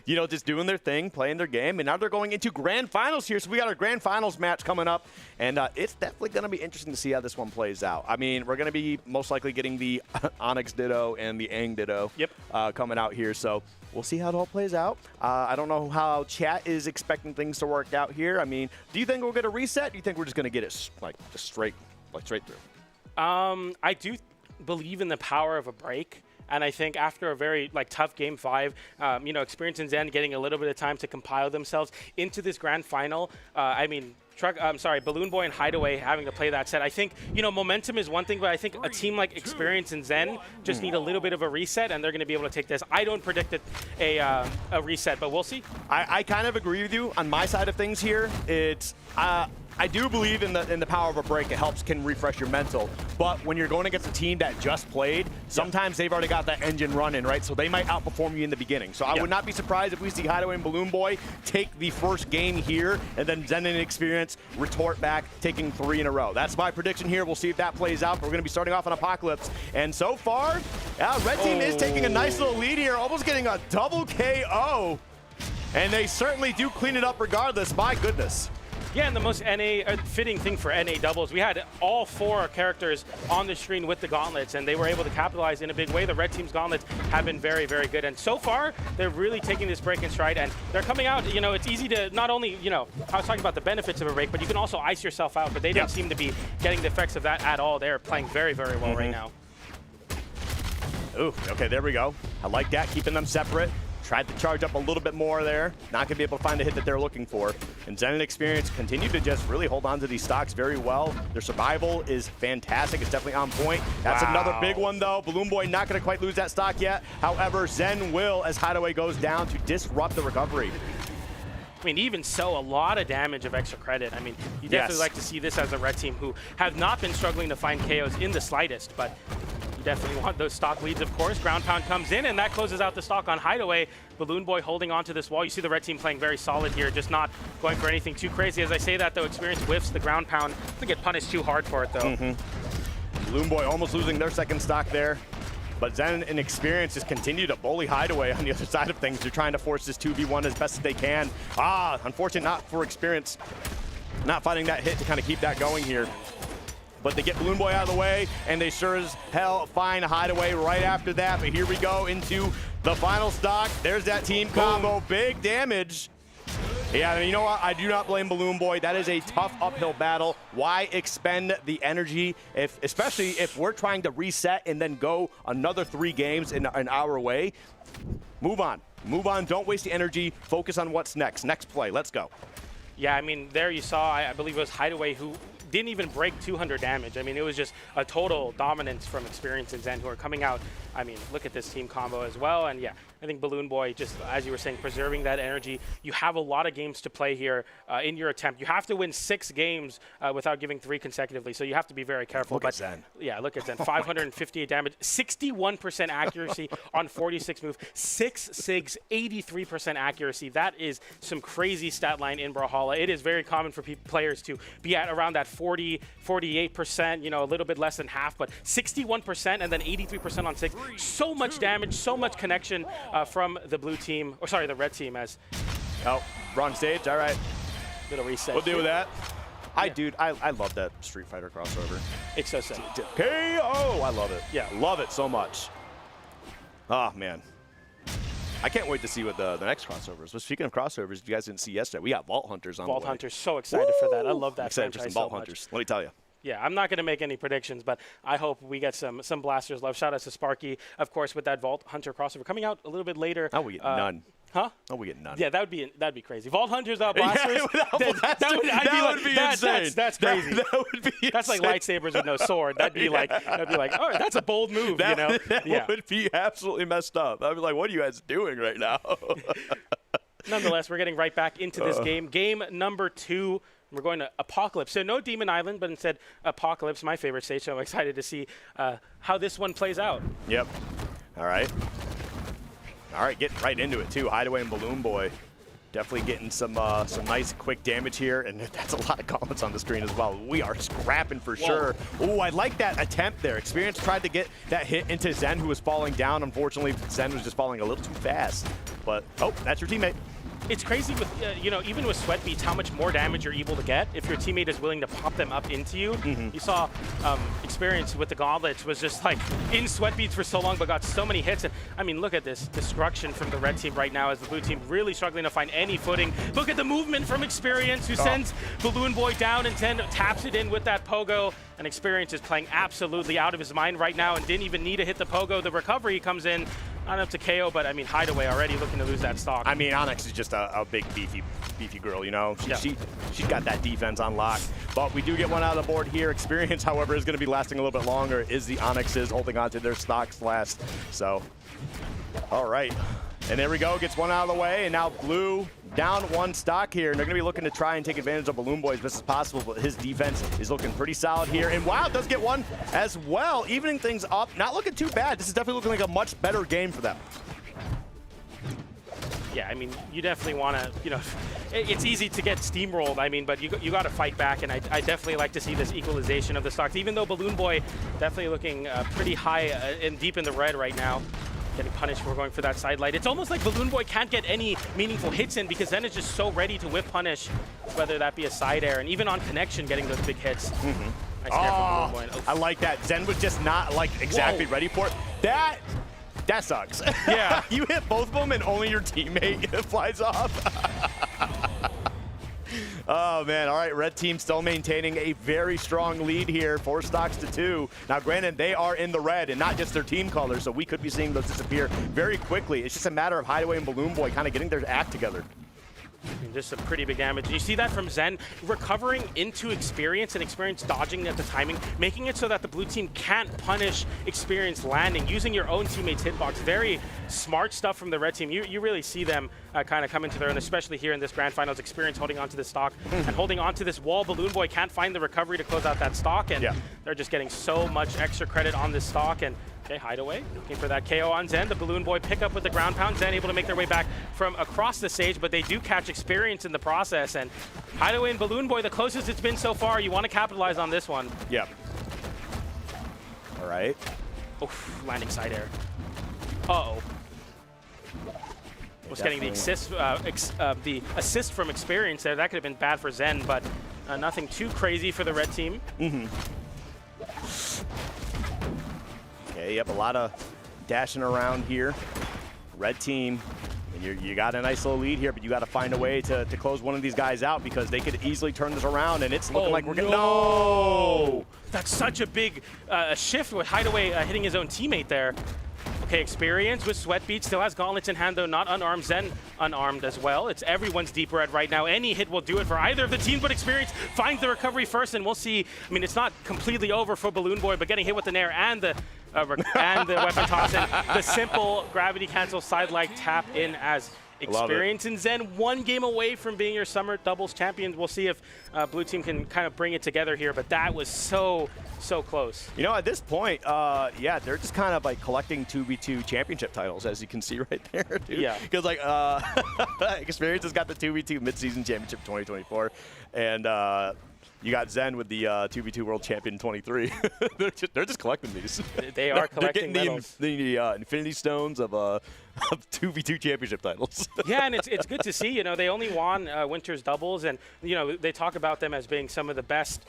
Speaker 10: Just doing their thing, playing their game, and now they're going into Grand Finals here. So we got our Grand Finals match coming up, and it's definitely going to be interesting to see how this one plays out. I mean, we're going to be most likely getting the Onyx Ditto and the Aang Ditto coming out here, so we'll see how it all plays out. I don't know how chat is expecting things to work out here. I mean, do you think we'll get a reset? Do you think we're just going to get it just straight through?
Speaker 9: I do believe in the power of a break. And I think after a very tough Game 5, Experience and Zen getting a little bit of time to compile themselves into this grand final. Balloon Boy and Hideaway having to play that set. I think, momentum is one thing, but I think a team like Experience and Zen just need a little bit of a reset, and they're going to be able to take this. I don't predict a reset, but we'll see.
Speaker 10: I kind of agree with you on my side of things here. It's I do believe in the power of a break. It can refresh your mental. But when you're going against a team that just played, sometimes they've already got that engine running, right? So they might outperform you in the beginning. So I would not be surprised if we see Hideaway and Balloon Boy take the first game here, and then Zen and Experience retort back, taking 3 in a row. That's my prediction here. We'll see if that plays out. But we're going to be starting off on Apocalypse. And so far, Red Team is taking a nice little lead here, almost getting a double KO. And they certainly do clean it up regardless. My goodness.
Speaker 9: Yeah, and the most fitting thing for NA doubles, we had all 4 characters on the screen with the gauntlets, and they were able to capitalize in a big way. The red team's gauntlets have been very, very good, and so far, they're really taking this break in stride, and they're coming out, it's easy to not only, I was talking about the benefits of a break, but you can also ice yourself out, but they don't seem to be getting the effects of that at all. They're playing very, very well right now.
Speaker 10: Ooh, okay, there we go. I like that, keeping them separate. Tried to charge up a little bit more there. Not going to be able to find the hit that they're looking for. And Zen and Experience continue to just really hold on to these stocks very well. Their survival is fantastic. It's definitely on point. That's another big one, though. Balloon Boy not going to quite lose that stock yet. However, Zen will, as Hideaway goes down, to disrupt the recovery.
Speaker 9: I mean, even so, a lot of damage of extra credit. I mean, you definitely like to see this as a red team who have not been struggling to find KOs in the slightest, but you definitely want those stock leads, of course. Ground pound comes in, and that closes out the stock on Hideaway. Balloon Boy holding onto this wall. You see the red team playing very solid here, just not going for anything too crazy. As I say that, though, Experience whiffs the ground pound. Doesn't get punished too hard for it, though.
Speaker 10: Balloon Boy almost losing their second stock there. But Zen and Experience just continue to bully Hideaway on the other side of things. They're trying to force this 2v1 as best as they can. Unfortunate not for Experience. Not finding that hit to kind of keep that going here. But they get Balloon Boy out of the way, and they sure as hell find Hideaway right after that. But here we go into the final stock. There's that team combo. Big damage. Yeah, I mean, you know what? I do not blame Balloon Boy. That is a tough uphill battle. Why expend the energy, especially if we're trying to reset and then go another 3 games in an hour away? Move on. Move on. Don't waste the energy. Focus on what's next. Next play. Let's go.
Speaker 9: Yeah, I mean, there you saw, I believe it was Hideaway who didn't even break 200 damage. I mean, it was just a total dominance from Experience and Zen, who are coming out. I mean, look at this team combo as well. And yeah, I think Balloon Boy, just as you were saying, preserving that energy. You have a lot of games to play here in your attempt. You have to win 6 games without giving 3 consecutively, so you have to be very careful.
Speaker 10: Look at Zen.
Speaker 9: Yeah, look at Zen. 558 damage, 61% accuracy on 46 move, 6 SIGs, 83% accuracy. That is some crazy stat line in Brawlhalla. It is very common for players to be at around that 40, 48%, you know, a little bit less than half, but 61% and then 83% on 6. So much damage, so much connection from the blue team, or sorry, the red team. As
Speaker 10: wrong stage. All right,
Speaker 9: little reset.
Speaker 10: We'll deal with that. I love that Street Fighter crossover.
Speaker 9: It's so sick.
Speaker 10: KO! I love it.
Speaker 9: Yeah,
Speaker 10: love it so much. Oh man, I can't wait to see what the next crossovers. But speaking of crossovers, if you guys didn't see yesterday, we got Vault Hunters on
Speaker 9: Vault
Speaker 10: the way.
Speaker 9: Hunters, so excited for that. I love that
Speaker 10: excited for
Speaker 9: franchise
Speaker 10: some Vault
Speaker 9: so much.
Speaker 10: Hunters. Let me tell you.
Speaker 9: Yeah, I'm not going to make any predictions, but I hope we get some blasters love. Shout out to Sparky, of course, with that Vault Hunter crossover coming out a little bit later.
Speaker 10: Oh, we get none.
Speaker 9: Huh?
Speaker 10: Oh, we get none.
Speaker 9: Yeah, that'd be crazy. Vault Hunters out blasters.
Speaker 10: that would be insane.
Speaker 9: That's crazy.
Speaker 10: That would be
Speaker 9: that's
Speaker 10: insane.
Speaker 9: like lightsabers with no sword. That'd be like, oh, that's a bold move.
Speaker 10: That,
Speaker 9: you know,
Speaker 10: that would be absolutely messed up. I'd be like, what are you guys doing right now?
Speaker 9: Nonetheless, we're getting right back into this game. Game number 2. We're going to Apocalypse. So no Demon Island, but instead Apocalypse, my favorite stage. So I'm excited to see how this one plays out.
Speaker 10: Yep. All right. All right, getting right into it too. Hideaway and Balloon Boy definitely getting some nice quick damage here, and that's a lot of comments on the screen as well. We are scrapping for sure. Ooh, I like that attempt there. Experience tried to get that hit into Zen, who was falling down. Unfortunately, Zen was just falling a little too fast. But oh, that's your teammate.
Speaker 9: It's crazy with, you know, even with sweat beats, how much more damage you're able to get if your teammate is willing to pop them up into you. You saw Experience with the gauntlets was just like in sweat beats for so long, but got so many hits. And I mean, look at this destruction from the red team right now as the blue team really struggling to find any footing. Look at the movement from Experience, who sends Balloon Boy down and then taps it in with that pogo. And Experience is playing absolutely out of his mind right now and didn't even need to hit the pogo. The recovery comes in. Not up to KO, but I mean, Hideaway already looking to lose that stock.
Speaker 10: I mean, Onyx is just a big, beefy girl, you know? She's got that defense on lock. But we do get one out of the board here. Experience, however, is going to be lasting a little bit longer. Is the Onyxes holding on to their stocks last. So, all right. And there we go, gets one out of the way, and now Blue down 1 stock here, and they're gonna be looking to try and take advantage of Balloon Boy as best as possible, but his defense is looking pretty solid here. And wow, does get one as well, evening things up. Not looking too bad. This is definitely looking like a much better game for them.
Speaker 9: Yeah, I mean, you definitely want to, you know, it's easy to get steamrolled, I mean, but you got to fight back, and I definitely like to see this equalization of the stocks, even though Balloon Boy definitely looking pretty high and deep in the red right now. Getting punished for going for that side light. It's almost like Balloon Boy can't get any meaningful hits in because then it's just so ready to whip punish, whether that be a side air, and even on connection getting those big hits. Nice air from Balloon Boy.
Speaker 10: I like that. Zen was just not like exactly ready for it. That sucks.
Speaker 9: Yeah.
Speaker 10: You hit both of them and only your teammate flies off. Oh, man. All right, red team still maintaining a very strong lead here, 4 stocks to 2. Now, granted, they are in the red and not just their team colors, so we could be seeing those disappear very quickly. It's just a matter of Hideaway and Balloon Boy kind of getting their act together.
Speaker 9: Just some pretty big damage. You see that from Zen recovering into Experience and Experience dodging at the timing, making it so that the blue team can't punish Experience landing, using your own teammate's hitbox. Very smart stuff from the red team. You really see them kind of come into their own, especially here in this grand finals. Experience holding onto this stock and holding onto this wall. Balloon Boy can't find the recovery to close out that stock, and they're just getting so much extra credit on this stock. And Okay, Hideaway looking for that KO on Zen. The Balloon Boy pick up with the ground pound. Zen able to make their way back from across the stage, but they do catch experience in the process. And Hideaway and Balloon Boy, the closest it's been so far. You want to capitalize on this one.
Speaker 10: Yep. All right.
Speaker 9: Oof, landing side air. Uh-oh. Was getting the assist from experience there. That could have been bad for Zen, but nothing too crazy for the red team.
Speaker 10: Okay, you have a lot of dashing around here. Red team, and you got a nice little lead here, but you got to find a way to close one of these guys out because they could easily turn this around, and it's looking like we're getting... No!
Speaker 9: That's such a big shift with Hideaway hitting his own teammate there. Okay, experience with Sweatbeat, still has gauntlets in hand though, not unarmed. Zen unarmed as well. It's everyone's deep red right now. Any hit will do it for either of the teams, but experience finds the recovery first, and we'll see. I mean, it's not completely over for Balloon Boy, but getting hit with the nair and the weapon toss, and the simple gravity cancel side leg tap in as experience and Zen 1 game away from being your summer doubles champions. We'll see if blue team can kind of bring it together here, but that was so close.
Speaker 10: You know, at this point, yeah, they're just kind of like collecting 2v2 championship titles, as you can see right there, dude. Yeah. Because like, Experience has got the 2v2 midseason championship 2024, and you got Zen with the 2v2 World Champion 23. they're just collecting these.
Speaker 9: They are collecting
Speaker 10: they're
Speaker 9: medals.
Speaker 10: the Infinity Stones of 2v2 championship titles.
Speaker 9: Yeah, and it's good to see. You know, they only won Winter's doubles, and you know they talk about them as being some of the best,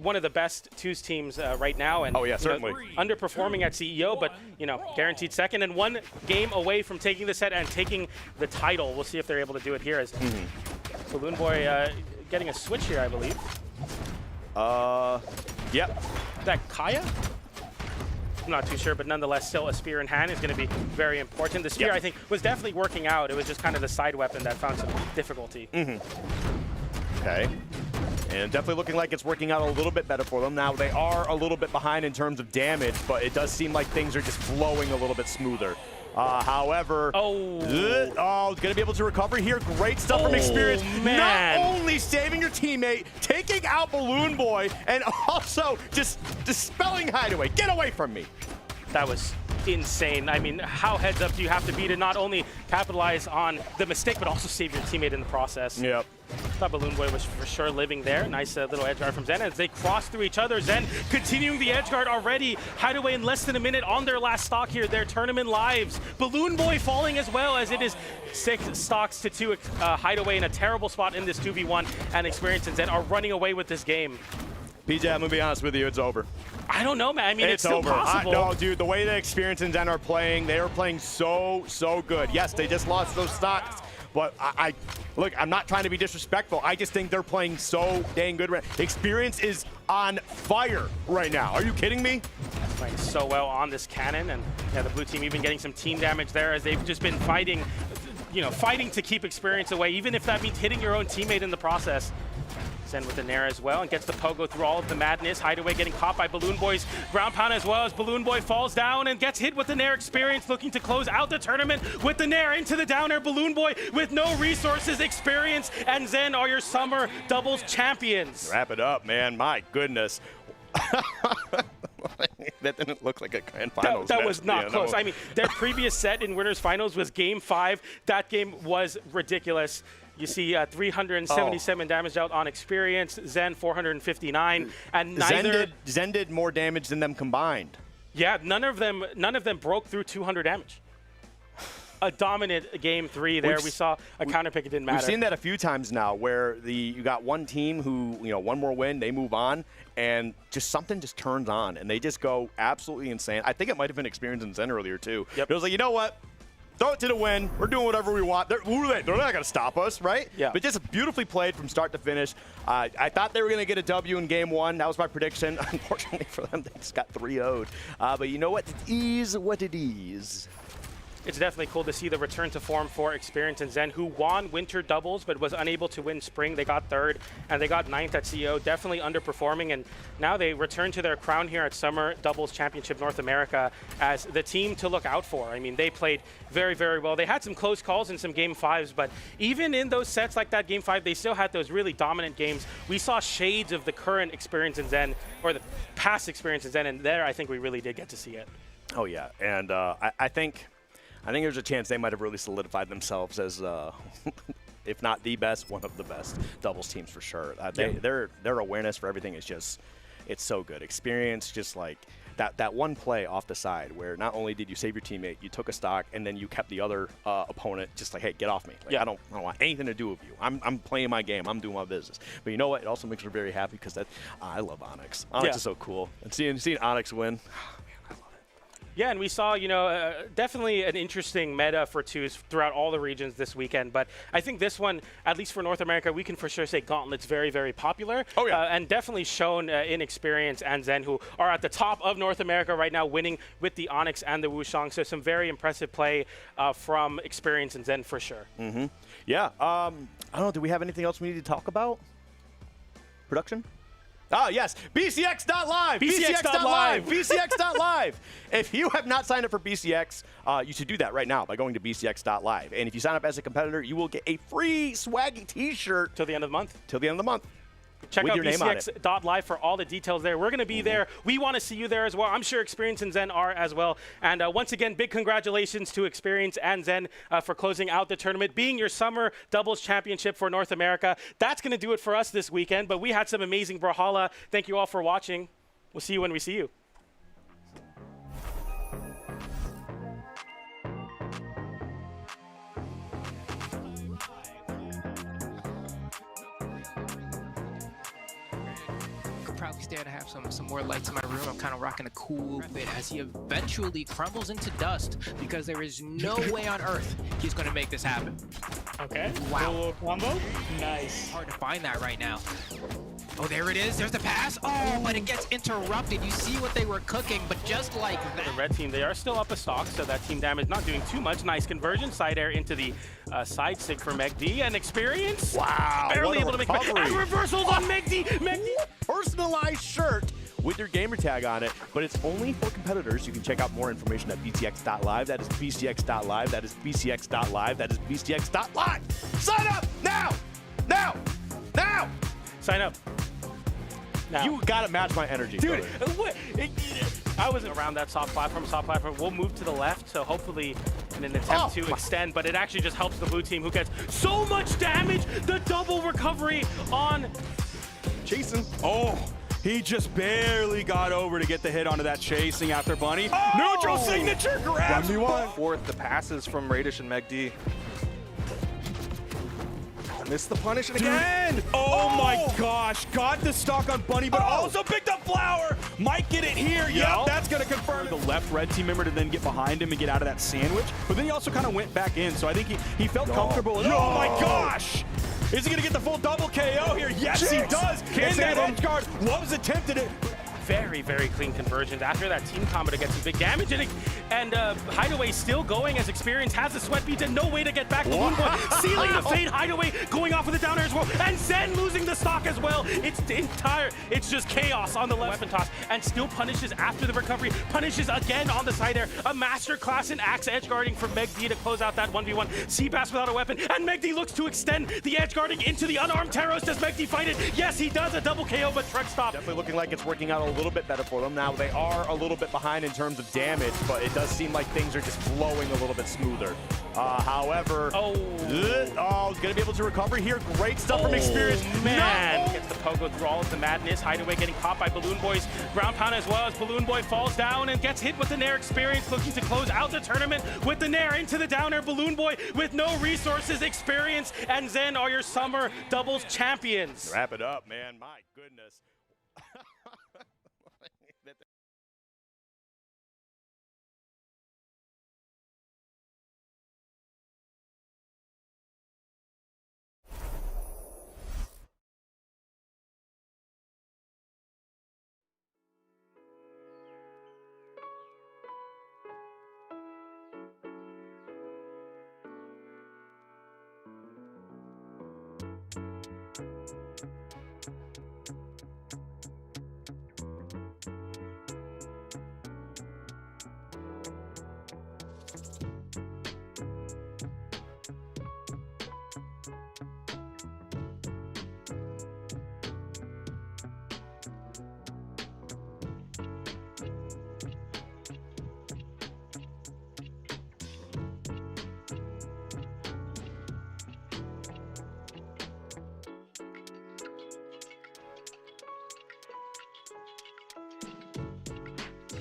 Speaker 9: one of the best twos teams right now. And
Speaker 10: oh yeah, certainly
Speaker 9: underperforming at CEO, but you know, guaranteed second and 1 game away from taking the set and taking the title. We'll see if they're able to do it here. As Balloon Boy getting a switch here, I believe.
Speaker 10: Yep.
Speaker 9: Is that Kaya? I'm not too sure, but nonetheless, still a spear in hand is going to be very important. The spear, I think, was definitely working out. It was just kind of the side weapon that found some difficulty.
Speaker 10: Okay. And definitely looking like it's working out a little bit better for them. Now, they are a little bit behind in terms of damage, but it does seem like things are just flowing a little bit smoother. However, it's going to be able to recover here. Great stuff from Experience.
Speaker 9: Man.
Speaker 10: Not only saving your teammate, taking out Balloon Boy, and also just dispelling Hideaway. Get away from me.
Speaker 9: That was insane. I mean, how heads up do you have to be to not only capitalize on the mistake, but also save your teammate in the process?
Speaker 10: Yep.
Speaker 9: Thought Balloon Boy was for sure living there. Nice little edge guard from Zen as they cross through each other. Zen continuing the edge guard already. Hideaway in less than a minute on their last stock here, their tournament lives. Balloon Boy falling as well, as it is 6 stocks to 2. Hideaway in a terrible spot in this 2v1, and Experience and Zen are running away with this game.
Speaker 10: PJ, I'm going to be honest with you, it's over.
Speaker 9: I don't know, man. I mean, it's still
Speaker 10: over.
Speaker 9: possible.
Speaker 10: No, dude, the way that Experience and Zen are playing, they are playing so good. Yes, they just lost those stocks, but look, I'm not trying to be disrespectful. I just think they're playing so dang good. Experience is on fire right now. Are you kidding me?
Speaker 9: Playing so well on this cannon, and yeah, the blue team even getting some team damage there as they've just been fighting, you know, fighting to keep Experience away, even if that means hitting your own teammate in the process. Zen with the nair as well, and gets the pogo through all of the madness. Hideaway getting caught by Balloon Boy's ground pound as well, as Balloon Boy falls down and gets hit with the nair. Experience looking to close out the tournament with the nair into the down air. Balloon Boy with no resources. Experience and Zen are your summer doubles champions.
Speaker 10: Wrap it up, man. My goodness. That didn't look like a grand finals.
Speaker 9: That was not close. I mean, their previous set in winners finals was game 5. That game was ridiculous. You see 377 damage out on Experience, Zen 459, and neither
Speaker 10: Zen did more damage than them combined.
Speaker 9: Yeah, none of them broke through 200 damage. A dominant game 3 there. We saw a counter pick, it didn't matter.
Speaker 10: We've seen that a few times now where you got one team who, you know, one more win, they move on, and just something just turns on, and they just go absolutely insane. I think it might have been Experience and Zen earlier, too.
Speaker 9: Yep.
Speaker 10: It was like, you know what? Throw it to the wind. We're doing whatever we want. They're not going to stop us, right?
Speaker 9: Yeah.
Speaker 10: But just beautifully played from start to finish. I thought they were going to get a W in game 1. That was my prediction. Unfortunately for them, they just got 3-0'd. But you know what? It is what it is.
Speaker 9: It's definitely cool to see the return to form for Experience and Zen, who won winter doubles but was unable to win spring. They got 3rd and they got 9th at CEO, definitely underperforming, and now they return to their crown here at Summer Doubles Championship North America as the team to look out for. I mean, they played very, very well. They had some close calls in some game 5s, but even in those sets like that game 5, they still had those really dominant games. We saw shades of the current Experience and Zen, or the past Experience and Zen, and there I think we really did get to see it.
Speaker 10: Oh yeah, and I think there's a chance they might have really solidified themselves as, if not the best, one of the best doubles teams for sure. Their awareness for everything is just, it's so good. Experience, just like that one play off the side where not only did you save your teammate, you took a stock and then you kept the other opponent just like, hey, get off me. Like, I don't want anything to do with you. I'm playing my game. I'm doing my business. But you know what? It also makes me very happy because I love Onyx. Onyx is so cool. And seeing Onyx win.
Speaker 9: Yeah, and we saw, definitely an interesting meta for twos throughout all the regions this weekend. But I think this one, at least for North America, we can for sure say Gauntlet's very, very popular.
Speaker 10: Oh, yeah.
Speaker 9: And definitely shown in Experience and Zen, who are at the top of North America right now, winning with the Onyx and the Wushang. So some very impressive play from Experience and Zen for sure.
Speaker 10: Mm-hmm. Yeah. I don't know. Do we have anything else we need to talk about? Production? Oh, yes. BCX.live. BCX.live. BCX.live. If you have not signed up for BCX, you should do that right now by going to BCX.live. And if you sign up as a competitor, you will get a free swaggy T-shirt.
Speaker 9: Till the end of the month.
Speaker 10: Till the end of the month.
Speaker 9: Check
Speaker 10: with
Speaker 9: out
Speaker 10: your name on it.
Speaker 9: BCX.live for all the details there. We're going to be there. We want to see you there as well. I'm sure Experience and Zen are as well. And once again, big congratulations to Experience and Zen for closing out the tournament, being your summer doubles championship for North America. That's going to do it for us this weekend, but we had some amazing Brawlhalla. Thank you all for watching. We'll see you when we see you.
Speaker 6: Probably stay to have some more lights in my room. I'm kind of rocking a cool bit as he eventually crumbles into dust because there is no way on earth he's going to make this happen.
Speaker 5: Okay.
Speaker 6: Wow.
Speaker 5: Little combo. Nice.
Speaker 6: Hard to find that right now. Oh, there it is. There's the pass. Oh, but it gets interrupted. You see what they were cooking, but just like that.
Speaker 9: The red team, they are still up a stock, so that team damage not doing too much. Nice conversion. Side air into the side sig for Megi. And Experience.
Speaker 10: Wow.
Speaker 9: Barely able to make it. And reversals on Megi. Megi.
Speaker 10: Personalized shirt with your gamer tag on it, but it's only for competitors. You can check out more information at bcx.live. That is bcx.live. That is bcx.live. That is bcx.live. Sign up now! Now! Now!
Speaker 9: Sign up. Now.
Speaker 10: You gotta match my energy,
Speaker 9: dude. What? I wasn't around that soft platform. We'll move to the left, so hopefully in an attempt to extend, but it actually just helps the blue team who gets so much damage. The double recovery on
Speaker 11: Chasing. Oh, he just barely got over to get the hit onto that chasing after Bunny. Oh! Neutral signature grab.
Speaker 2: 1v1. Fourth, the passes from Radish and Megi. Missed the punish again.
Speaker 11: Oh my gosh. Got the stock on Bunny, but also picked up Flower. Might get it here. Yep, that's going to confirm the left red team member to then get behind him and get out of that sandwich. But then he also kind of went back in, so I think he felt comfortable. Oh my gosh. Is he going to get the full double KO here? Yes, he does. In that edge guard. Wubs attempted it.
Speaker 9: Very, very clean conversions after that team combo to get some big damage. And Hideaway still going as Experience has the sweat beats and no way to get back. Balloon Boy sealing the fade. Hideaway going off with the down air as well. And Zen losing the stock as well. It's just chaos on the left weapon toss. And still punishes after the recovery. Punishes again on the side air. A masterclass in axe edge guarding for Megi to close out that 1v1. Seabass without a weapon. And Megi looks to extend the edge guarding into the unarmed Taros. Does Megi fight it? Yes, he does. A double KO, but truck stop.
Speaker 10: Definitely looking like it's working out a little bit better for them. Now they are a little bit behind in terms of damage, but it does seem like things are just flowing a little bit smoother. However, gonna be able to recover here. Great stuff from Experience.
Speaker 9: Man,
Speaker 10: no!
Speaker 9: gets the pogo through all of the madness. Hideaway getting caught by Balloon Boy's ground pound as well as Balloon Boy falls down and gets hit with the Nair. Experience looking to close out the tournament with the Nair into the down air. Balloon Boy with no resources. Experience and Zen are your summer doubles champions.
Speaker 10: Wrap it up, man. My goodness.